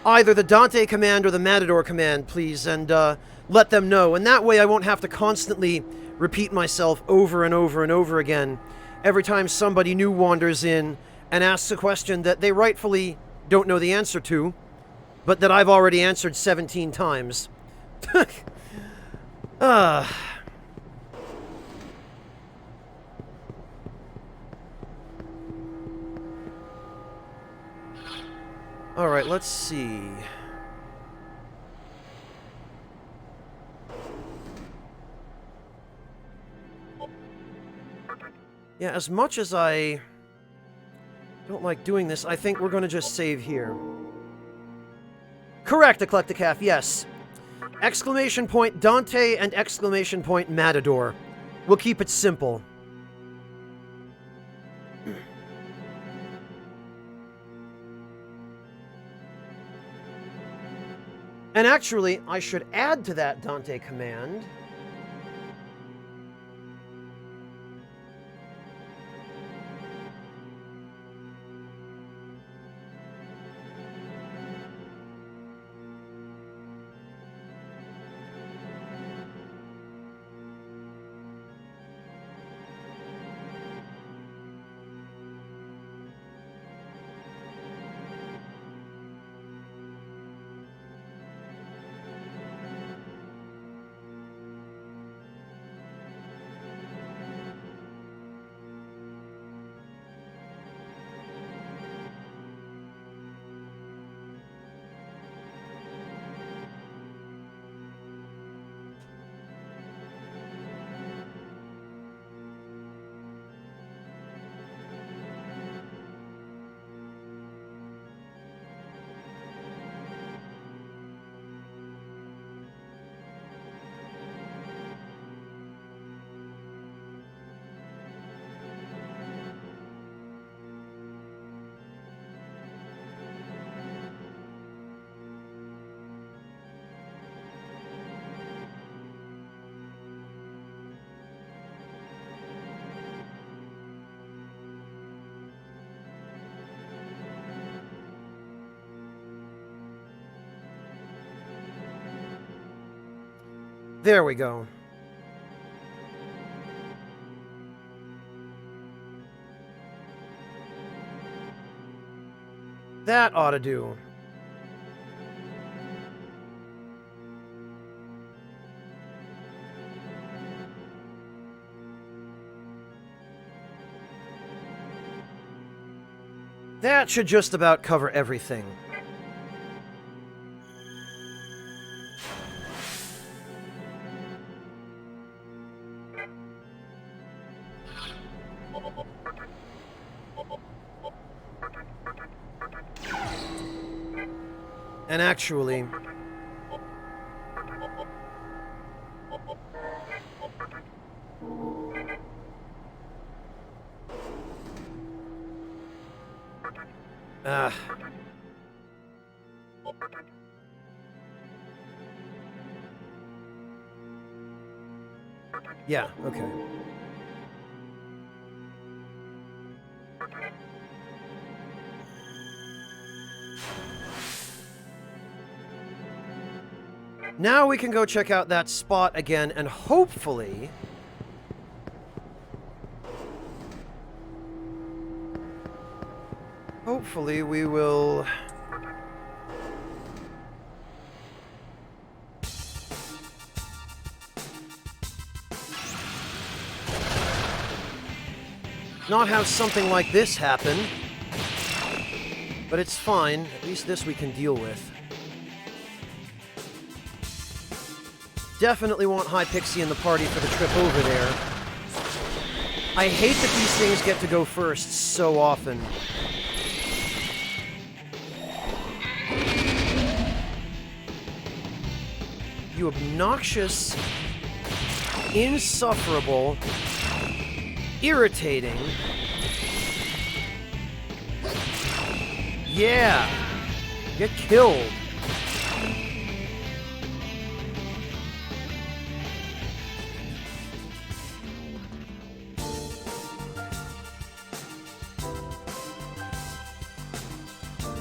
either the Dante command or the Matador command, please, and let them know. And that way I won't have to constantly repeat myself over and over and over again every time somebody new wanders in and asks a question that they rightfully don't know the answer to, but that I've already answered 17 times. Alright, let's see. Yeah, as much as I don't like doing this, I think we're going to just save here. Correct, Eclecticaf, yes. Exclamation point Dante and exclamation point Matador. We'll keep it simple. And actually, I should add to that Dante command. There we go. That ought to do. That should just about cover everything. And actually, yeah, okay. Now we can go check out that spot again, and hopefully we will not have something like this happen. But it's fine. At least this we can deal with. Definitely want Hypixie in the party for the trip over there. I hate that these things get to go first so often. You obnoxious, insufferable, irritating. Yeah! Get killed.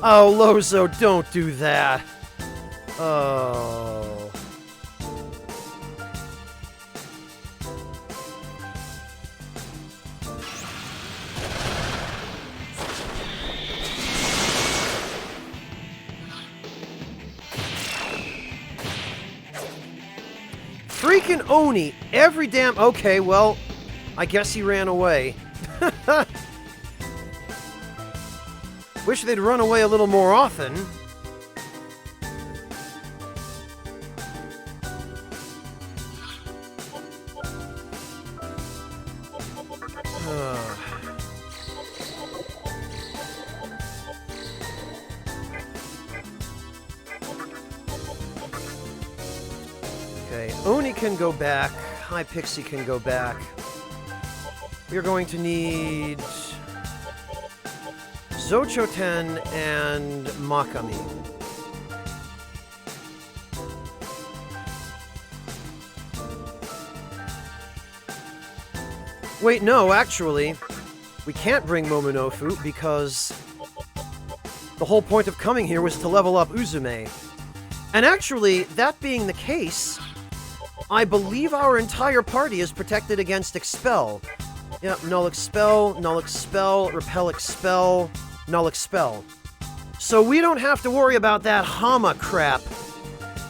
Oh, Lozo, don't do that. Oh. Freaking Oni! Every damn... Okay, well, I guess he ran away. Wish they'd run away a little more often. Okay, Oni can go back. Hypixie can go back. We're going to need Zochoten and Megami. Wait, no, actually, we can't bring Momonofu because the whole point of coming here was to level up Uzume. And actually, that being the case, I believe our entire party is protected against Expel. Yep, Null Expel, Repel Expel, Null Expel. So we don't have to worry about that Hama crap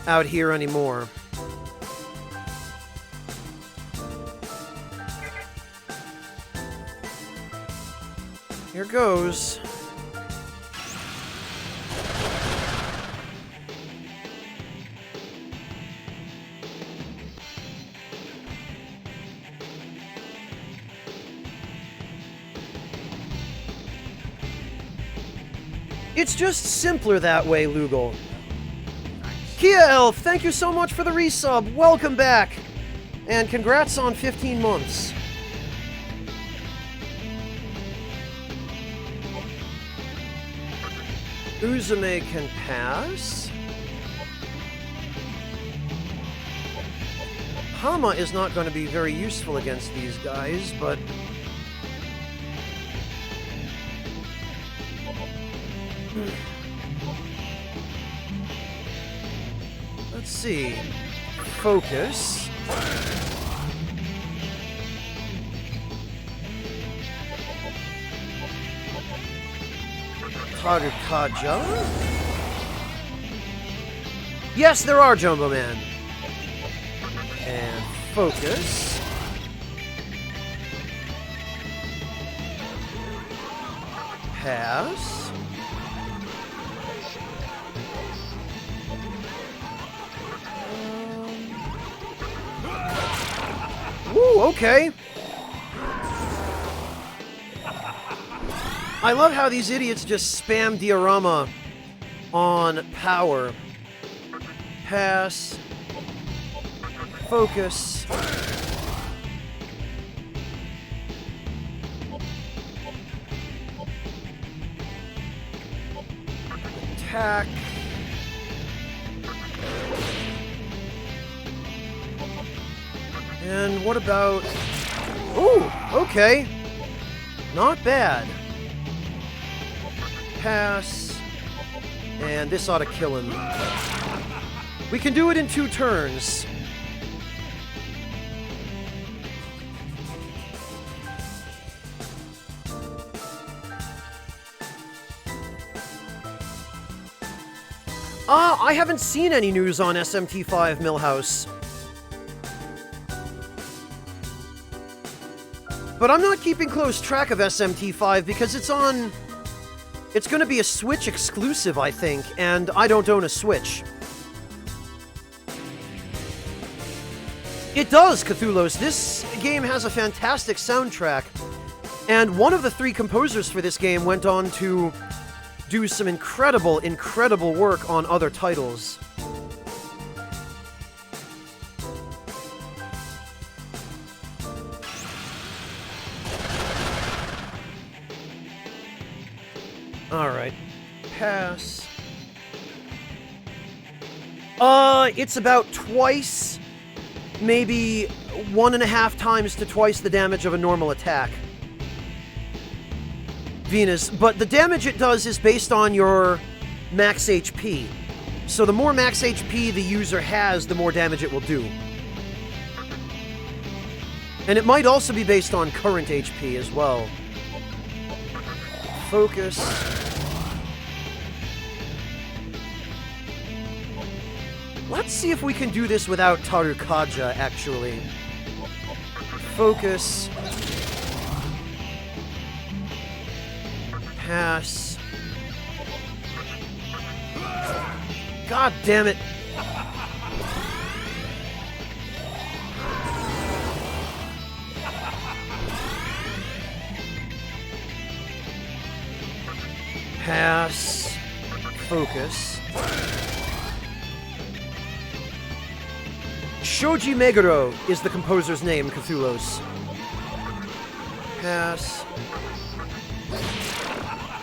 out here anymore. Here goes. It's just simpler that way, Lugal. Kia Elf, thank you so much for the resub. Welcome back. And congrats on 15 months. Uzume can pass. Hama is not going to be very useful against these guys, but... let's see. Focus. Tarukaja? Yes, there are Jumbo Man. And focus. Pass. Ooh, okay. I love how these idiots just spam diorama on power. Pass. Focus. Attack. And what about... ooh, okay. Not bad. Pass. And this ought to kill him. We can do it in 2 turns. I haven't seen any news on SMT5 Millhouse. But I'm not keeping close track of SMT5 because it's on... it's going to be a Switch exclusive, I think, and I don't own a Switch. It does, Cthulhu's. This game has a fantastic soundtrack, and one of the 3 composers for this game went on to do some incredible, incredible work on other titles. Alright. Pass. It's about twice, maybe 1.5 times to twice the damage of a normal attack. Venus, but the damage it does is based on your max HP. So the more max HP the user has, the more damage it will do. And it might also be based on current HP as well. Focus. Let's see if we can do this without Tarukaja, actually. Focus. Pass. God damn it. Pass. Focus. Shoji Meguro is the composer's name, Cthulhu's. Pass.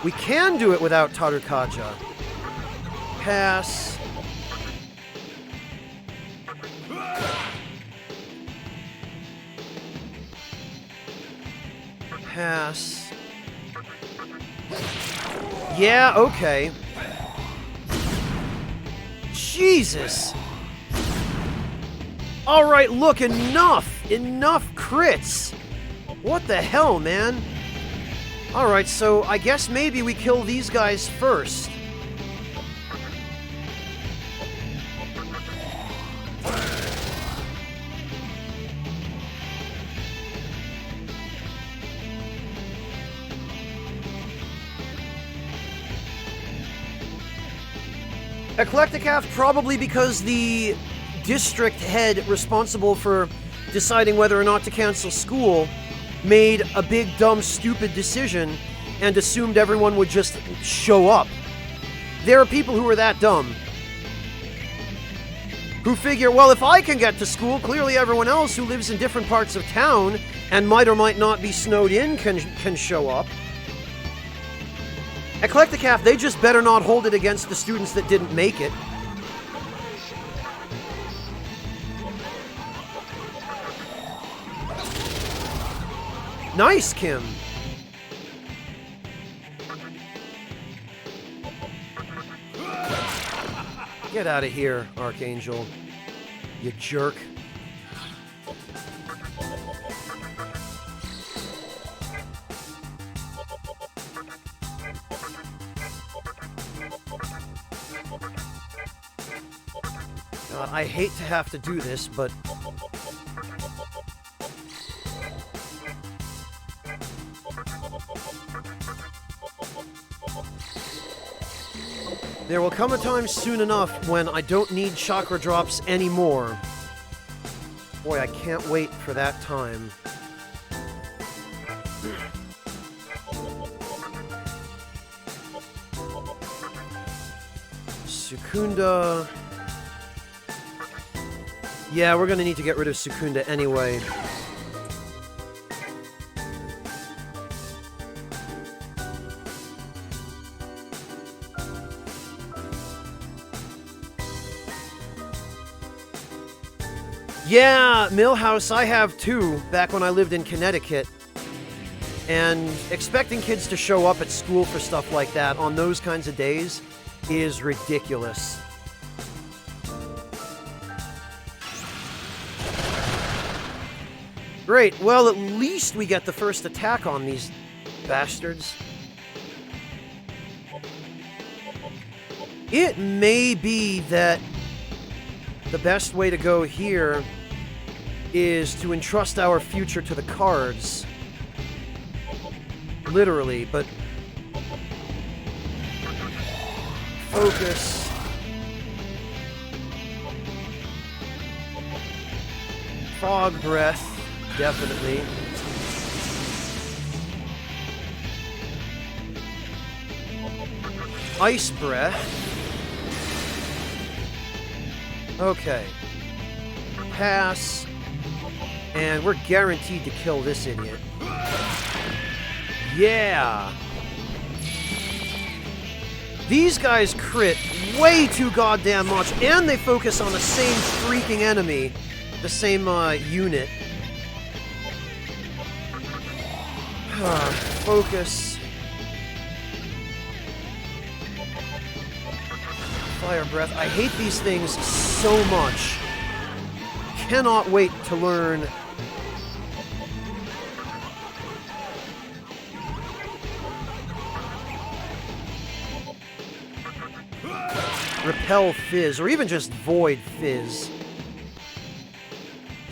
We can do it without Tarukaja. Pass. Pass. Yeah, okay. Jesus! Alright, look, enough! Enough crits! What the hell, man? Alright, so I guess maybe we kill these guys first. Eclecticaf, probably because the district head responsible for deciding whether or not to cancel school made a big, dumb, stupid decision and assumed everyone would just show up. There are people who are that dumb. Who figure, well, if I can get to school, clearly everyone else who lives in different parts of town and might or might not be snowed in can show up. Eclecticaf, they just better not hold it against the students that didn't make it. Nice, Kim. Get out of here, Archangel. You jerk. God, I hate to have to do this, but... there will come a time soon enough when I don't need chakra drops anymore. Boy, I can't wait for that time. Sukunda... yeah, we're gonna need to get rid of Sukunda anyway. Yeah, Millhouse, I have too, back when I lived in Connecticut. And expecting kids to show up at school for stuff like that on those kinds of days is ridiculous. Great, well, at least we get the first attack on these bastards. It may be that the best way to go here is to entrust our future to the cards. Literally, but... focus. Fog breath, definitely. Ice breath. Okay. Pass. And we're guaranteed to kill this idiot. Yeah! These guys crit way too goddamn much, and they focus on the same freaking enemy. The same, unit. Focus. Fire breath. I hate these things so much. Cannot wait to learn. Repel Fizz, or even just Void Fizz.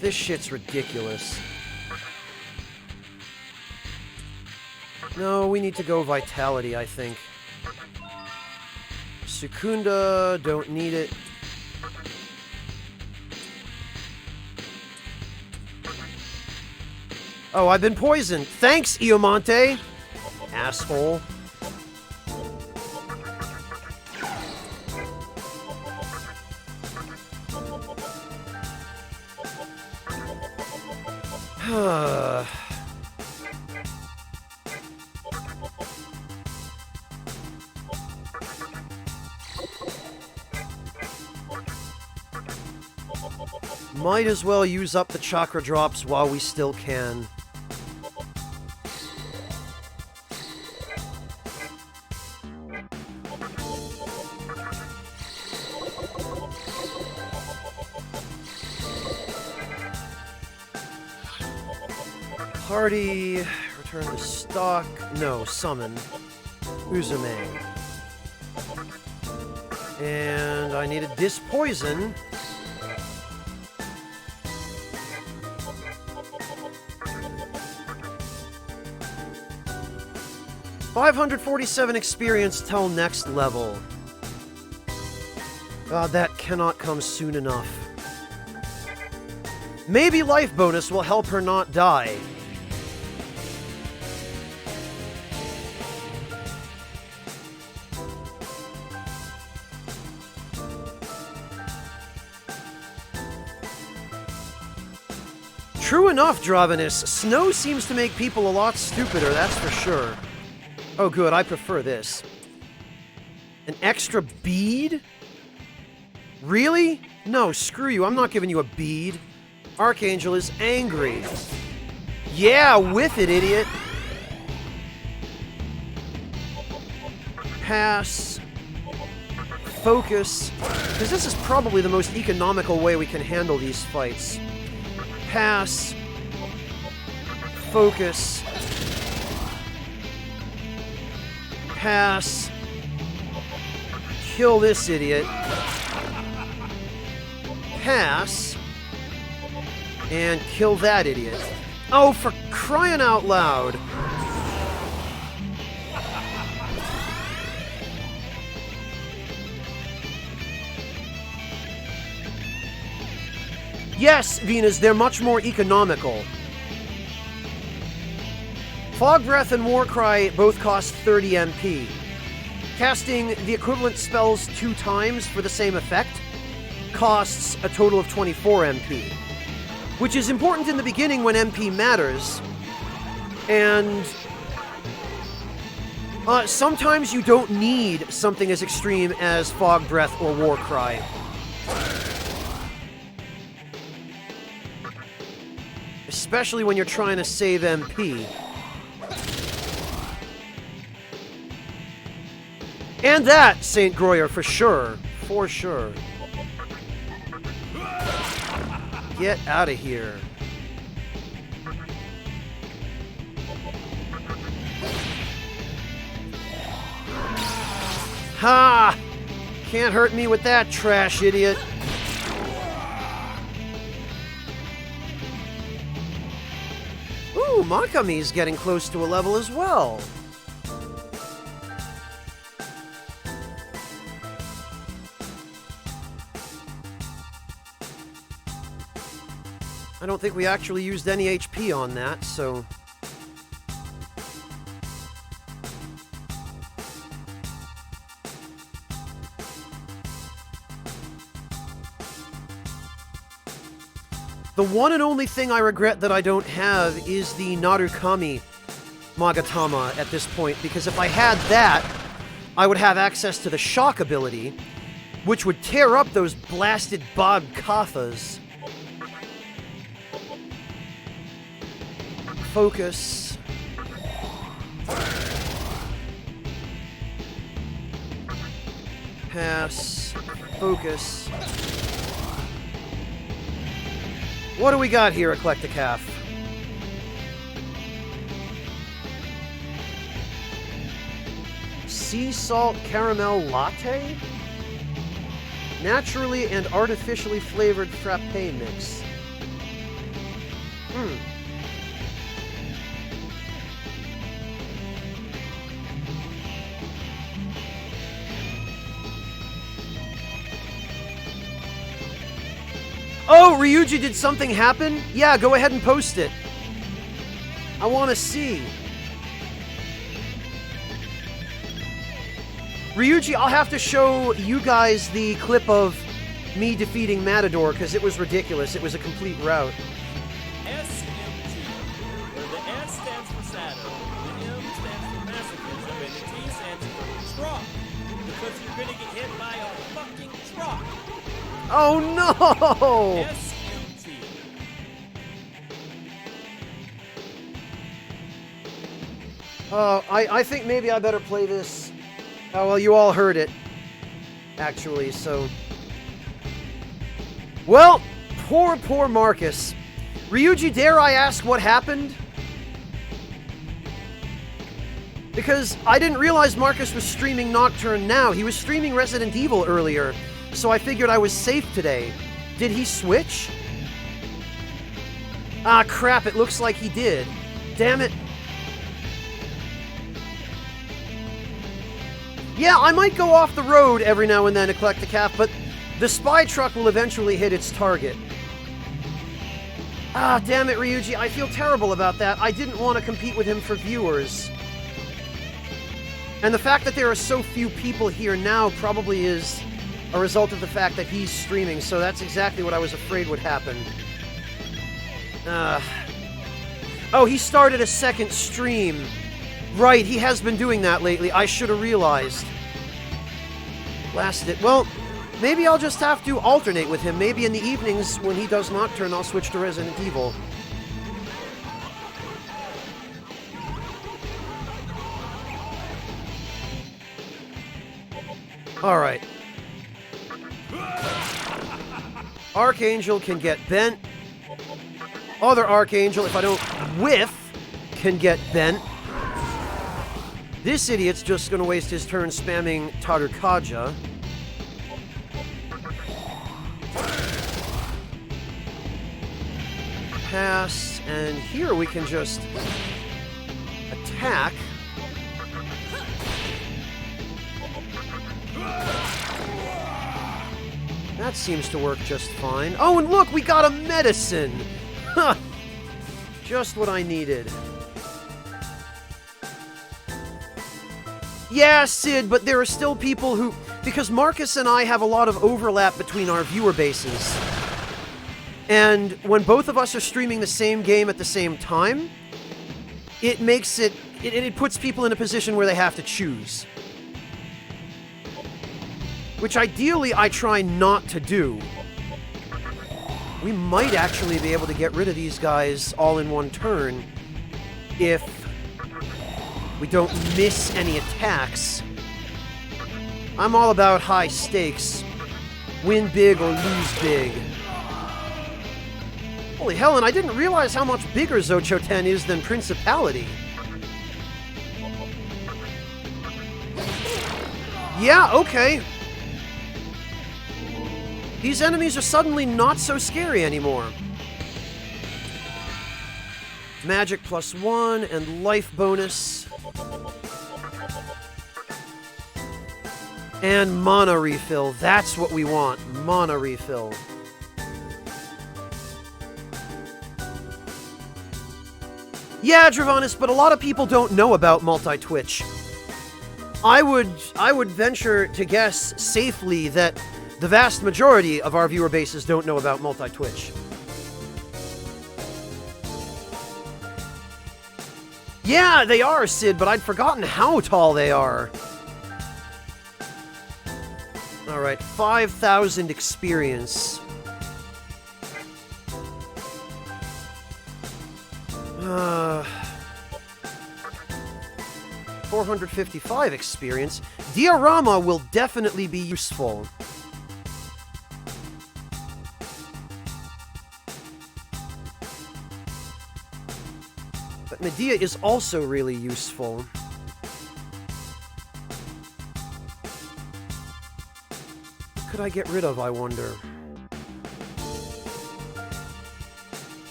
This shit's ridiculous. No, we need to go Vitality, I think. Sukunda, don't need it. Oh, I've been poisoned. Thanks, Iomonte. Asshole. Might as well use up the chakra drops while we still can. Party, return to stock, no, summon. Uzume. And I need a Dispoison. $547 experience till next level. God, that cannot come soon enough. Maybe life bonus will help her not die. True enough, Dravenus. Snow seems to make people a lot stupider, that's for sure. Oh good, I prefer this. An extra bead? Really? No, screw you, I'm not giving you a bead. Archangel is angry. Yeah, with it, idiot. Pass. Focus. Because this is probably the most economical way we can handle these fights. Pass. Focus. Pass. Kill this idiot. Pass. And kill that idiot. Oh, for crying out loud. Yes, Venus, they're much more economical. Fog Breath and Warcry both cost 30 MP. Casting the equivalent spells 2 times for the same effect costs a total of 24 MP. Which is important in the beginning when MP matters. And sometimes you don't need something as extreme as Fog Breath or Warcry. Especially when you're trying to save MP. And that, St. Groyer, for sure. For sure. Get out of here. Ha! Can't hurt me with that, trash idiot. Ooh, Megami's getting close to a level as well. I don't think we actually used any HP on that, so... The one and only thing I regret that I don't have is the Narukami Magatama at this point, because if I had that, I would have access to the shock ability, which would tear up those blasted Bod Kathas. Focus. Pass. Focus. What do we got here, Eclectic Half? Sea salt caramel latte? Naturally and artificially flavored frappe mix. Oh, Ryuji, did something happen? Yeah, go ahead and post it. I want to see. Ryuji, I'll have to show you guys the clip of me defeating Matador, because it was ridiculous. It was a complete rout. SMT, where the S stands for Saturn, the M stands for masochism, and the T stands for truck. Because you're gonna get hit by a fucking truck. Oh no! SMT. I think maybe I better play this. Oh, well, you all heard it, actually, so... Well, poor Marcus. Ryuji, dare I ask what happened? Because I didn't realize Marcus was streaming Nocturne now. He was streaming Resident Evil earlier, so I figured I was safe today. Did he switch? Ah, crap, it looks like he did. Damn it. Yeah, I might go off the road every now and then to collect the calf, but the spy truck will eventually hit its target. Ah, damn it, Ryuji, I feel terrible about that. I didn't want to compete with him for viewers. And the fact that there are so few people here now probably is a result of the fact that he's streaming, so that's exactly what I was afraid would happen. Oh, he started a second stream. Right, he has been doing that lately. I should have realized. Blasted it. Well, maybe I'll just have to alternate with him. Maybe in the evenings when he does Nocturne, I'll switch to Resident Evil. Alright. Archangel can get bent. Other Archangel, if I don't whiff, can get bent. This idiot's just gonna waste his turn spamming Tarukaja. Pass, and here we can just attack. That seems to work just fine. Oh, and look, we got a medicine! Huh! Just what I needed. Yeah, Sid, but there are still people who... Because Marcus and I have a lot of overlap between our viewer bases. And when both of us are streaming the same game at the same time, it makes it... It puts people in a position where they have to choose. Which ideally I try not to do. We might actually be able to get rid of these guys all in one turn if we don't miss any attacks. I'm all about high stakes. Win big or lose big. Holy hell, and I didn't realize how much bigger Zochoten is than Principality. Yeah, okay. These enemies are suddenly not so scary anymore. Magic +1 and life bonus. And mana refill. That's what we want. Mana refill. Yeah, Dravanis, but a lot of people don't know about multi-Twitch. I would venture to guess safely that the vast majority of our viewer bases don't know about multi-Twitch. Yeah, they are, Sid, but I'd forgotten how tall they are. Alright, 5,000 experience. 455 experience. Diorama will definitely be useful. But Medea is also really useful. What could I get rid of, I wonder?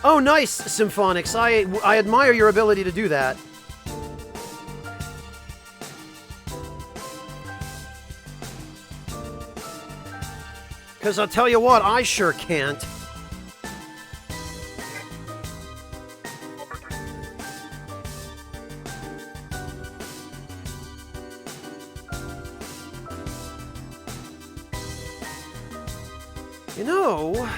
Oh, nice, Symphonics. I admire your ability to do that. Because I'll tell you what, I sure can't. You know...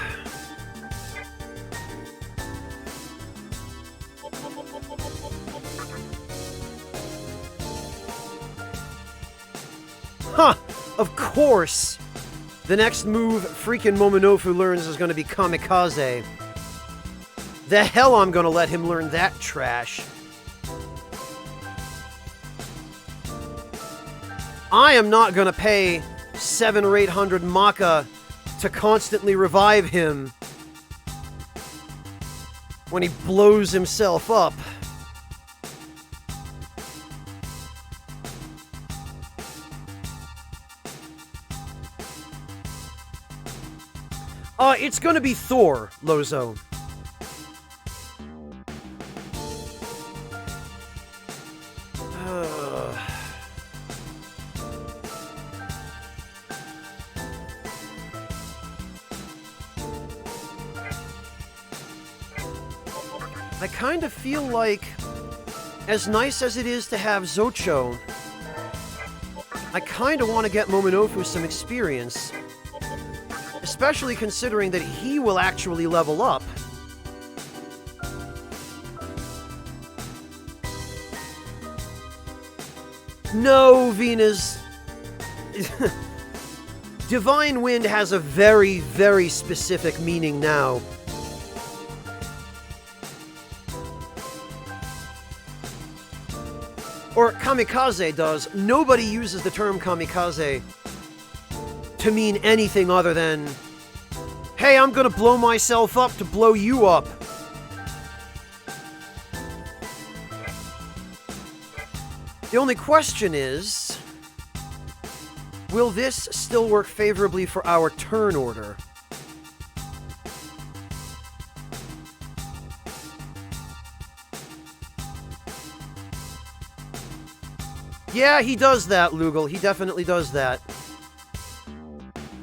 Huh! Of course! The next move freaking Momonofu learns is going to be Kamikaze. The hell I'm going to let him learn that trash. I am not going to pay 700 or 800 Maka to constantly revive him when he blows himself up. It's gonna be Thor, Lozo. I kind of feel like, as nice as it is to have Zocho, I kind of want to get Momonofu some experience. Especially considering that he will actually level up. No, Venus. Divine Wind has a very, very specific meaning now. Or kamikaze does. Nobody uses the term kamikaze to mean anything other than, hey, I'm gonna blow myself up to blow you up. The only question is, will this still work favorably for our turn order? Yeah, he does that, Lugal. He definitely does that.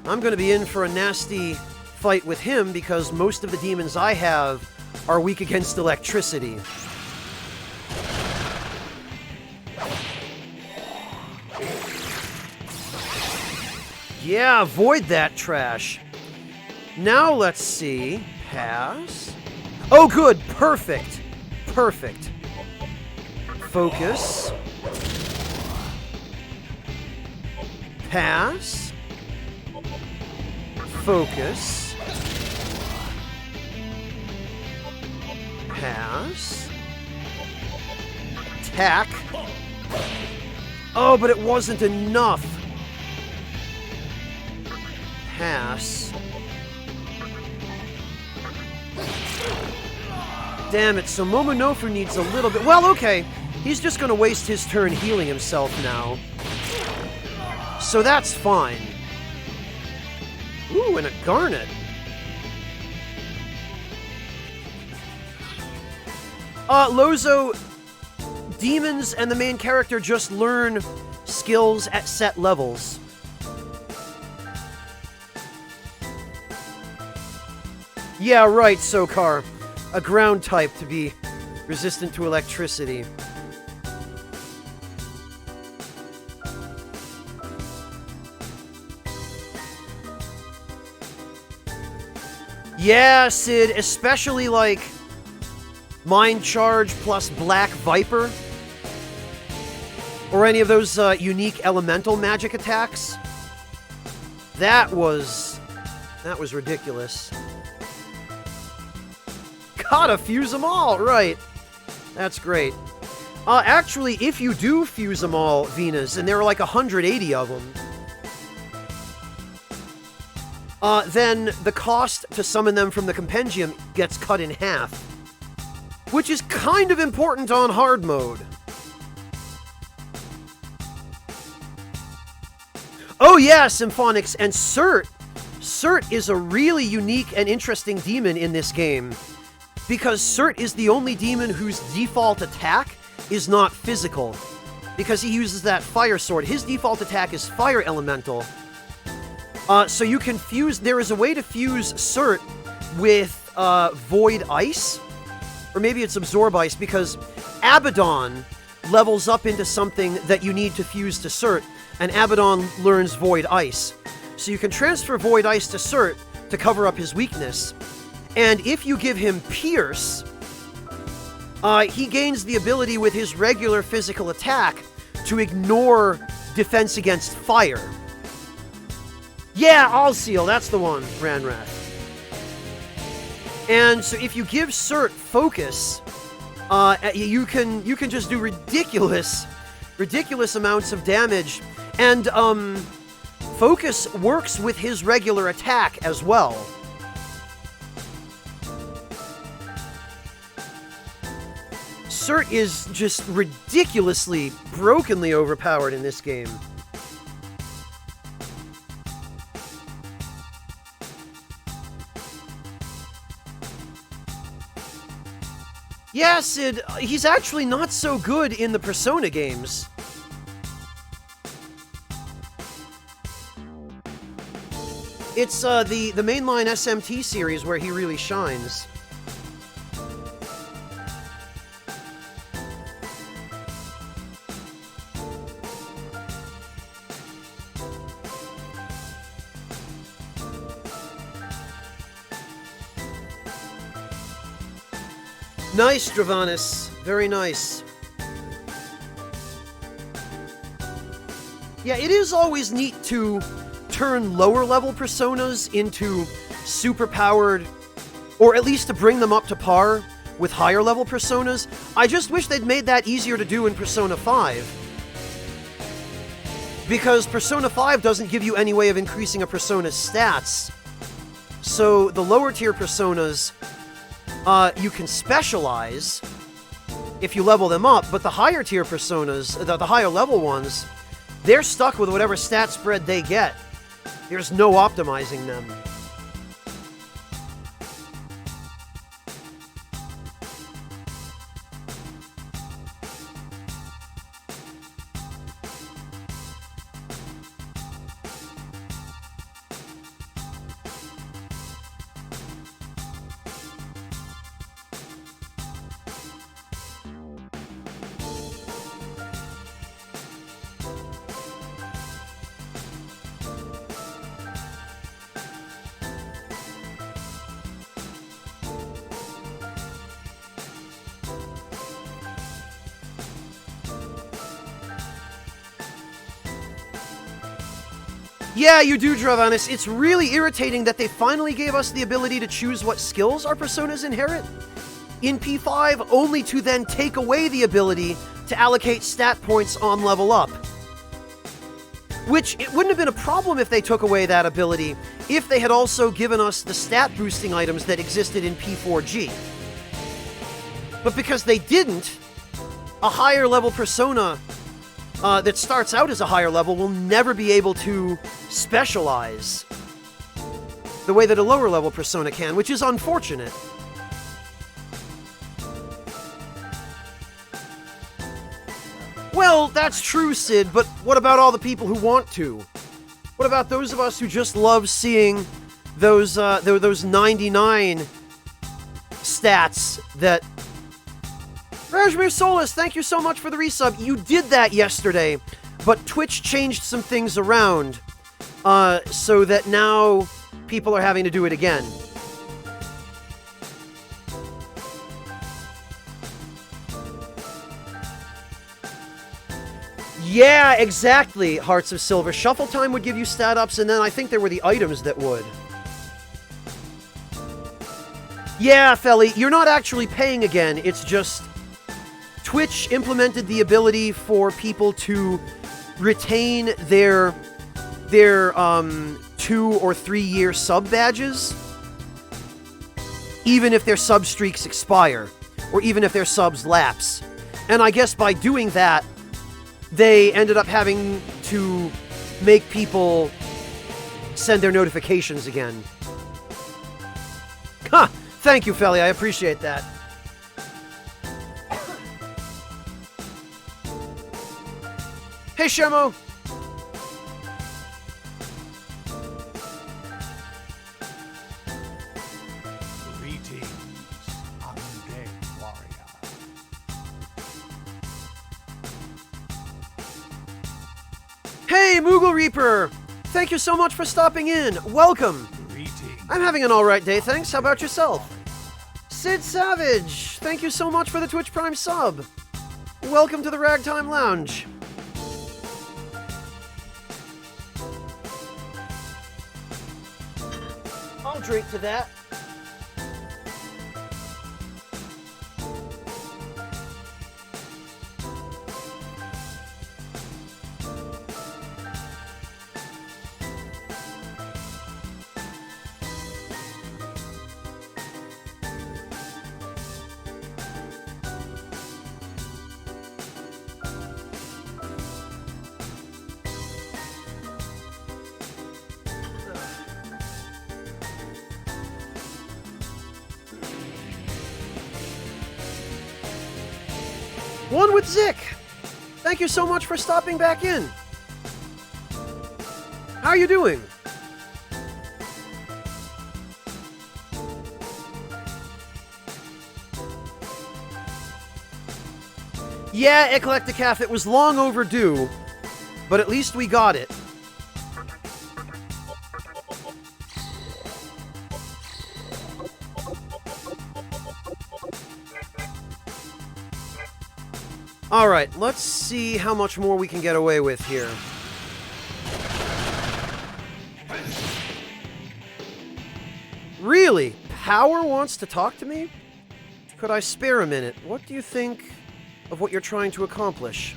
I'm going to be in for a nasty fight with him because most of the demons I have are weak against electricity. Yeah, avoid that trash. Now let's see. Pass. Oh, good. Perfect. Perfect. Focus. Pass. Focus. Pass. Attack. Oh, but it wasn't enough. Pass. Damn it, so Momonofu needs a little bit... Well, okay. He's just gonna waste his turn healing himself now. So that's fine. Ooh, and a garnet. Lozo, demons and the main character just learn skills at set levels. Yeah, right, Sokar. A ground type to be resistant to electricity. Yeah, Sid, especially like Mind Charge plus Black Viper. Or any of those unique elemental magic attacks. That was ridiculous. Gotta fuse them all, right. That's great. Actually, if you do fuse them all, Venus, and there are like 180 of them, then the cost to summon them from the compendium gets cut in half. Which is kind of important on hard mode. Oh yeah, Symphonics, and Cert. Cert is a really unique and interesting demon in this game. Because Cert is the only demon whose default attack is not physical. Because he uses that fire sword. His default attack is fire elemental. So you can fuse... There is a way to fuse Cert with Void Ice. Or maybe it's Absorb Ice, because Abaddon levels up into something that you need to fuse to Cert, and Abaddon learns Void Ice. So you can transfer Void Ice to Cert to cover up his weakness. And if you give him Pierce, he gains the ability with his regular physical attack to ignore defense against fire. Yeah, All-Seal, that's the one, Ranrath. And so if you give Cert Focus, you can just do ridiculous amounts of damage. And Focus works with his regular attack as well. Cert is just ridiculously, brokenly overpowered in this game. Yeah, Sid, he's actually not so good in the Persona games. It's the mainline SMT series where he really shines. Nice, Dravanis. Very nice. Yeah, it is always neat to turn lower-level personas into super-powered, or at least to bring them up to par with higher-level personas. I just wish they'd made that easier to do in Persona 5. Because Persona 5 doesn't give you any way of increasing a persona's stats. So the lower-tier personas, you can specialize if you level them up, but the higher-tier personas, the higher-level ones, they're stuck with whatever stat spread they get. There's no optimizing them. Yeah, you do, Dravanis. It's really irritating that they finally gave us the ability to choose what skills our personas inherit in P5, only to then take away the ability to allocate stat points on level up. Which, it wouldn't have been a problem if they took away that ability, if they had also given us the stat boosting items that existed in P4G. But because they didn't, a higher level persona that starts out as a higher level will never be able to specialize the way that a lower level persona can, which is unfortunate. Well, that's true, Sid, but what about all the people who want to? What about those of us who just love seeing those 99 stats that... Rajmir Solis, thank you so much for the resub. You did that yesterday, but Twitch changed some things around, so that now people are having to do it again. Yeah, exactly, Hearts of Silver. Shuffle Time would give you stat ups, and then I think there were the items that would. Yeah, Felly, you're not actually paying again, it's just... Twitch implemented the ability for people to retain their 2 or 3 year sub badges, even if their sub streaks expire, or even if their subs lapse. And I guess by doing that, they ended up having to make people send their notifications again. Huh! Thank you, Felly, I appreciate that. Hey, Shemo! Greetings, undead warrior. Hey, Moogle Reaper! Thank you so much for stopping in. Welcome. Greetings. I'm having an alright day, thanks. How about yourself? Sid Savage! Thank you so much for the Twitch Prime sub. Welcome to the Ragtime Lounge. I'll drink to that. One with Zik! Thank you so much for stopping back in. How are you doing? Yeah, Eclecticaf, it was long overdue, but at least we got it. Alright, let's see how much more we can get away with here. Really? Power wants to talk to me? Could I spare a minute? What do you think of what you're trying to accomplish?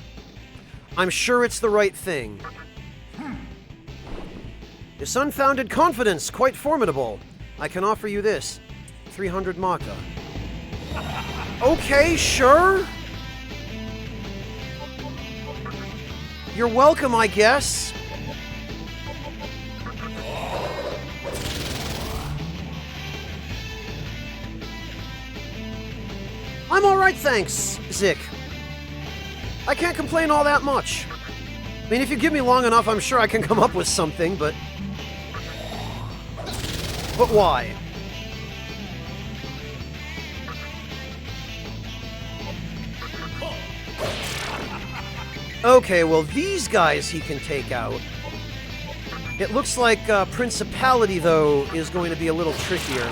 I'm sure it's the right thing. This unfounded confidence, quite formidable. I can offer you this. 300 Maka. Okay, sure. You're welcome, I guess. I'm alright, thanks, Zik. I can't complain all that much. I mean, if you give me long enough, I'm sure I can come up with something, but... But why? Okay, well, these guys he can take out. It looks like Principality, though, is going to be a little trickier.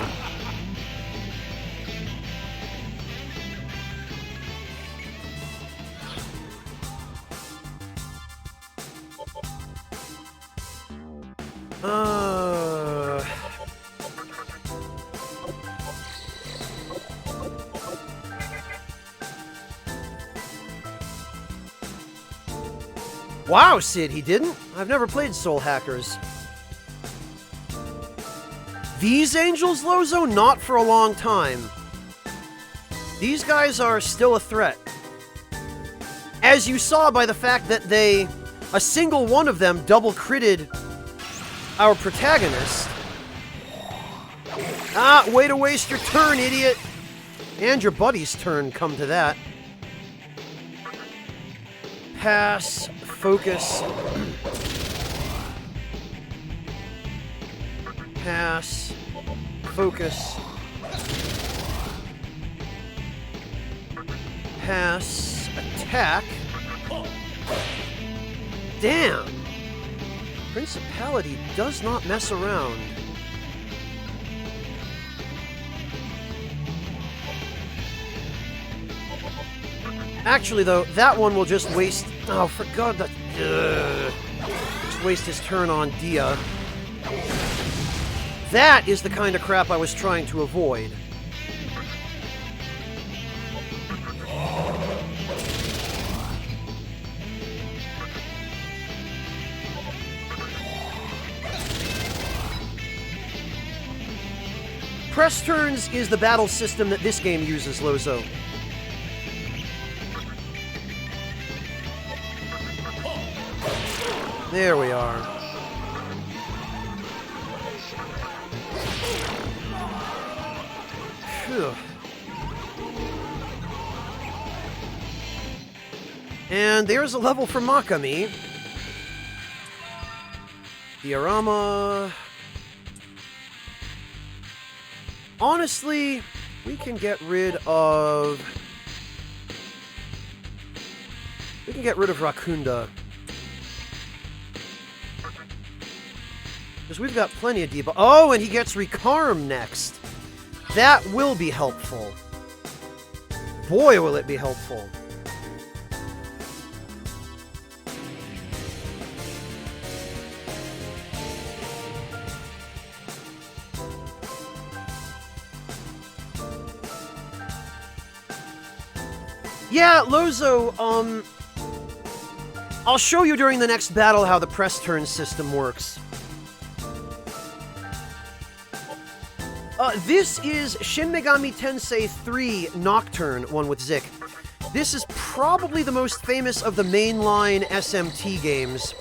Wow, Sid, he didn't? I've never played Soul Hackers. These angels, Lozo? Not for a long time. These guys are still a threat. As you saw by the fact that a single one of them double critted our protagonist. Ah, way to waste your turn, idiot! And your buddy's turn, come to that. Pass, focus. Pass, focus. Pass, attack. Damn! Principality does not mess around. Actually, though, that one will just waste... Oh, for God, that... Just waste his turn on Dia. That is the kind of crap I was trying to avoid. Press turns is the battle system that this game uses, Lozo. There we are. Phew. And there's a level for Megami. Diorama. Honestly, we can get rid of... Rakunda. Because we've got plenty of debuff. Oh, and he gets Recarm next. That will be helpful. Boy, will it be helpful. Yeah, Lozo, I'll show you during the next battle how the press turn system works. This is Shin Megami Tensei 3 Nocturne, one with Zik. This is probably the most famous of the mainline SMT games.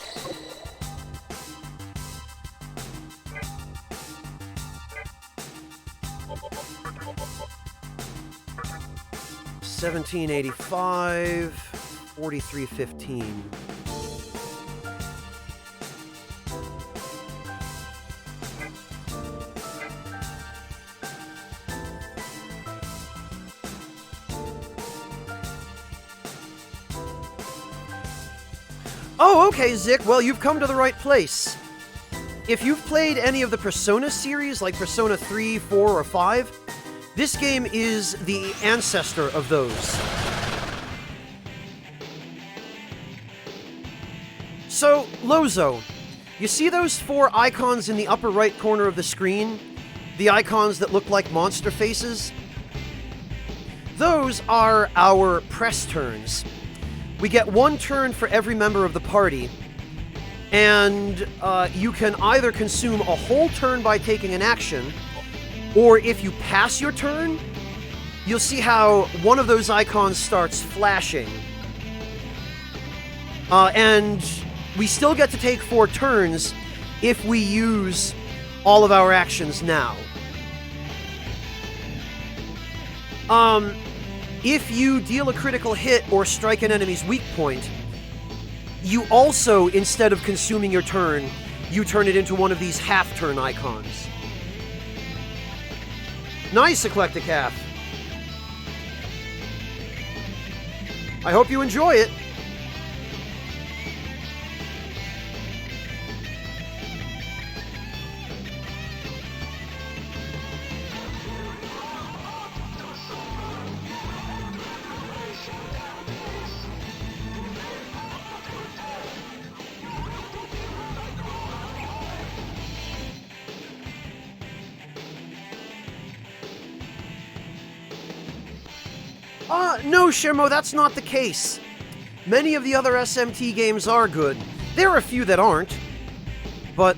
1785, 4315. Oh, okay, Zick. Well, you've come to the right place. If you've played any of the Persona series, like Persona 3, 4, or 5, this game is the ancestor of those. So, Lozo, you see those 4 icons in the upper right corner of the screen? The icons that look like monster faces? Those are our press turns. We get 1 turn for every member of the party, and you can either consume a whole turn by taking an action, or if you pass your turn, you'll see how one of those icons starts flashing. And we still get to take 4 turns if we use all of our actions now. If you deal a critical hit or strike an enemy's weak point, you also, instead of consuming your turn, you turn it into one of these half-turn icons. Nice, Eclectic Half. I hope you enjoy it. No, Shirmo, that's not the case. Many of the other SMT games are good. There are a few that aren't, but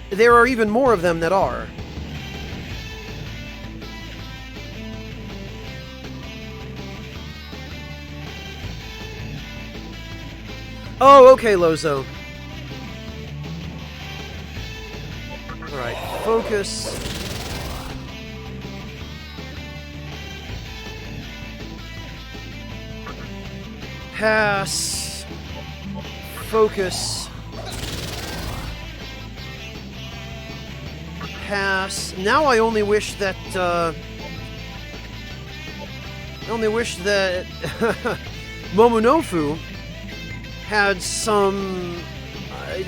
there are even more of them that are. Oh, okay, Lozo. Alright, focus. Pass. Focus. Pass. Now I only wish that, Momonofu had some...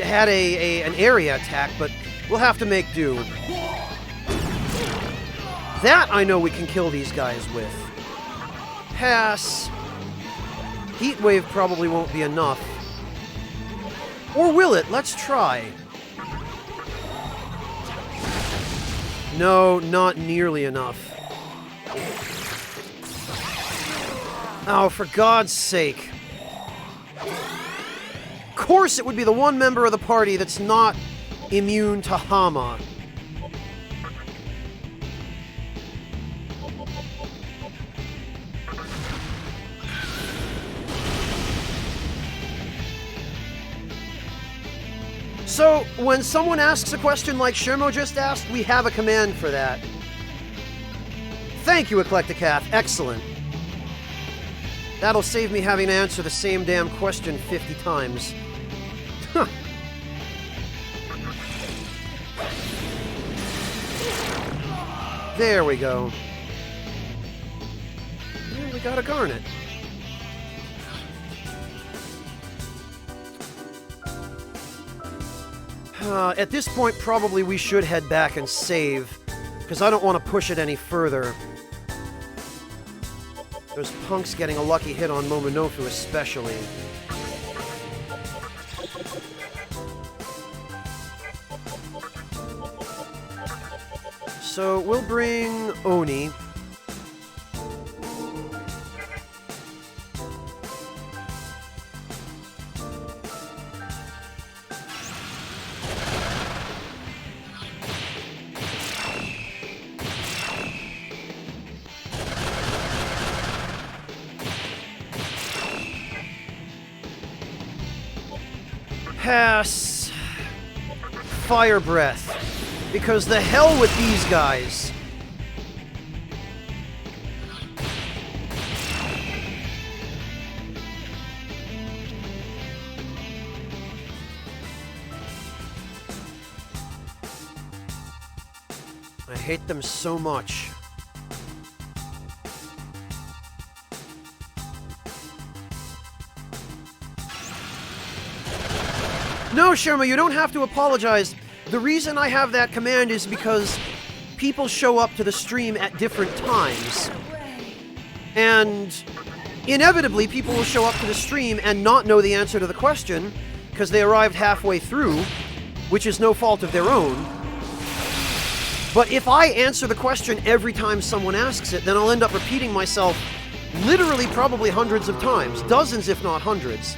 had an area attack, but we'll have to make do. That I know we can kill these guys with. Pass. Heat Wave probably won't be enough. Or will it? Let's try. No, not nearly enough. Oh, for God's sake. Of course it would be the one member of the party that's not immune to Hama. So, when someone asks a question like Shirmo just asked, we have a command for that. Thank you, Eclectic Half. Excellent. That'll save me having to answer the same damn question 50 times. Huh. There we go. And we got a Garnet. At this point, probably we should head back and save, because I don't want to push it any further. Those punks getting a lucky hit on Momonofu especially. So we'll bring Oni. Pass. Fire Breath. Because the hell with these guys. I hate them so much. No, Sherma, you don't have to apologize. The reason I have that command is because people show up to the stream at different times. And inevitably, people will show up to the stream and not know the answer to the question because they arrived halfway through, which is no fault of their own. But if I answer the question every time someone asks it, then I'll end up repeating myself literally probably hundreds of times, dozens if not hundreds,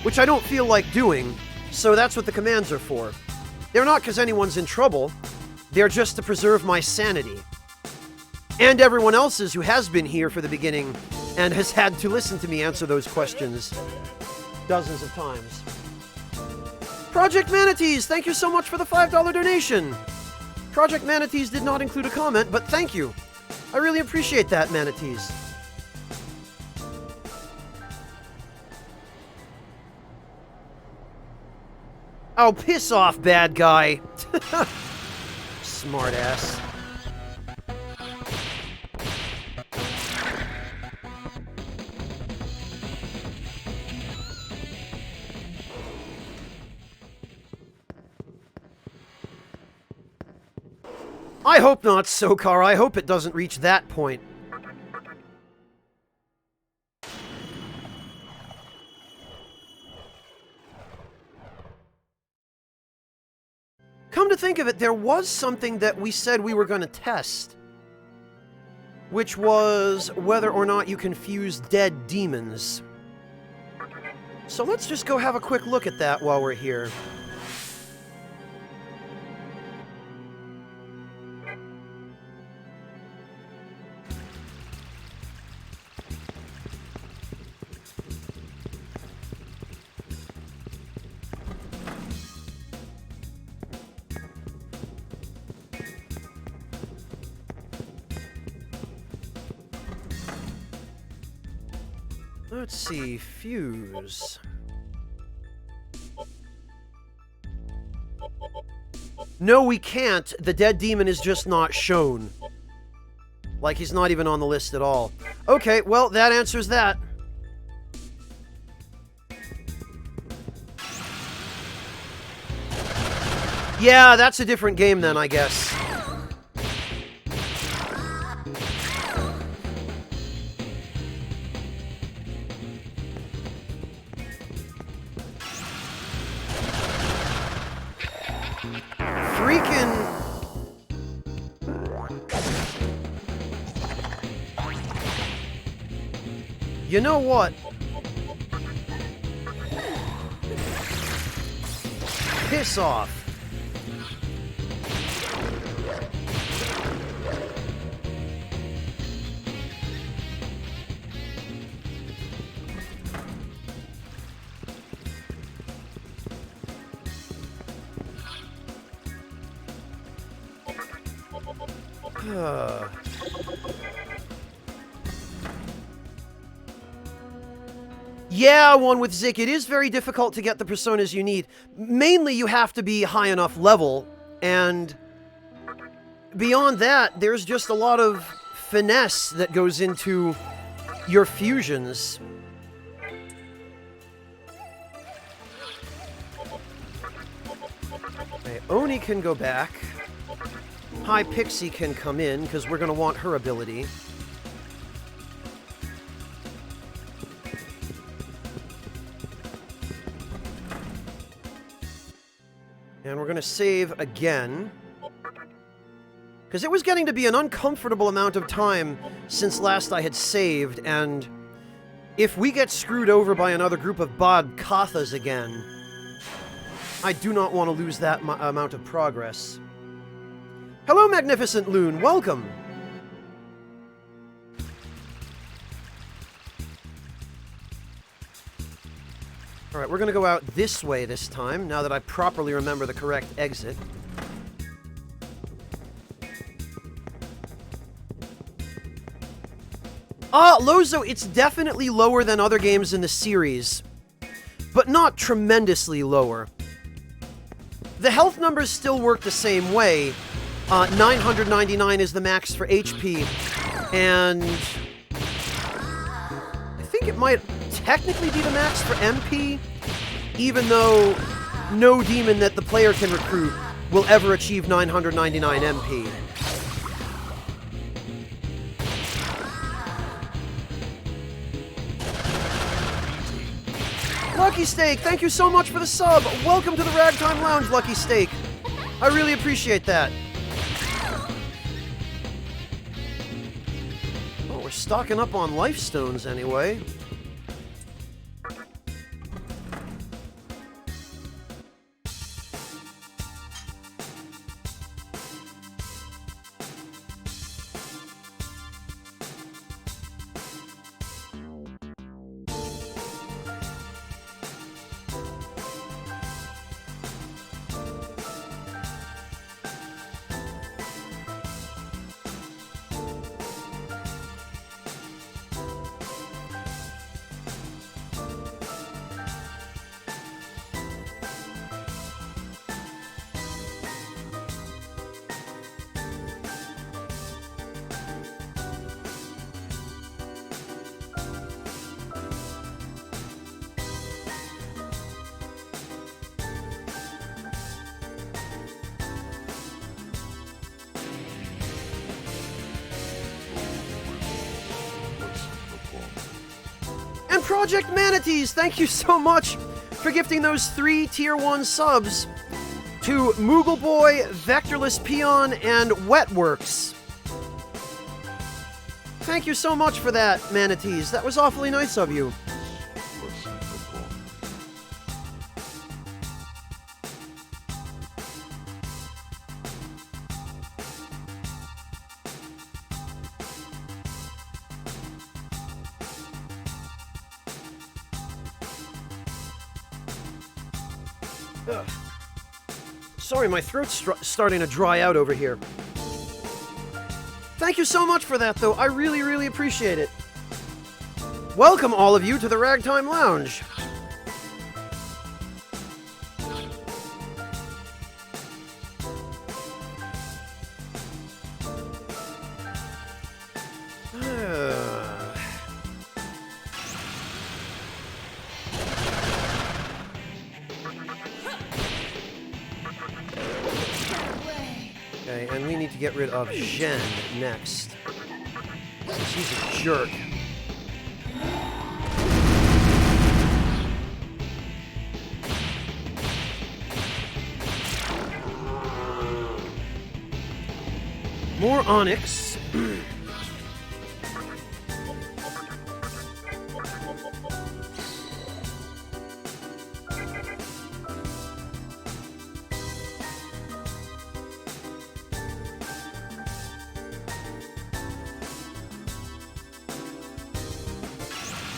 which I don't feel like doing, so that's what the commands are for. They're not because anyone's in trouble, they're just to preserve my sanity. And everyone else's who has been here for the beginning and has had to listen to me answer those questions dozens of times. Project Manatees, thank you so much for the $5 donation. Project Manatees did not include a comment, but thank you. I really appreciate that, Manatees. Oh, piss off, bad guy. Smartass. I hope not, Sokar. I hope it doesn't reach that point. Come to think of it, there was something that we said we were going to test, which was whether or not you can fuse dead demons. So let's just go have a quick look at that while we're here. Let's see, fuse. No, we can't. The dead demon is just not shown. Like he's not even on the list at all. Okay, well, that answers that. Yeah, that's a different game then, I guess. You know what? Piss off. Yeah, one with Zik, it is very difficult to get the personas you need. Mainly, you have to be high enough level, and beyond that, there's just a lot of finesse that goes into your fusions. Okay, Oni can go back. High Pixie can come in, because we're going to want her ability. And we're going to save again. Because it was getting to be an uncomfortable amount of time since last I had saved, and if we get screwed over by another group of Bod Kathas again, I do not want to lose that amount of progress. Hello, Magnificent Loon. Welcome. Alright, we're going to go out this way this time, now that I properly remember the correct exit. Lozo, it's definitely lower than other games in the series, but not tremendously lower. The health numbers still work the same way. 999 is the max for HP, and I think it might technically be the max for MP, even though no demon that the player can recruit will ever achieve 999 MP. Lucky Steak, thank you so much for the sub. Welcome to the Ragtime Lounge, Lucky Steak. I really appreciate that. Oh, we're stocking up on life stones anyway. And Project Manatees, thank you so much for gifting those 3 Tier 1 subs to Moogle Boy, Vectorless Peon, and Wetworks. Thank you so much for that, Manatees. That was awfully nice of you. Ugh. Sorry, my throat's starting to dry out over here. Thank you so much for that, though. I really, really appreciate it. Welcome, all of you, to the Ragtime Lounge. Okay, and we need to get rid of Shin next. She's a jerk. More Onyx.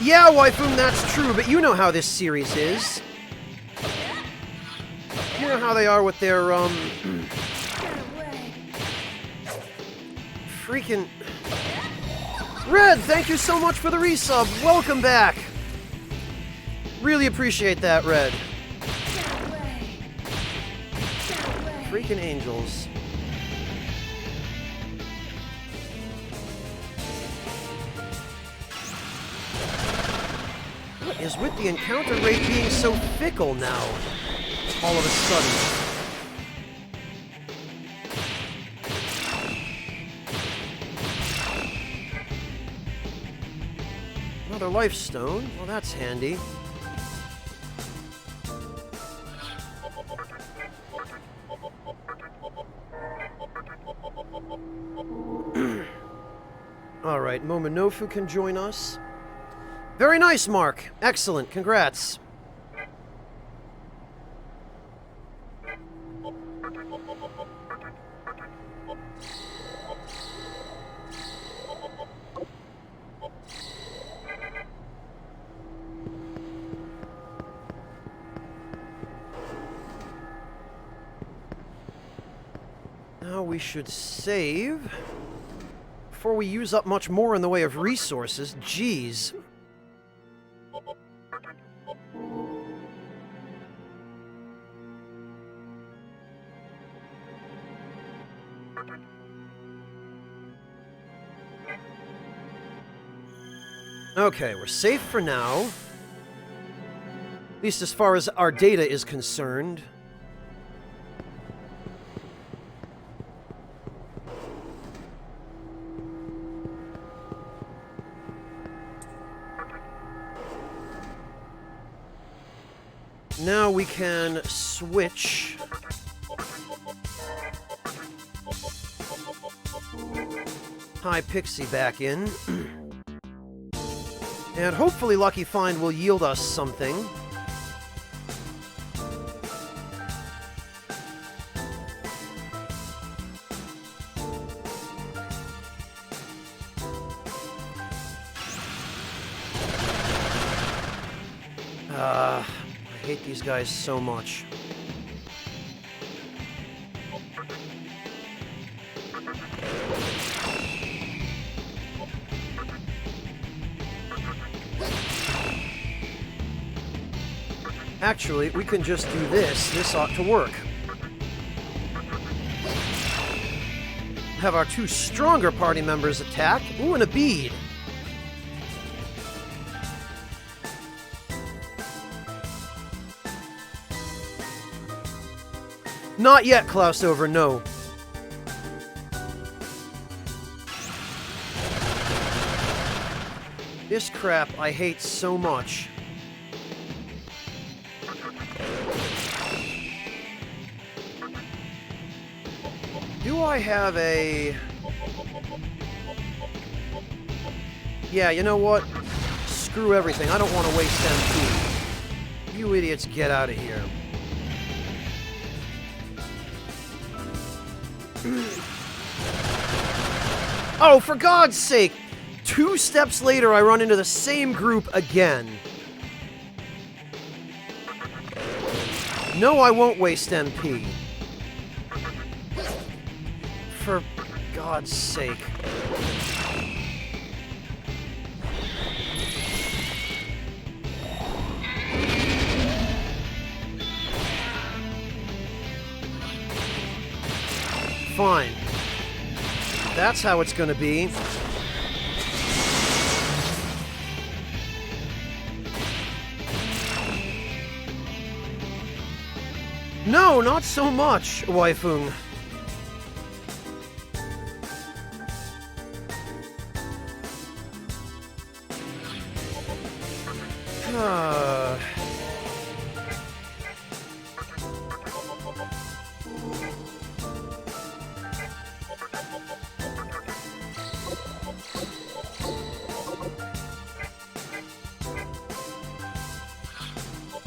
Yeah, Waifu, that's true, but you know how this series is. You know how they are with their, freaking... Red, thank you so much for the resub. Welcome back. Really appreciate that, Red. Freaking angels. What is with the encounter rate being so fickle now, all of a sudden? Another life stone. Well, that's handy. All right, Momonofu can join us. Very nice, Mark. Excellent. Congrats. Now we should save before we use up much more in the way of resources. Jeez. Okay, we're safe for now. At least as far as our data is concerned. Now we can switch. Hi, Pixie back in. And hopefully Lucky Find will yield us something. I hate these guys so much. Actually, we can just do this. This ought to work. Have our two stronger party members attack. Ooh, and a bead. Not yet, Klausover, no. This crap I hate so much. Do I have a... Yeah, you know what? Screw everything. I don't want to waste MP. You idiots, get out of here. Oh, for God's sake! 2 steps later, I run into the same group again. No, I won't waste MP. For God's sake. Fine. That's how it's gonna be. No, not so much, Waifung.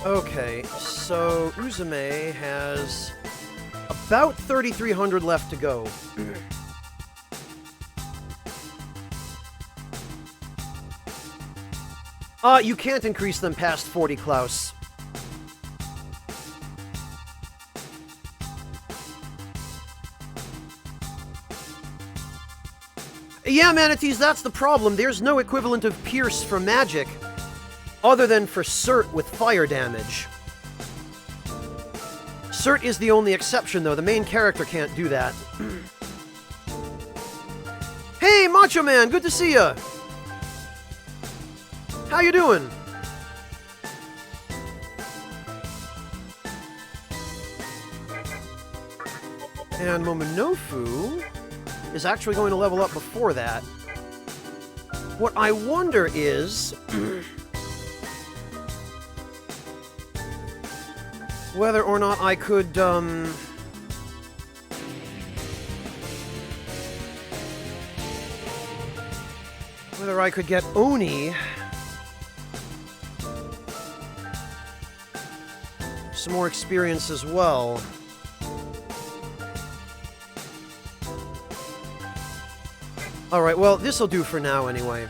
Okay, so Uzume has about 3,300 left to go. You can't increase them past 40, Klaus. Yeah, Manatees, that's the problem. There's no equivalent of Pierce for magic, other than for Cert with fire damage. Cert is the only exception, though. The main character can't do that. Hey, Macho Man! Good to see ya! How you doing? And Momonofu is actually going to level up before that. What I wonder is... whether or not I could, whether I could get Oni some more experience as well. Alright, well, this'll do for now anyway.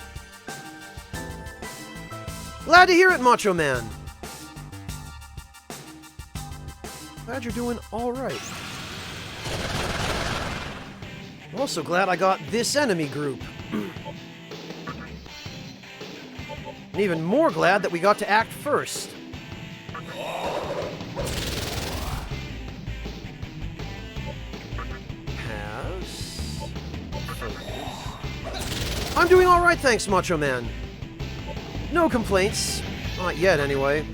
Glad to hear it, Macho Man! Glad you're doing alright. Also glad I got this enemy group. And even more glad that we got to act first. Pass. Focus. I'm doing alright, thanks, Macho Man. No complaints. Not yet, anyway.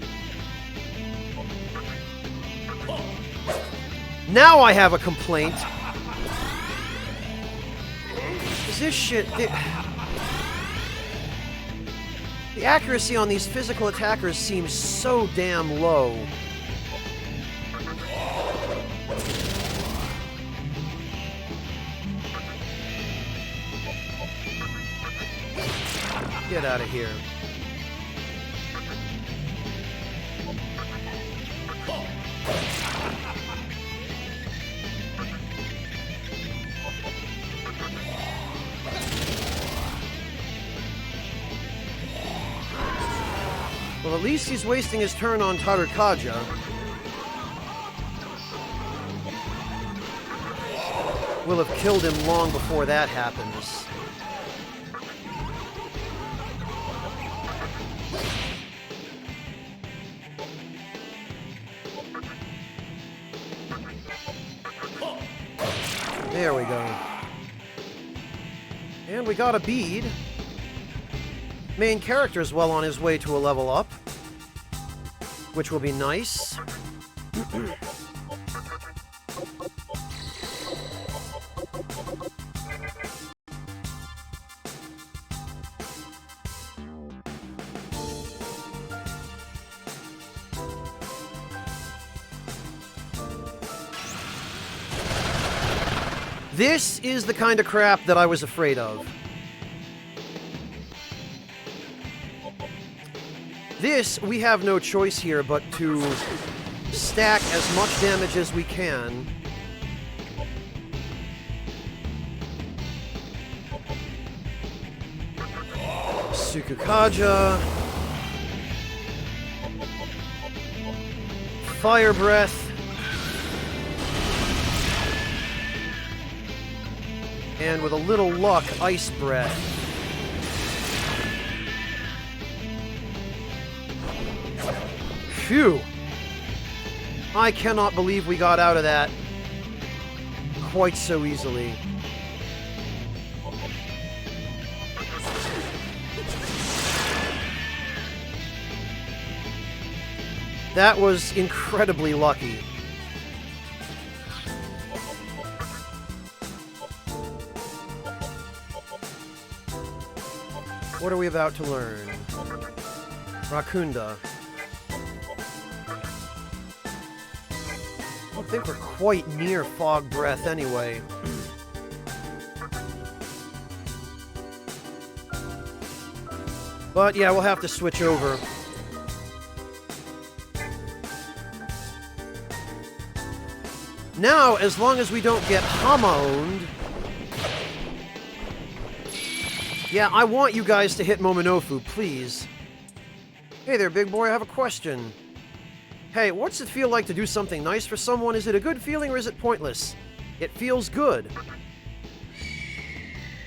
Now I have a complaint. Is this shit... The accuracy on these physical attackers seems so damn low. Get out of here. Well, at least he's wasting his turn on Tarukaja. We'll have killed him long before that happens. There we go. And we got a bead. Main character's well on his way to a level up, which will be nice. This is the kind of crap that I was afraid of. This, we have no choice here but to stack as much damage as we can. Sukukaja. Fire Breath. And with a little luck, Ice Breath. Phew! I cannot believe we got out of that quite so easily. That was incredibly lucky. What are we about to learn? Rakunda. I think we're quite near Fog Breath anyway. But yeah, we'll have to switch over. Now, as long as we don't get Hama-owned... Yeah, I want you guys to hit Momonofu, please. Hey there, big boy, I have a question. Hey, what's it feel like to do something nice for someone? Is it a good feeling or is it pointless? It feels good.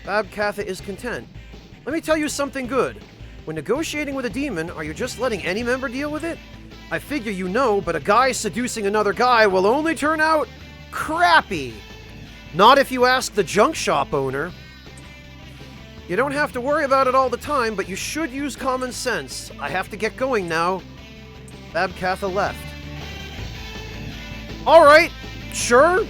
Babkatha is content. Let me tell you something good. When negotiating with a demon, are you just letting any member deal with it? I figure you know, but a guy seducing another guy will only turn out crappy. Not if you ask the junk shop owner. You don't have to worry about it all the time, but you should use common sense. I have to get going now. Babkatha left. Alright, sure.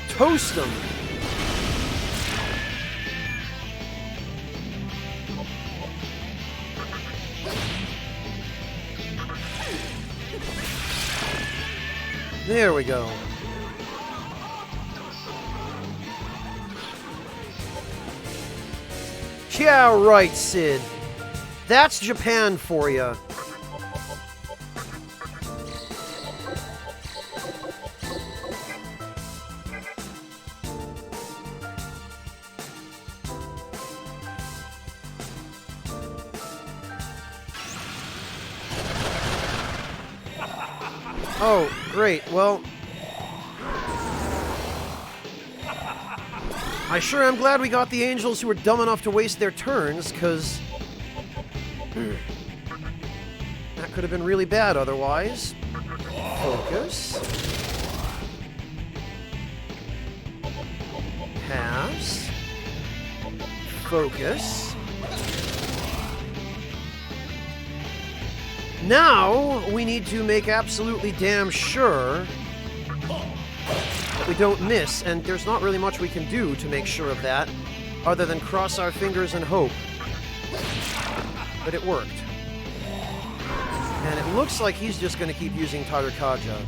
Toast them. There we go. Yeah, right, Sid. That's Japan for you. Oh, great. Well, I sure am glad we got the angels who were dumb enough to waste their turns, because that could have been really bad otherwise. Focus. Pass. Focus. Now, we need to make absolutely damn sure that we don't miss, and there's not really much we can do to make sure of that, other than cross our fingers and hope. But it worked. And it looks like he's just going to keep using Tarukaja.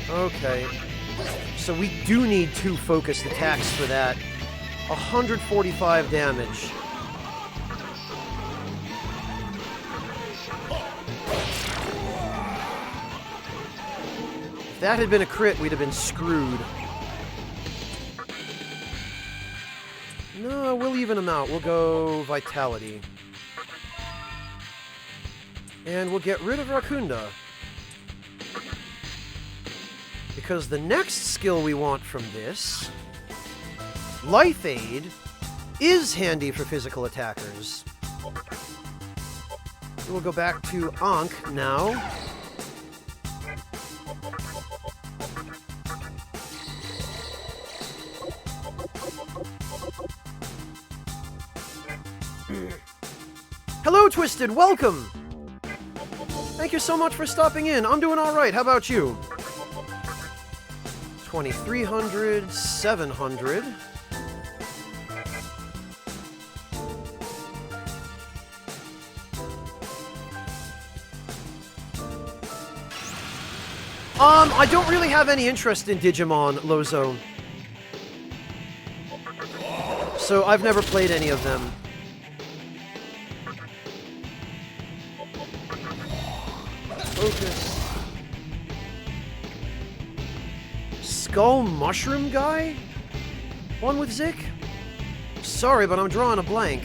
Okay, so we do need 2 focused attacks for that. 145 damage. If that had been a crit, we'd have been screwed. No, we'll even them out. We'll go Vitality. And we'll get rid of Rakunda. Because the next skill we want from this, Life Aid, is handy for physical attackers. We'll go back to Ankh now. Hello, Twisted! Welcome! Thank you so much for stopping in. I'm doing alright. How about you? 2,300, 700. I don't really have any interest in Digimon, Lozo. So I've never played any of them. Focus. Skull Mushroom Guy? One with Zik? Sorry, but I'm drawing a blank.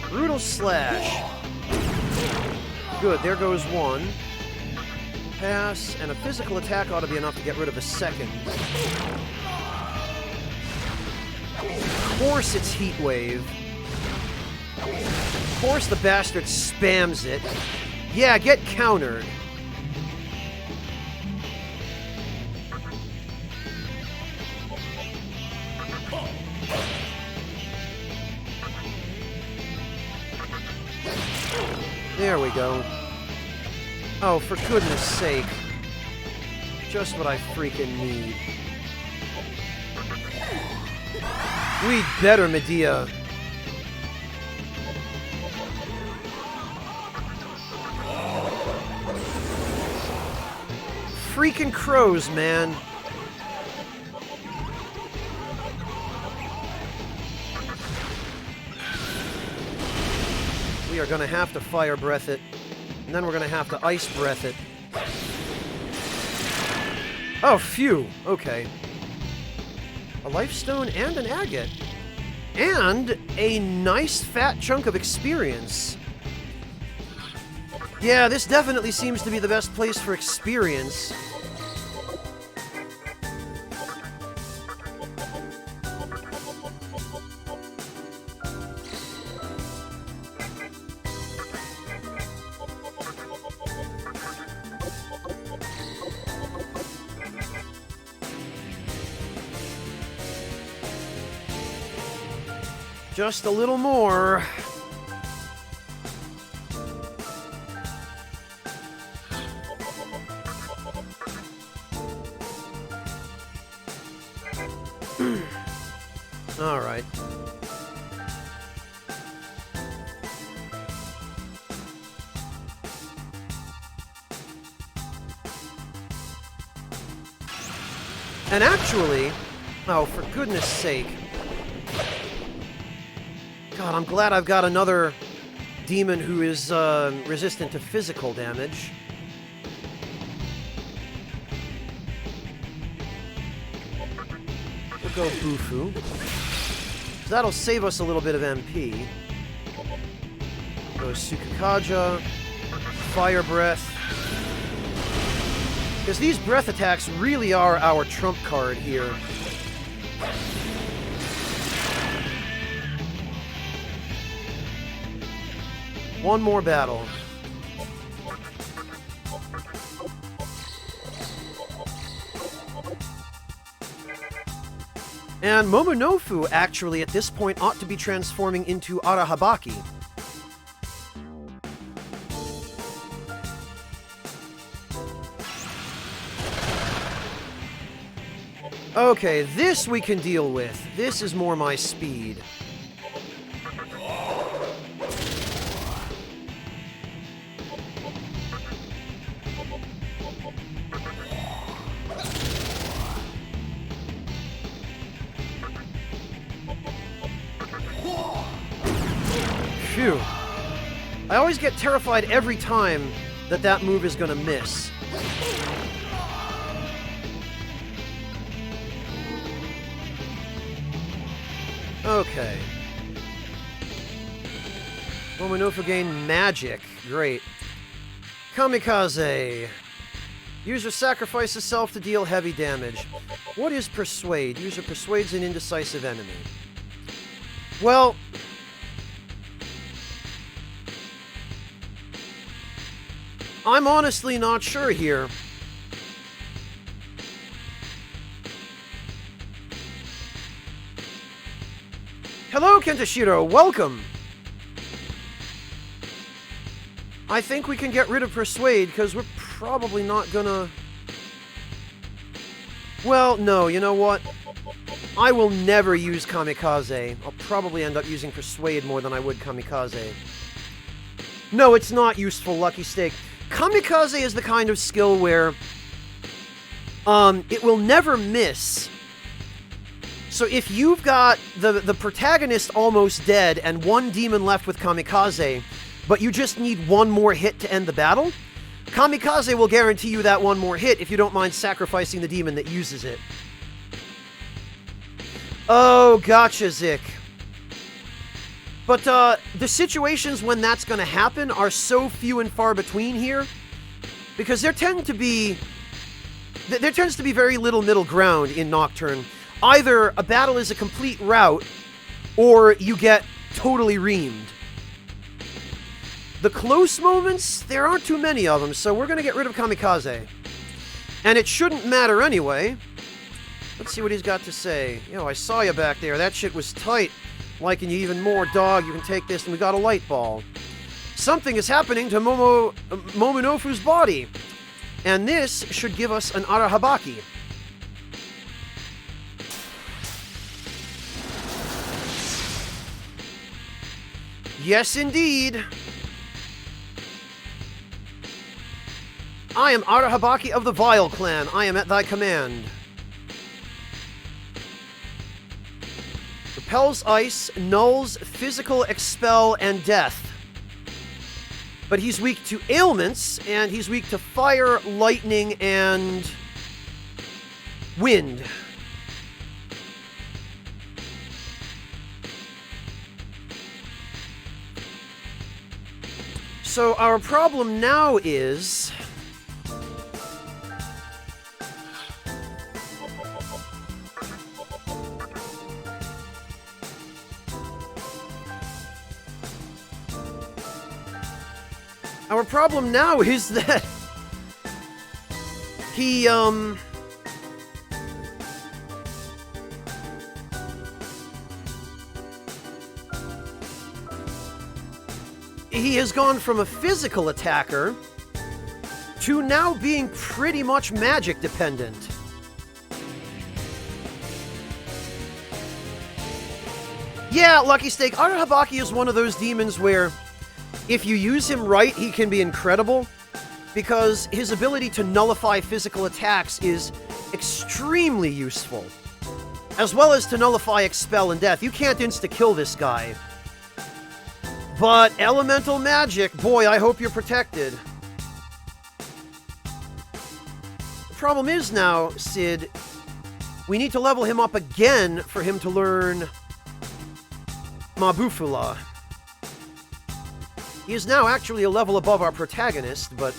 Brutal Slash. Good, there goes one. Pass, and a physical attack ought to be enough to get rid of a second. Of course it's Heat Wave. Of course the bastard spams it. Yeah, get countered. There we go. Oh, for goodness sake. Just what I freaking need. We'd better, Medea. Freaking crows, man. We are gonna have to fire breath it, and then we're gonna have to ice breath it. Oh, phew. Okay. A life stone and an agate. And a nice fat chunk of experience. Yeah, this definitely seems to be the best place for experience. Just a little more. All right. And actually, oh, for goodness sake. God, I'm glad I've got another demon who is resistant to physical damage. We'll go Bufu. That'll save us a little bit of MP. Go Sukakaja. Fire Breath. Because these breath attacks really are our trump card here. One more battle. And Momonofu actually at this point ought to be transforming into Arahabaki. Okay, this we can deal with. This is more my speed. Phew. I always get terrified every time that move is gonna miss. Okay. Momonofu gain magic. Great. Kamikaze. User sacrifices self to deal heavy damage. What is Persuade? User persuades an indecisive enemy. Well... I'm honestly not sure here. Hello, Kentashiro. Welcome. I think we can get rid of Persuade, because we're probably not gonna... Well, no, you know what? I will never use Kamikaze. I'll probably end up using Persuade more than I would Kamikaze. No, it's not useful, Lucky Steak. Kamikaze is the kind of skill where... it will never miss. So if you've got the protagonist almost dead and one demon left with Kamikaze, but you just need one more hit to end the battle, Kamikaze will guarantee you that one more hit if you don't mind sacrificing the demon that uses it. Oh, gotcha, Zik. But the situations when that's going to happen are so few and far between here, because there tends to be very little middle ground in Nocturne. Either a battle is a complete rout, or you get totally reamed. The close moments, there aren't too many of them, so we're going to get rid of Kamikaze. And it shouldn't matter anyway. Let's see what he's got to say. Yo, I saw you back there. That shit was tight. Liking you even more, dog. You can take this, and we got a light ball. Something is happening to Momonofu's body. And this should give us an Arahabaki. Yes, indeed. I am Arahabaki of the Vile Clan. I am at thy command. Repels ice, nulls, physical, expel, and death. But he's weak to ailments, and he's weak to fire, lightning, and wind. So our problem now is... Our problem now is that he has gone from a physical attacker to now being pretty much magic dependent. Yeah, Lucky Steak, Arahabaki is one of those demons where if you use him right, he can be incredible, because his ability to nullify physical attacks is extremely useful, as well as to nullify expel and death. You can't insta-kill this guy. But elemental magic, boy, I hope you're protected. The problem is now, Sid, we need to level him up again for him to learn Mabufula. He is now actually a level above our protagonist, but...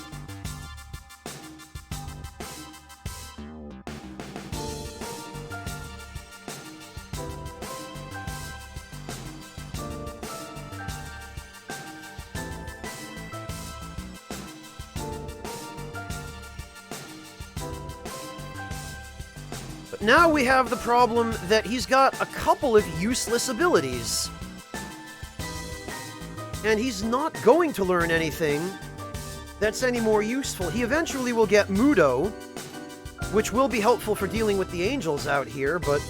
But now we have the problem that he's got a couple of useless abilities. And he's not going to learn anything that's any more useful. He eventually will get Mudo, which will be helpful for dealing with the angels out here, but...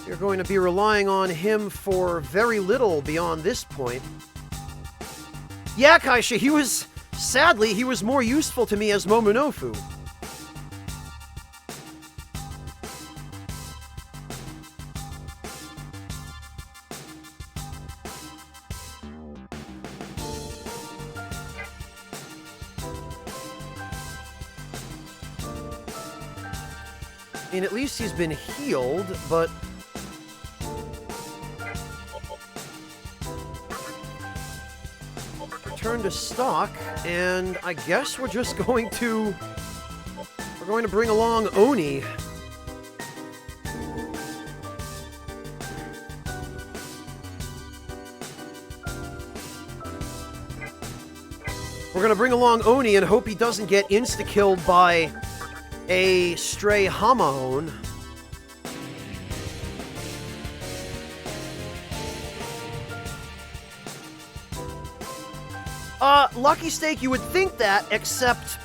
You're going to be relying on him for very little beyond this point. Yeah, Kaisha, sadly, he was more useful to me as Momonofu. I mean, at least he's been healed, but... Return to stock, and I guess we're just going to... We're going to bring along Oni. We're going to bring along Oni and hope he doesn't get insta-killed by a stray Hamaon. Lucky Steak, you would think that, except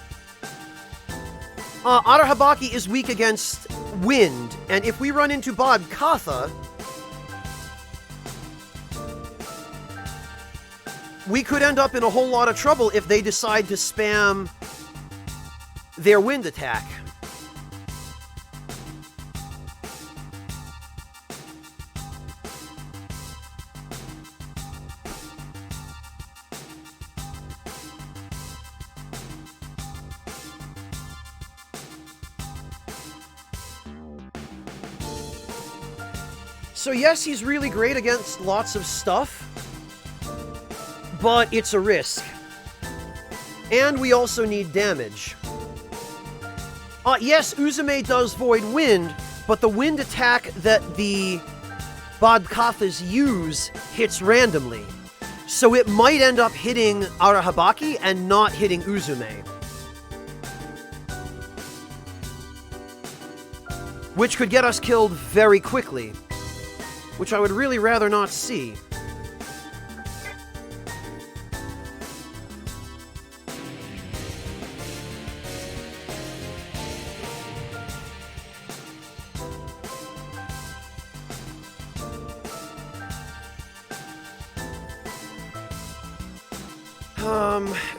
Arahabaki is weak against wind, and if we run into Bod Katha, we could end up in a whole lot of trouble if they decide to spam their wind attack. So yes, he's really great against lots of stuff, but it's a risk. And we also need damage. Yes, Uzume does Void Wind, but the wind attack that the Bodkathas use hits randomly. So it might end up hitting Arahabaki and not hitting Uzume. Which could get us killed very quickly. Which I would really rather not see.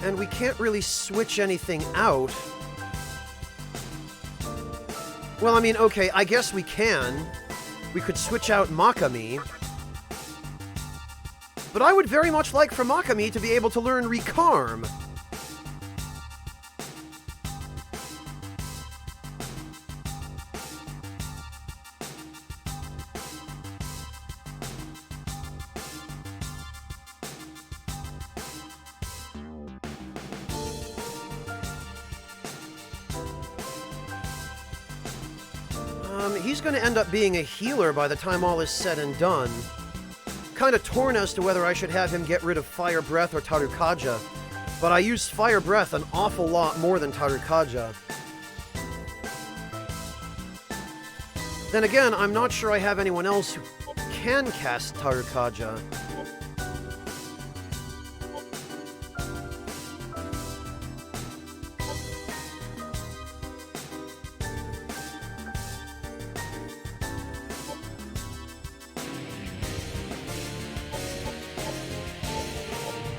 And we can't really switch anything out. Well, I mean, okay, I guess we can. We could switch out Makami. But I would very much like for Makami to be able to learn Recarm. He's going to end up being a healer by the time all is said and done. Kind of torn as to whether I should have him get rid of Fire Breath or Tarukaja, but I use Fire Breath an awful lot more than Tarukaja. Then again, I'm not sure I have anyone else who can cast Tarukaja.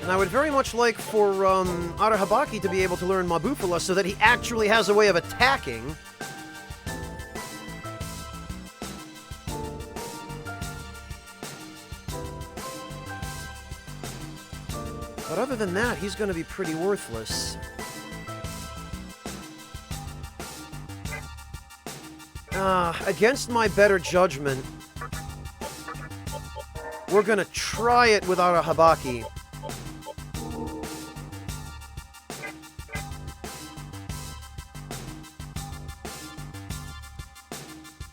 And I would very much like for Arahabaki to be able to learn Mabufula so that he actually has a way of attacking. But other than that, he's going to be pretty worthless. Against my better judgment, we're going to try it with Arahabaki.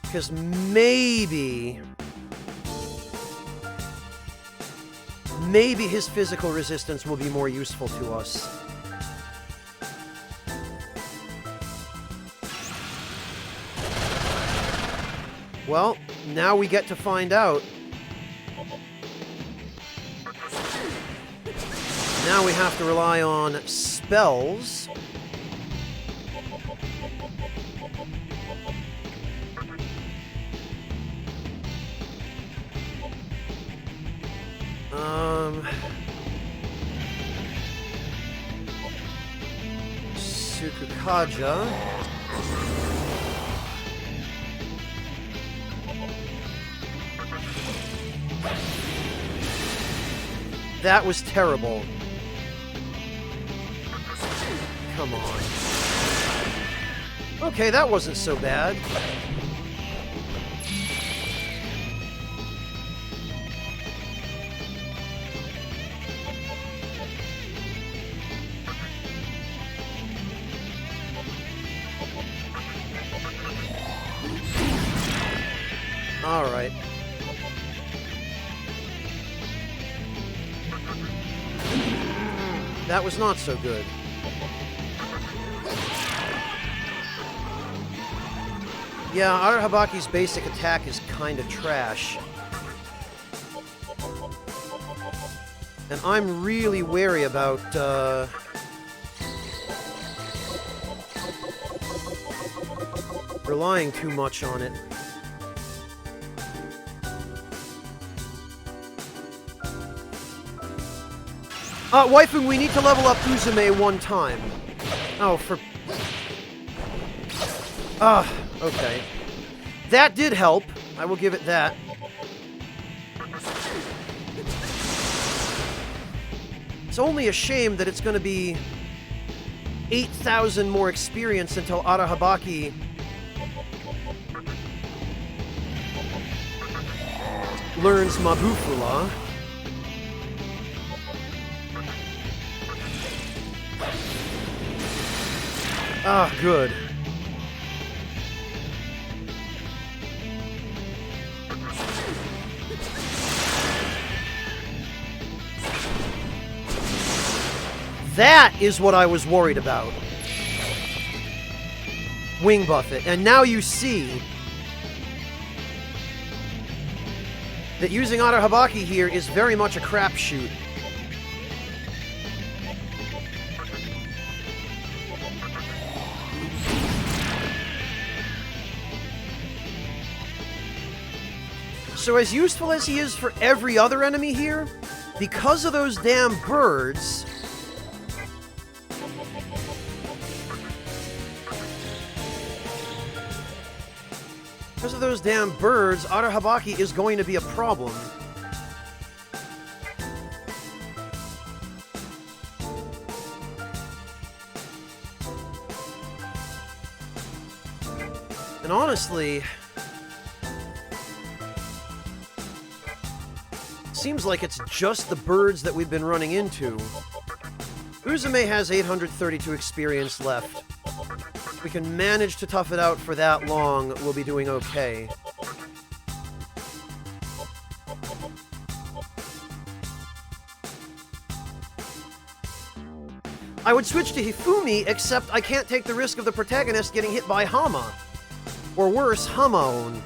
Because maybe his physical resistance will be more useful to us. Well, now we get to find out. Now we have to rely on spells. Sukukaja. That was terrible. Come on. Okay, that wasn't so bad. All right. That was not so good. Yeah, Arahabaki's basic attack is kind of trash. And I'm really wary about, relying too much on it. Waifu, we need to level up Uzume one time. Oh, for... okay. That did help. I will give it that. It's only a shame that it's going to be 8,000 more experience until Arahabaki learns Mabufula. Ah, good. That is what I was worried about. Wing Buffet. And now you see that using Arahabaki here is very much a crapshoot. So as useful as he is for every other enemy here, because of those damn birds... Because of those damn birds, Arahabaki is going to be a problem. And honestly... seems like it's just the birds that we've been running into. Uzume has 832 experience left. If we can manage to tough it out for that long, we'll be doing okay. I would switch to Hifumi, except I can't take the risk of the protagonist getting hit by Hama. Or worse, Hamaon.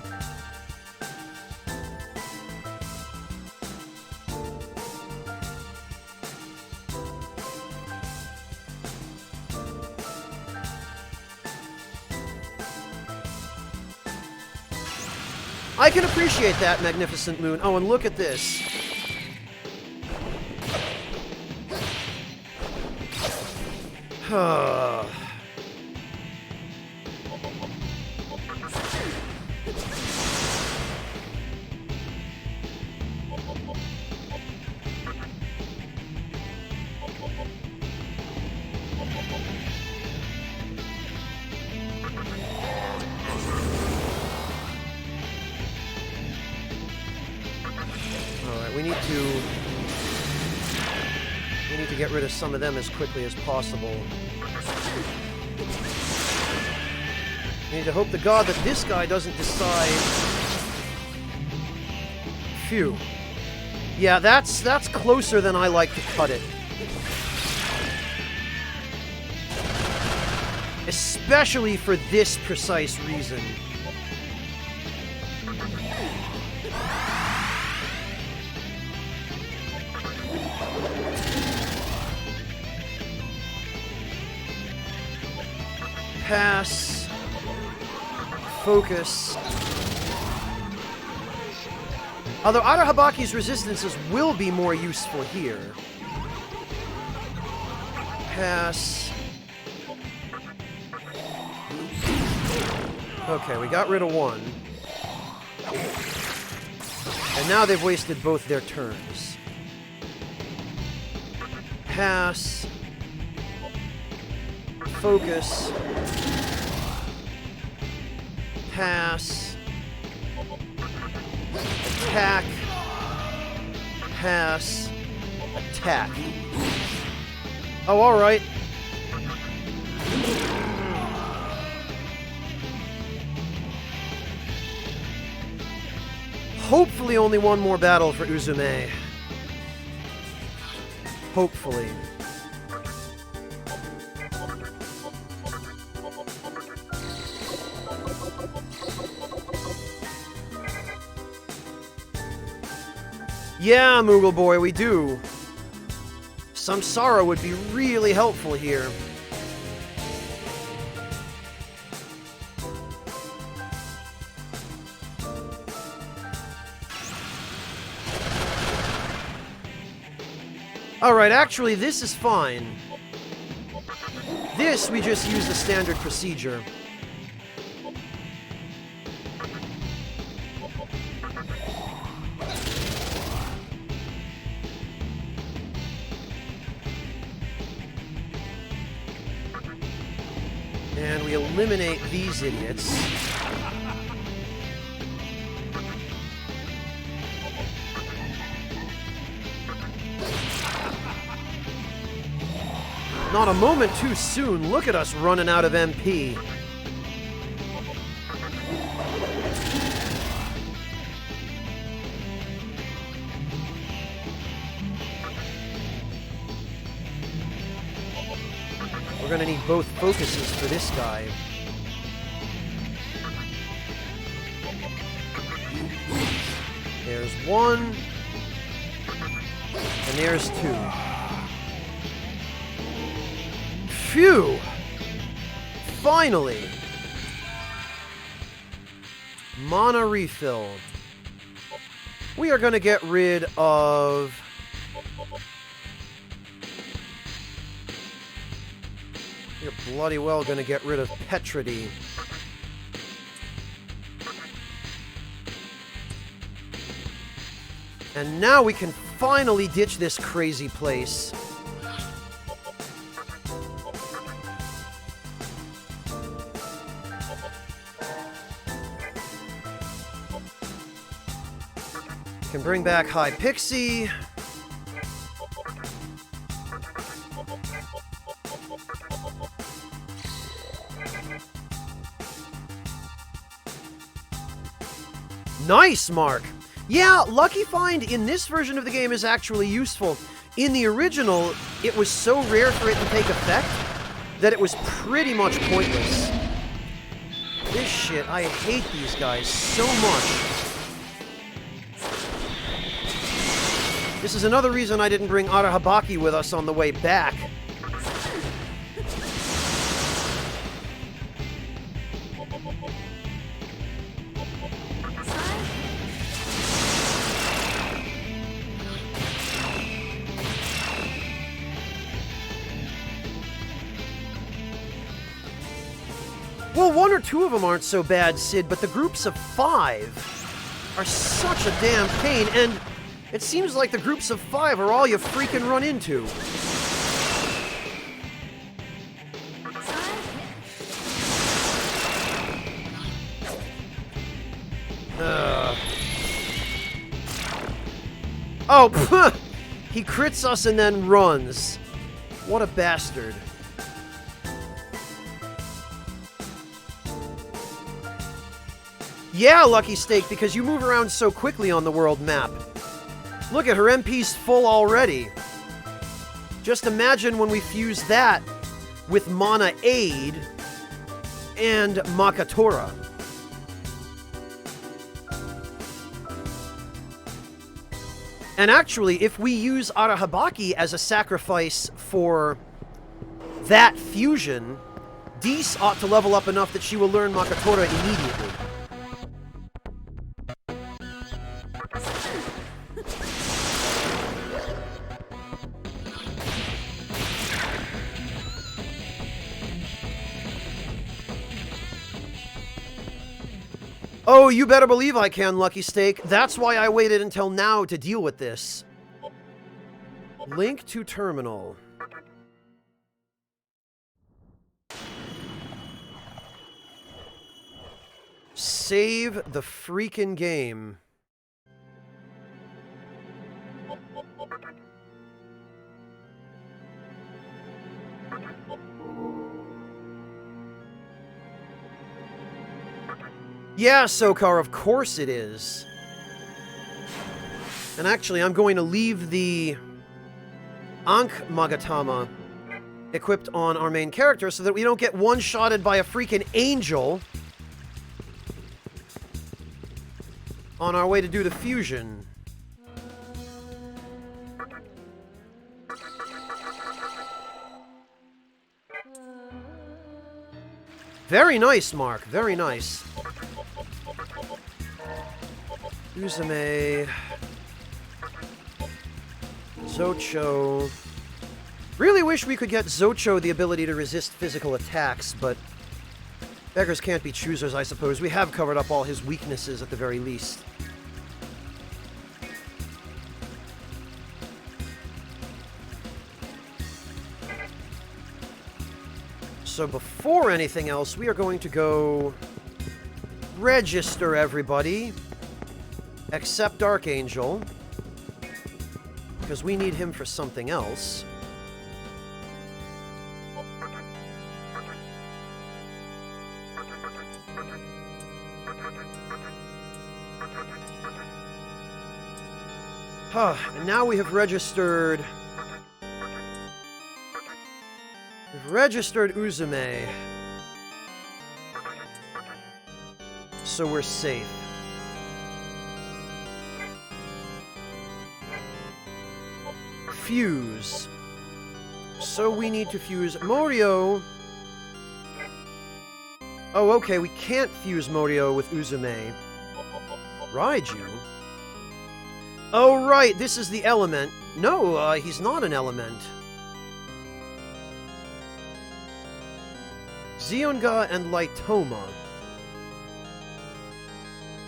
I can appreciate that, Magnificent Moon. Oh, and look at this. Alright, we need to get rid of some of them as quickly as possible. We need to hope to God that this guy doesn't decide... Phew. Yeah, that's closer than I like to cut it. Especially for this precise reason. Pass. Focus. Although Arahabaki's resistances will be more useful here. Pass. Okay, we got rid of one. And now they've wasted both their turns. Pass. Focus. Pass. Attack. Pass. Attack. Oh, alright. Hopefully only one more battle for Uzume. Hopefully. Yeah, Moogle Boy, we do. Samsara would be really helpful here. Alright, actually, this is fine. This, we just use the standard procedure. And we eliminate these idiots. Not a moment too soon. Look at us running out of MP. We're gonna need both focuses for this guy. There's one. And there's two. Phew! Finally! Mana refill. We are gonna get rid of... You're bloody well gonna get rid of Petridy. And now we can finally ditch this crazy place. Can bring back High Pixie. Nice, Mark! Yeah, Lucky Find in this version of the game is actually useful. In the original, it was so rare for it to take effect that it was pretty much pointless. This shit, I hate these guys so much. This is another reason I didn't bring Arahabaki with us on the way back. Well, one or two of them aren't so bad, Sid, but the groups of 5 are such a damn pain, and it seems like the groups of 5 are all you freaking run into. Oh, pff, he crits us and then runs. What a bastard. Yeah, Lucky Steak, because you move around so quickly on the world map. Look at her MP's full already. Just imagine when we fuse that with Mana Aid and Makatora. And actually, if we use Arahabaki as a sacrifice for that fusion, Dees ought to level up enough that she will learn Makatora immediately. Oh, you better believe I can, Lucky Steak. That's why I waited until now to deal with this. Link to terminal. Save the freaking game. Yeah, Sokar, of course it is. And actually, I'm going to leave the Ankh Magatama equipped on our main character so that we don't get one-shotted by a freaking angel on our way to do the fusion. Very nice, Mark. Very nice. Uzume. Zocho. Really wish we could get Zocho the ability to resist physical attacks, but beggars can't be choosers, I suppose. We have covered up all his weaknesses at the very least. So before anything else, we are going to go register everybody, except Archangel, because we need him for something else. And now we have registered... We've registered Uzume. So we're safe. Fuse. So we need to fuse Morio. Oh, okay, we can't fuse Morio with Uzume. Raiju? Oh, right, this is the element. No, he's not an element. Xionga and Lightoma.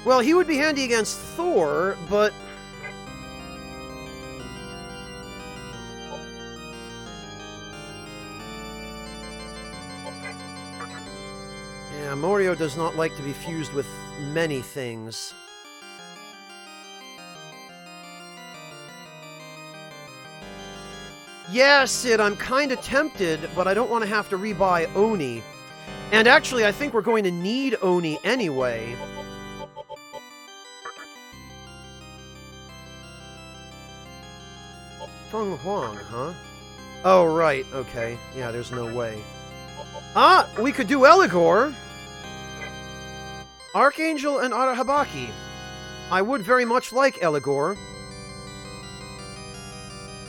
Well, he would be handy against Thor, but... yeah, Morio does not like to be fused with many things. Yeah, Sid, I'm kinda tempted, but I don't want to have to rebuy Oni. And actually, I think we're going to need Oni anyway. Feng Huang, huh? Oh, right, okay. Yeah, there's no way. Ah, we could do Eligor! Archangel and Arahabaki. I would very much like Eligor.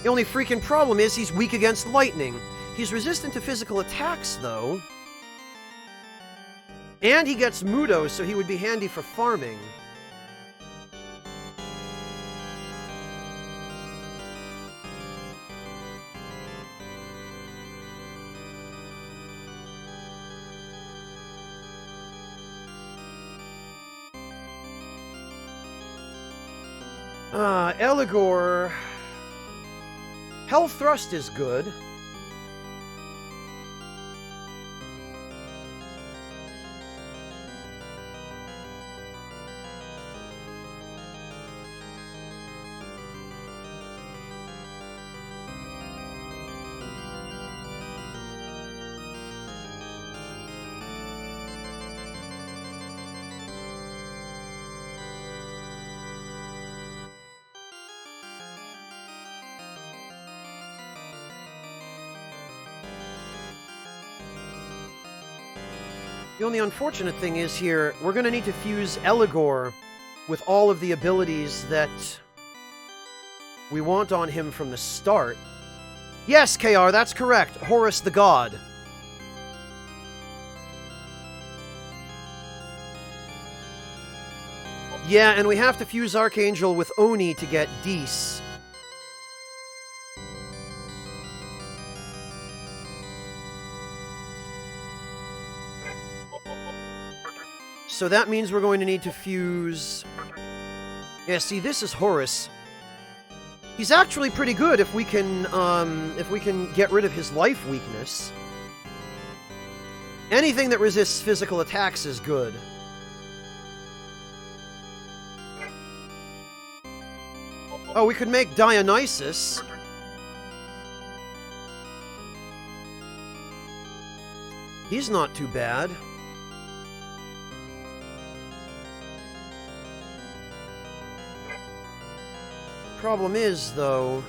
The only freaking problem is he's weak against lightning. He's resistant to physical attacks, though. And he gets Mudo, so he would be handy for farming. Eligor... Hell Thrust is good. The only unfortunate thing is here, we're going to need to fuse Eligor with all of the abilities that we want on him from the start. Yes, KR, that's correct. Horus the God. Yeah, and we have to fuse Archangel with Oni to get Dees. So that means we're going to need to fuse... Yeah, see, this is Horus. He's actually pretty good if we can get rid of his life weakness. Anything that resists physical attacks is good. Oh, we could make Dionysus. He's not too bad. Problem is, though...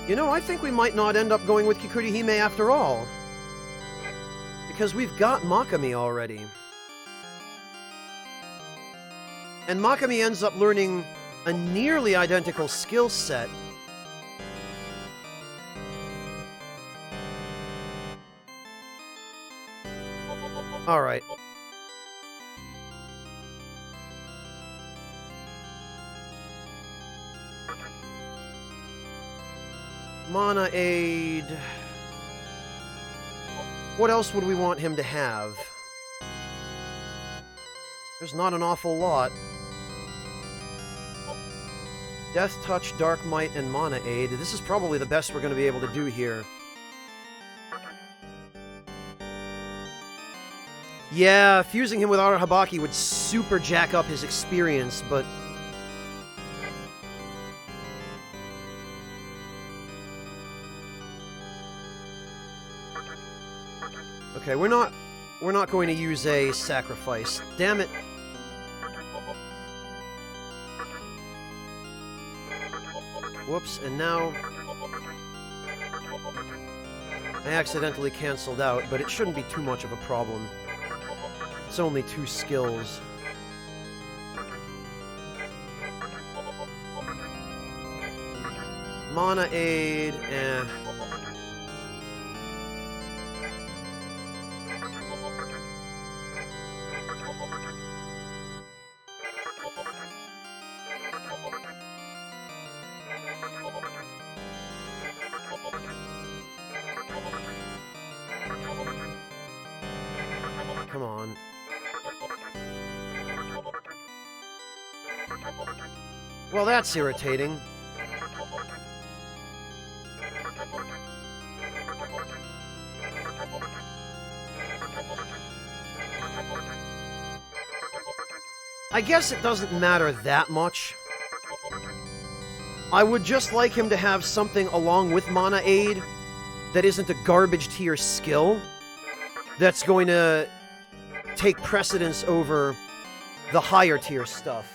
You know, I think we might not end up going with Kikurihime after all. Because we've got Megami already. And Megami ends up learning a nearly identical skill set. Alright. Mana Aid... What else would we want him to have? There's not an awful lot. Death Touch, Dark Might, and Mana Aid. This is probably the best we're going to be able to do here. Yeah, fusing him with Arahabaki would super jack up his experience, but... Okay, we're not going to use a sacrifice. Damn it. Whoops, and now... I accidentally canceled out, but it shouldn't be too much of a problem. It's only 2 skills. Mana Aid, eh. Come on. Well, that's irritating. I guess it doesn't matter that much. I would just like him to have something along with Mana Aid that isn't a garbage tier skill that's going to take precedence over the higher tier stuff.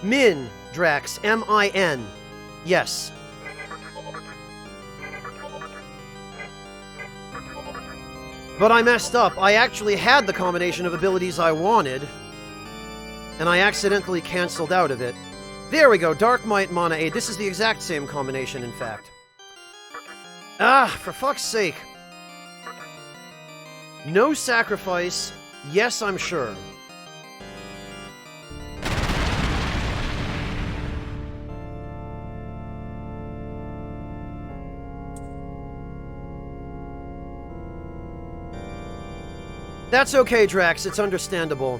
Min, Drax, M-I-N. Yes. But I messed up. I actually had the combination of abilities I wanted, and I accidentally canceled out of it. There we go, Dark Might, Mana Aid. This is the exact same combination, in fact. Ah, for fuck's sake. No sacrifice. Yes, I'm sure. That's okay, Drax. It's understandable.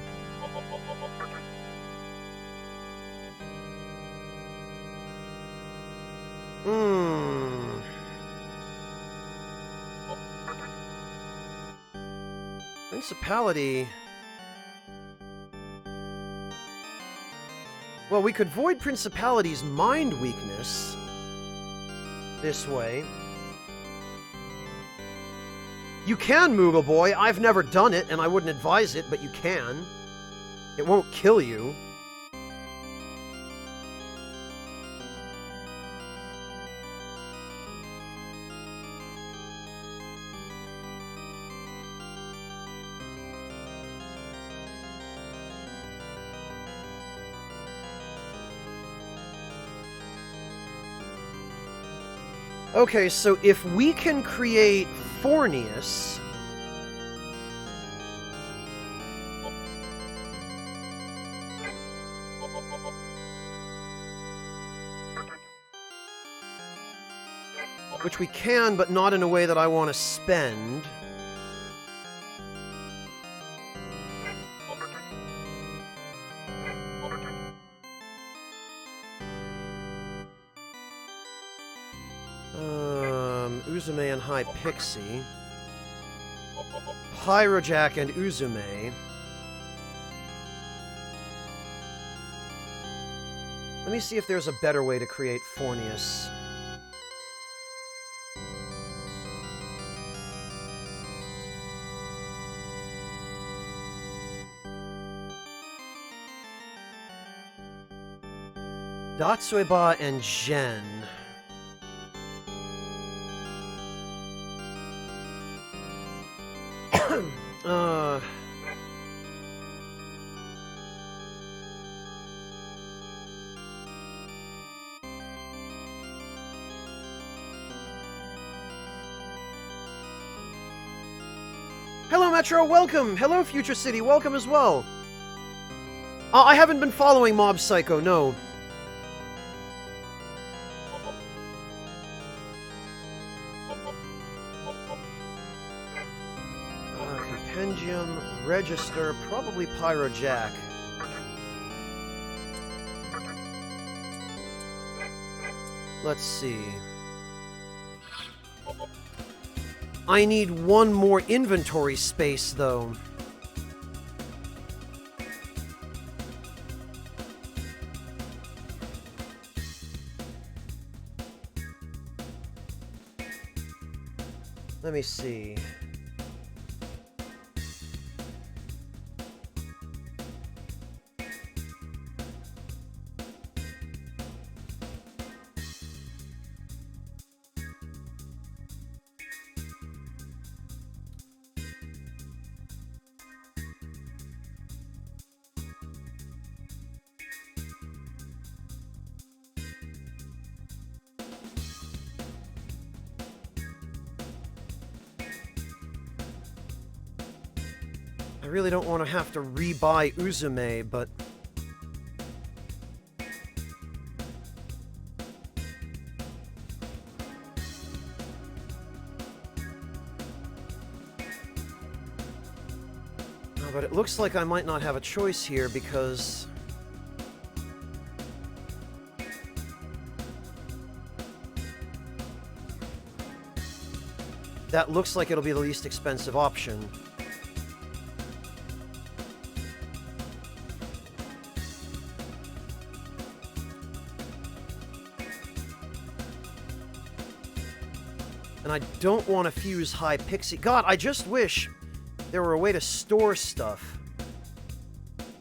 Principality. Well, we could void Principality's mind weakness this way. You can move a boy. I've never done it, and I wouldn't advise it, but you can. It won't kill you. Okay, so if we can create Fornius... which we can, but not in a way that I want to spend. Uzume and High Pixie. Pyrojack and Uzume. Let me see if there's a better way to create Fornius. Datsueba and Gen. Hello, Metro, welcome! Hello, Future City, welcome as well! I haven't been following Mob Psycho, no. Compendium, Register, probably Pyrojack. Let's see. I need one more inventory space, though. Let me see. I really don't want to have to re-buy Uzume, but... Oh, but it looks like I might not have a choice here, because... that looks like it'll be the least expensive option. And I don't want to fuse High Pixie. God, I just wish there were a way to store stuff.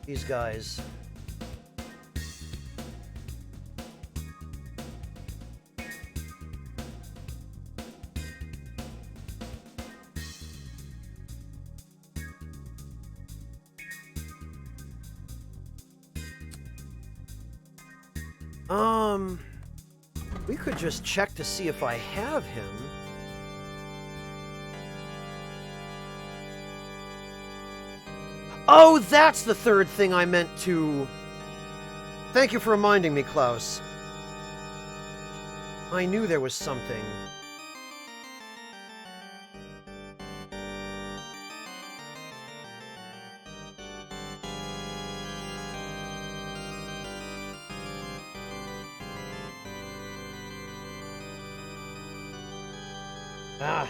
These guys. We could just check to see if I have him. Oh, that's the third thing I meant to... Thank you for reminding me, Klaus. I knew there was something. Ah.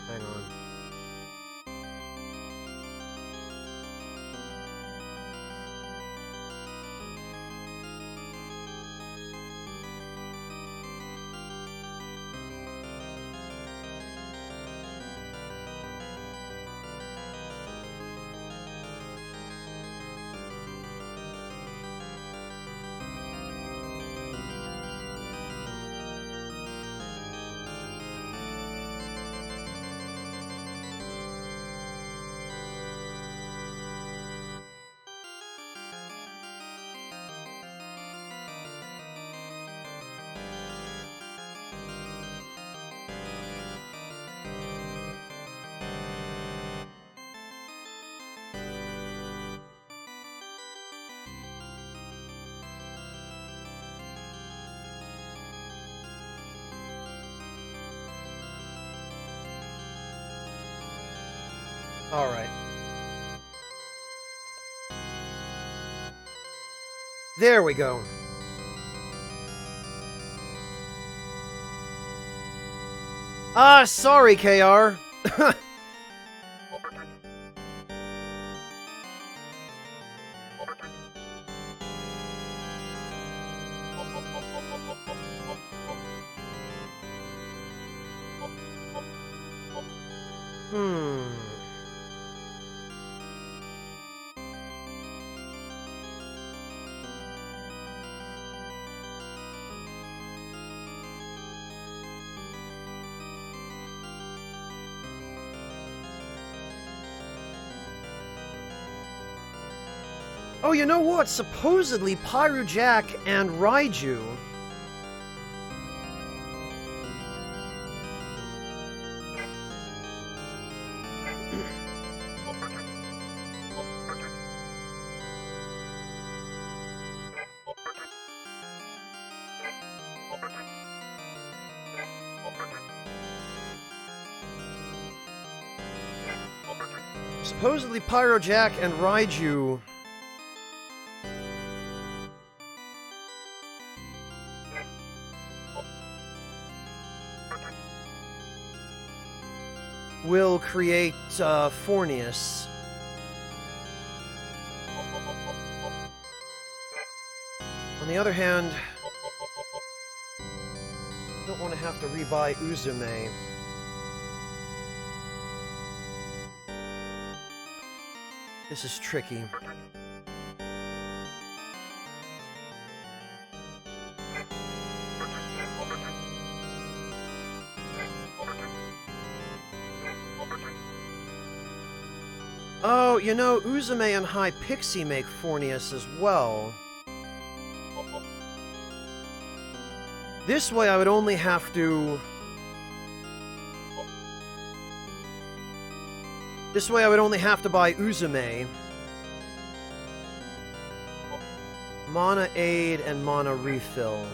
Hang on. All right. There we go. Ah, sorry, KR. Oh, you know what? Supposedly, Pyru Jack and Raiju... Supposedly, Pyro Jack and Raiju... will create Fornius. On the other hand, I don't want to have to rebuy Uzume. This is tricky. Oh, you know, Uzume and High Pixie make Fornius as well. This way I would only have to... This way I would only have to buy Uzume, Mana Aid, and Mana Refill.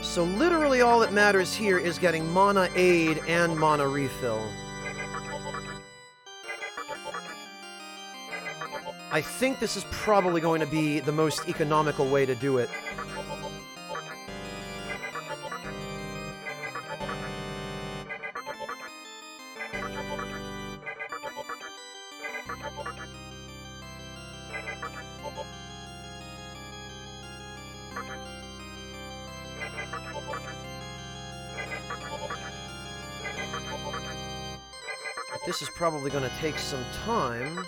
So literally all that matters here is getting Mana Aid and Mana Refill. I think this is probably going to be the most economical way to do it. This is probably going to take some time.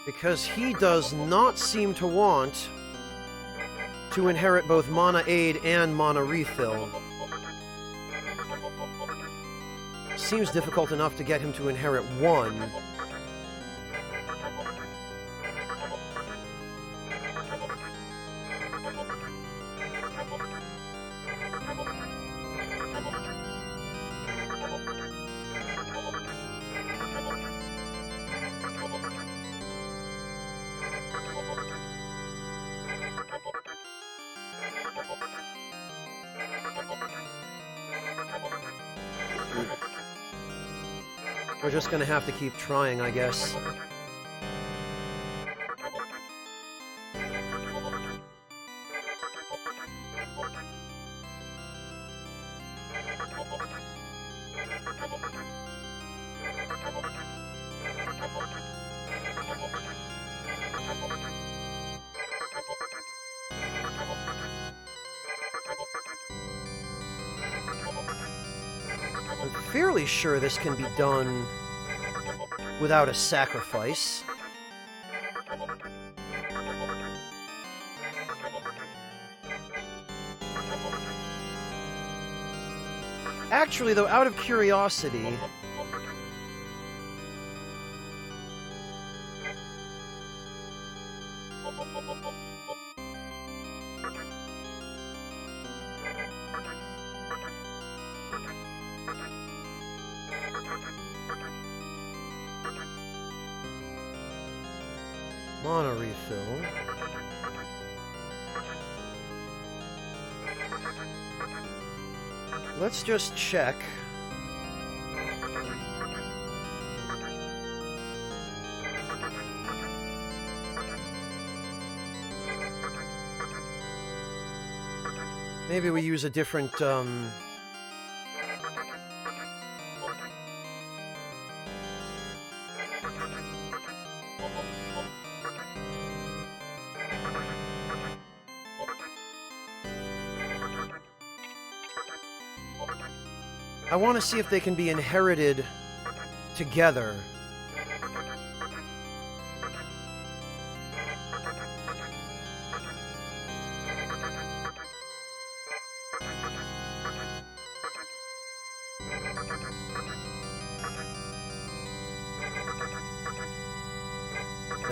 Because he does not seem to want to inherit both Mana Aid and Mana Refill. Seems difficult enough to get him to inherit one. We're just gonna have to keep trying, I guess. I'm fairly sure this can be done without a sacrifice. Actually, though, out of curiosity... Mana refill. Let's just check. Maybe we use a different, I want to see if they can be inherited together.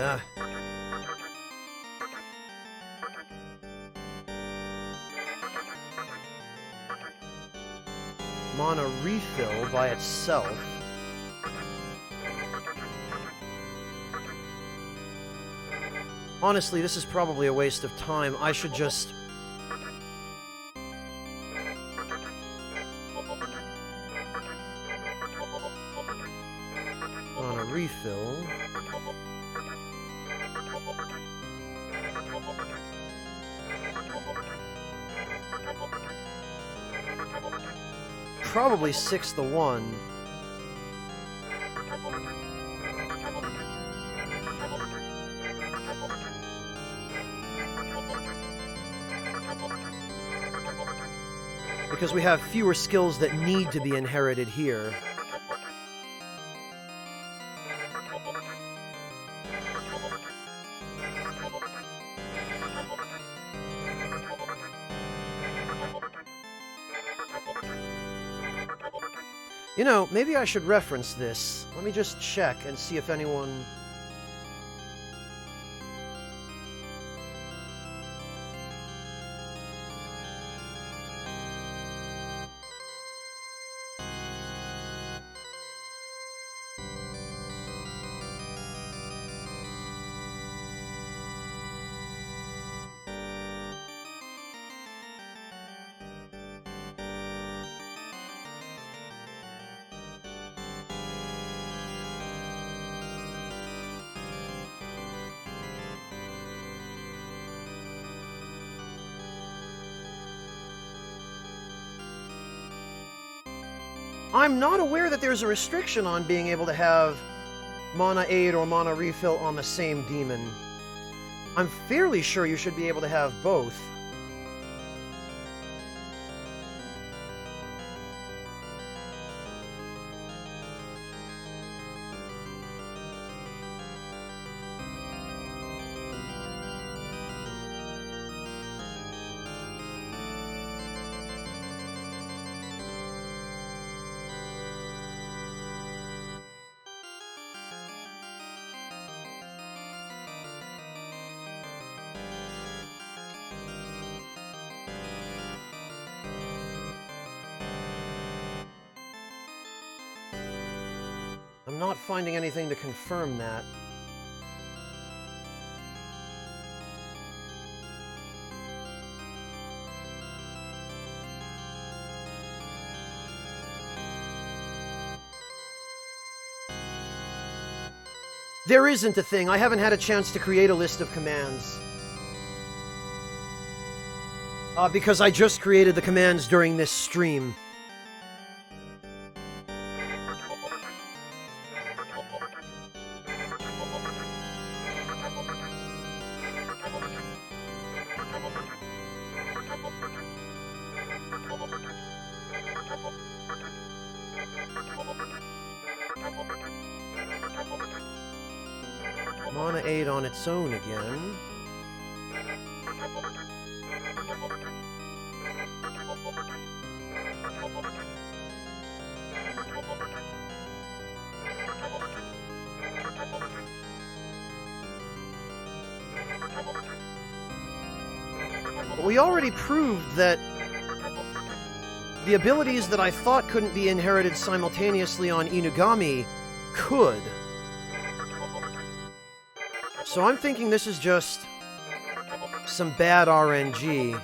Ah. Mana refill by itself. Honestly, this is probably a waste of time. I should just... Mana refill. Probably 6 to 1. Because we have fewer skills that need to be inherited here. You know, maybe I should reference this. Let me just check and see if anyone... I'm not aware that there's a restriction on being able to have Mana Aid or Mana Refill on the same demon. I'm fairly sure you should be able to have both. I'm not finding anything to confirm that. There isn't a thing. I haven't had a chance to create a list of commands. Because I just created the commands during this stream. Mana 8 on its own again. But we already proved that the abilities that I thought couldn't be inherited simultaneously on Inugami could. So I'm thinking this is just some bad RNG.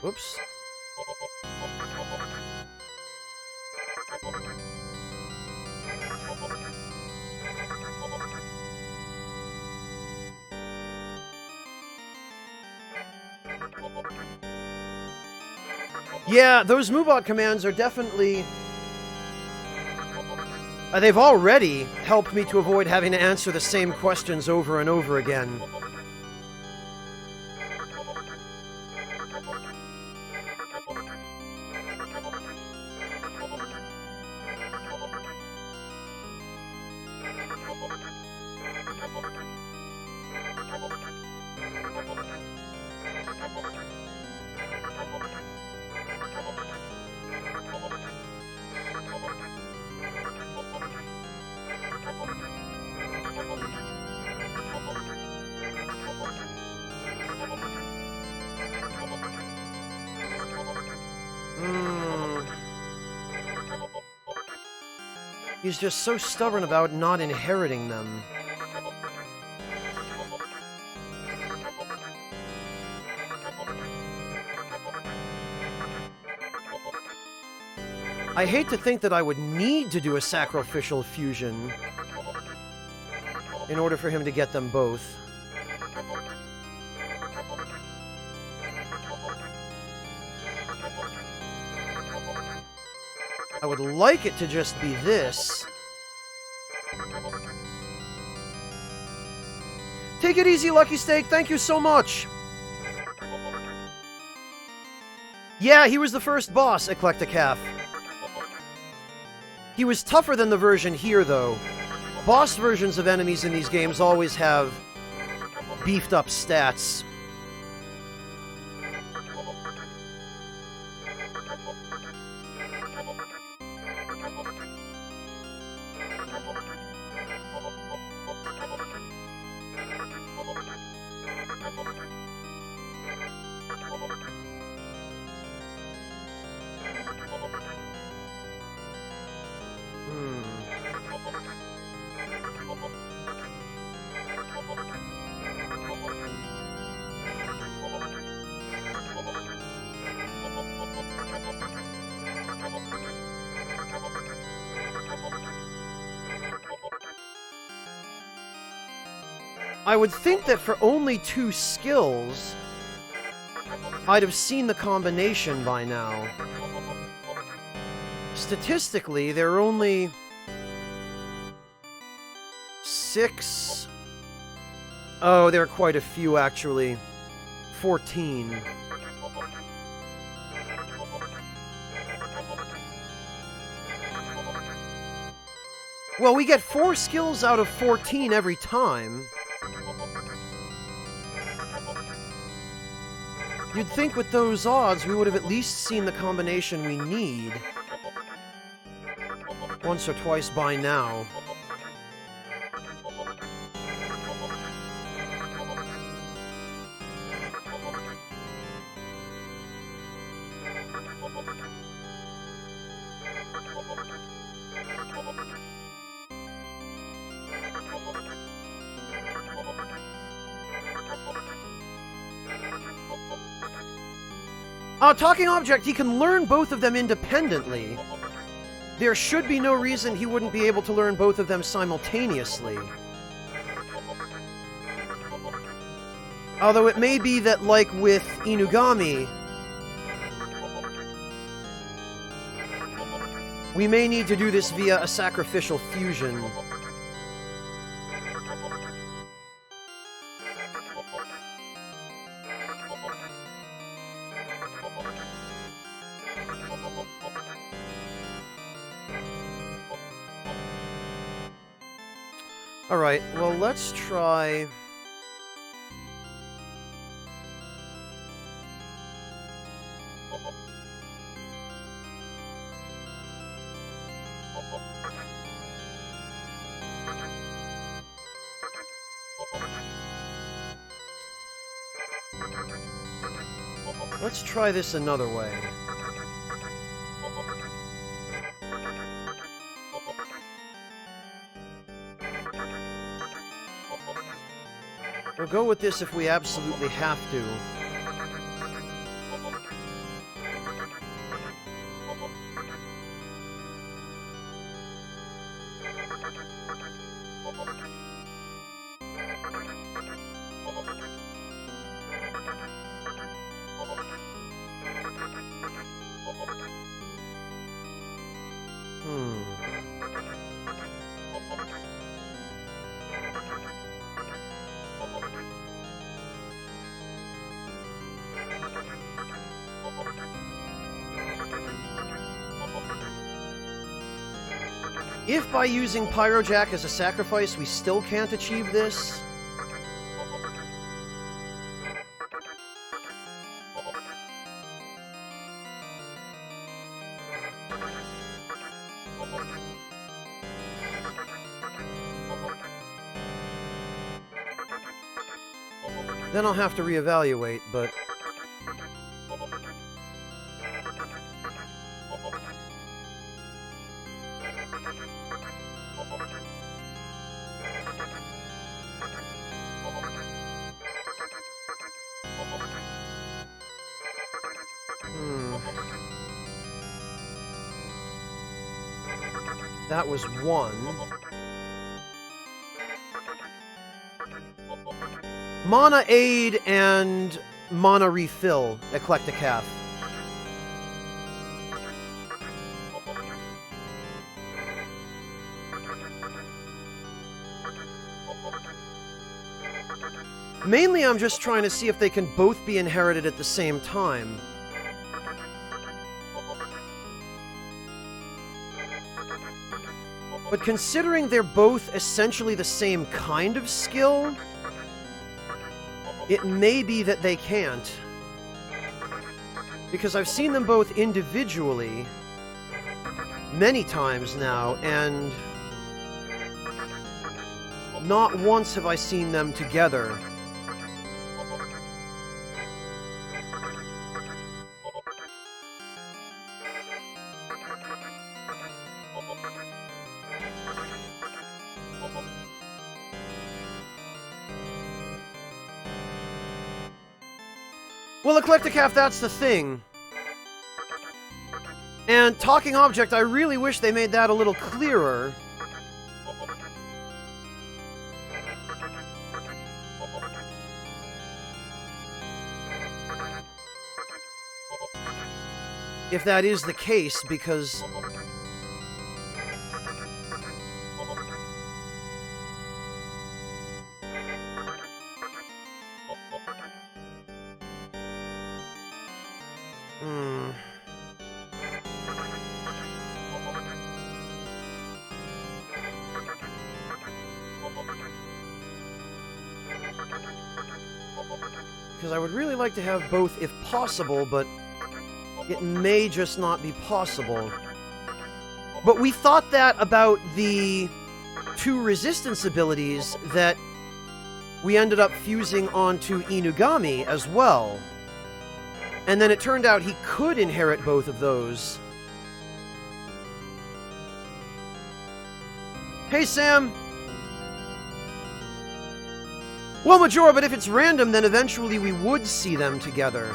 Whoops. Yeah, those Moobot commands are definitely... they've already helped me to avoid having to answer the same questions over and over again. He's just so stubborn about not inheriting them. I hate to think that I would need to do a sacrificial fusion in order for him to get them both. I would like it to just be this. Take it easy, Lucky Steak. Thank you so much. Yeah, he was the first boss, Eclecticaf. He was tougher than the version here, though. Boss versions of enemies in these games always have beefed up stats. I would think that for only 2 skills, I'd have seen the combination by now. Statistically, there are only 6... Oh, there are quite a few, actually. 14. Well, we get 4 skills out of 14 every time. You'd think with those odds we would have at least seen the combination we need once or twice by now. Talking object, he can learn both of them independently. There should be no reason he wouldn't be able to learn both of them simultaneously. Although it may be that, like with Inugami, we may need to do this via a sacrificial fusion. Alright, well, let's try... Let's try this another way. We'll go with this if we absolutely have to. If by using Pyrojack as a sacrifice we still can't achieve this, then I'll have to reevaluate, but... That was one. Mana Aid and Mana Refill, Eclecticaf. Mainly I'm just trying to see if they can both be inherited at the same time. But considering they're both essentially the same kind of skill, it may be that they can't. Because I've seen them both individually many times now, and not once have I seen them together. Well, Eclecticaf, that's the thing. And Talking Object, I really wish they made that a little clearer. If that is the case, because... because I would really like to have both if possible, but it may just not be possible. But we thought that about the 2 resistance abilities that we ended up fusing onto Inugami as well. And then it turned out he could inherit both of those. Hey, Sam! Well, Majora, but if it's random, then eventually we would see them together.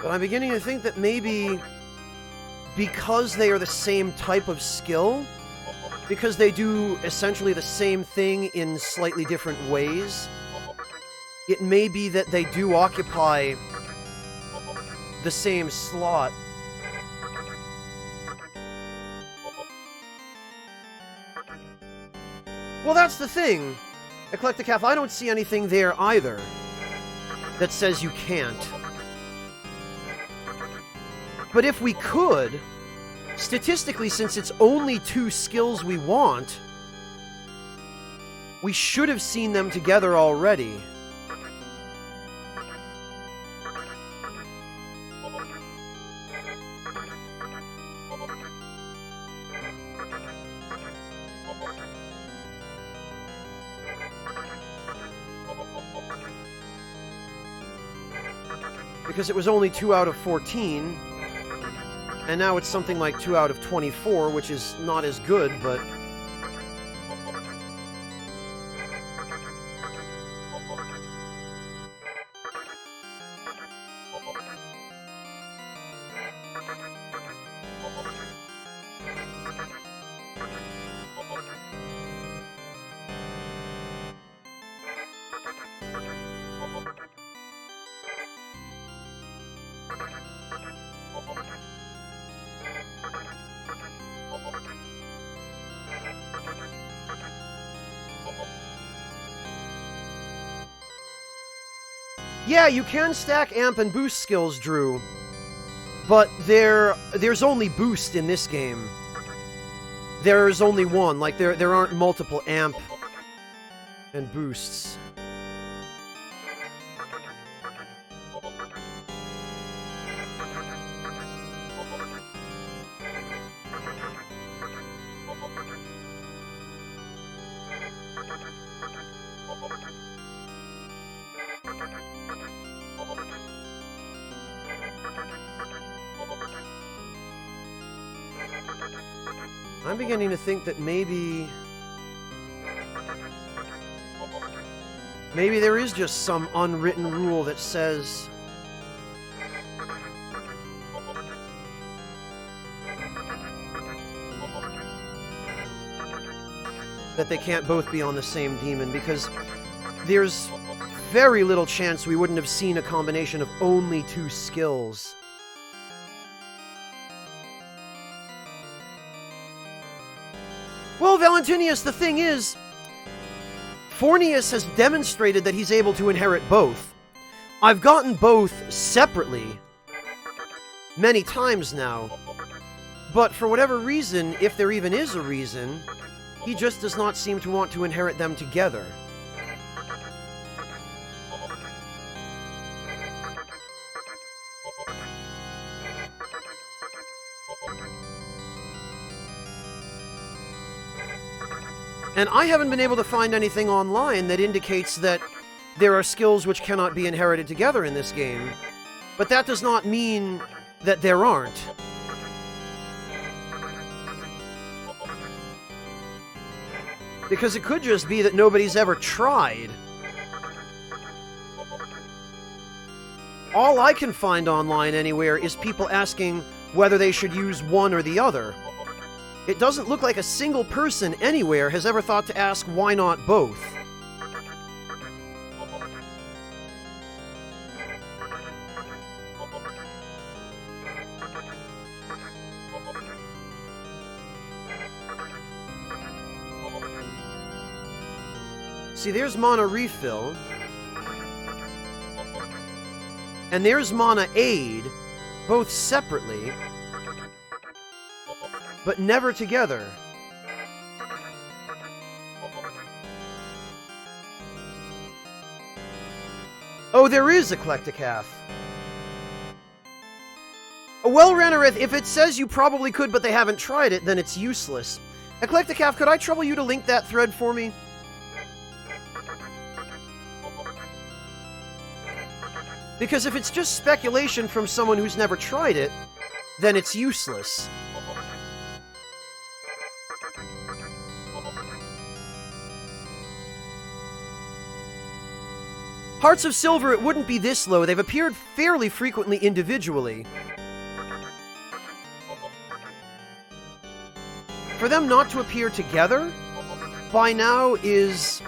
But I'm beginning to think that maybe because they are the same type of skill, because they do essentially the same thing in slightly different ways, it may be that they do occupy the same slot. Well, that's the thing. Eclecticaf, I don't see anything there either that says you can't. But if we could, statistically, since it's only 2 skills we want, we should have seen them together already. Because it was only 2 out of 14. And now it's something like 2 out of 24, which is not as good, but... Yeah, you can stack amp and boost skills, Drew. But there's only boost in this game. There's only one. Like, there aren't multiple amp and boosts. I'm beginning to think that maybe there is just some unwritten rule that says that they can't both be on the same demon, because there's very little chance we wouldn't have seen a combination of only 2 skills. Well, Valentinius, the thing is, Fornius has demonstrated that he's able to inherit both. I've gotten both separately many times now, but for whatever reason, if there even is a reason, he just does not seem to want to inherit them together. And I haven't been able to find anything online that indicates that there are skills which cannot be inherited together in this game. But that does not mean that there aren't. Because it could just be that nobody's ever tried. All I can find online anywhere is people asking whether they should use one or the other. It doesn't look like a single person anywhere has ever thought to ask why not both. See, there's mana refill. And there's mana aid, both separately, but never together. Oh, there is Eclectic Half. Well, Rennerith, if it says you probably could but they haven't tried it, then it's useless. Eclectic Half, could I trouble you to link that thread for me? Because if it's just speculation from someone who's never tried it, then it's useless. Hearts of Silver, it wouldn't be this low. They've appeared fairly frequently individually. For them not to appear together by now is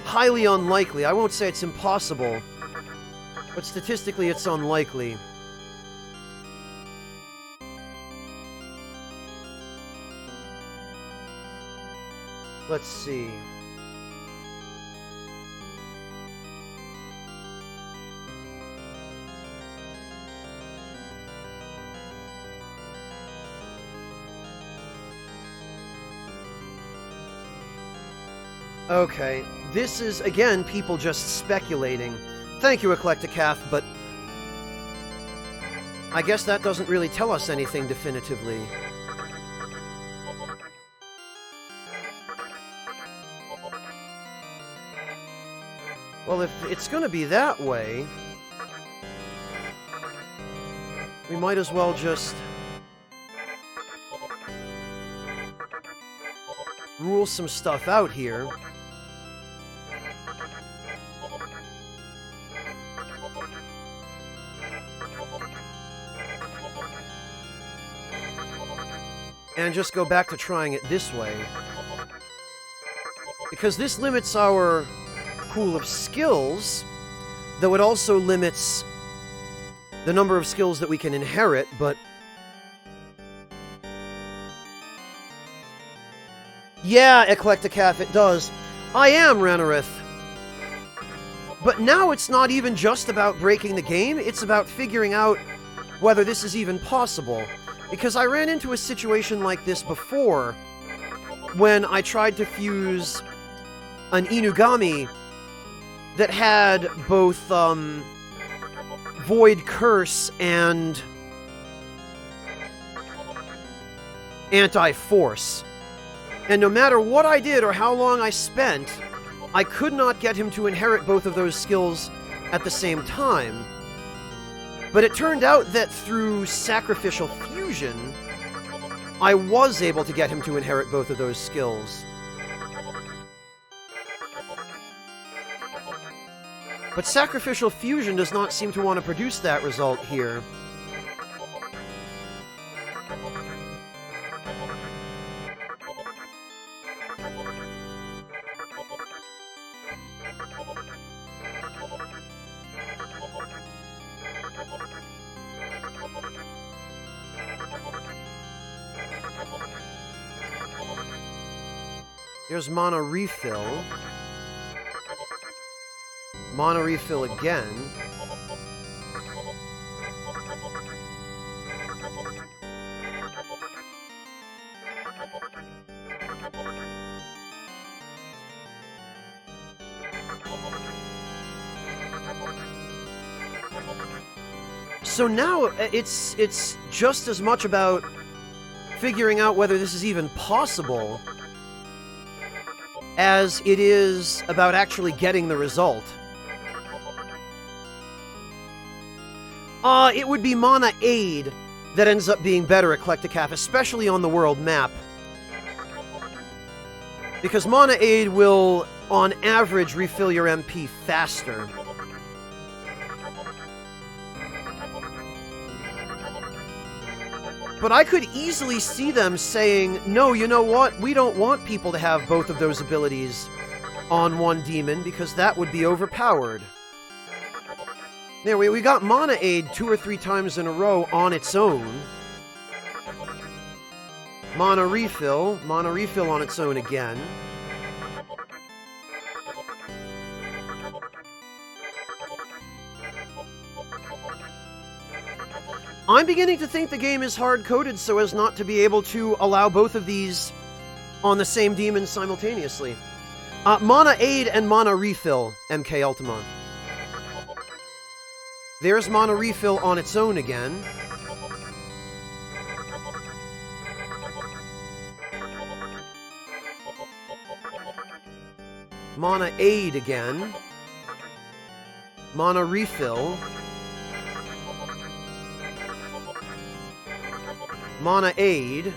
highly unlikely. I won't say it's impossible, but statistically it's unlikely. Let's see. Okay, this is, again, people just speculating. Thank you, Eclectic Half, but I guess that doesn't really tell us anything definitively. Well, if it's gonna be that way, we might as well just rule some stuff out here. And just go back to trying it this way. Because this limits our pool of skills, though it also limits the number of skills that we can inherit, but... Yeah, Eclectic Half, it does. I am Rennerith. But now it's not even just about breaking the game, it's about figuring out whether this is even possible. Because I ran into a situation like this before, when I tried to fuse an Inugami that had both, Void Curse and Anti-Force. And no matter what I did or how long I spent, I could not get him to inherit both of those skills at the same time. But it turned out that through Sacrificial Fusion, I was able to get him to inherit both of those skills. But Sacrificial Fusion does not seem to want to produce that result here. There's Mana Refill. Mana Refill again. So now it's just as much about figuring out whether this is even possible as it is about actually getting the result. It would be Mana Aid that ends up being better, Eclectic Half, especially on the world map. Because Mana Aid will, on average, refill your MP faster. But I could easily see them saying, no, you know what? We don't want people to have both of those abilities on one demon, because that would be overpowered. There, we got Mana Aid 2 or 3 times in a row on its own. Mana Refill on its own again. I'm beginning to think the game is hard-coded so as not to be able to allow both of these on the same demon simultaneously. Mana Aid and Mana Refill, MK Ultima. There's Mana Refill on its own again. Mana Aid again. Mana Refill. Mana Aid.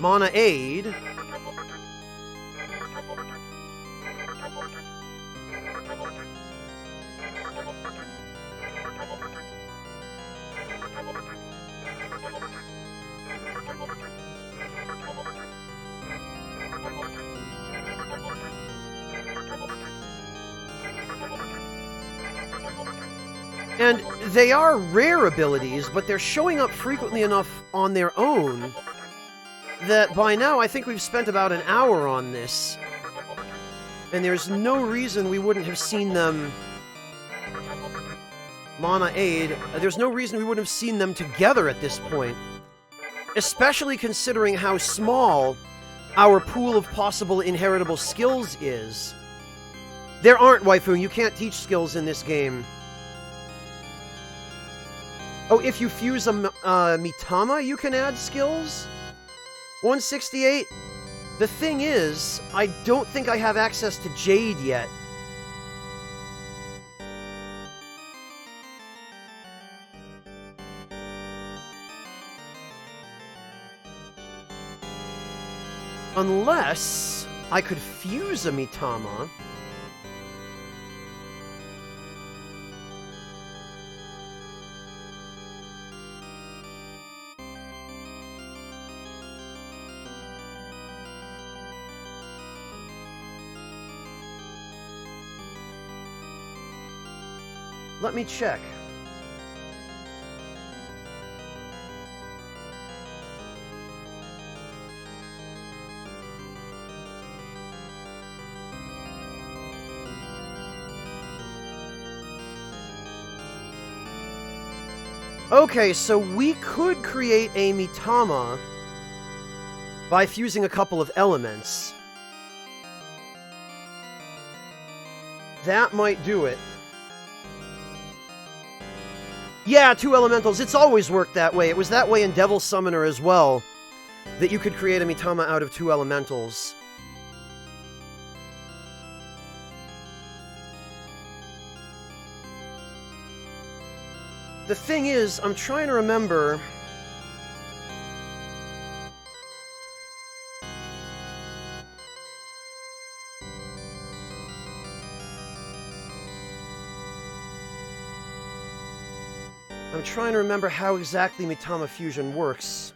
Mana Aid. And they are rare abilities, but they're showing up frequently enough on their own that by now I think we've spent about an hour on this. And there's no reason we wouldn't have seen them... Mana Aid, there's no reason we wouldn't have seen them together at this point. Especially considering how small our pool of possible inheritable skills is. There aren't, waifu, you can't teach skills in this game. Oh, if you fuse a Mitama, you can add skills? 168? The thing is, I don't think I have access to Jade yet. Unless I could fuse a Mitama. Let me check. Okay, so we could create a Mitama by fusing a couple of elements. That might do it. Yeah, 2 elementals. It's always worked that way. It was that way in Devil Summoner as well, that you could create a Mitama out of 2 elementals. The thing is, I'm trying to remember... I'm trying to remember how exactly Mitama Fusion works.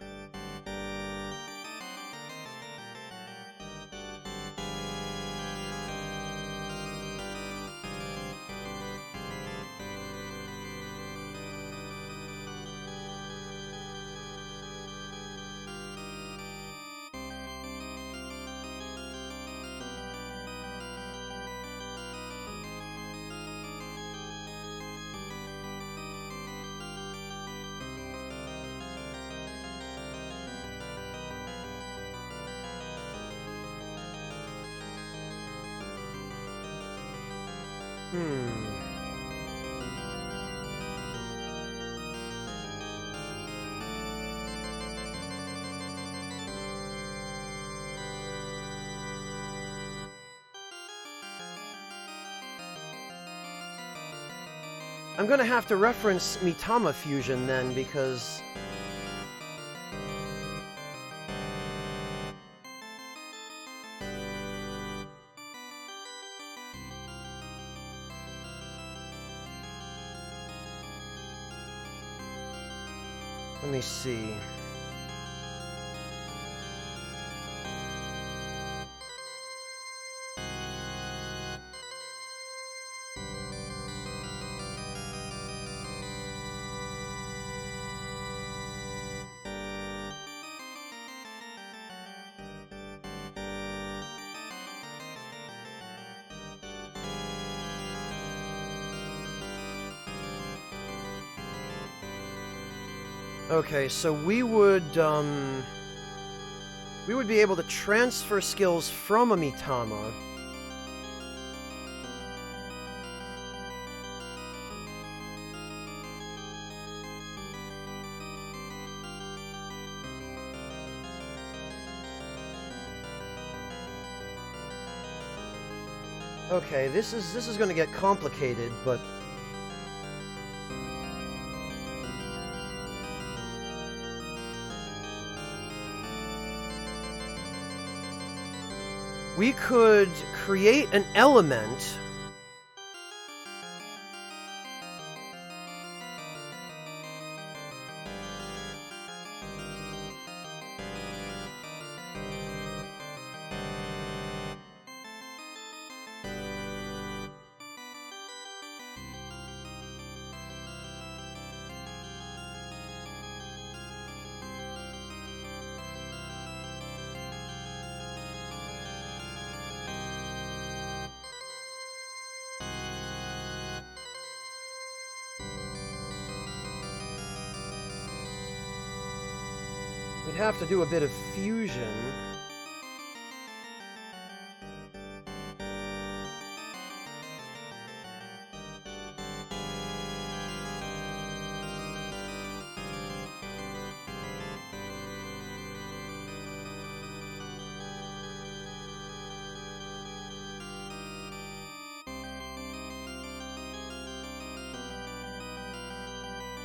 I'm gonna have to reference Mitama Fusion then, because... Let me see... Okay, so we would be able to transfer skills from a Mitama. Okay, this is going to get complicated, but we could create an element we'd have to do a bit of fusion.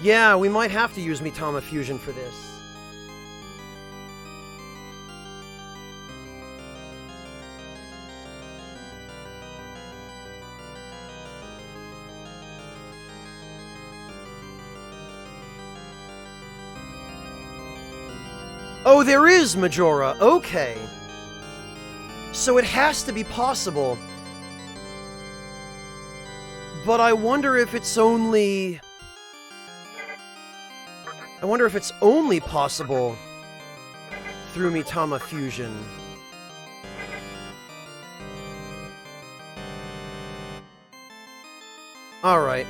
Yeah, we might have to use Mitama Fusion for this. Oh, there is Majora. Okay. So it has to be possible. But I wonder if it's only... I wonder if it's only possible through Mitama Fusion. Alright,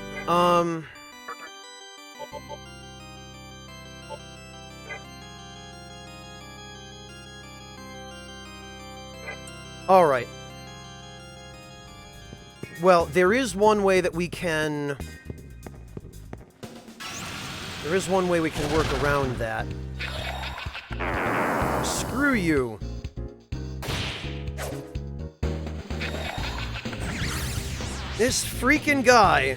Alright. Well, there is one way that we can... There is one way we can work around that. Screw you! This freaking guy!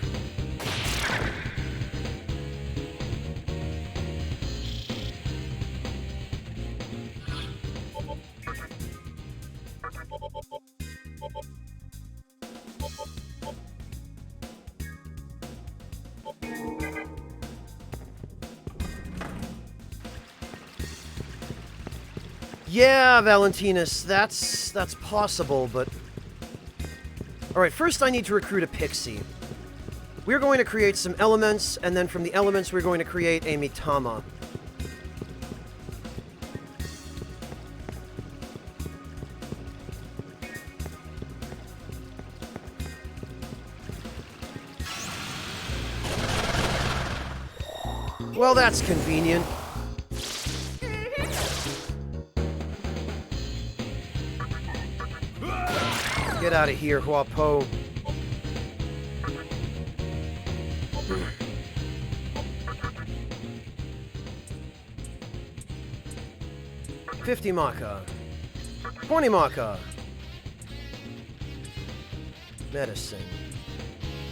Yeah, Valentinus, that's possible, but... Alright, first I need to recruit a pixie. We're going to create some elements, and then from the elements we're going to create a Mitama. Well, that's convenient. Get out of here, Huapo. $50 Maka. $20 Maka. Medicine.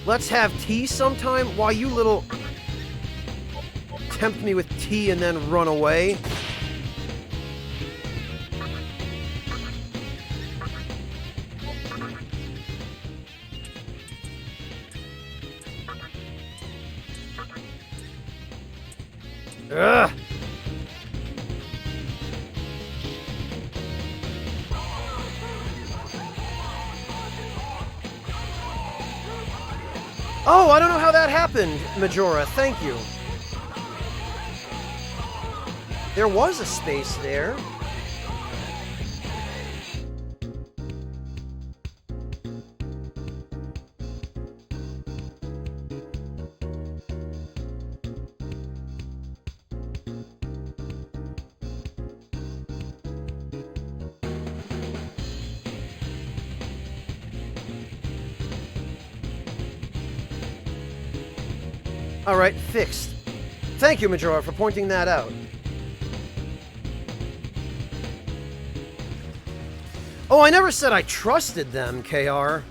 Let's have tea sometime? Why, you little... Tempt me with tea and then run away? Ugh! Oh, I don't know how that happened, Majora. Thank you. There was a space there. Alright, fixed. Thank you, Majora, for pointing that out. Oh, I never said I trusted them, KR.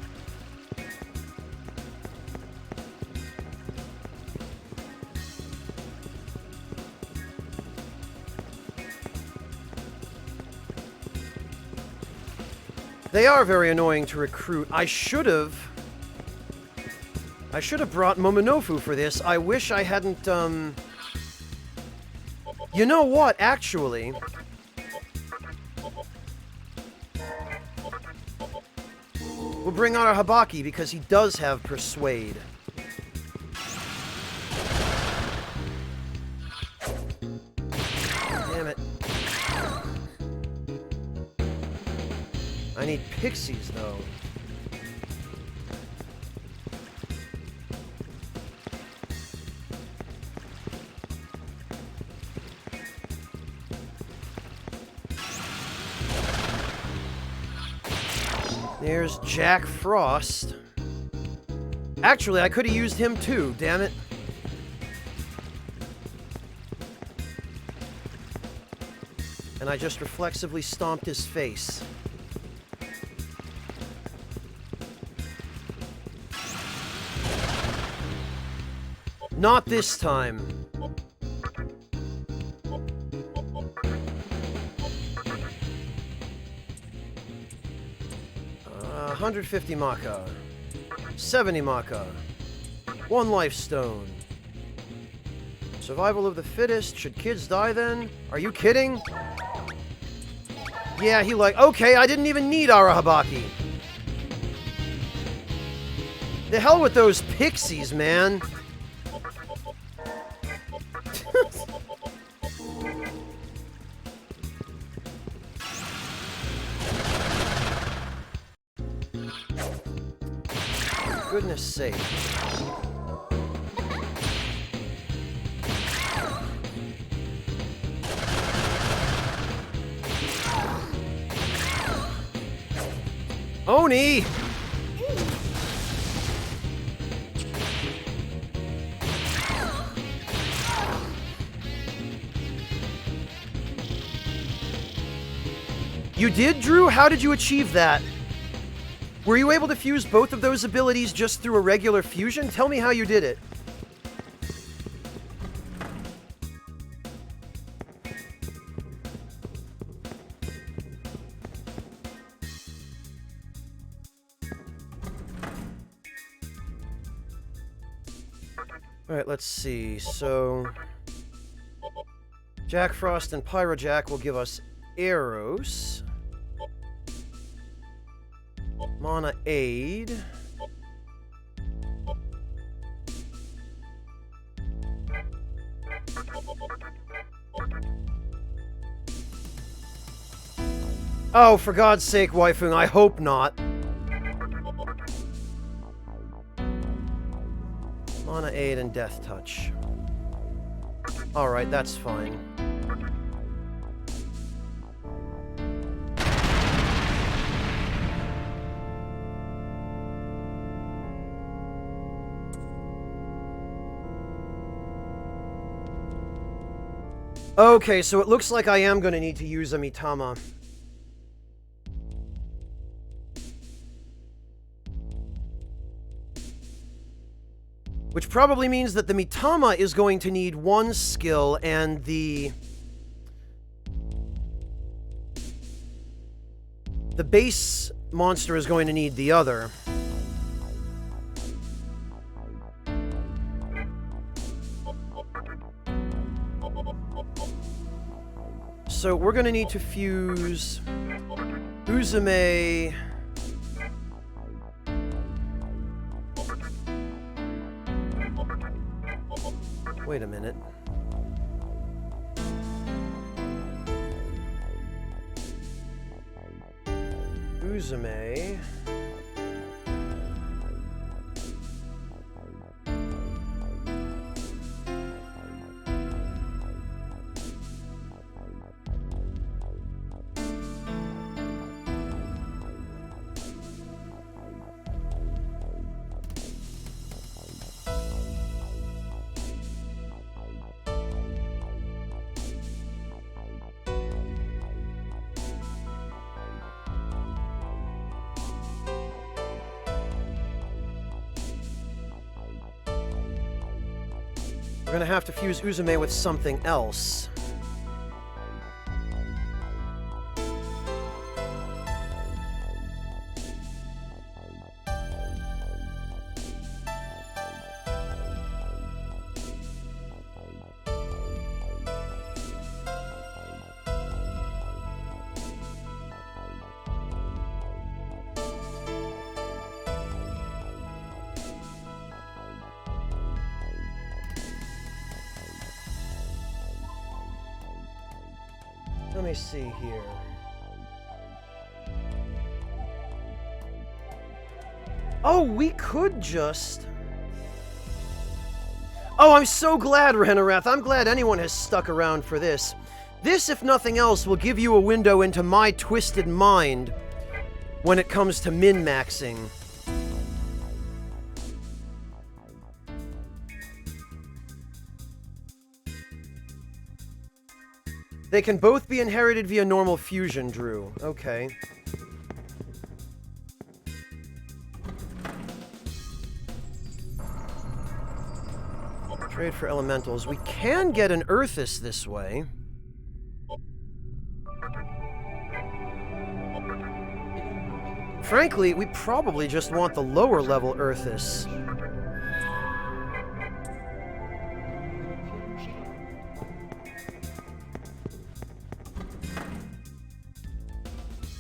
They are very annoying to recruit. I should have brought Momonofu for this. I wish I hadn't, You know what, actually? We'll bring on our Habaki because he does have Persuade. Damn it. I need pixies, though. There's Jack Frost. Actually, I could have used him too, damn it. And I just reflexively stomped his face. Not this time. Uh, 150 Maka. 70 Maka. 1 life stone. Survival of the fittest. Should kids die then? Are you kidding? Yeah, he like... Okay, I didn't even need Arahabaki. The hell with those pixies, man. Goodness sake. Oni! You did, Drew? How did you achieve that? Were you able to fuse both of those abilities just through a regular fusion? Tell me how you did it. Alright, let's see. So... Jack Frost and Pyrojack will give us arrows. Mana Aid. Oh, for God's sake, Waifung, I hope not. Mana Aid and Death Touch. Alright, that's fine. Okay, so it looks like I am going to need to use a Mitama. Which probably means that the Mitama is going to need 1 skill and the base monster is going to need the other. So we're going to need to fuse Uzume. Wait a minute. Uzume. We're gonna have to fuse Uzume with something else. Let me see here. Oh, we could just... Oh, I'm so glad, Renarath. I'm glad anyone has stuck around for this. This, if nothing else, will give you a window into my twisted mind when it comes to min-maxing. They can both be inherited via normal fusion, Drew. Okay. Trade for elementals. We can get an Earthus this way. Frankly, we probably just want the lower level Earthus.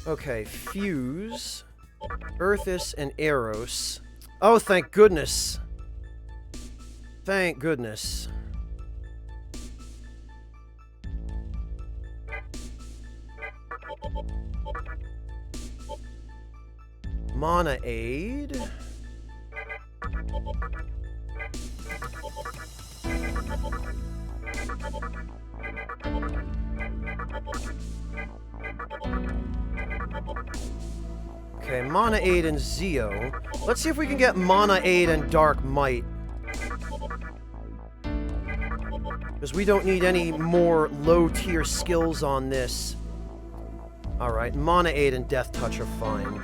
Okay, Fuse, Earthus, and Eros. Oh, thank goodness. Thank goodness. Mana Aid. Okay, Mana Aid and Zeo. Let's see if we can get Mana Aid and Dark Might. Because we don't need any more low-tier skills on this. Alright, Mana Aid and Death Touch are fine.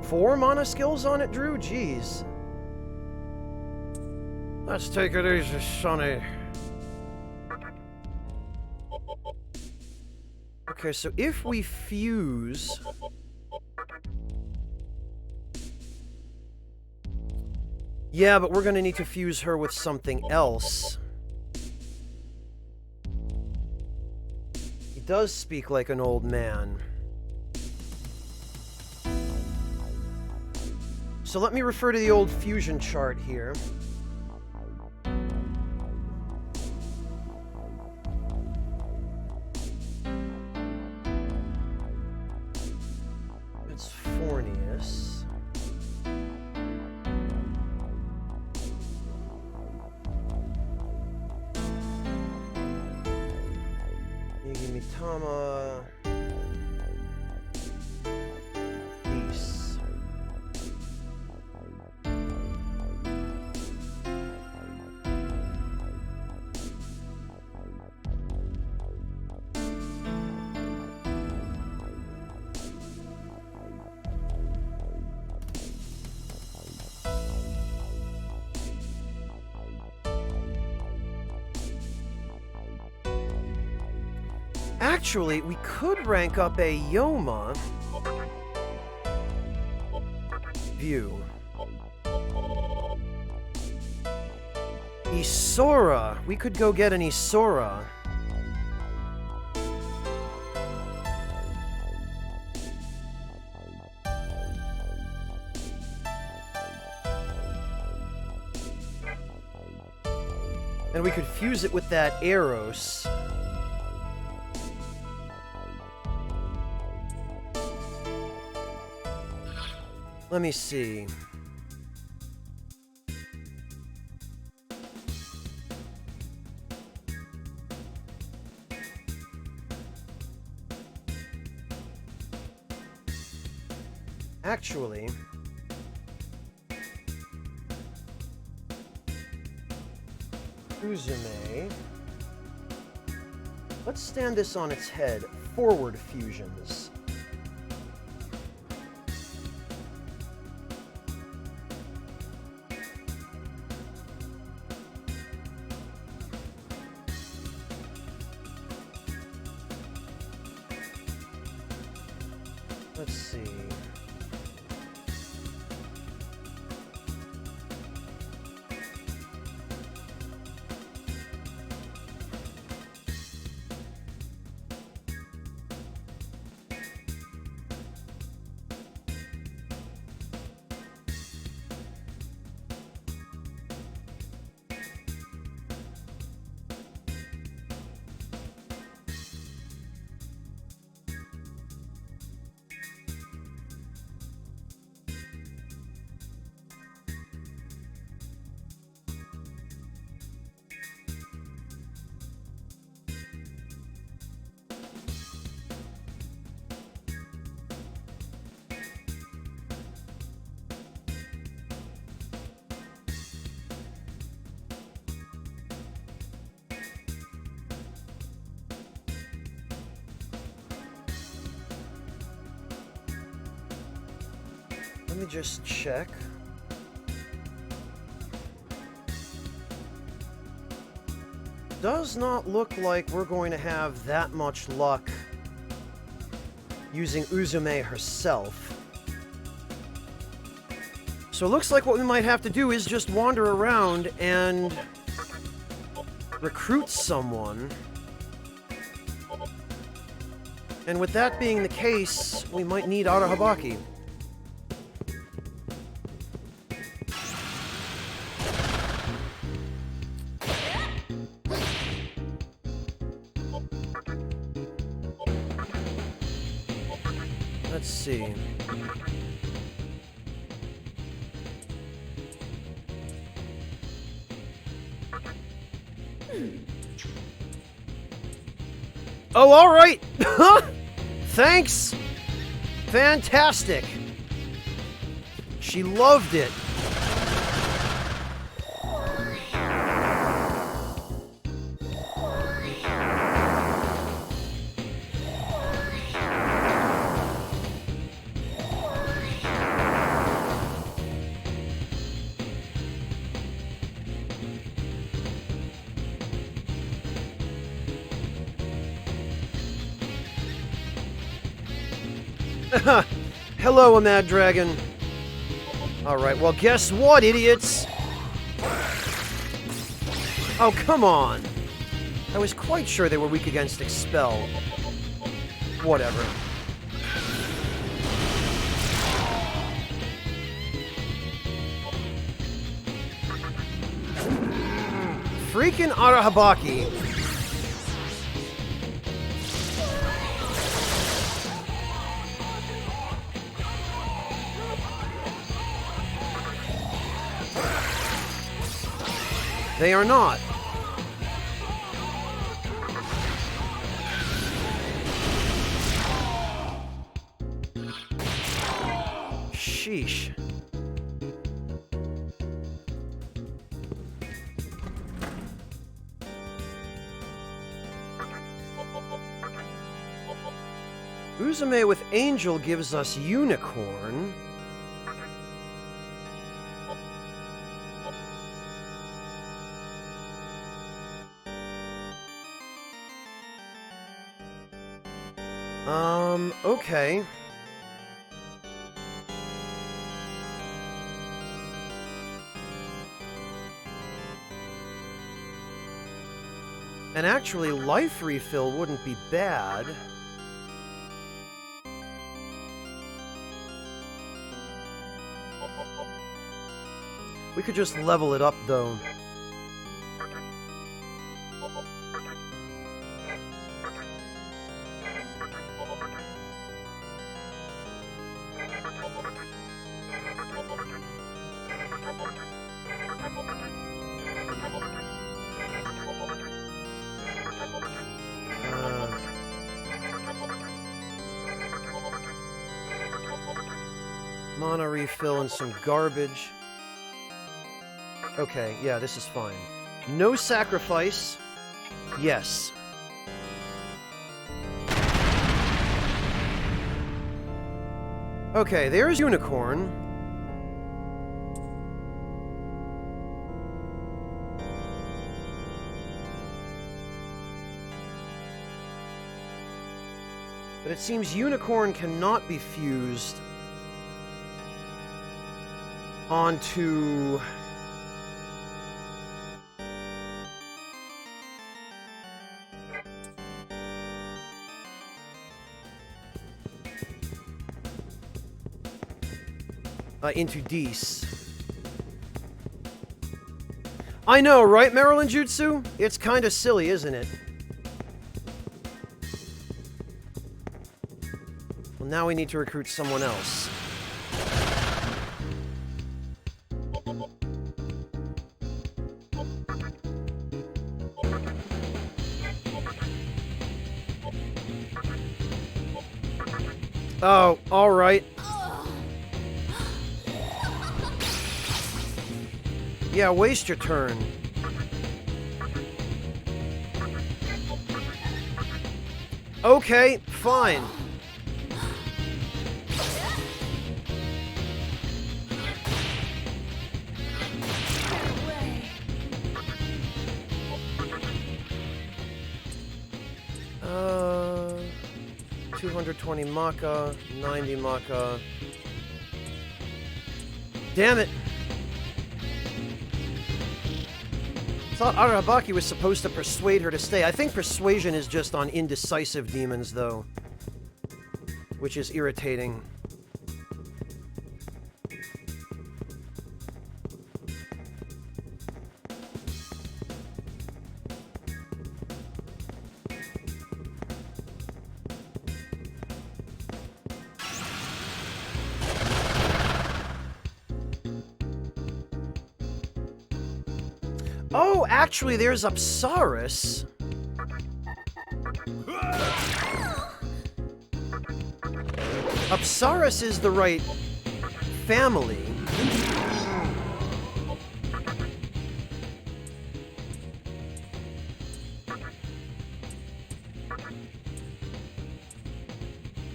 Four mana skills on it, Drew? Jeez. Let's take it easy, Sonny. Okay, so if we fuse... Yeah, but we're gonna need to fuse her with something else. He does speak like an old man. So let me refer to the old fusion chart here. It's Fornius. Yigimitama. Peace. Actually, we could rank up a Yoma view. Isora. We could go get an Isora. And we could fuse it with that Eros. Let me see. Actually, Uzume. Let's stand this on its head. Forward fusions. Let's see. Let me just check. Does not look like we're going to have that much luck using Uzume herself. So it looks like what we might have to do is just wander around and recruit someone. And with that being the case, we might need Arahabaki. Let's see. Oh, all right. Thanks. Fantastic. She loved it. Hello, a mad dragon. Alright, well, guess what, idiots? Oh, come on. I was quite sure they were weak against Expel. Whatever. Freaking Arahabaki. They are not. Sheesh. Uzume with Angel gives us Unicorn. Okay. And actually, life refill wouldn't be bad. We could just level it up, though. Mana refill and some garbage. Okay, yeah, this is fine. No sacrifice. Yes. Okay, there's Unicorn. But it seems Unicorn cannot be fused onto... into Dees. I know, right, Marilyn Jutsu? It's kinda silly, isn't it? Well, now we need to recruit someone else. Oh, alright. Yeah, waste your turn. Okay, fine. Uh, 220 Maka, 90 Maka. Damn it! I thought Arahabaki was supposed to persuade her to stay. I think persuasion is just on indecisive demons, though. Which is irritating. Oh, actually, there's Apsaris. Apsaris is the right family.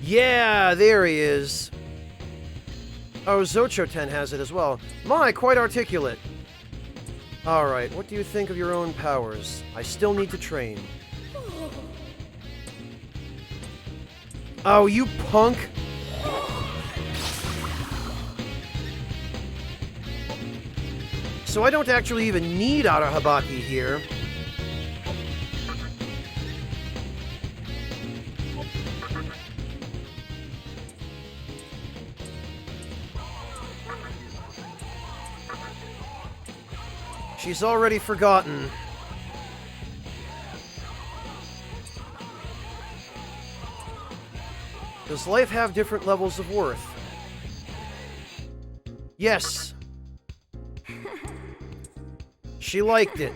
Yeah, there he is. Oh, Zochoten has it as well. My, quite articulate. Alright, what do you think of your own powers? I still need to train. Oh, you punk! So I don't actually even need Arahabaki here. She's already forgotten. Does life have different levels of worth? Yes. She liked it.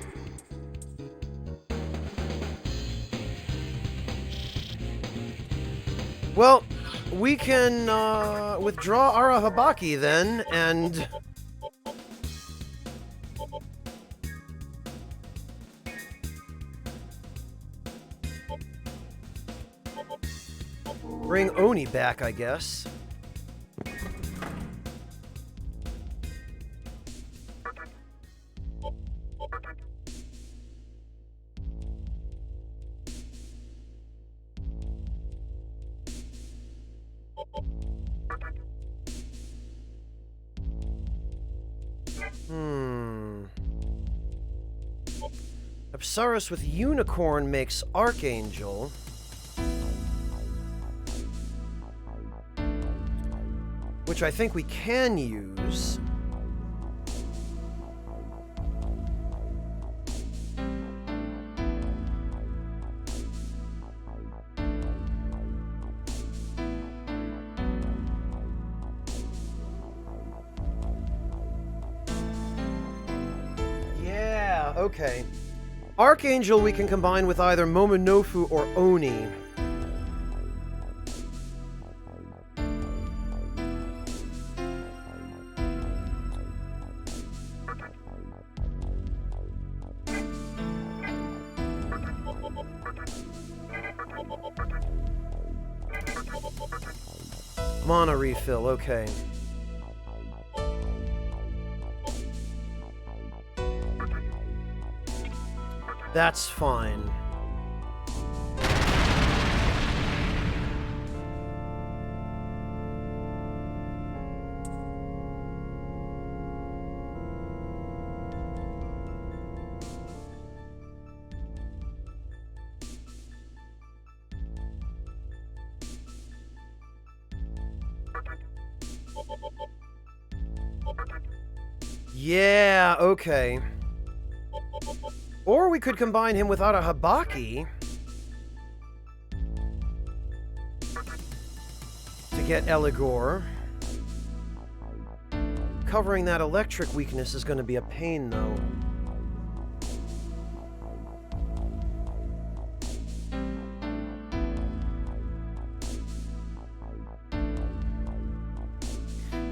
Well, we can withdraw Arahabaki then, and... bring Oni back, I guess. Apsaris with Unicorn makes Archangel. Which I think we can use. Yeah, okay. Archangel we can combine with either Momonofu or Oni. Mana refill, okay. That's fine. Yeah, okay. Or we could combine him without a Habaki to get Eligor. Covering that electric weakness is going to be a pain, though.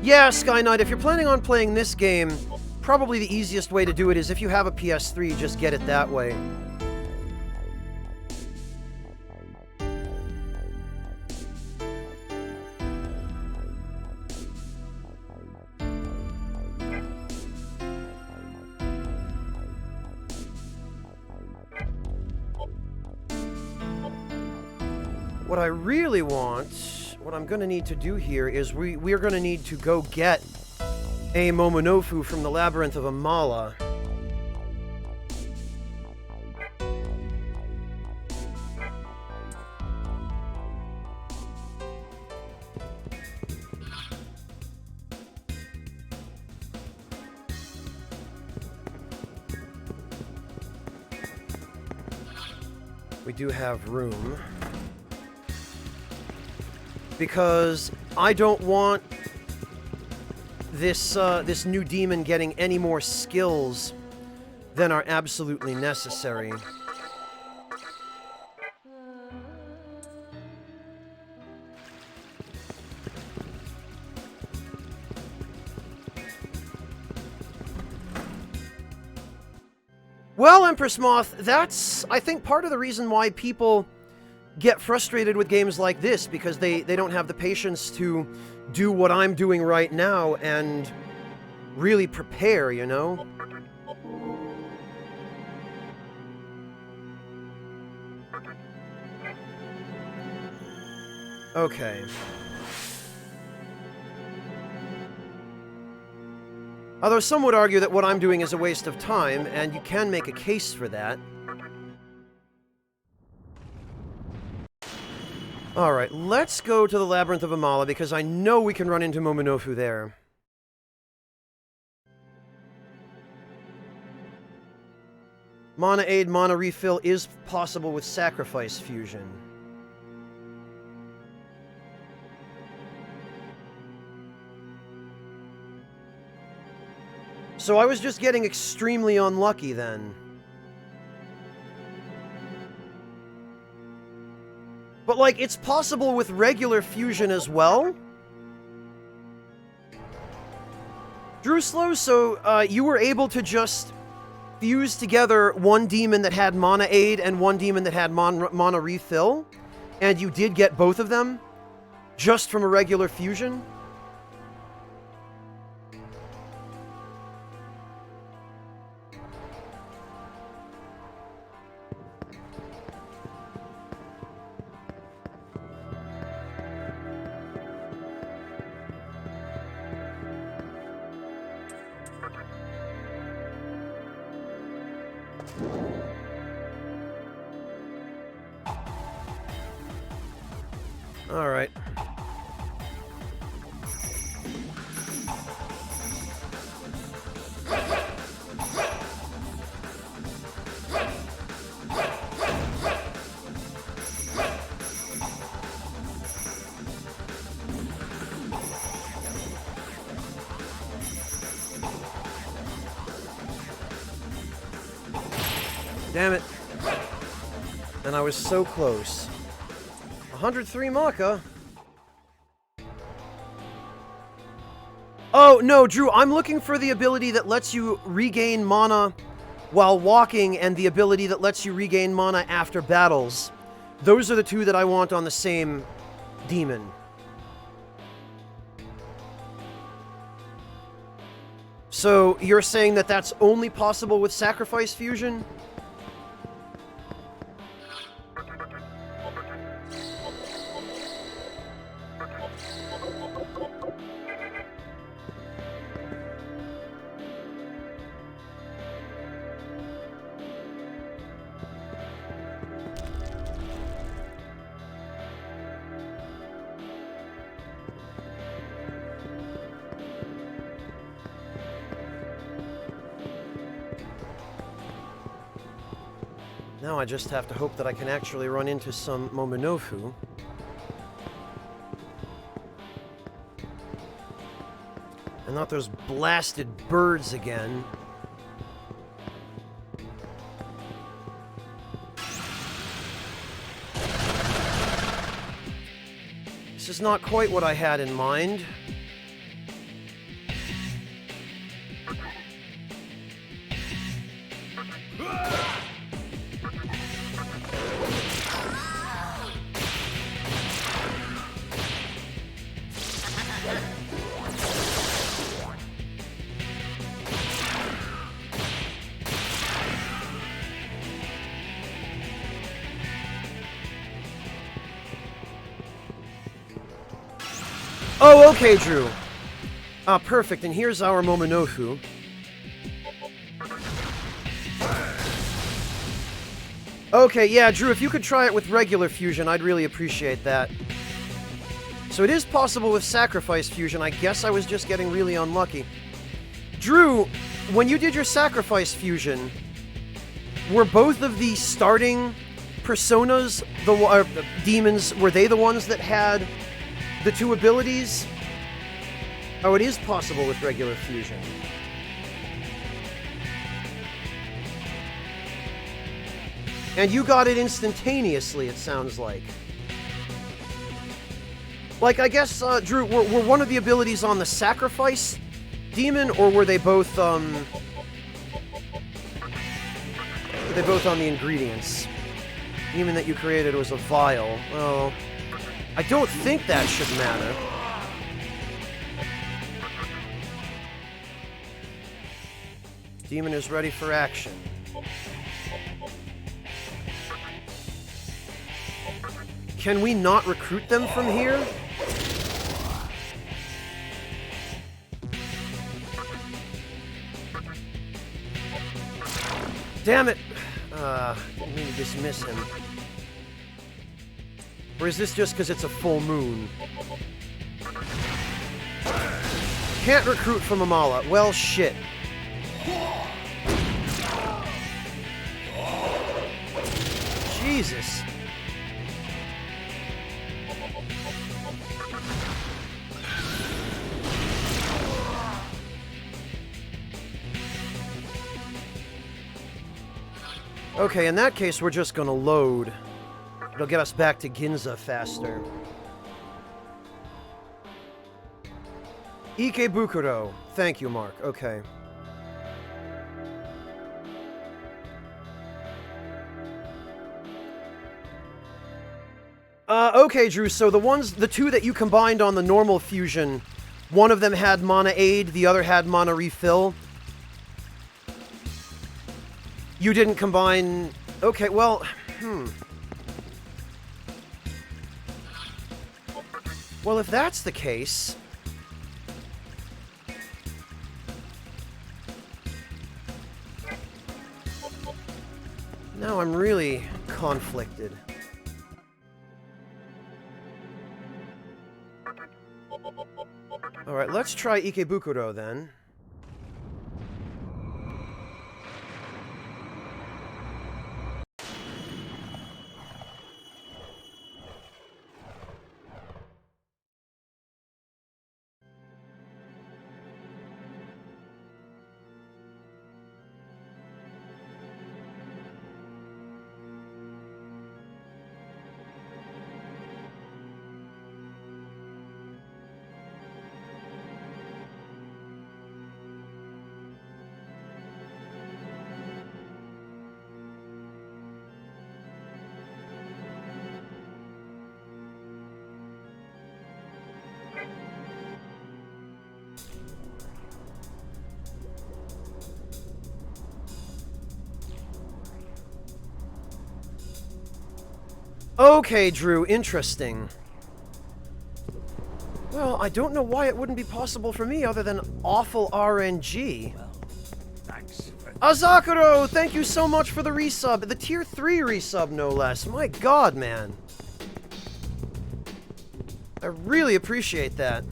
Yeah, Sky Knight, if you're planning on playing this game, probably the easiest way to do it is if you have a PS3, just get it that way. What I really want, what I'm going to need to do here is we are going to need to go get a Momonofu from the Labyrinth of Amala. We do have room. Because I don't want this new demon getting any more skills than are absolutely necessary. Well, Empress Moth, that's, I think, part of the reason why people get frustrated with games like this, because they don't have the patience to do what I'm doing right now and really prepare, you know? Okay. Although some would argue that what I'm doing is a waste of time, and you can make a case for that. Alright, let's go to the Labyrinth of Amala, because I know we can run into Momonofu there. Mana Aid, Mana Refill is possible with Sacrifice Fusion. So I was just getting extremely unlucky then. But, like, it's possible with regular fusion as well. Druslo, so you were able to just fuse together one demon that had Mana Aid and one demon that had Mana Refill, and you did get both of them just from a regular fusion? Alright. Damn it. And I was so close. 103 Maka. Oh, no, Drew, I'm looking for the ability that lets you regain mana while walking and the ability that lets you regain mana after battles. Those are the two that I want on the same demon. So, you're saying that that's only possible with Sacrifice Fusion? Now I just have to hope that I can actually run into some Momonofu. And not those blasted birds again. This is not quite what I had in mind. Oh, okay, Drew. Ah, perfect. And here's our Momonofu. Okay, yeah, Drew, if you could try it with regular fusion, I'd really appreciate that. So it is possible with Sacrifice Fusion. I guess I was just getting really unlucky. Drew, when you did your Sacrifice Fusion, were both of the starting personas, the demons, were they the ones that had the two abilities? Oh, it is possible with regular fusion. And you got it instantaneously, it sounds like. Like, I guess, Drew, were one of the abilities on the Sacrifice Demon, or were they both, were they both on the ingredients? The demon that you created was a vial. Oh, I don't think that should matter. Demon is ready for action. Can we not recruit them from here? Damn it! Didn't mean to dismiss him. Or is this just because it's a full moon? Can't recruit from Amala. Well, shit. Jesus. Okay, in that case, we're just gonna load. It'll get us back to Ginza faster. Ikebukuro. Thank you, Mark. Okay. Okay, Drew, so the two that you combined on the normal fusion, one of them had mana aid, the other had mana refill. You didn't combine... Okay, well, Well, if that's the case... Now I'm really conflicted. Alright, let's try Ikebukuro then. Okay, Drew, interesting. Well, I don't know why it wouldn't be possible for me other than awful RNG. Thanks for Azakuro, thank you so much for the resub. The tier 3 resub, no less. My god, man. I really appreciate that.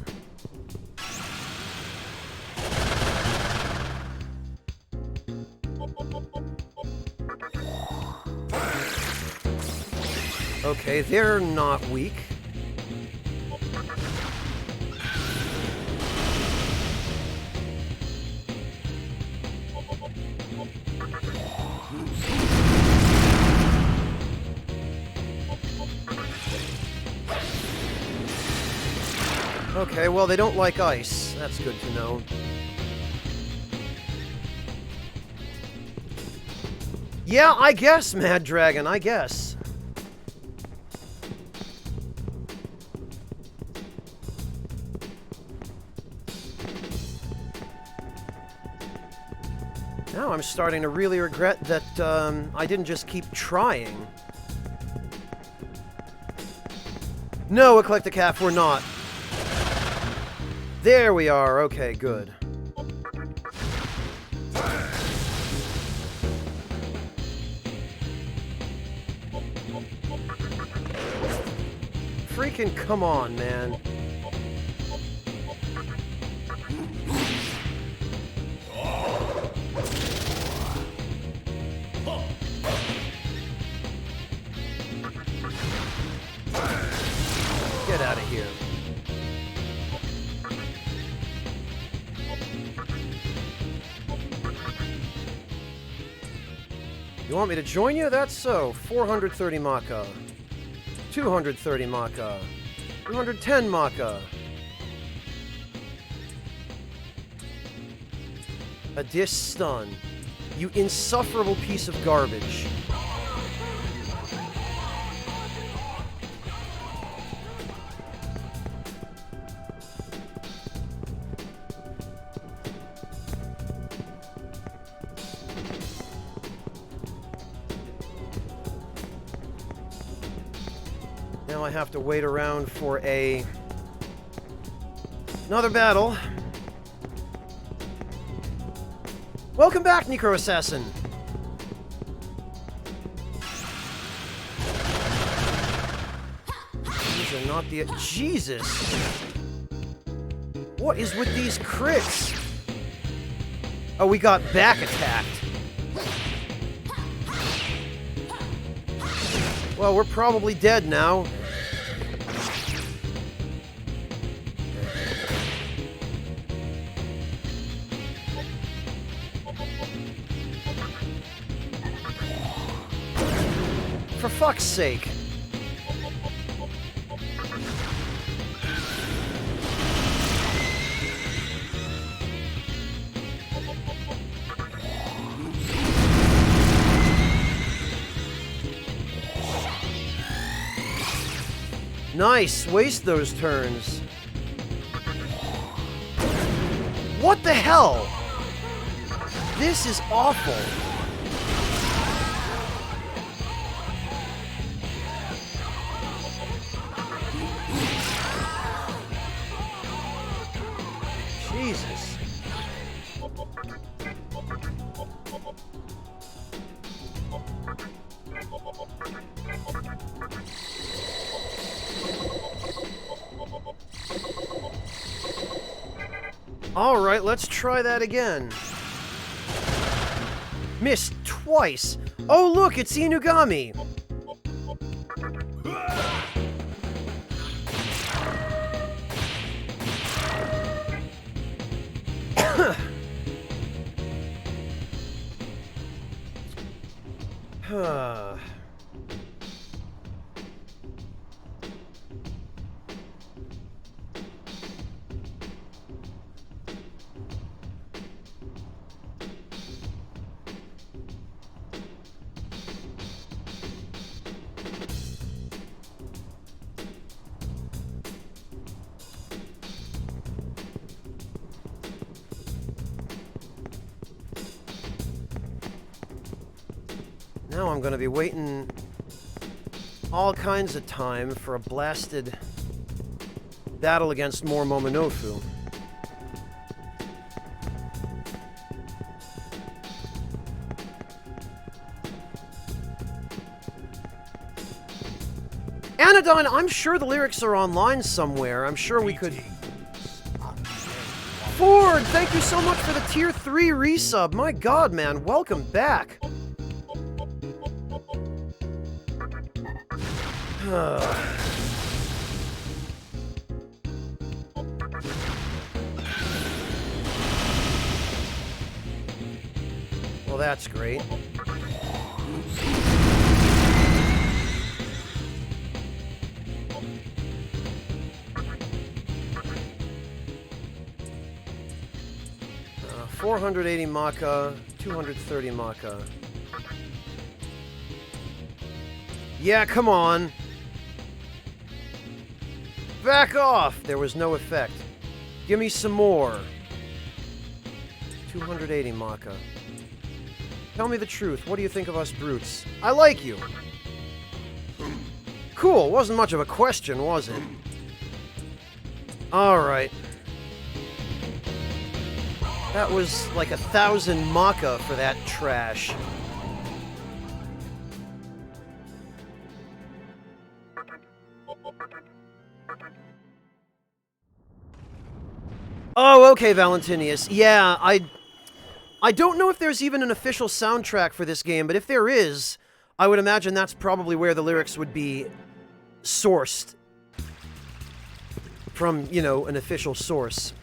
Okay, they're not weak. Okay, well, they don't like ice. That's good to know. Yeah, I guess, Mad Dragon, I guess. Now I'm starting to really regret that I didn't just keep trying. No, Eclecticaf, we're not. There we are. Okay, good. Freaking come on, man. Get out of here. You want me to join you? That's so. 430 Maka. 230 Maka. 210 Maka. A dish stun. You insufferable piece of garbage. Now I have to wait around for another battle. Welcome back, Necro Assassin. These are not the... Jesus! What is with these crits? Oh, we got back attacked. Well, we're probably dead now. For fuck's sake. Nice, waste those turns. What the hell? This is awful. Jesus. All right, let's try that again. Missed twice. Oh, look, it's Inugami. Now I'm gonna be waiting all kinds of time for a blasted battle against more Momonofu. Anodyne, I'm sure the lyrics are online somewhere. I'm sure we could... Ford, thank you so much for the tier 3 resub. My god, man, welcome back. Well, that's great. Uh, 480 Maka, 230 Maka. Yeah, come on. Back off! There was no effect. Give me some more. 280 Maka. Tell me the truth. What do you think of us brutes? I like you. Cool. Wasn't much of a question, was it? Alright. That was like 1,000 Maka for that trash. Oh, okay, Valentinius. Yeah, I don't know if there's even an official soundtrack for this game, but if there is, I would imagine that's probably where the lyrics would be sourced. From, you know, an official source.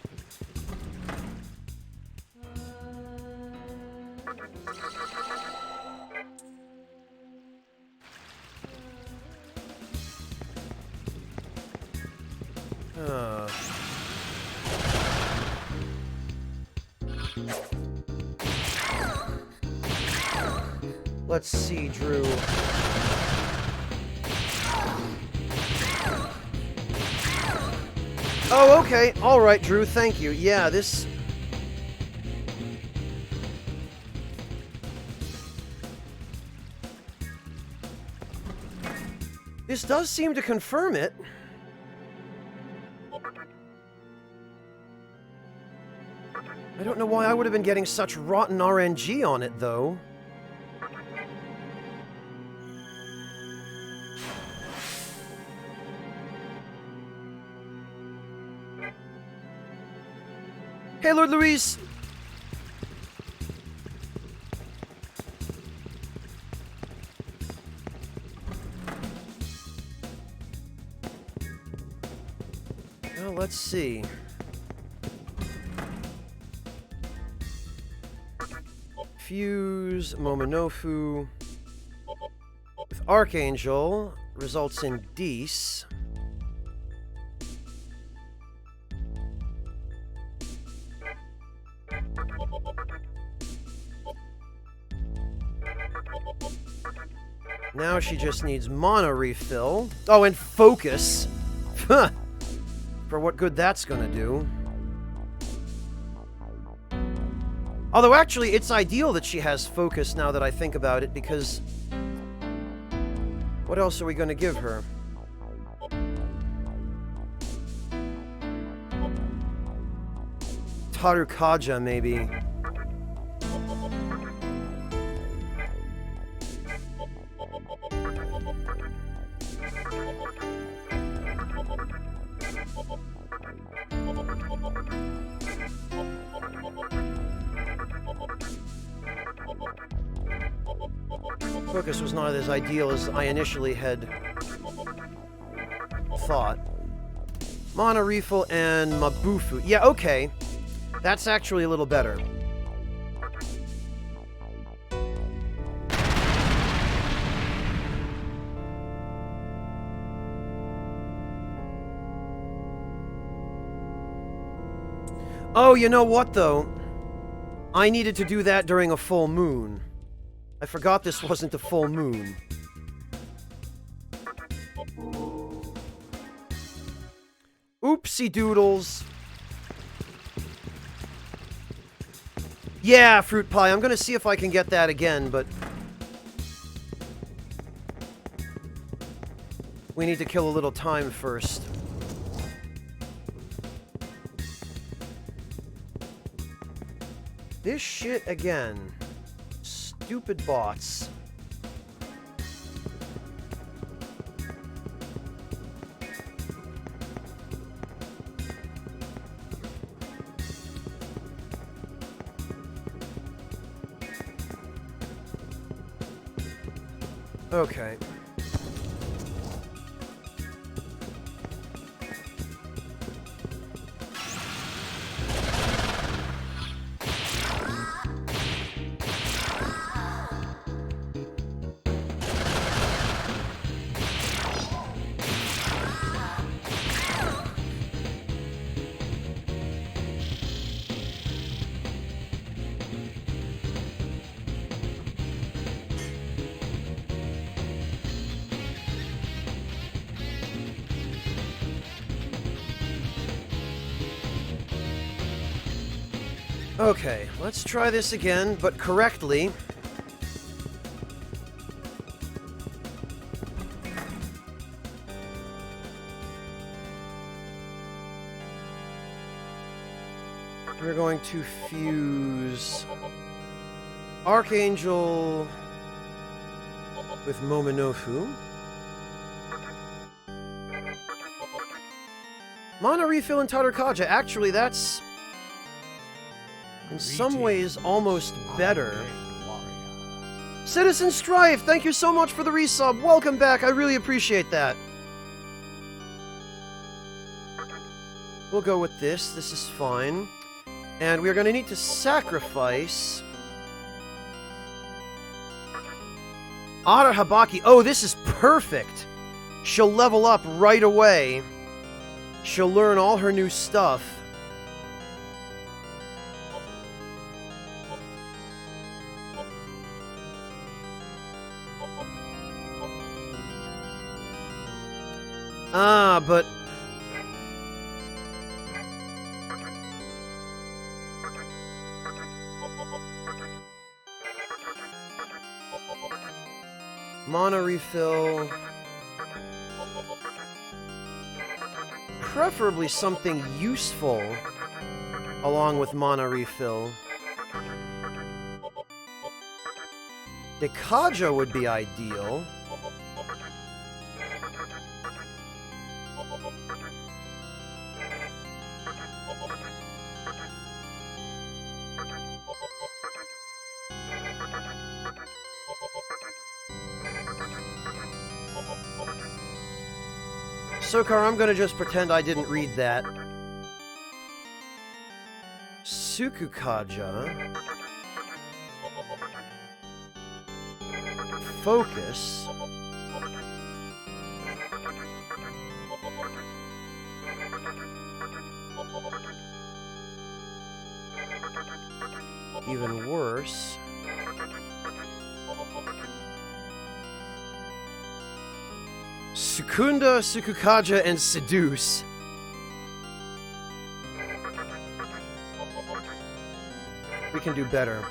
Let's see, Drew. Oh, okay. All right, Drew. Thank you. Yeah, this... This does seem to confirm it. I don't know why I would have been getting such rotten RNG on it, though. Hey, Lord Luis! Well, let's see. Fuse Momonofu with Archangel results in Dees. Now she just needs mana refill. Oh, and focus. Huh. For what good that's gonna do. Although, actually, it's ideal that she has focus now that I think about it, because... What else are we gonna give her? Tarukaja, maybe. Focus was not as ideal as I initially had thought. Mana refill and Mabufu. Yeah, okay. That's actually a little better. Oh, you know what, though? I needed to do that during a full moon. I forgot this wasn't a full moon. Oopsie doodles. Yeah, fruit pie. I'm gonna see if I can get that again, but... We need to kill a little time first. This shit again. Stupid bots. Okay. Okay, let's try this again, but correctly. We're going to fuse Archangel with Momonofu. Mana refill and Tatarkaja. Actually, that's in some ways almost better. Citizen Strife, thank you so much for the resub. Welcome back. I really appreciate that. We'll go with this. This is fine. And we're going to need to sacrifice Ara Habaki. Oh, this is perfect. She'll level up right away. She'll learn all her new stuff. Ah, but mana refill. Preferably something useful along with mana refill. Dekaja would be ideal. Sokar, I'm gonna just pretend I didn't read that. Sukukaja. Focus. Even worse. Sukunda, Sukukaja, and Seduce. We can do better.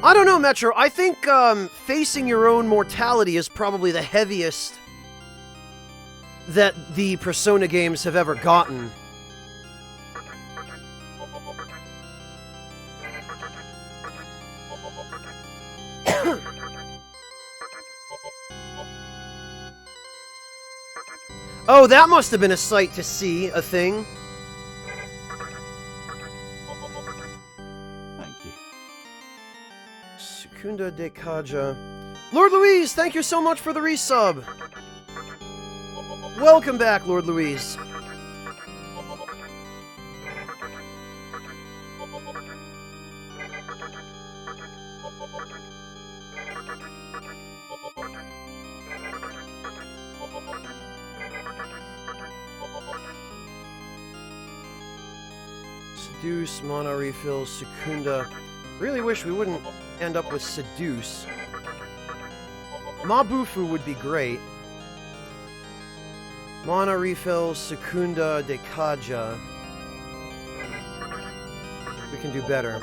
I don't know, Metro. I think facing your own mortality is probably the heaviest that the Persona games have ever gotten. Oh, that must have been a sight to see, a thing. Secunda de Kaja. Lord Louise, thank you so much for the resub. Welcome back, Lord Louise. Seduce, mana refill, Secunda. Really wish we wouldn't end up with Seduce. Mabufu would be great. Mana refill, Secunda, Dekaja. We can do better.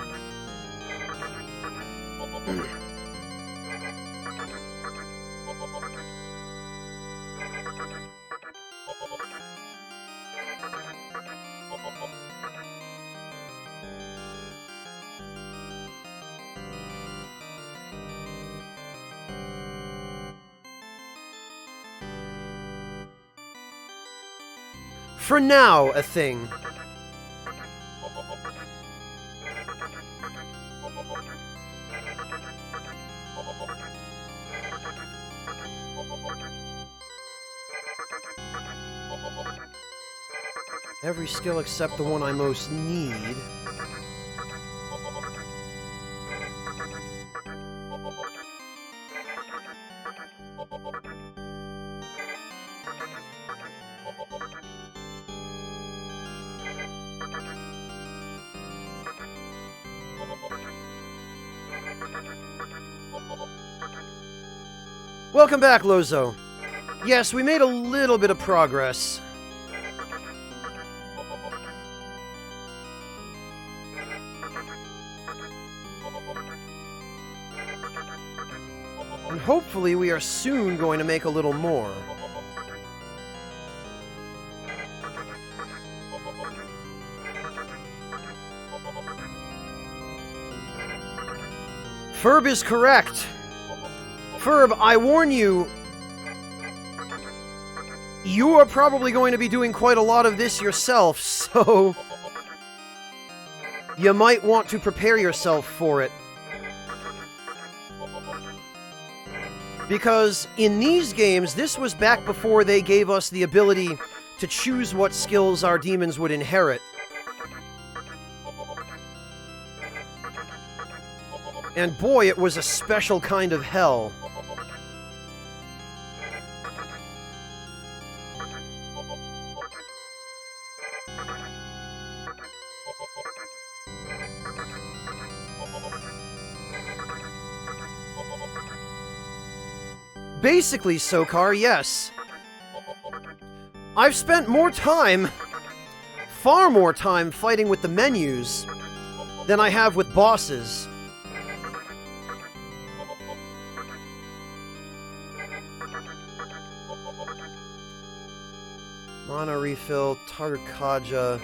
For now, a thing. Every skill except the one I most need. Welcome back, Lozo. Yes, we made a little bit of progress. And hopefully we are soon going to make a little more. Ferb is correct. Ferb, I warn you, you are probably going to be doing quite a lot of this yourself, so you might want to prepare yourself for it. Because in these games, this was back before they gave us the ability to choose what skills our demons would inherit. And boy, it was a special kind of hell. Basically, Sokar, yes. I've spent more time, far more time, fighting with the menus than I have with bosses. Mana refill, Tarkaja.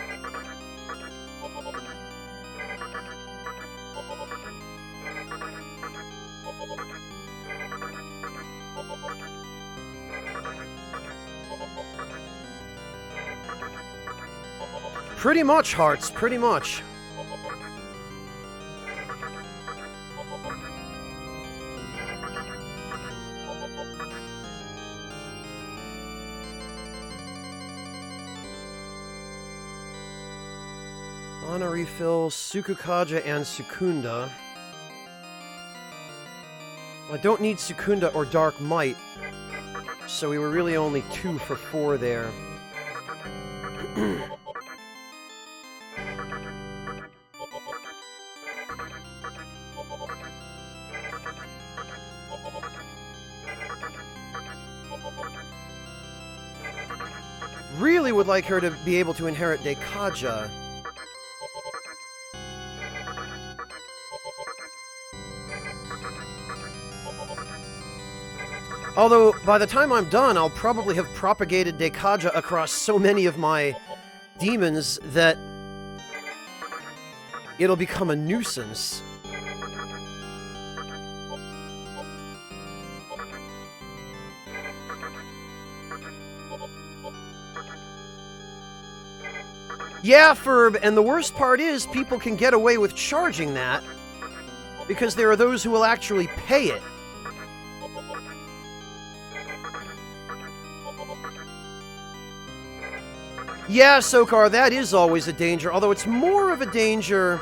Pretty much, Hearts, pretty much. Mana refill, Sukukaja and Sukunda. I don't need Sukunda or Dark Might, so we were really only 2 for 4 there. Really would like her to be able to inherit Dekaja. Although, by the time I'm done, I'll probably have propagated Dekaja across so many of my demons that it'll become a nuisance. Yeah, Ferb, and the worst part is people can get away with charging that because there are those who will actually pay it. Yeah, Sokar, that is always a danger, although it's more of a danger...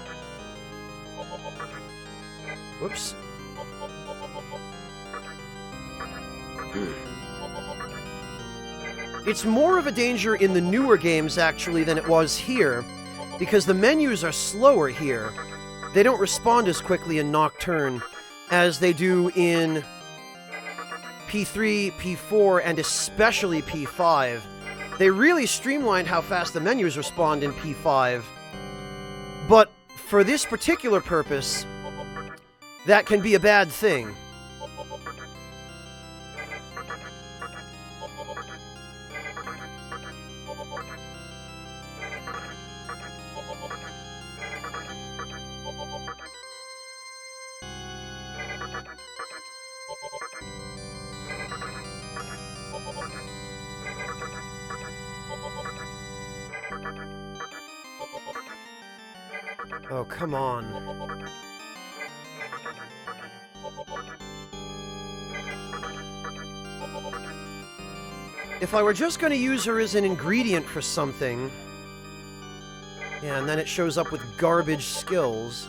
Whoops. It's more of a danger in the newer games, actually, than it was here, because the menus are slower here. They don't respond as quickly in Nocturne as they do in P3, P4, and especially P5. They really streamlined how fast the menus respond in P5. But for this particular purpose, that can be a bad thing. Oh, come on. If I were just going to use her as an ingredient for something... Yeah, and then it shows up with garbage skills.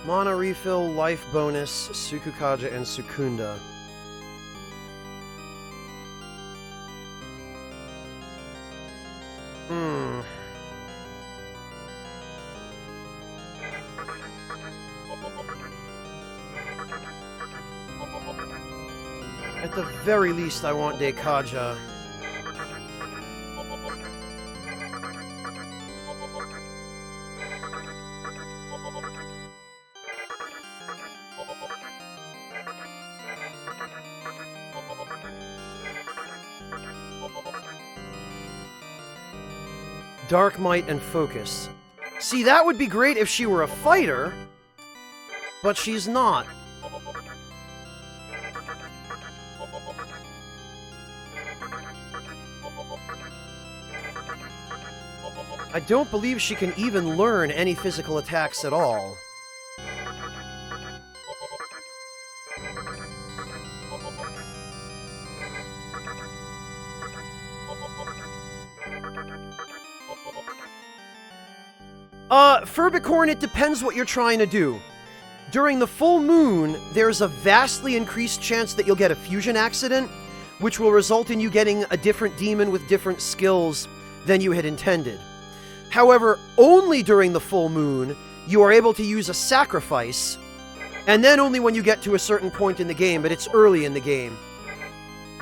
Mana refill, life bonus, Sukukaja, and Sukunda. At the very least, I want Dekaja. Dark Might and Focus. See, that would be great if she were a fighter, but she's not. I don't believe she can even learn any physical attacks at all. Furbicorn, it depends what you're trying to do. During the full moon, there's a vastly increased chance that you'll get a fusion accident, which will result in you getting a different demon with different skills than you had intended. However, only during the full moon, you are able to use a sacrifice, and then only when you get to a certain point in the game, but it's early in the game.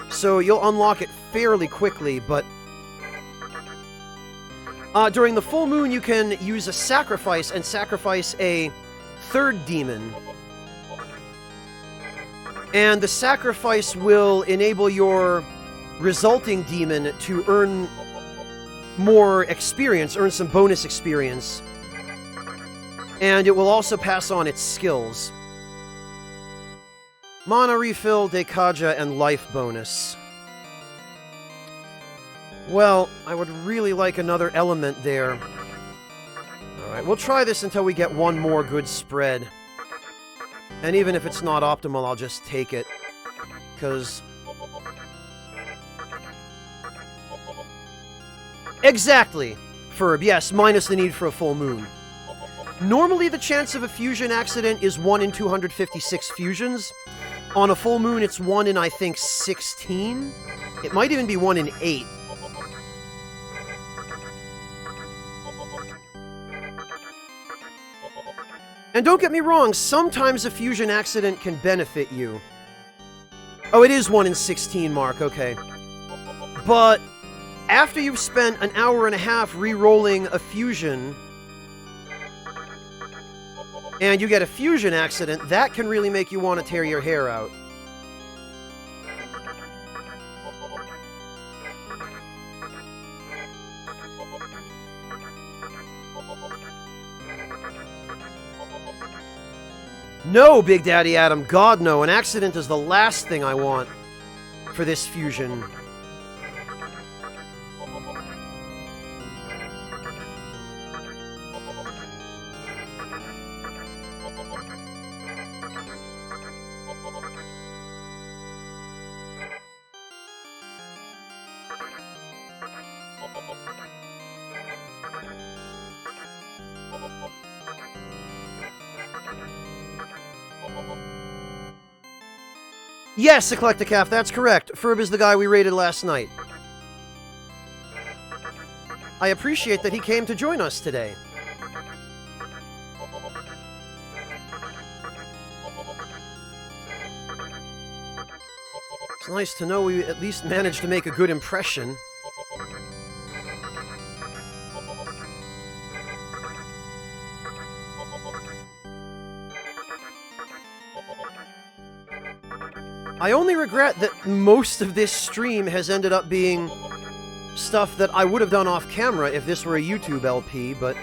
So you'll unlock it fairly quickly, but... during the full moon, you can use a sacrifice and sacrifice a third demon. And the sacrifice will enable your resulting demon to earn more experience, earn some bonus experience. And it will also pass on its skills. Mana refill, Dekaja, and life bonus. Well, I would really like another element there. Alright, we'll try this until we get one more good spread. And even if it's not optimal, I'll just take it. Because... Exactly! Ferb, yes, minus the need for a full moon. Normally the chance of a fusion accident is 1 in 256 fusions. On a full moon, it's 1 in, I think, 16? It might even be 1 in 8. And don't get me wrong, sometimes a fusion accident can benefit you. Oh, it is 1 in 16, Mark, okay. But after you've spent an hour and a half re-rolling a fusion, and you get a fusion accident, that can really make you want to tear your hair out. No, Big Daddy Adam, God no, an accident is the last thing I want for this fusion. Yes, Eclecticaf, that's correct. Ferb is the guy we raided last night. I appreciate that he came to join us today. It's nice to know we at least managed to make a good impression. I only regret that most of this stream has ended up being stuff that I would have done off camera if this were a YouTube LP, but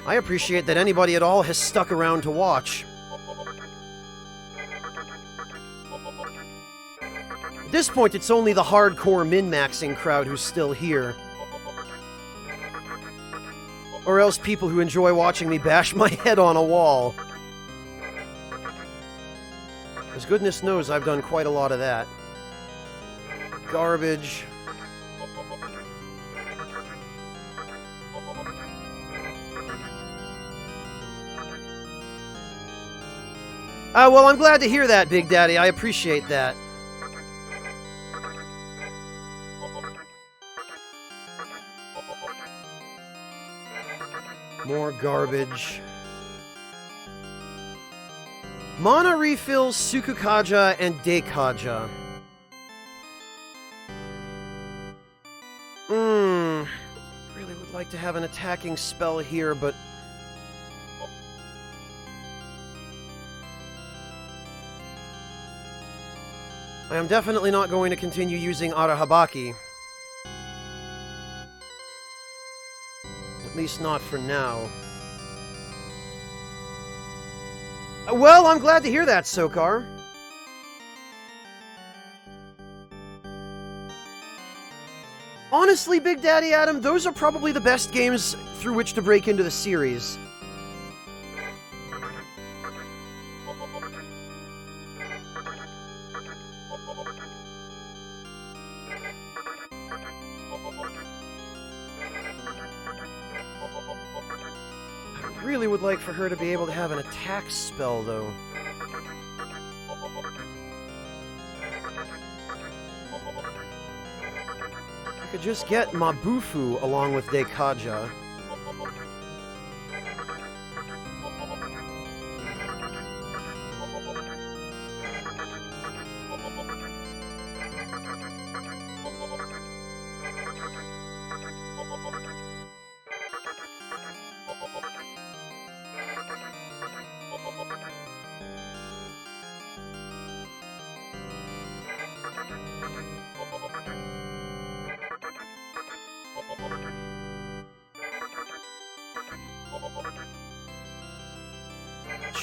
I appreciate that anybody at all has stuck around to watch. At this point, it's only the hardcore min-maxing crowd who's still here. Or else people who enjoy watching me bash my head on a wall. As goodness knows, I've done quite a lot of that. Garbage. Well, I'm glad to hear that, Big Daddy. I appreciate that. More garbage. Mana refills Sukukaja and Deikaja. Really would like to have an attacking spell here, but I am definitely not going to continue using Arahabaki. At least not for now. Well, I'm glad to hear that, Sokar. Honestly, Big Daddy Adam, those are probably the best games through which to break into the series. I really would like for her to be able to have an attack spell, though. I could just get Mabufu along with Deikaja.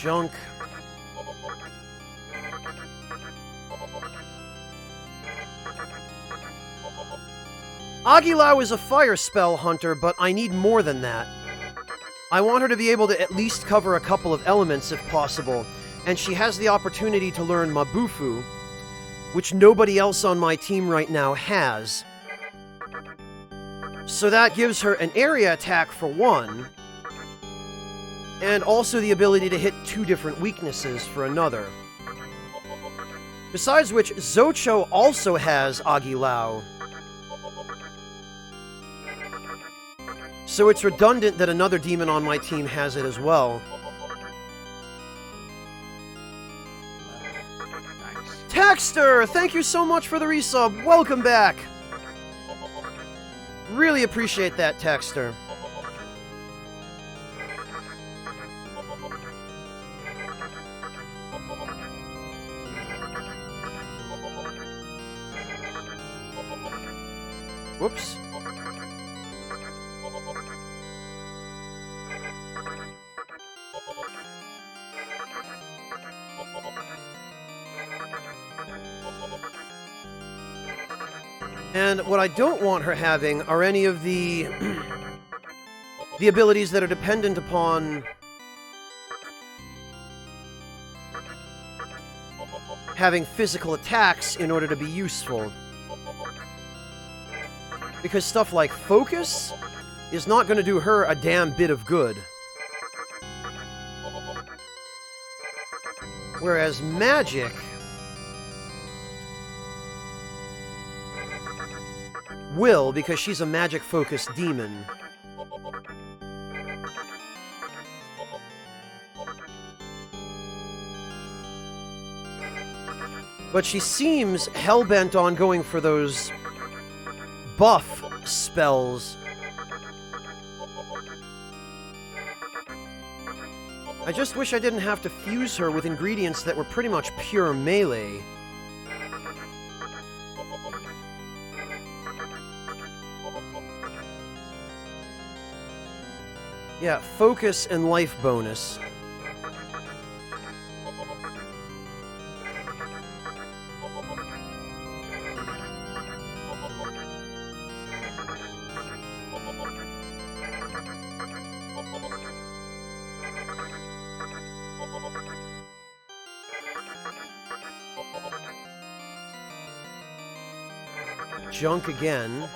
Junk. Aguilau is a fire spell hunter, but I need more than that. I want her to be able to at least cover a couple of elements if possible, and she has the opportunity to learn Mabufu, which nobody else on my team right now has. So that gives her an area attack for one, and also the ability to hit two different weaknesses for another. Besides which, Zocho also has Aguilau. So it's redundant that another demon on my team has it as well. Nice. Taxter! Thank you so much for the resub. Welcome back! Really appreciate that, Taxter. Whoops. And what I don't want her having are any of the the abilities that are dependent upon having physical attacks in order to be useful. Because stuff like focus is not going to do her a damn bit of good. Whereas magic will, because she's a magic-focused demon. But she seems hell-bent on going for those buff spells. I just wish I didn't have to fuse her with ingredients that were pretty much pure melee. Yeah, focus and life bonus. Junk again.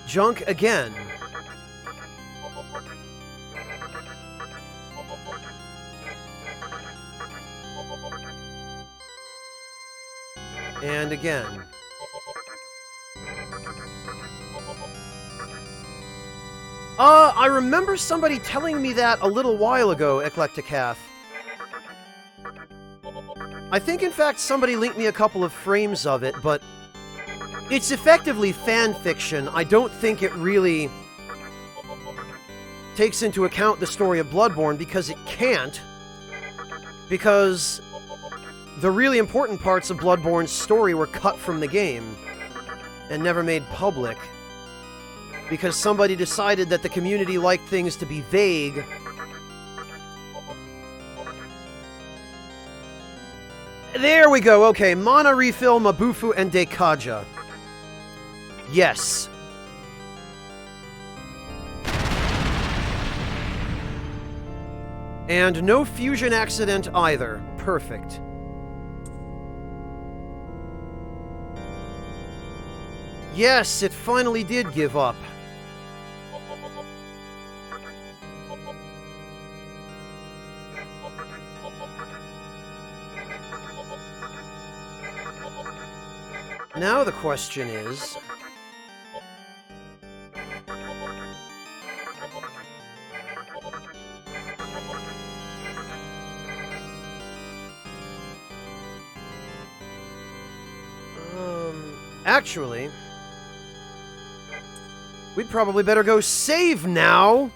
Junk again. And again. I remember somebody telling me that a little while ago, Eclecticath. I think, in fact, somebody linked me a couple of frames of it, but it's effectively fan fiction. I don't think it really takes into account the story of Bloodborne, because it can't. Because the really important parts of Bloodborne's story were cut from the game and never made public. Because somebody decided that the community liked things to be vague. There we go, okay. Mana refill, Mabufu, and Dekaja. Yes. And no fusion accident either. Perfect. Yes, it finally did give up. Now the question is... actually... we'd probably better go save now!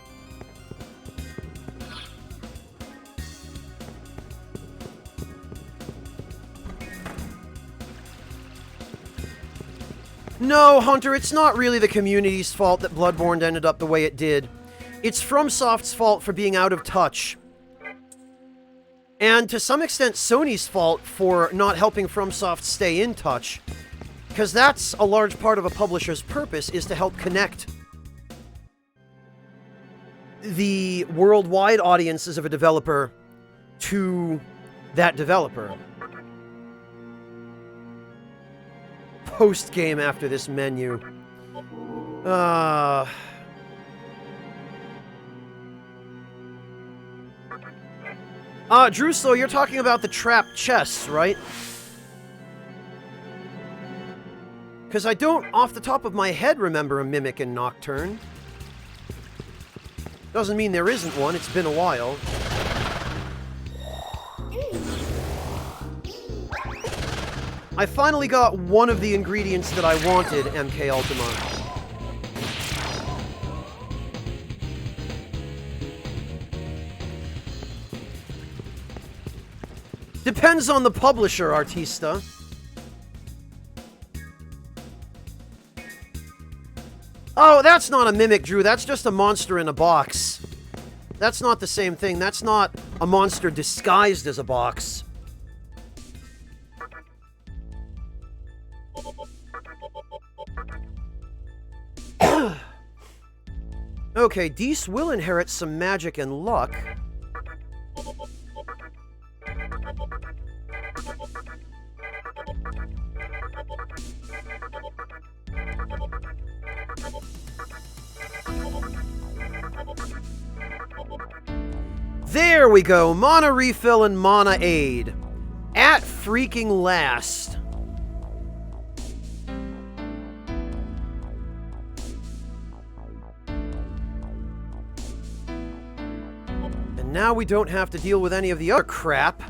No, Hunter, it's not really the community's fault that Bloodborne ended up the way it did. It's FromSoft's fault for being out of touch. And to some extent, Sony's fault for not helping FromSoft stay in touch. Because that's a large part of a publisher's purpose, is to help connect the worldwide audiences of a developer to that developer. Post-game after this menu. Druslo, you're talking about the trapped chests, right? Because I don't, off the top of my head, remember a mimic in Nocturne. Doesn't mean there isn't one, it's been a while. I finally got one of the ingredients that I wanted, MK Ultima. Depends on the publisher, Artista. Oh, that's not a mimic, Drew. That's just a monster in a box. That's not the same thing. That's not a monster disguised as a box. Okay, Dees will inherit some magic and luck. There we go. Mana refill and mana aid. At freaking last. And now we don't have to deal with any of the other crap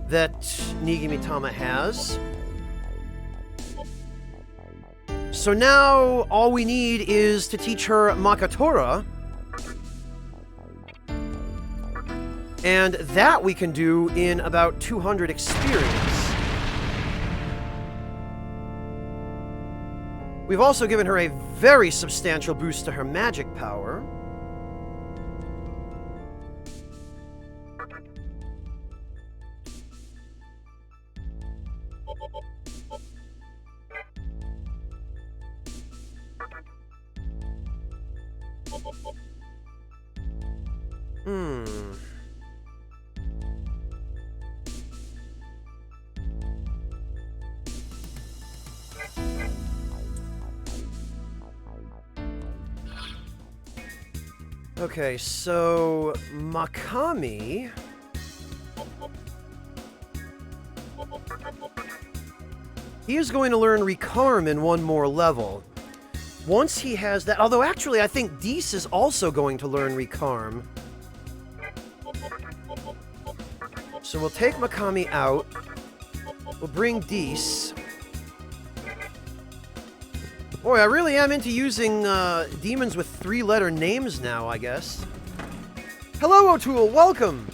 that Nigimitama has. So now all we need is to teach her Makatora. And that we can do in about 200 experience. We've also given her a very substantial boost to her magic power. Okay, so Makami... He is going to learn Recarm in one more level. Once he has that... Although, actually, I think Dees is also going to learn Recarm. So we'll take Makami out. We'll bring Dees. Boy, I really am into using demons with three-letter names now, I guess. Hello, O'Toole! Welcome!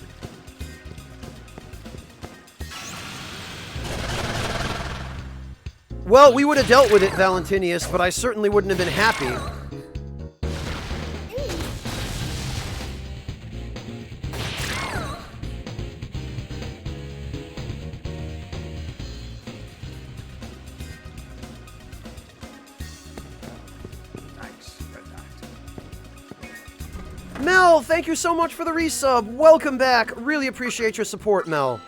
Well, we would have dealt with it, Valentinius, but I certainly wouldn't have been happy. Mel, thank you so much for the resub. Welcome back. Really appreciate your support, Mel.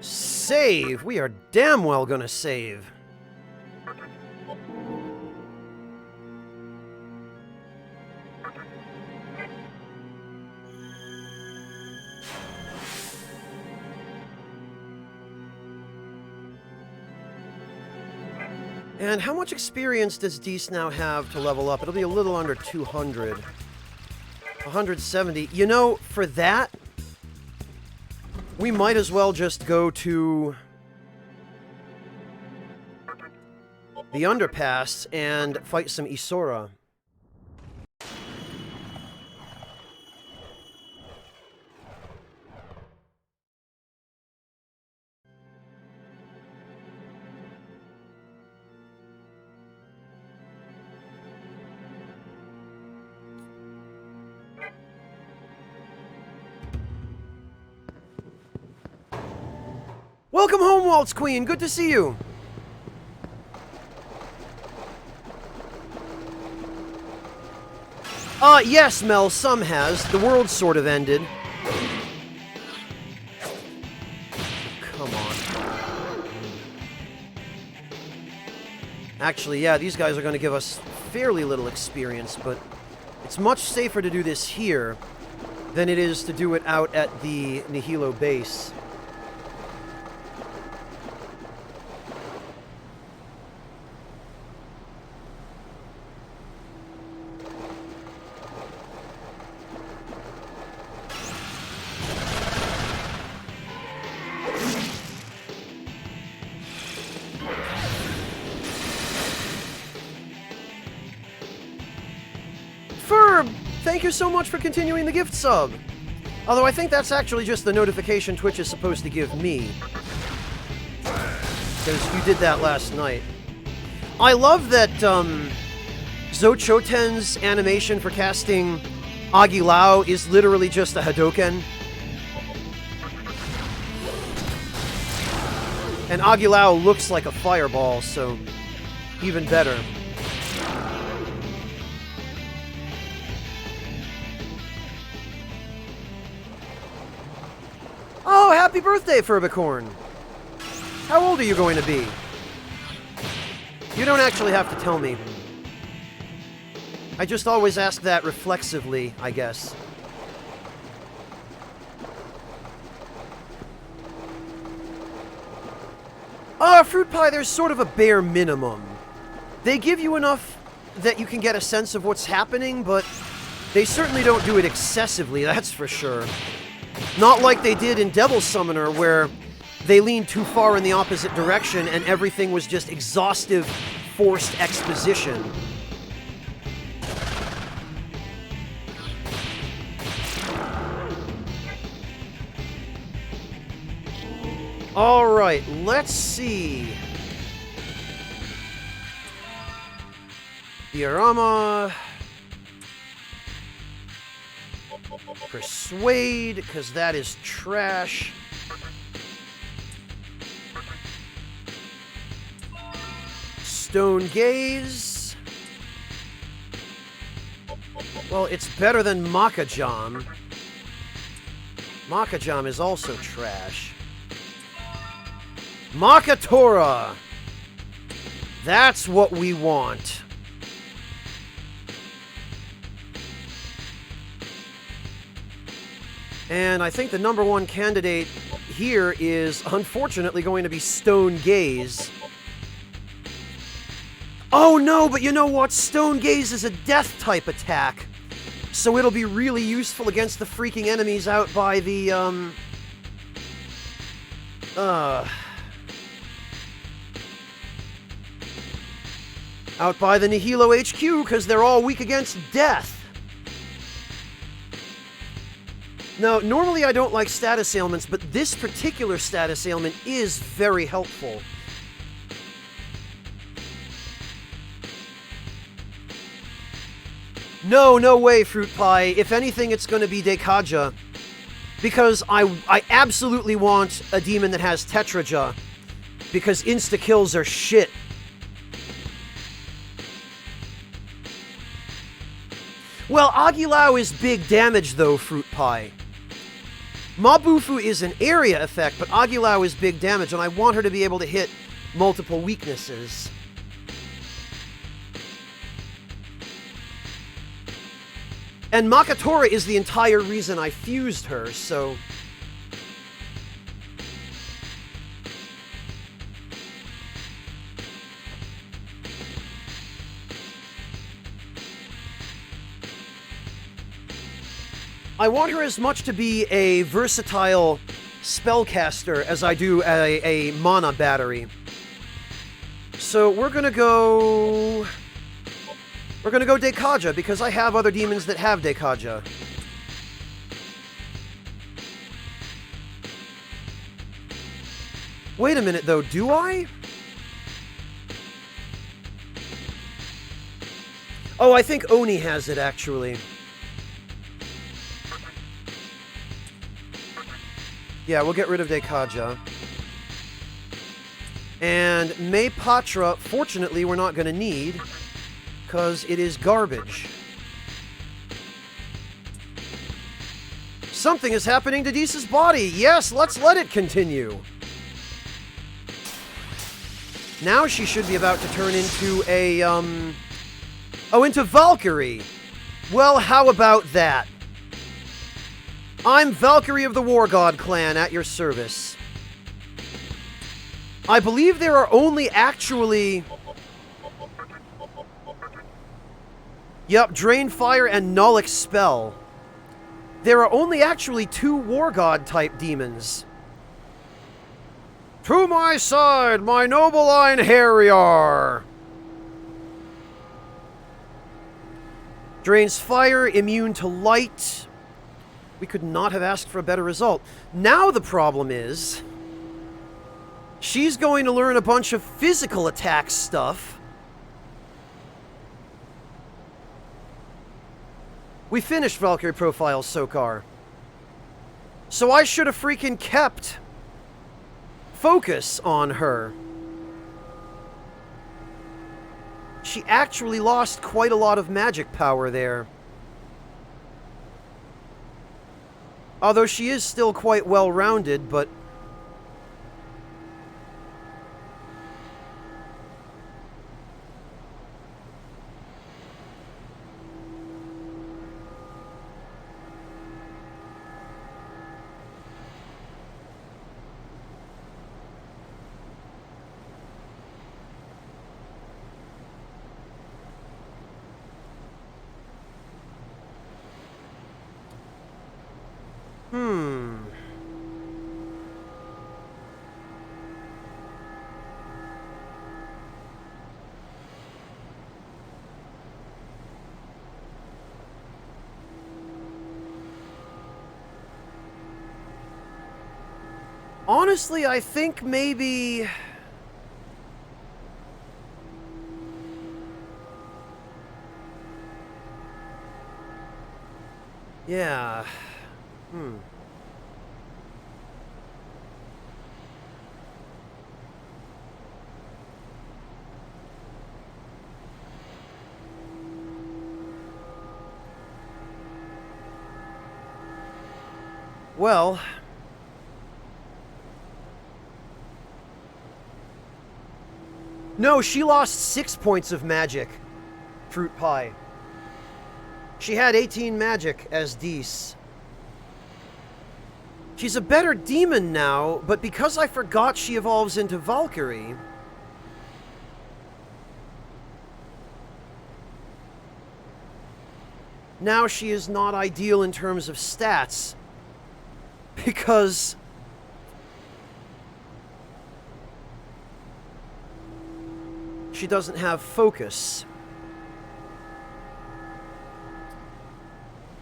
Save. We are damn well gonna save. And how much experience does Dees now have to level up? It'll be a little under 200. 170. You know, for that, we might as well just go to the underpass and fight some Isora. Welcome home, Waltz Queen. Good to see you. Yes, Mel, some has. The world sort of ended. Come on. Actually, yeah, these guys are going to give us fairly little experience, but it's much safer to do this here than it is to do it out at the Nihilo base. Thank you so much for continuing the gift sub. Although I think that's actually just the notification Twitch is supposed to give me. Because you did that last night. I love that Zochoten's animation for casting Agilao is literally just a Hadoken. And Agilao looks like a fireball, so even better. Oh, happy birthday, Furbicorn! How old are you going to be? You don't actually have to tell me. I just always ask that reflexively, I guess. Fruit pie, there's sort of a bare minimum. They give you enough that you can get a sense of what's happening, but they certainly don't do it excessively, that's for sure. Not like they did in Devil Summoner, where they leaned too far in the opposite direction and everything was just exhaustive, forced exposition. Alright, let's see. Diorama. Persuade, because that is trash. Stone Gaze. Well, it's better than Makajam. Makajam is also trash. Makatora! That's what we want. And I think the number one candidate here is, unfortunately, going to be Stone Gaze. Oh no, but you know what? Stone Gaze is a death-type attack. So it'll be really useful against the freaking enemies out by the, out by the Nihilo HQ, because they're all weak against death. Now, normally I don't like status ailments, but this particular status ailment is very helpful. No way, Fruit Pie. If anything, it's going to be Dekaja. Because I absolutely want a demon that has Tetraja. Because insta-kills are shit. Well, Aguilau is big damage, though, Fruit Pie. Mabufu is an area effect, but Aguilau is big damage, and I want her to be able to hit multiple weaknesses. And Makatora is the entire reason I fused her, so... I want her as much to be a versatile spellcaster as I do a mana battery. So we're gonna go Dekaja, because I have other demons that have Dekaja. Wait a minute, though, do I? Oh, I think Oni has it, actually. Yeah, we'll get rid of Dekaja. And May Patra, fortunately, we're not going to need, because it is garbage. Something is happening to Deesa's body. Yes, let's let it continue. Now she should be about to turn into a, into Valkyrie. Well, how about that? I'm Valkyrie of the War God clan at your service. I believe there are only actually... Yep, Drain Fire and Null Expel. There are only actually 2 War God type demons. To my side, my noble Einherjar! Drains Fire, immune to Light. We could not have asked for a better result. Now the problem is... she's going to learn a bunch of physical attack stuff. We finished Valkyrie Profile, Sokar. So I should have freaking kept focus on her. She actually lost quite a lot of magic power there. Although she is still quite well-rounded, but... Honestly, I think maybe... Yeah. Well... No, she lost 6 points of magic, Fruit Pie. She had 18 magic as Dees. She's a better demon now, but because I forgot she evolves into Valkyrie... Now she is not ideal in terms of stats, because... she doesn't have focus.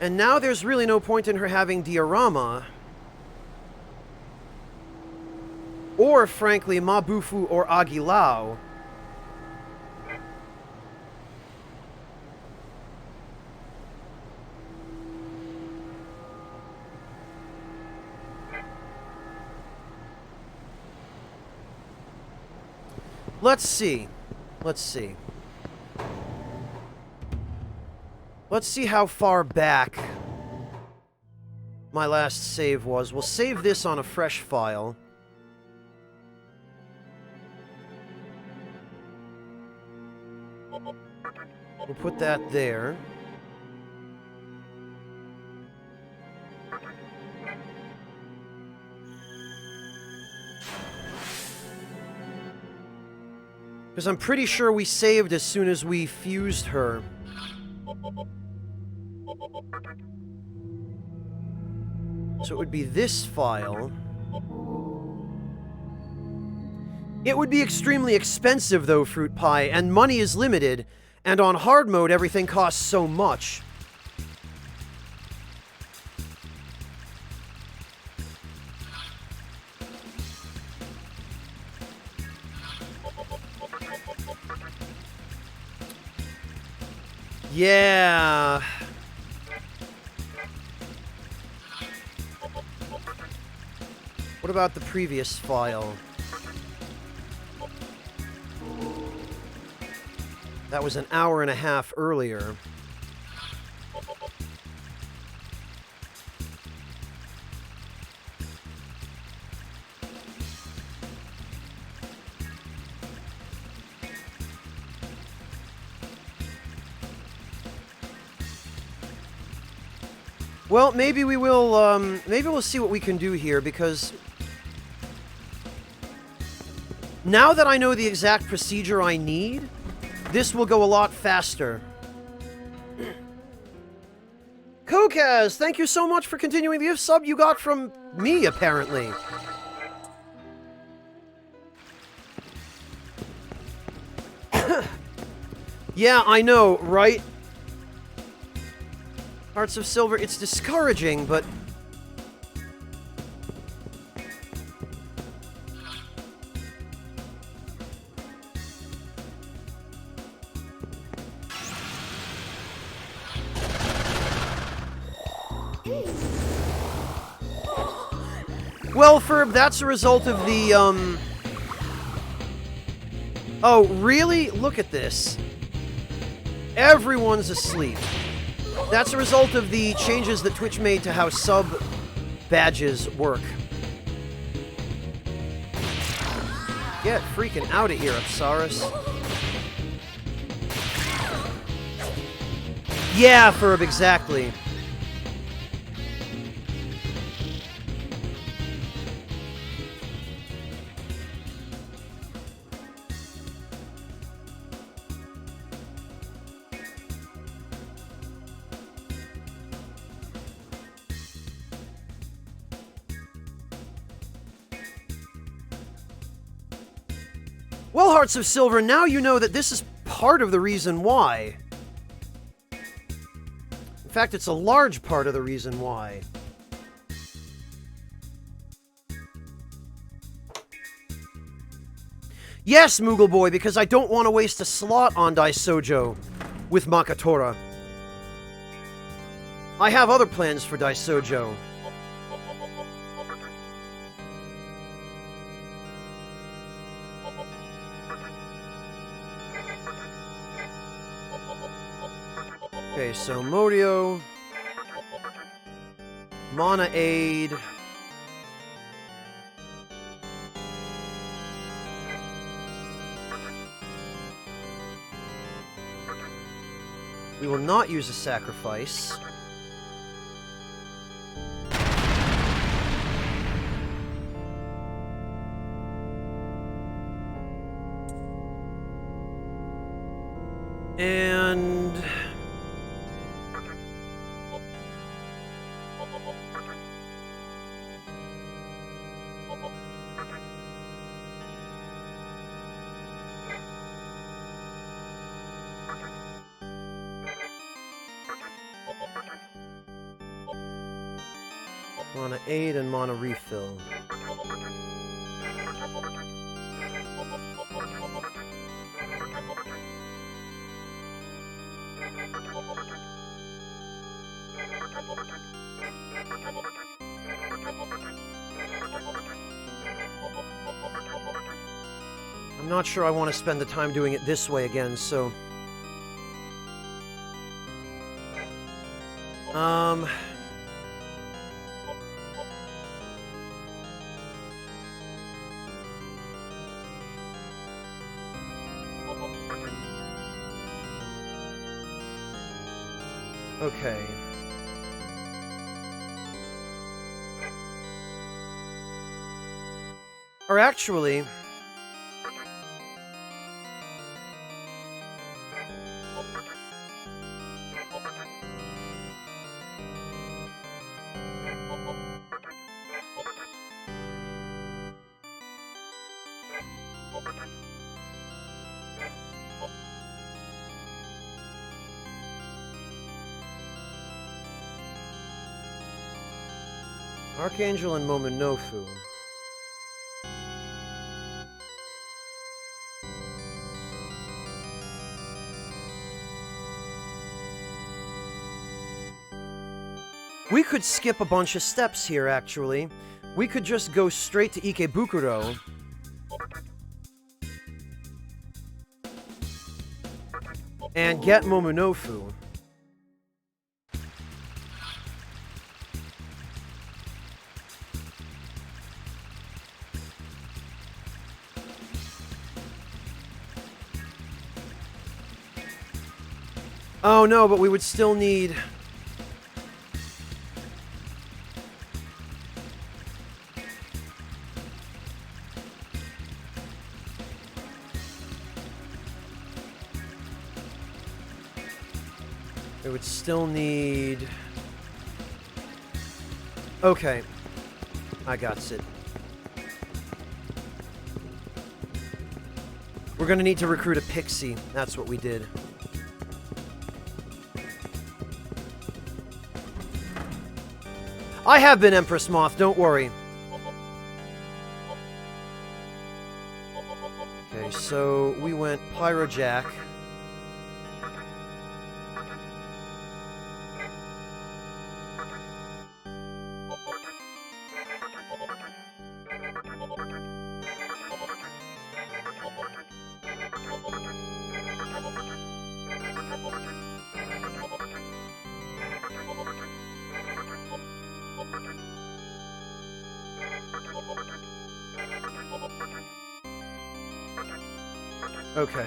And now there's really no point in her having Diorama. Or, frankly, Mabufu or Agilao. Let's see. Let's see. Let's see how far back my last save was. We'll save this on a fresh file. We'll put that there. Because I'm pretty sure we saved as soon as we fused her. So it would be this file. It would be extremely expensive, though, Fruit Pie, and money is limited, and on hard mode everything costs so much. Yeah. What about the previous file? That was an hour and a half earlier. Well, maybe we will, maybe we'll see what we can do here, because now that I know the exact procedure I need, this will go a lot faster. Kokaz, thank you so much for continuing the gift sub you got from me, apparently. Yeah, I know, right? Hearts of Silver, it's discouraging, but... Well, Ferb, that's a result of the, Oh, really? Look at this. Everyone's asleep. That's a result of the changes that Twitch made to how sub badges work. Get freaking out of here, Apsaris. Yeah, Ferb, exactly. Well, Hearts of Silver, now you know that this is part of the reason why. In fact, it's a large part of the reason why. Yes, Moogle Boy, because I don't want to waste a slot on Daisojo with Makatora. I have other plans for Daisojo. Okay, so Modio, Mana Aid, we will not use a sacrifice. And Mana Aid and Mana Refill. I'm not sure I want to spend the time doing it this way again, so... Okay. Or actually... Archangel and Momonofu. We could skip a bunch of steps here, actually. We could just go straight to Ikebukuro. And get Momonofu. Oh no, but we would still need... We would still need... Okay. I got it. We're gonna need to recruit a pixie. That's what we did. I have been Empress Moth, don't worry. Okay, so we went Pyrojack. Okay.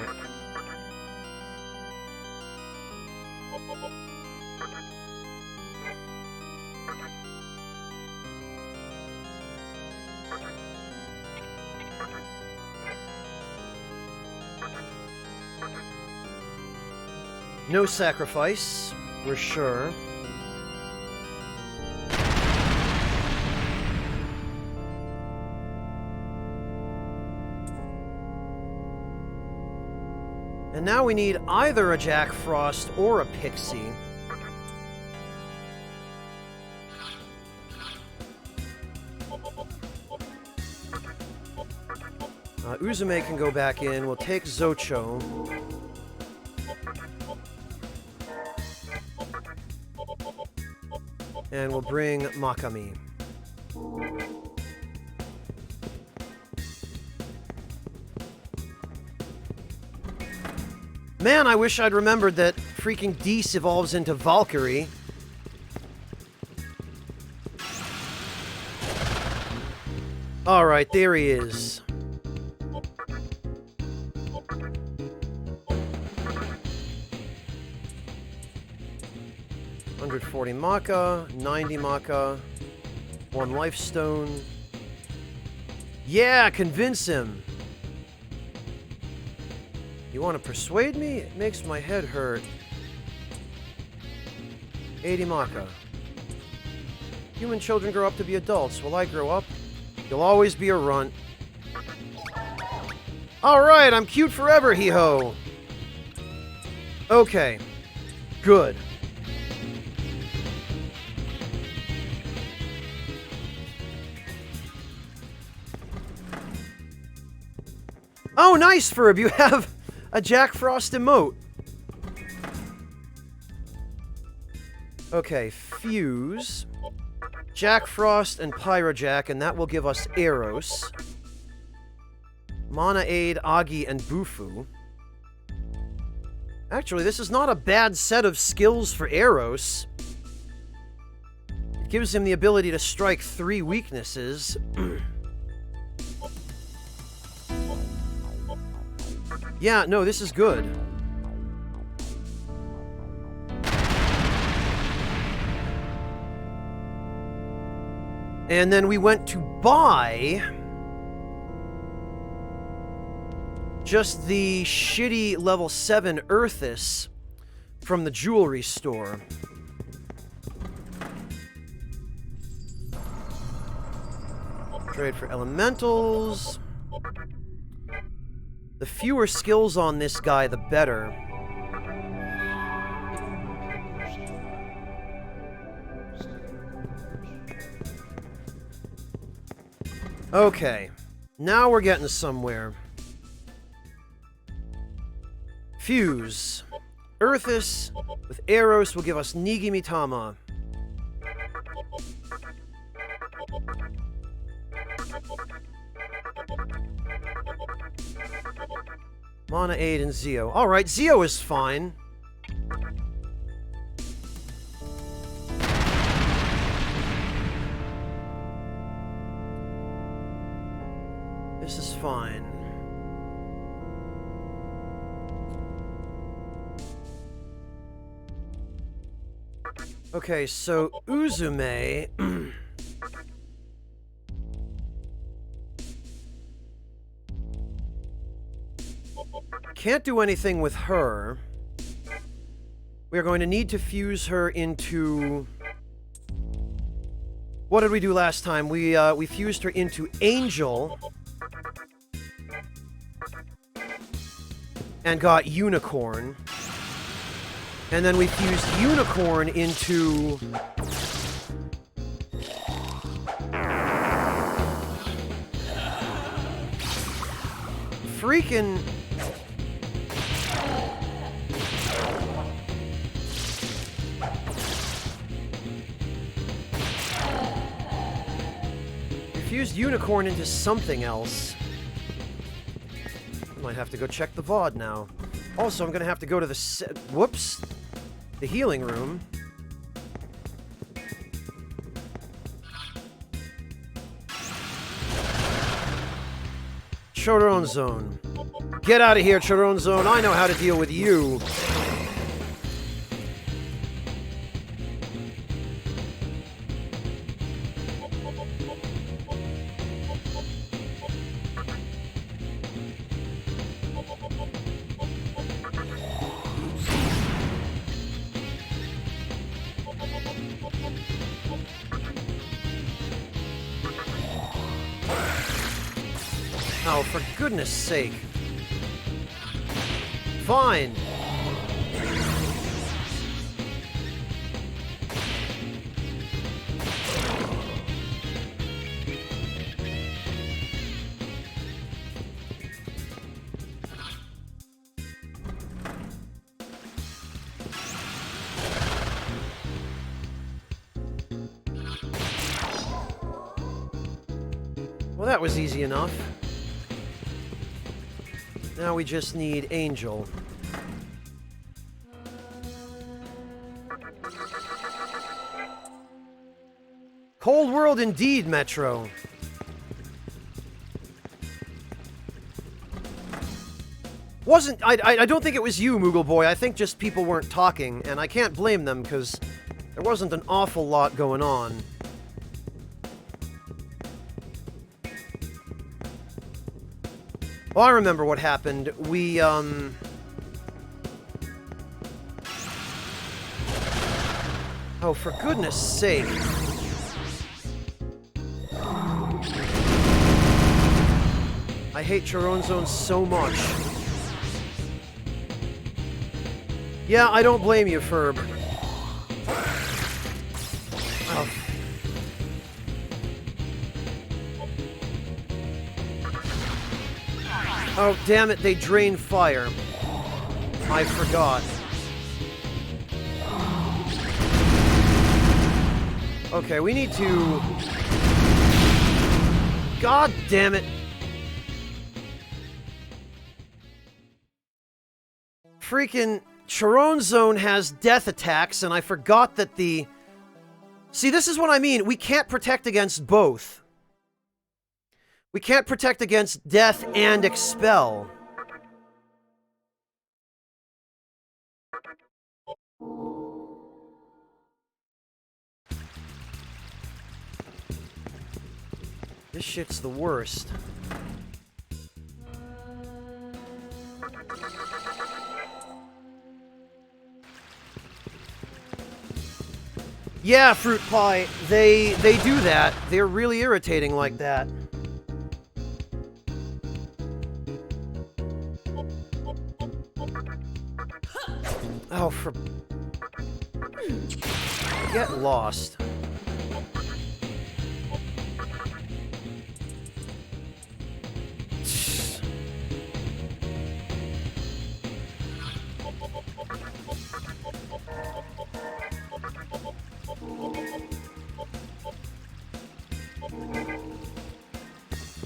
No sacrifice, we're sure. And now we need either a Jack Frost or a Pixie. Uzume can go back in. We'll take Zocho. And we'll bring Megami. Man, I wish I'd remembered that freaking Dees evolves into Valkyrie. Alright, there he is. $140 Maka, 90 Maka, 1 Life Stone. Yeah, convince him! You want to persuade me? It makes my head hurt. 80 Maka. Human children grow up to be adults. Will I grow up? You'll always be a runt. Alright, I'm cute forever, hee-ho! Okay. Good. Oh, nice, Ferb! You have a Jack Frost emote. Okay, Fuse, Jack Frost, and Pyrojack, and that will give us Eros. Mana Aid, Agi, and Bufu. Actually, this is not a bad set of skills for Eros. It gives him the ability to strike 3 weaknesses. Yeah, no, this is good. And then we went to buy just the shitty level 7 Earthis from the jewelry store. Trade for elementals. The fewer skills on this guy, the better. Okay. Now we're getting somewhere. Fuse. Earthis with Eros will give us Nigi Mitama. Mana Aid and Zio. Alright, Zio is fine. This is fine. Okay, so Uzume... can't do anything with her. We are going to need to fuse her into... What did we do last time? We fused her into Angel. And got Unicorn. And then we fused Unicorn into... freaking... fused Unicorn into something else. I might have to go check the VOD now. Also, I'm gonna have to go to the whoops! The healing room. Showdown Zone. Get out of here, Chiron Zone. I know how to deal with you. Oh, for goodness sake. Fine. Well, that was easy enough. Now we just need Angel. Cold world indeed, Metro. I don't think it was you, Moogle Boy. I think just people weren't talking, and I can't blame them, because there wasn't an awful lot going on. Well, I remember what happened. We, Oh, for goodness sake. I hate Chiron Zone so much. Yeah, I don't blame you, Ferb. Oh. Oh, damn it, they drain fire. I forgot. Okay, we need to... God damn it. Freaking Chiron Zone has death attacks, and I forgot that the... See, this is what I mean. We can't protect against both. We can't protect against death and expel. This shit's the worst. Yeah, Fruit Pie, they do that. They're really irritating like that. Oh, for... Get lost.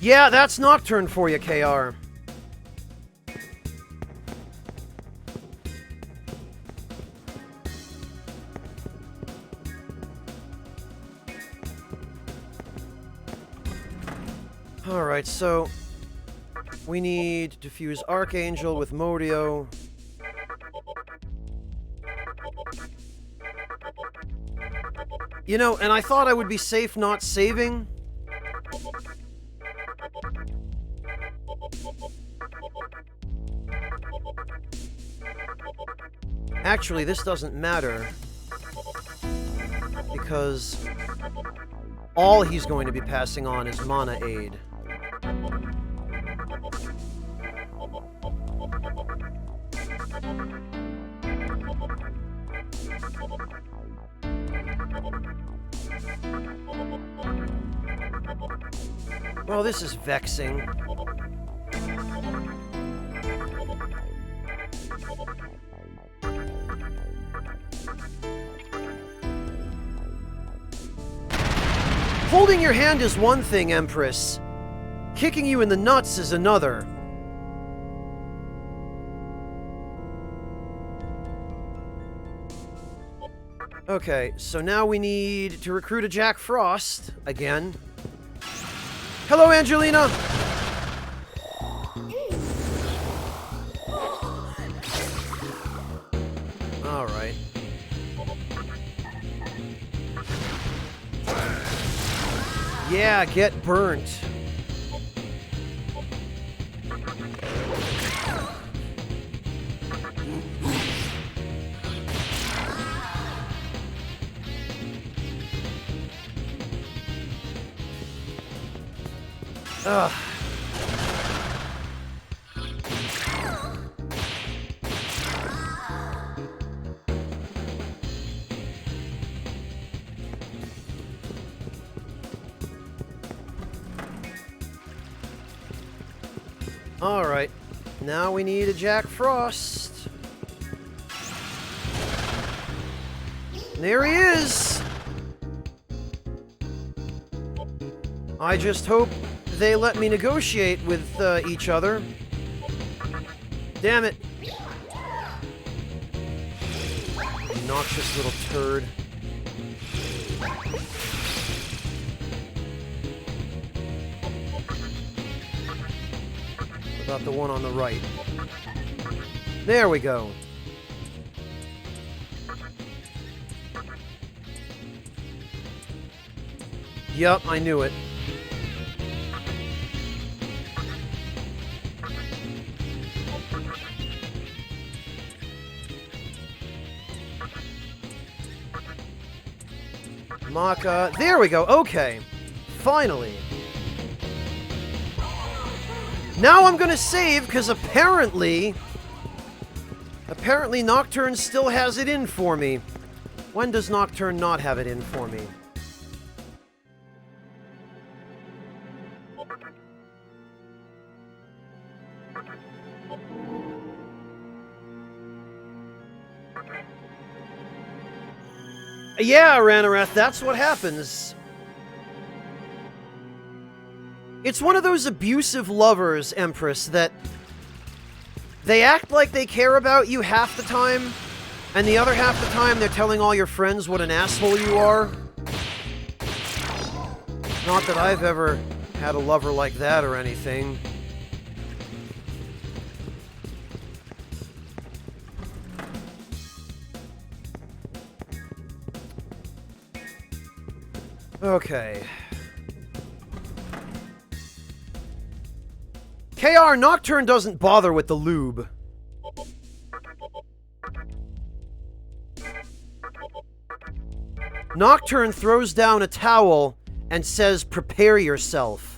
Yeah, that's Nocturne for you, KR. Alright, so we need to fuse Archangel with Modio. You know, and I thought I would be safe not saving. Actually, this doesn't matter, because all he's going to be passing on is Mana Aid. Well, this is vexing. Holding your hand is one thing, Empress. Kicking you in the nuts is another. Okay, so now we need to recruit a Jack Frost again. Hello, Angelina! Yeah, get burnt. Ugh. Alright, now we need a Jack Frost. There he is! I just hope they let me negotiate with each other. Damn it. Obnoxious little turd. About the one on the right. There we go. Yup, I knew it. Maka. There we go. Okay. Finally. Now I'm gonna save, because apparently Nocturne still has it in for me. When does Nocturne not have it in for me? Yeah, Ranareth, that's what happens. It's one of those abusive lovers, Empress, that they act like they care about you half the time, and the other half the time they're telling all your friends what an asshole you are. Not that I've ever had a lover like that or anything. Okay. KR, Nocturne doesn't bother with the lube. Nocturne throws down a towel and says, "Prepare yourself."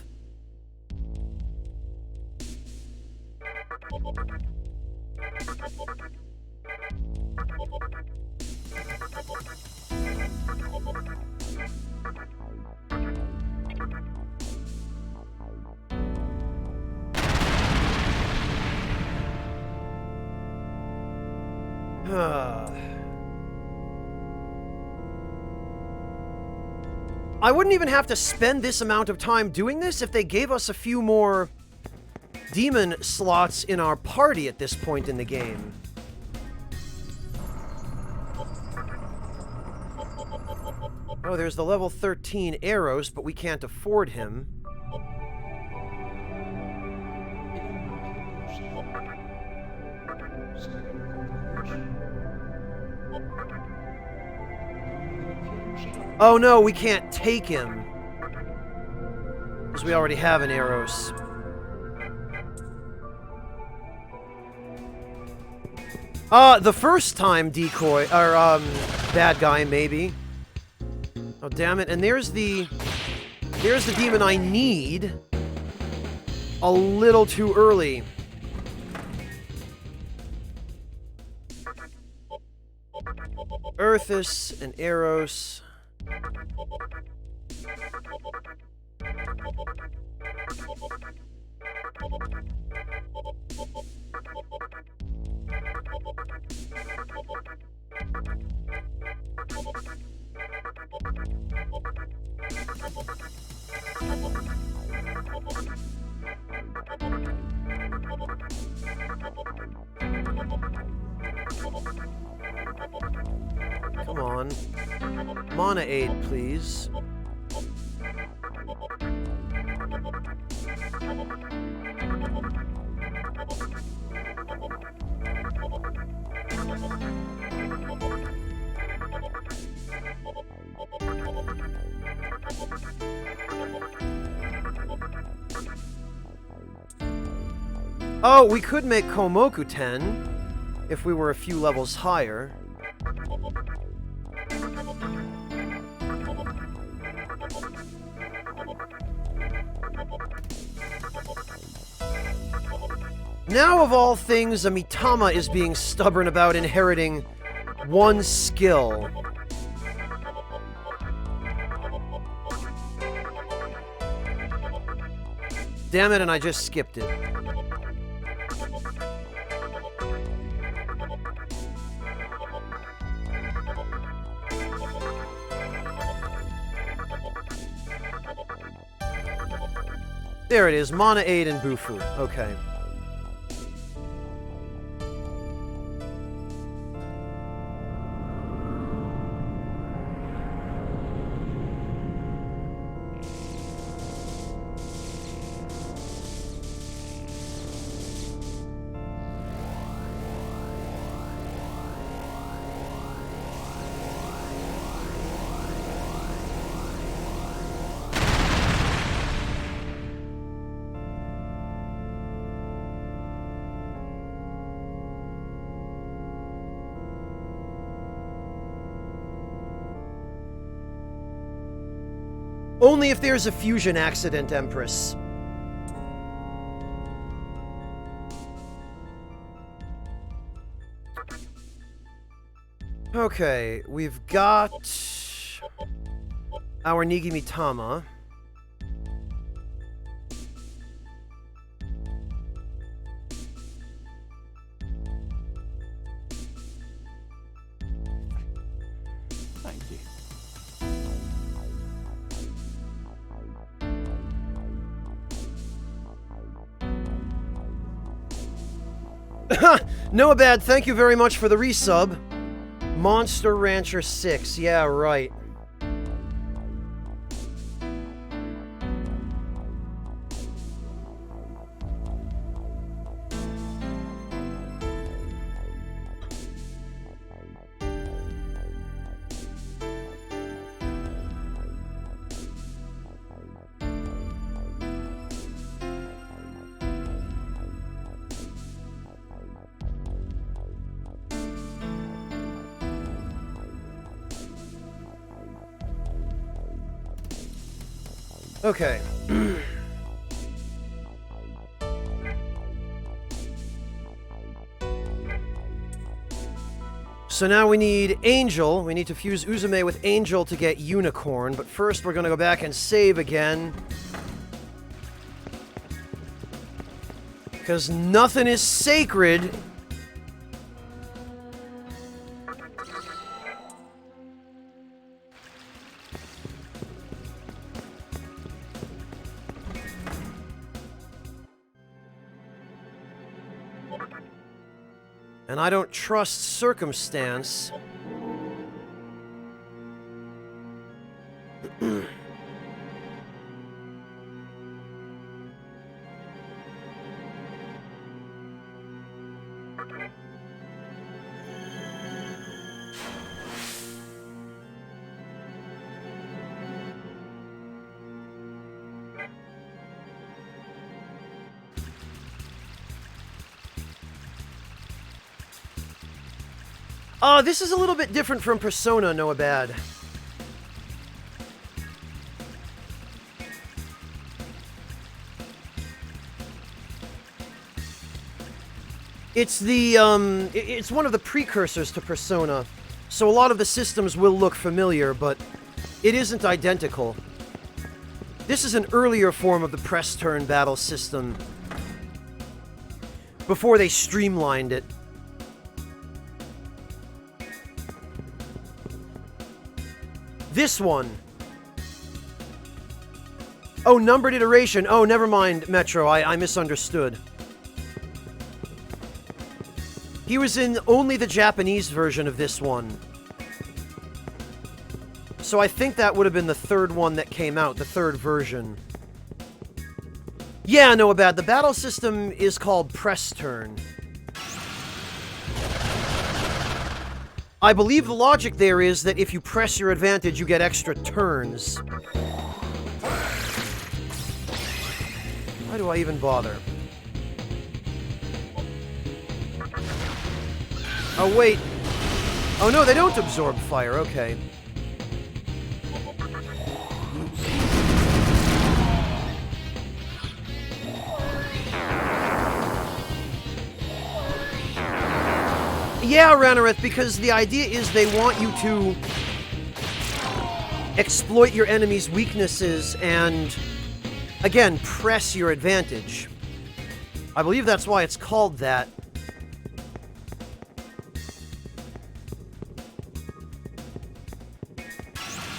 I wouldn't even have to spend this amount of time doing this if they gave us a few more demon slots in our party at this point in the game. Oh, there's the level 13 Arrows, but we can't afford him. Oh no, we can't take him. Because we already have an Arrows. The first time decoy, or, bad guy, maybe. Oh, damn it. And there's the demon I need. A little too early. Earthus and Eros. Come on. Mana aid, please. Oh, we could make Komoku 10 if we were a few levels higher. Now, of all things, a Mitama is being stubborn about inheriting one skill. Damn it, and I just skipped it. There it is, Mana 8 and Bufu. Okay. Only if there's a fusion accident, Empress. Okay, we've got our Nigimitama. Thank you. Noah Bad, thank you very much for the resub. Monster Rancher 6, yeah, right. Okay. So now we need Angel. We need to fuse Uzume with Angel to get Unicorn, but first we're gonna go back and save again. Because nothing is sacred. And I don't trust circumstance. This is a little bit different from Persona, Noah Bad. It's it's one of the precursors to Persona, so a lot of the systems will look familiar, but it isn't identical. This is an earlier form of the press turn battle system, before they streamlined it. This one. Oh, numbered iteration. Oh, never mind, Metro. I misunderstood. He was in only the Japanese version of this one. So I think that would have been the third one that came out, the third version. Yeah, Noah Bad. The battle system is called press turn. I believe the logic there is that if you press your advantage, you get extra turns. Why do I even bother? Oh, wait. Oh, no, they don't absorb fire. Okay. Yeah, Ranareth, because the idea is they want you to exploit your enemy's weaknesses and, again, press your advantage. I believe that's why it's called that.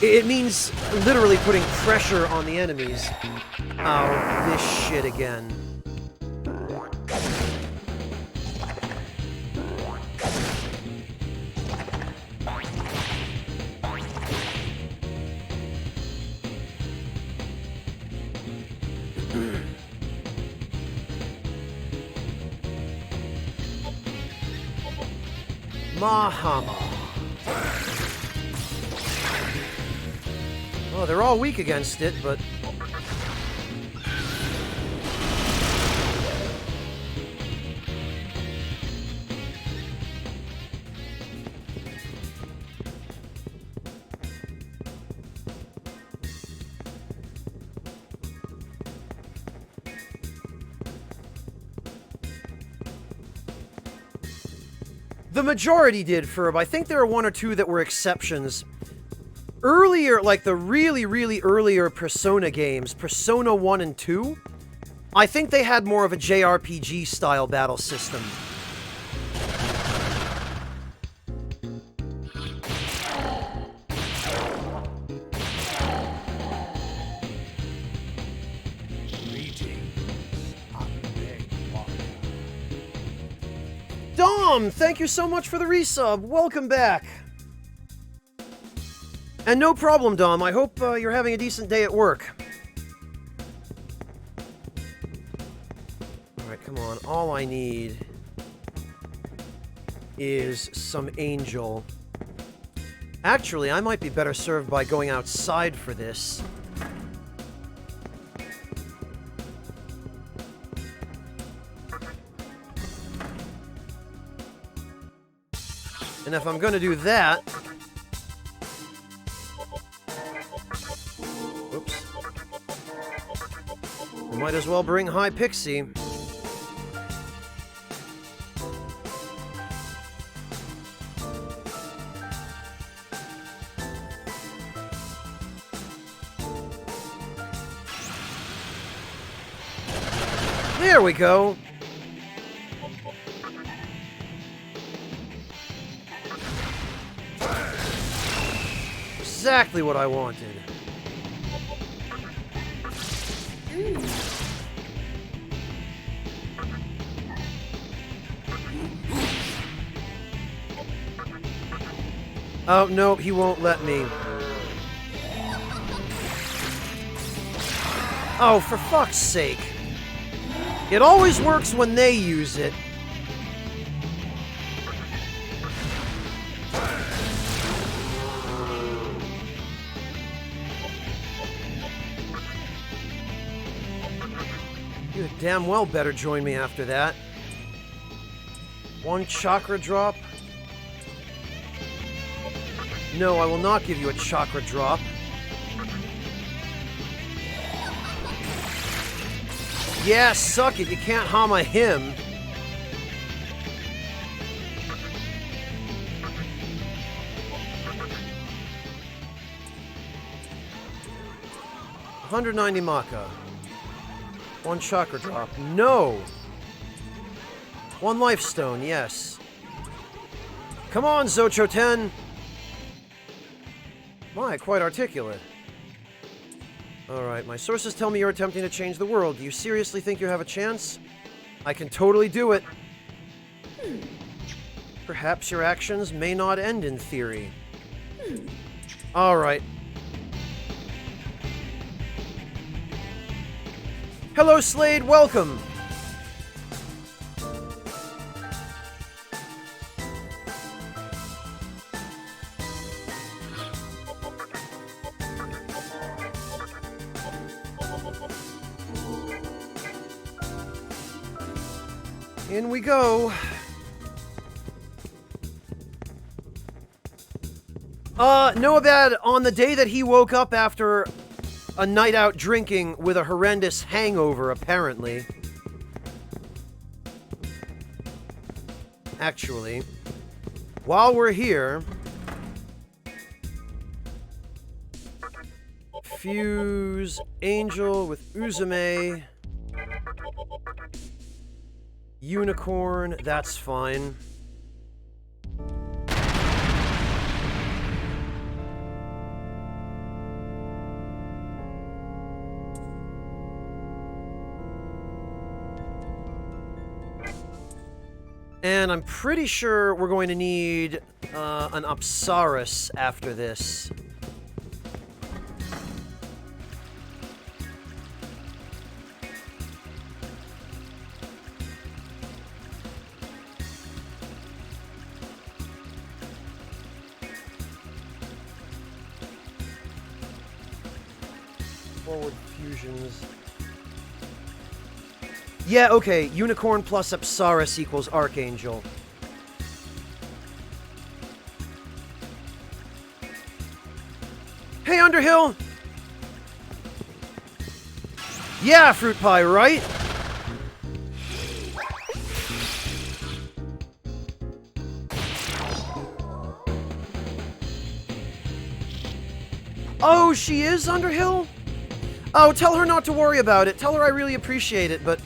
It means literally putting pressure on the enemies. Oh, this shit again. Mahama. Oh, they're all weak against it, but... The majority did, Ferb. I think there are one or two that were exceptions. Earlier, like the really, really earlier Persona games, Persona 1 and 2, I think they had more of a JRPG-style battle system. Dom, thank you so much for the resub. Welcome back. And no problem, Dom. I hope you're having a decent day at work. Alright, come on. All I need is some angel. Actually, I might be better served by going outside for this. And if I'm going to do that... Oops. We might as well bring High Pixie. There we go. Exactly what I wanted. Oh, no, he won't let me. Oh, for fuck's sake. It always works when they use it. You damn well better join me after that. One chakra drop. No, I will not give you a chakra drop. Yeah, suck it. You can't Hama him. $190 Maka. One chakra drop. No! One life stone, yes. Come on, Zochoten! My, quite articulate. Alright, my sources tell me you're attempting to change the world. Do you seriously think you have a chance? I can totally do it. Perhaps your actions may not end in theory. Alright. Hello, Slade, welcome! In we go. Noabad, on the day that he woke up after a night out drinking with a horrendous hangover, apparently. Actually, while we're here, fuse Angel with Uzume. Unicorn, that's fine. And I'm pretty sure we're going to need an Apsaris after this. Forward fusions. Yeah, okay. Unicorn plus Apsaris equals Archangel. Hey, Underhill! Yeah, Fruit Pie, right? Oh, she is Underhill? Oh, tell her not to worry about it. Tell her I really appreciate it, but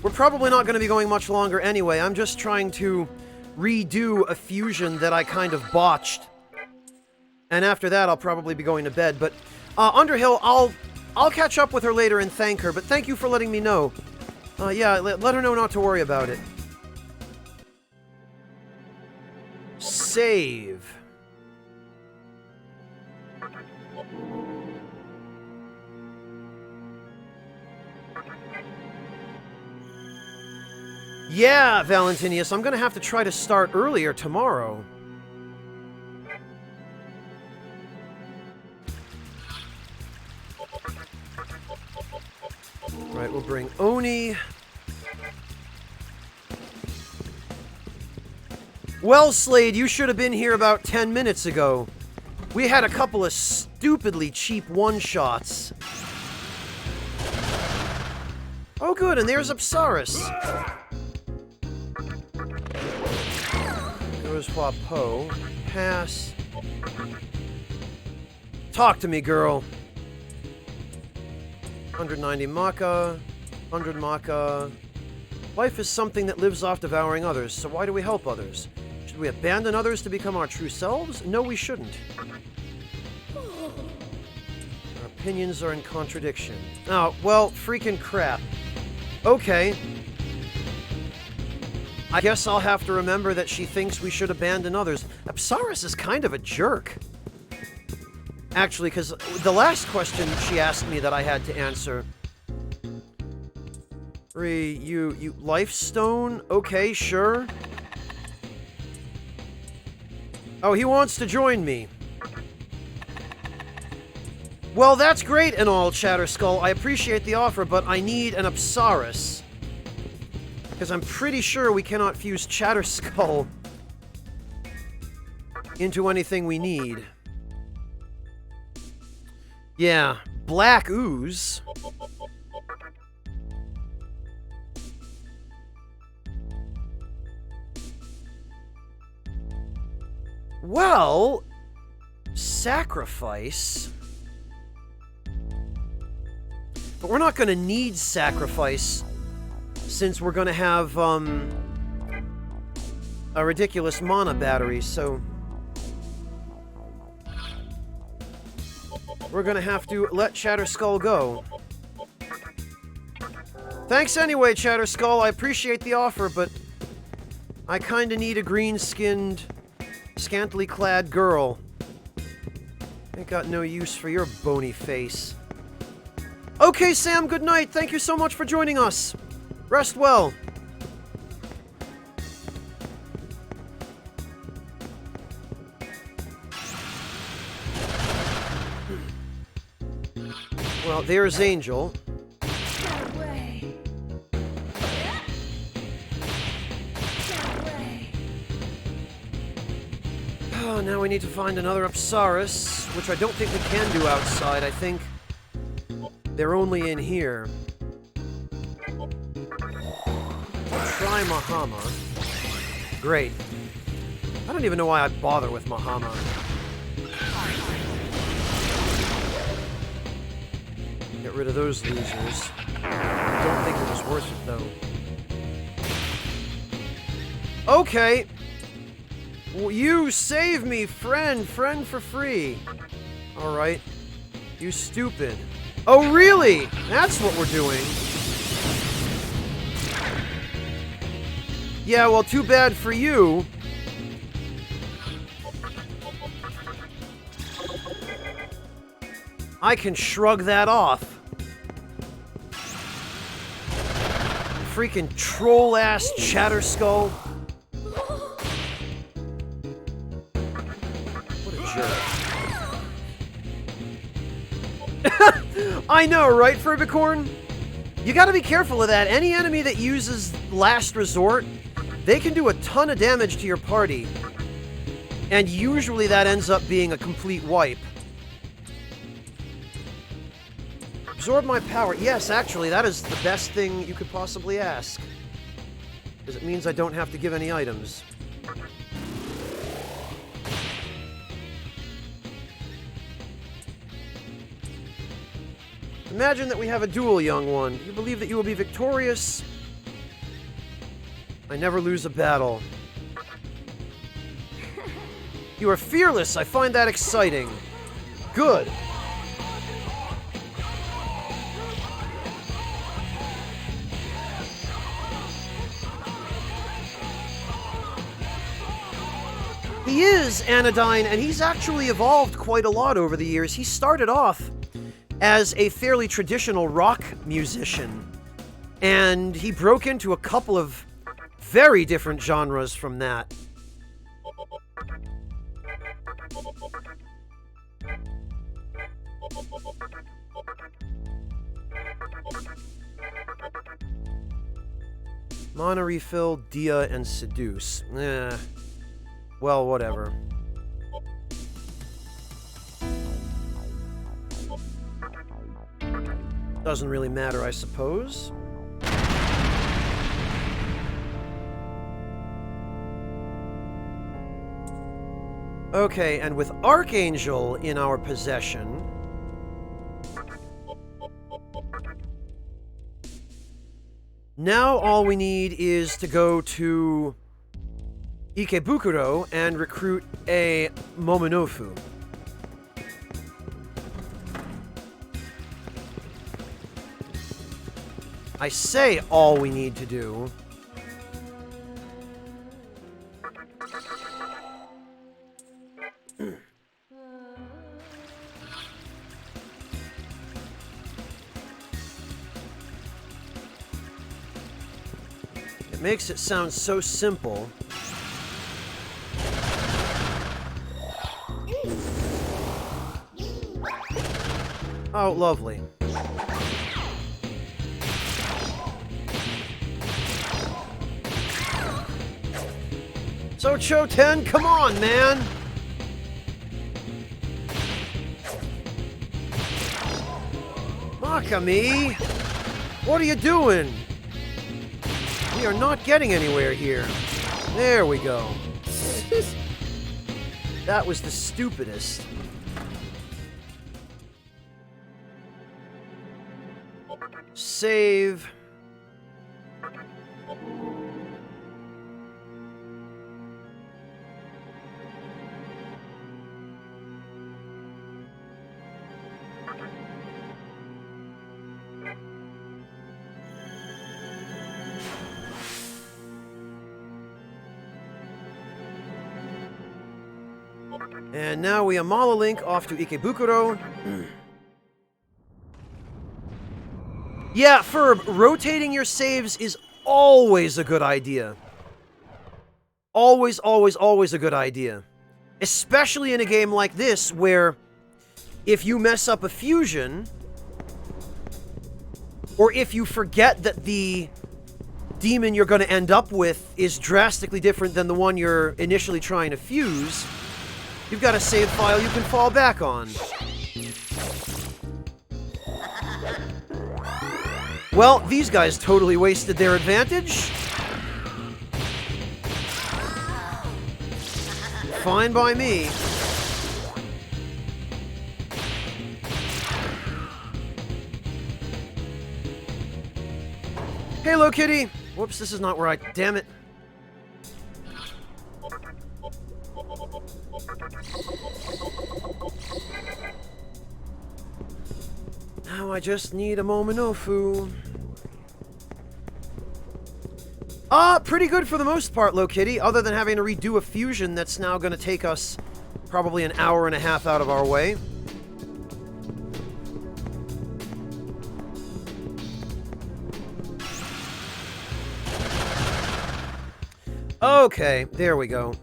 we're probably not going to be going much longer anyway. I'm just trying to redo a fusion that I kind of botched. And after that, I'll probably be going to bed. But, Underhill, I'll catch up with her later and thank her, but thank you for letting me know. Yeah, let her know not to worry about it. Save. Yeah, Valentinius, I'm gonna have to try to start earlier tomorrow. Right, we'll bring Oni. Well, Slade, you should have been here about 10 minutes ago. We had a couple of stupidly cheap one-shots. Oh, good, and there's Apsaris. Bourgeois Poe. Pass. Talk to me, girl. 190 Maka. 100 Maka. Life is something that lives off devouring others, so why do we help others? Should we abandon others to become our true selves? No, we shouldn't. Our opinions are in contradiction. Oh, well, freaking crap. Okay. I guess I'll have to remember that she thinks we should abandon others. Apsaris is kind of a jerk. Actually, because the last question she asked me that I had to answer... You Lifestone? Okay, sure. Oh, he wants to join me. Well, that's great and all, Chatterskull. I appreciate the offer, but I need an Apsaris. Because I'm pretty sure we cannot fuse Chatterskull into anything we need. Yeah, Black Ooze. Well, sacrifice. But we're not going to need sacrifice since we're going to have a ridiculous mana battery, so we're going to have to let Chatterskull go. Thanks anyway, Chatterskull. I appreciate the offer, but I kind of need a green-skinned, scantily clad girl. Ain't got no use for your bony face. Okay, Sam, good night. Thank you so much for joining us. Rest well. Well, there's Angel. Oh, now we need to find another Apsaris, which I don't think we can do outside. I think they're only in here. I'll try Mahama. Great. I don't even know why I bother with Mahama. Get rid of those losers. I don't think it was worth it, though. Okay. Well, you save me, friend. Friend for free. Alright. You stupid. Oh, really? That's what we're doing. Yeah, well, too bad for you. I can shrug that off. Freaking troll-ass Chatterskull. What a jerk. I know, right, Furbicorn? You gotta be careful of that. Any enemy that uses Last Resort, they can do a ton of damage to your party. And usually that ends up being a complete wipe. Absorb my power. Yes, actually, that is the best thing you could possibly ask. Because it means I don't have to give any items. Imagine that we have a duel, young one. You believe that you will be victorious? I never lose a battle. You are fearless. I find that exciting. Good. He is Anodyne, and he's actually evolved quite a lot over the years. He started off as a fairly traditional rock musician, and he broke into a couple of very different genres from that. Mana refill, Dia, and seduce. Well, whatever. Doesn't really matter, I suppose. Okay, and with Archangel in our possession... now all we need is to go to Ikebukuro and recruit a Momonofu. I say all we need to do. It makes it sound so simple. Oh, lovely. So, Choten, come on, man! Megami! What are you doing? We are not getting anywhere here. There we go. That was the stupidest. Save. And now we Amala Link off to Ikebukuro. Yeah, Ferb, rotating your saves is always a good idea. Always, always, always a good idea. Especially in a game like this, where if you mess up a fusion, or if you forget that the demon you're going to end up with is drastically different than the one you're initially trying to fuse, You've got a save file you can fall back on. Well, these guys totally wasted their advantage. Fine by me. Hello, kitty! Whoops, this is not where I... Damn it. Now I just need a Mominofu. Pretty good for the most part, Low Kitty, other than having to redo a fusion that's now going to take us probably an hour and a half out of our way. Okay, there we go.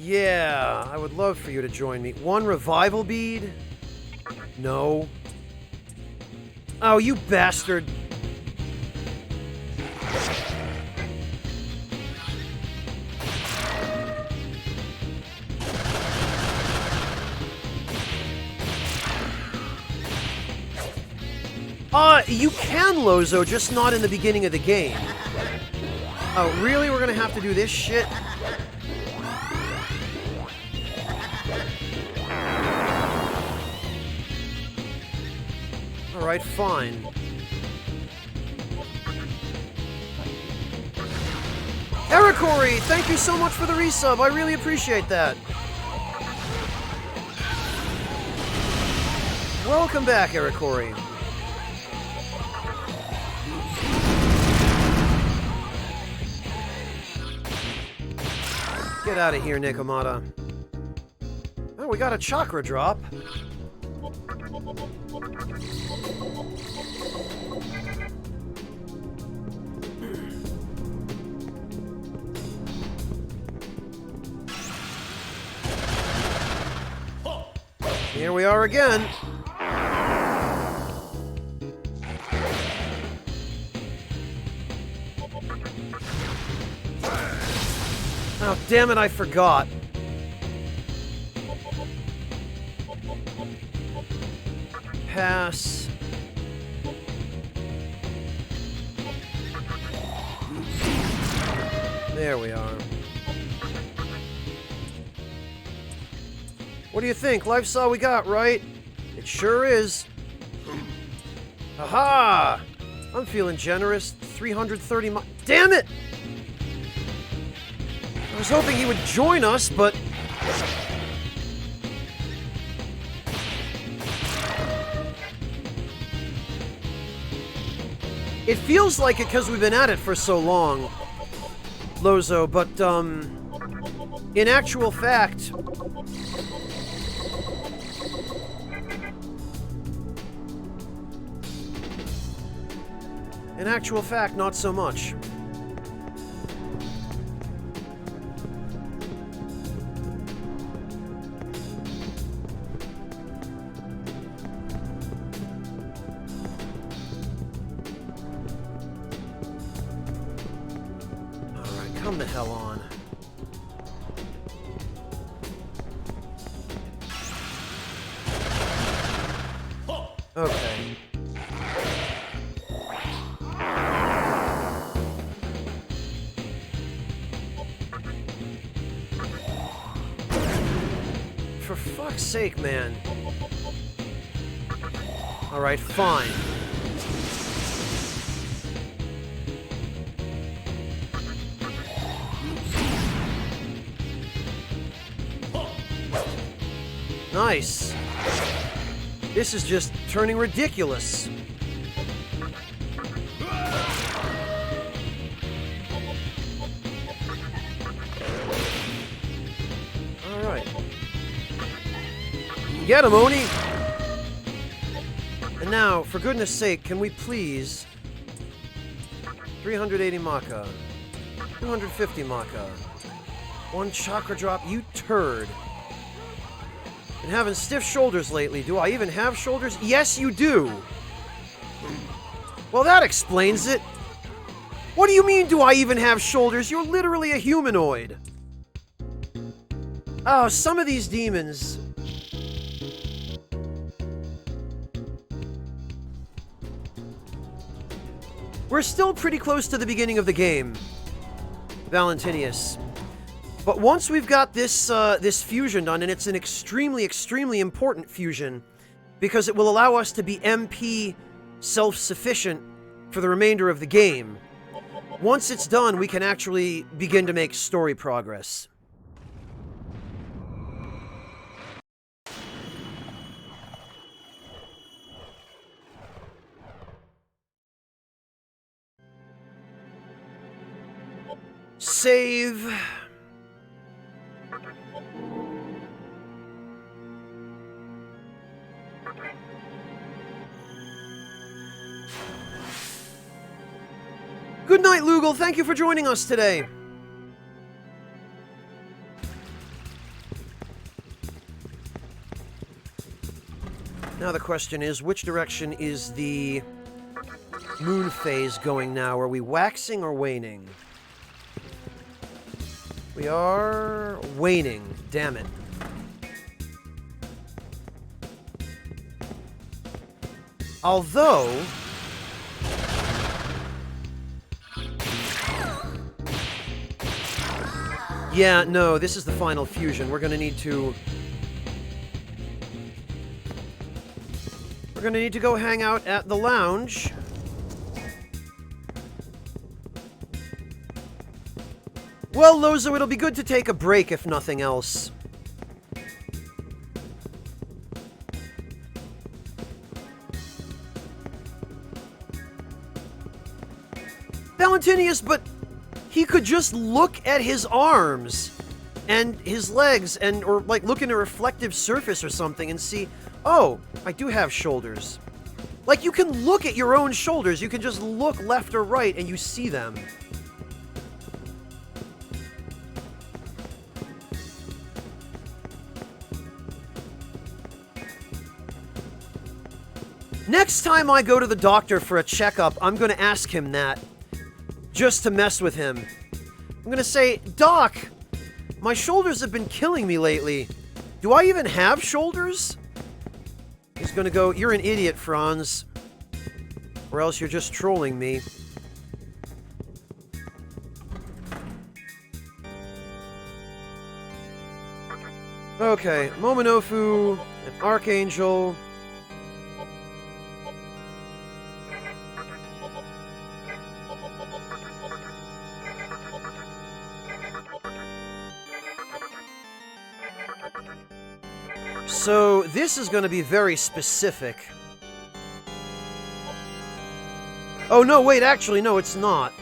Yeah, I would love for you to join me. One revival bead? No. Oh, you bastard. You can, Lozo, just not in the beginning of the game. Oh, really? We're gonna have to do this shit? Alright, fine. Ericori, thank you so much for the resub. I really appreciate that. Welcome back, Ericori. Get out of here, Nikomata. Oh, we got a chakra drop. Here we are again. Oh, damn it, I forgot. Pass. There we are. What do you think? Life's all we got, right? It sure is. Aha! I'm feeling generous. 330 mi- Damn it! I was hoping he would join us, but... It feels like it because we've been at it for so long, Lozo, but, in actual fact... In actual fact, not so much. Alright, come the hell on. Okay. For fuck's sake, man. Alright, fine. Nice. This is just turning ridiculous. Alright. Get him, Oni! And now, for goodness sake, can we please... 380 Maka. 250 Maka. One chakra drop, you turd. Been having stiff shoulders lately. Do I even have shoulders? Yes, you do. Well, that explains it. What do you mean, do I even have shoulders? You're literally a humanoid. Oh, some of these demons. We're still pretty close to the beginning of the game, Valentinius. But once we've got this this fusion done, and it's an extremely, extremely important fusion, because it will allow us to be MP self-sufficient for the remainder of the game. Once it's done, we can actually begin to make story progress. Save. Good night, Lugal. Thank you for joining us today. Now the question is, which direction is the moon phase going now? Are we waxing or waning? We are waning. Damn it. Although... yeah, no, this is the final fusion. We're gonna need to... we're gonna need to go hang out at the lounge. Well, Lozo, it'll be good to take a break, if nothing else. Valentinius, but he could just look at his arms and his legs and, or like look in a reflective surface or something and see, oh, I do have shoulders. Like, you can look at your own shoulders. You can just look left or right and you see them. Next time I go to the doctor for a checkup, I'm going to ask him that. Just to mess with him. I'm going to say, Doc, my shoulders have been killing me lately. Do I even have shoulders? He's going to go, you're an idiot, Franz. Or else you're just trolling me. Okay, Momonofu, an Archangel... So, this is going to be very specific. Oh, no, wait, actually, no, it's not.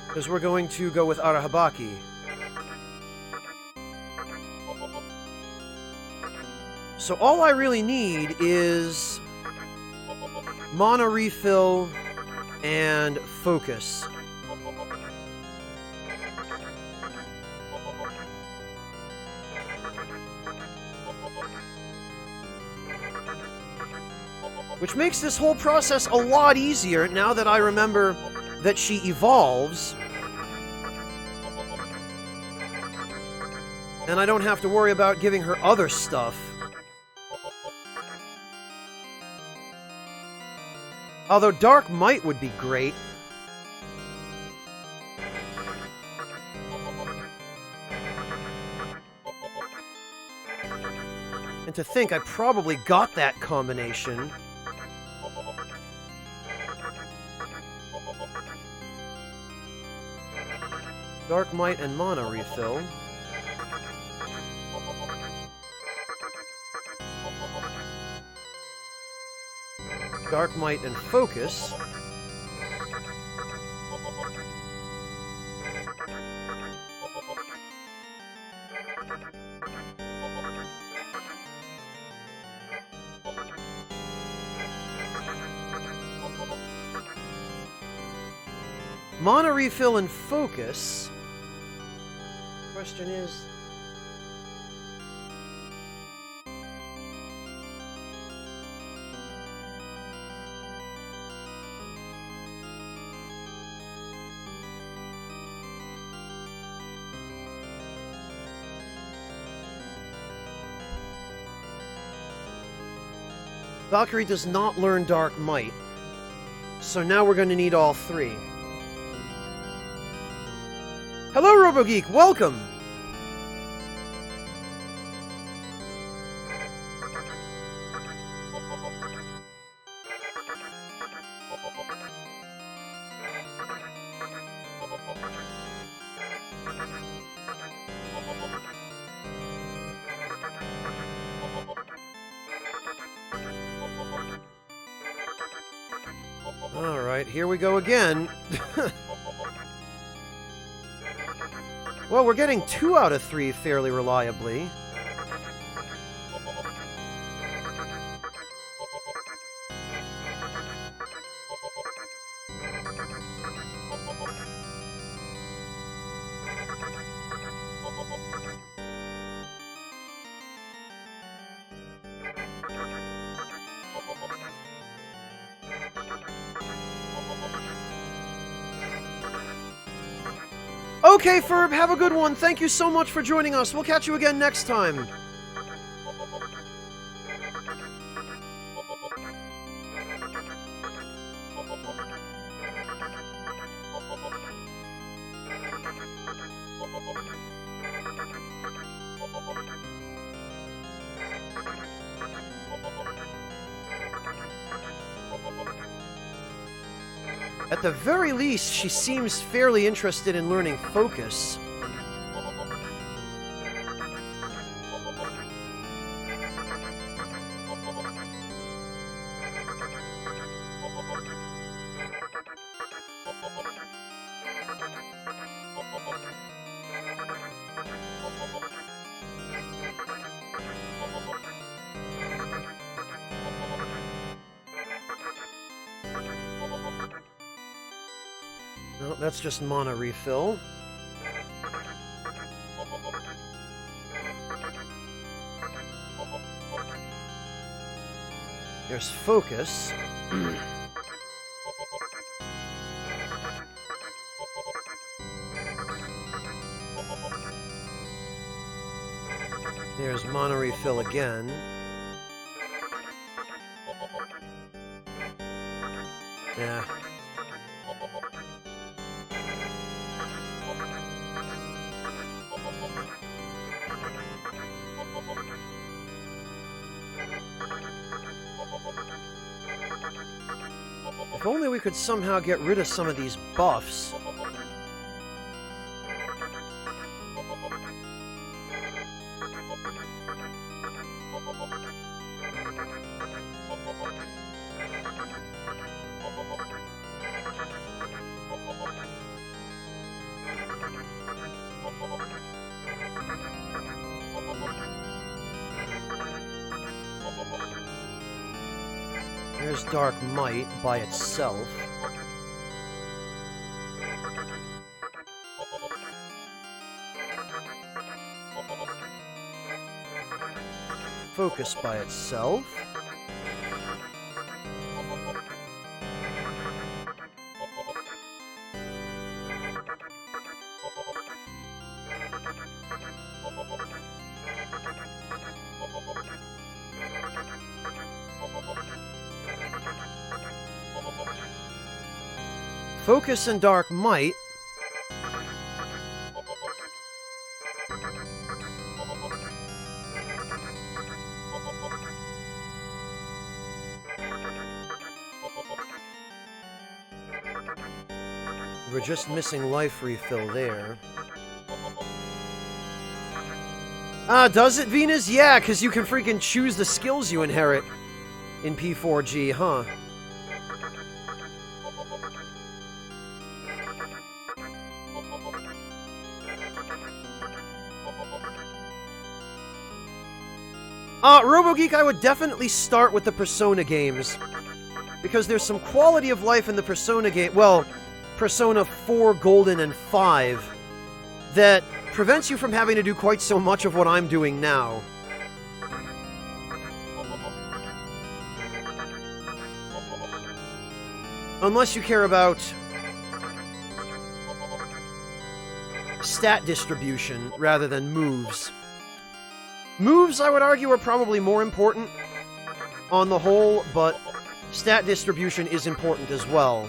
Because we're going to go with Arahabaki. So all I really need is mana refill and focus. Which makes this whole process a lot easier now that I remember that she evolves. And I don't have to worry about giving her other stuff. Although Dark Might would be great. And to think I probably got that combination. Dark Might and Mana Refill. Dark Might and Focus. Mana Refill and Focus. question is... Valkyrie does not learn Dark Might, so now we're going to need all three. Hello, RoboGeek! Welcome! Alright, here we go again. Well, we're getting 2 out of 3 fairly reliably. Okay, Ferb, have a good one. Thank you so much for joining us. We'll catch you again next time. At the very least, she seems fairly interested in learning focus. No, that's just mana refill. There's focus. There's mana refill again. Yeah. If only we could somehow get rid of some of these buffs. There's Dark Might by itself. Focus by itself. Focus and Dark Might. We're just missing life refill there. Ah, does it, Venus? Yeah, because you can freaking choose the skills you inherit in P4G, huh? RoboGeek, I would definitely start with the Persona games. Because there's some quality of life in the Persona game, well, Persona 4, Golden, and 5, that prevents you from having to do quite so much of what I'm doing now. Unless you care about stat distribution rather than moves. Moves, I would argue, are probably more important on the whole, but stat distribution is important as well.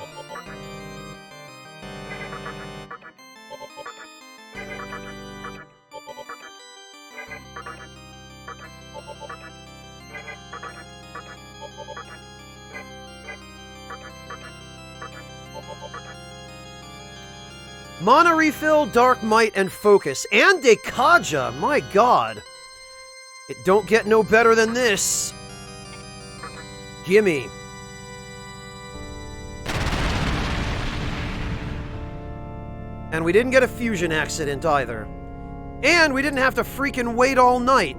Mana Refill, Dark Might, and Focus. And Dekaja! My god! It don't get no better than this. Gimme. And we didn't get a fusion accident either. And we didn't have to freaking wait all night.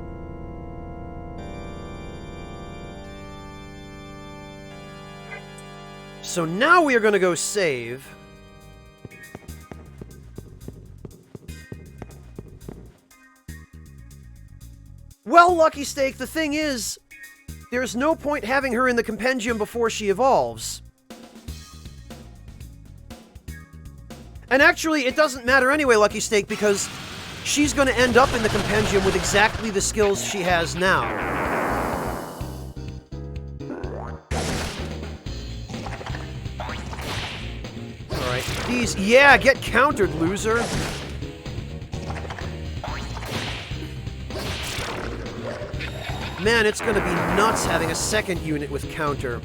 So now we are going to go save. Well, Lucky Steak, the thing is, there's no point having her in the compendium before she evolves. And actually, it doesn't matter anyway, Lucky Steak, because she's going to end up in the compendium with exactly the skills she has now. Alright, these... Yeah, get countered, loser! Man, it's gonna be nuts having a second unit with counter.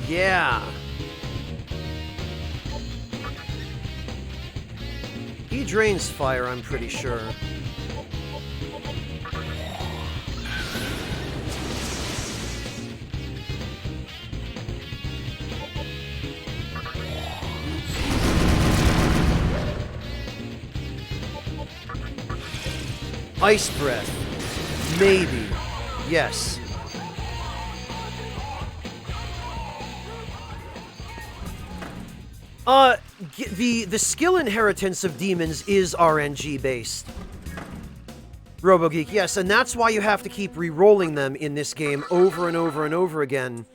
Yeah. He drains fire, I'm pretty sure. Ice Breath. Maybe. Yes. The skill inheritance of demons is RNG based. RoboGeek, yes, and that's why you have to keep re-rolling them in this game over and over and over again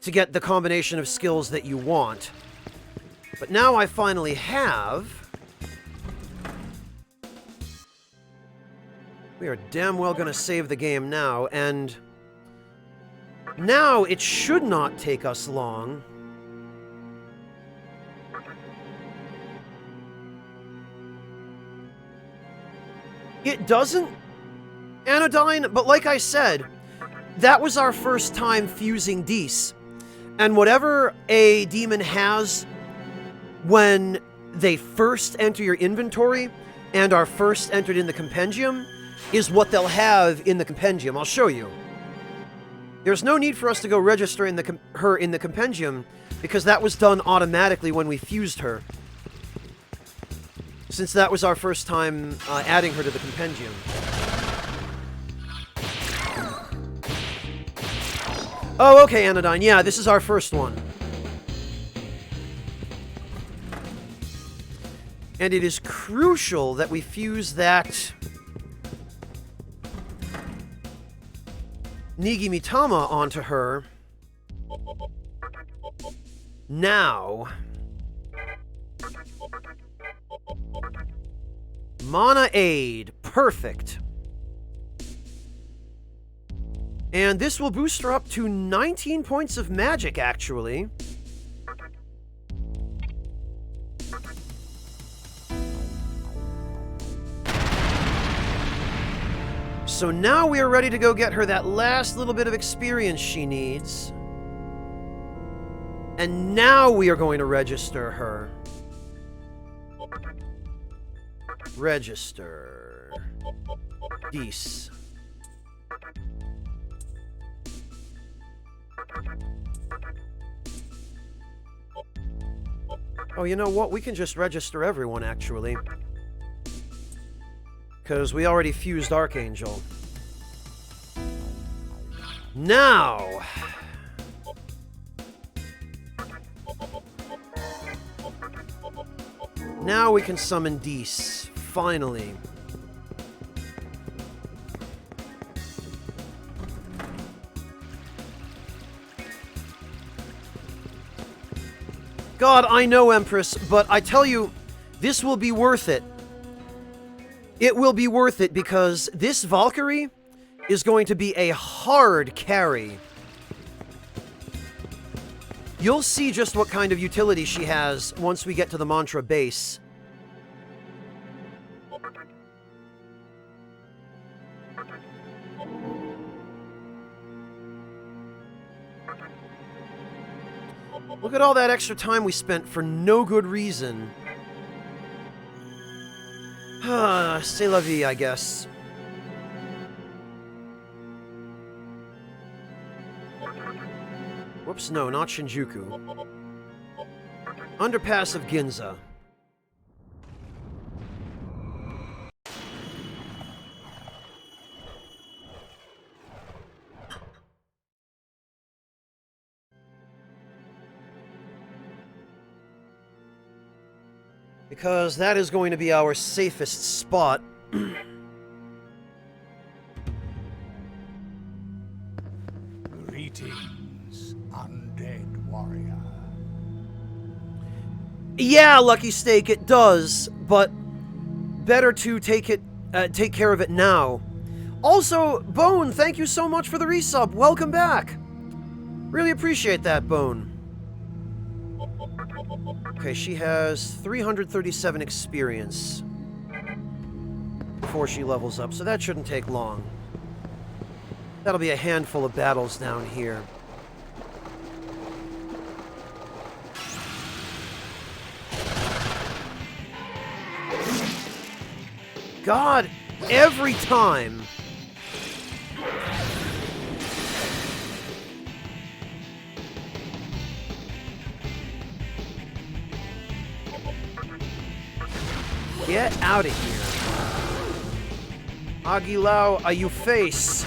to get the combination of skills that you want. But now I finally have... We are damn well gonna save the game now, and now it should not take us long. It doesn't, Anodyne, but like I said, that was our first time fusing Dees. And whatever a demon has when they first enter your inventory and are first entered in the compendium is what they'll have in the compendium. I'll show you. There's no need for us to go register in her in the compendium because that was done automatically when we fused her. Since that was our first time adding her to the compendium. Oh, okay, Anodyne. Yeah, this is our first one. And it is crucial that we fuse that Nigimitama onto her now. Mana Aid. Perfect. And this will boost her up to 19 points of magic, actually. So now we are ready to go get her that last little bit of experience she needs. And now we are going to register her. Register. Dees. Oh, you know what? We can just register everyone, actually. Because we already fused Archangel. Now... Now we can summon Dees. Finally. God, I know, Empress, but I tell you, this will be worth it. It will be worth it because this Valkyrie is going to be a hard carry. You'll see just what kind of utility she has once we get to the Mantra base. Look at all that extra time we spent for no good reason. C'est la vie, I guess. Whoops, no, not Shinjuku. Underpass of Ginza. Because that is going to be our safest spot. Greetings, undead warrior. Yeah, Lucky Steak, it does, but better to take care of it now. Also, Bone, thank you so much for the resub. Welcome back. Really appreciate that, Bone. Okay, she has 337 experience before she levels up, so that shouldn't take long. That'll be a handful of battles down here. God, every time. Get out of here. Aguilau, are you face?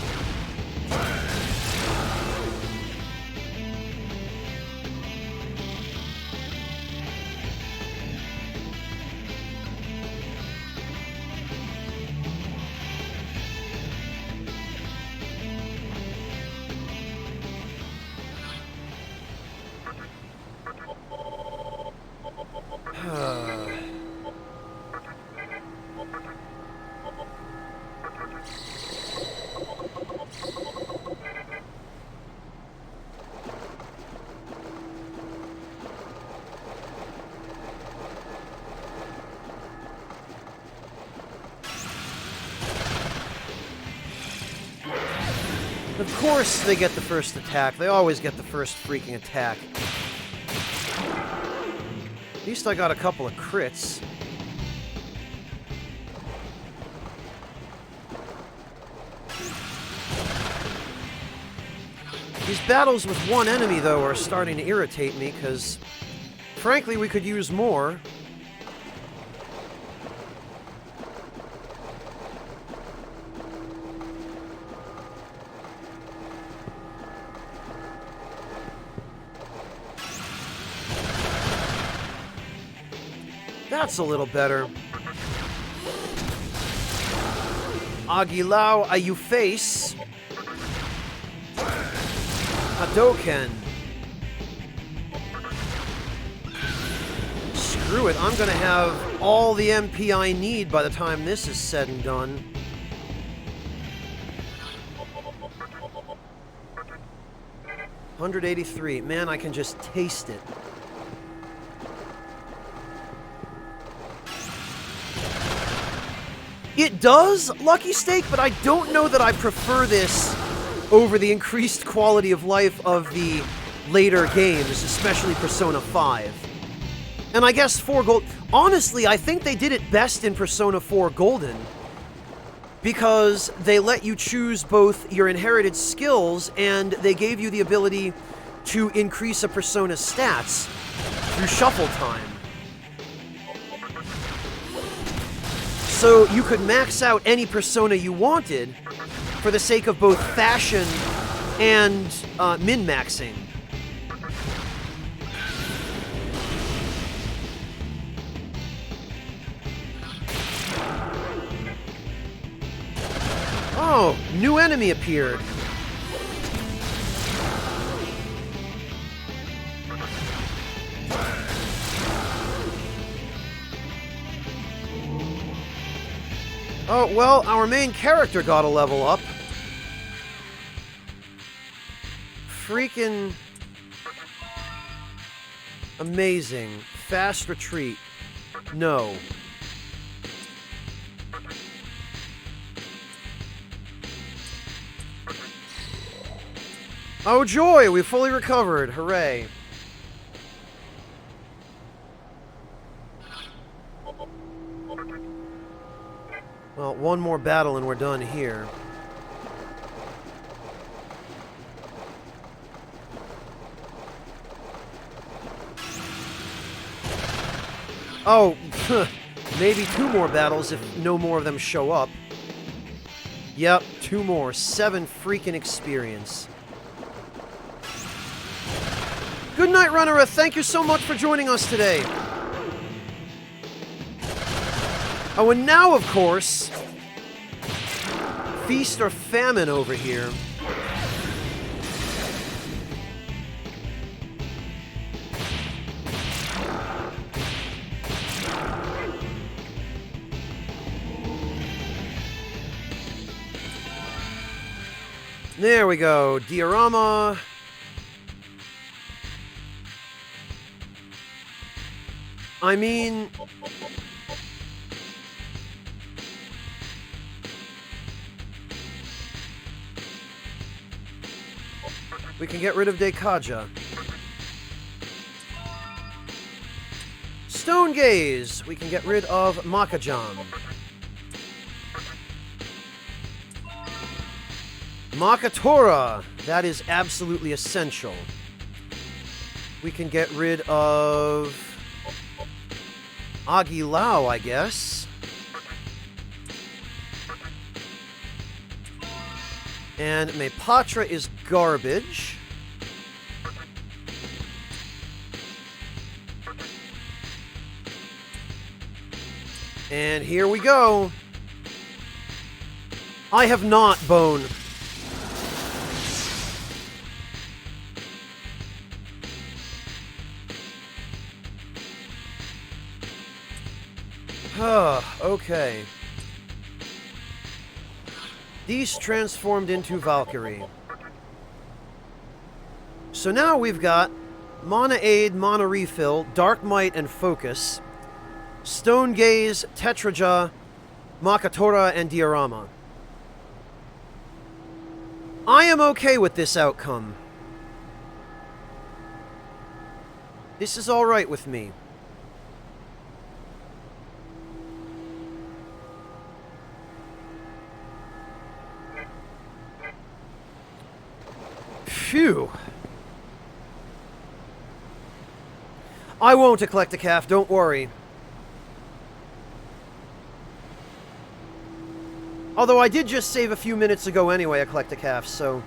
Of course they get the first attack. They always get the first freaking attack. At least I got a couple of crits. These battles with one enemy, though, are starting to irritate me, because, frankly, we could use more. That's a little better. Aguilau, are you face? Hadoken. Screw it, I'm gonna have all the MP I need by the time this is said and done. $183. Man, I can just taste it. It does, Lucky Steak, but I don't know that I prefer this over the increased quality of life of the later games, especially Persona 5. And I guess 4 Gold... Honestly, I think they did it best in Persona 4 Golden, because they let you choose both your inherited skills and they gave you the ability to increase a Persona's stats through shuffle time. So you could max out any persona you wanted for the sake of both fashion and min-maxing. Oh, new enemy appeared. Oh, well, our main character got a level up. Freaking amazing. Fast retreat. No. Oh joy, we fully recovered. Hooray. Well, one more battle and we're done here. Oh, maybe 2 more battles if no more of them show up. Yep, 2 more. 7 freaking experience. Good night, Runner. Thank you so much for joining us today. Oh, and now, of course, feast or famine over here. There we go. Diorama. I mean... we can get rid of Dekaja. Stone Gaze. We can get rid of Makajan. Makatora. That is absolutely essential. We can get rid of Agilao, I guess. And Mepatra is garbage. And here we go. I have not, Bone. Okay. These transformed into Valkyrie. So now we've got Mana Aid, Mana Refill, Dark Might, and Focus, Stone Gaze, Tetraja, Makatora, and Diorama. I am okay with this outcome. This is alright with me. Phew. I won't collect a calf, don't worry. Although I did just save a few minutes ago anyway, a collect a calf, so...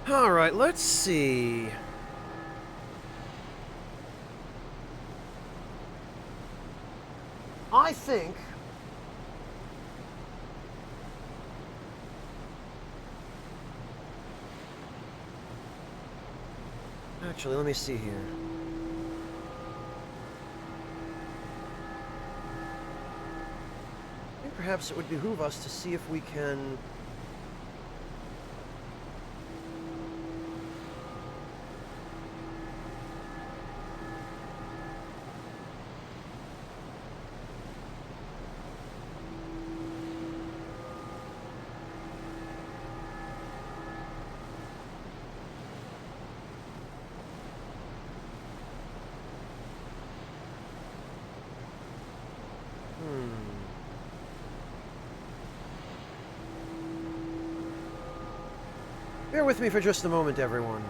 Alright, let's see. I think... Actually, let me see here. I think perhaps it would behoove us to see if we can... Bear with me for just a moment, everyone.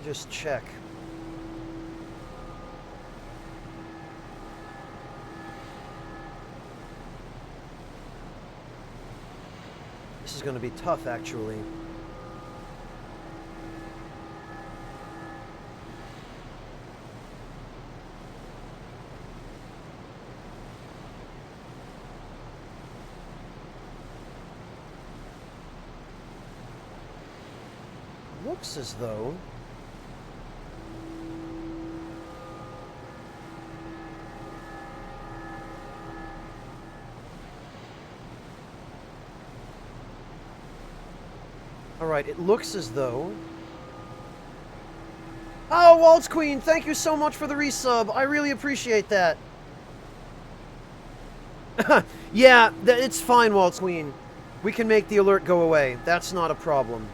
Just check. This is going to be tough, actually. Looks as though... Alright, it looks as though... Oh, Waltz Queen, thank you so much for the resub. I really appreciate that. Yeah, it's fine, Waltz Queen. We can make the alert go away. That's not a problem.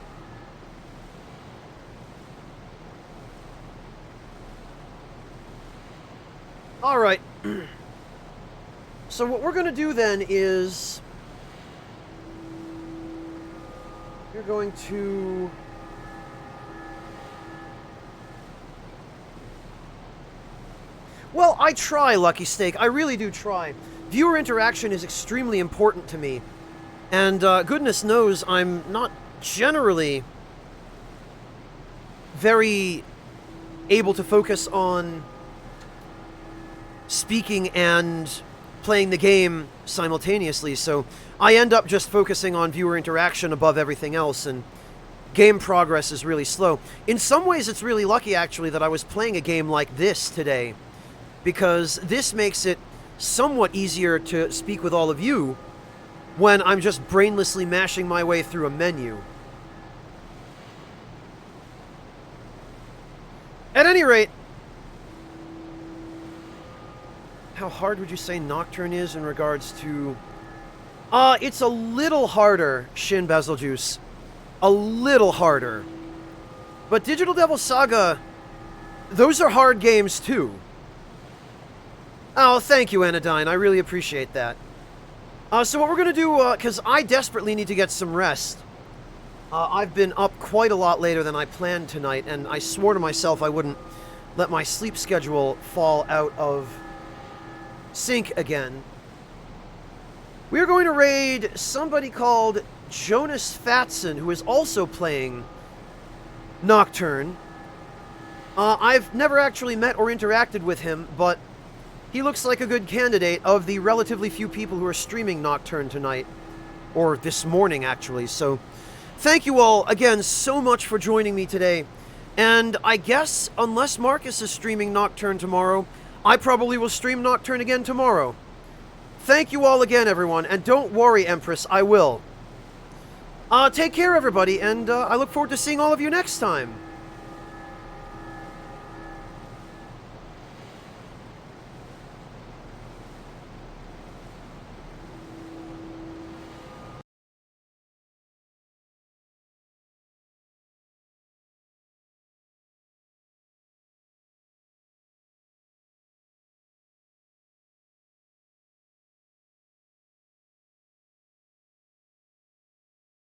Alright. So what we're going to do then is... You're going to... Well, I try, Lucky Steak. I really do try. Viewer interaction is extremely important to me. And goodness knows I'm not generally very able to focus on speaking and playing the game simultaneously, so I end up just focusing on viewer interaction above everything else, and game progress is really slow. In some ways, it's really lucky, actually, that I was playing a game like this today, because this makes it somewhat easier to speak with all of you when I'm just brainlessly mashing my way through a menu. At any rate, how hard would you say Nocturne is in regards to... it's a little harder, Shin Basiljuice. A little harder. But Digital Devil Saga, those are hard games too. Oh, thank you, Anodyne. I really appreciate that. So what we're going to do, because I desperately need to get some rest. I've been up quite a lot later than I planned tonight, and I swore to myself I wouldn't let my sleep schedule fall out of sync again. We are going to raid somebody called Jonas Fatson, who is also playing Nocturne. I've never actually met or interacted with him, but he looks like a good candidate of the relatively few people who are streaming Nocturne tonight. Or this morning, actually. So, thank you all again so much for joining me today. And I guess, unless Marcus is streaming Nocturne tomorrow, I probably will stream Nocturne again tomorrow. Thank you all again, everyone, and don't worry, Empress, I will. Take care, everybody, and I look forward to seeing all of you next time.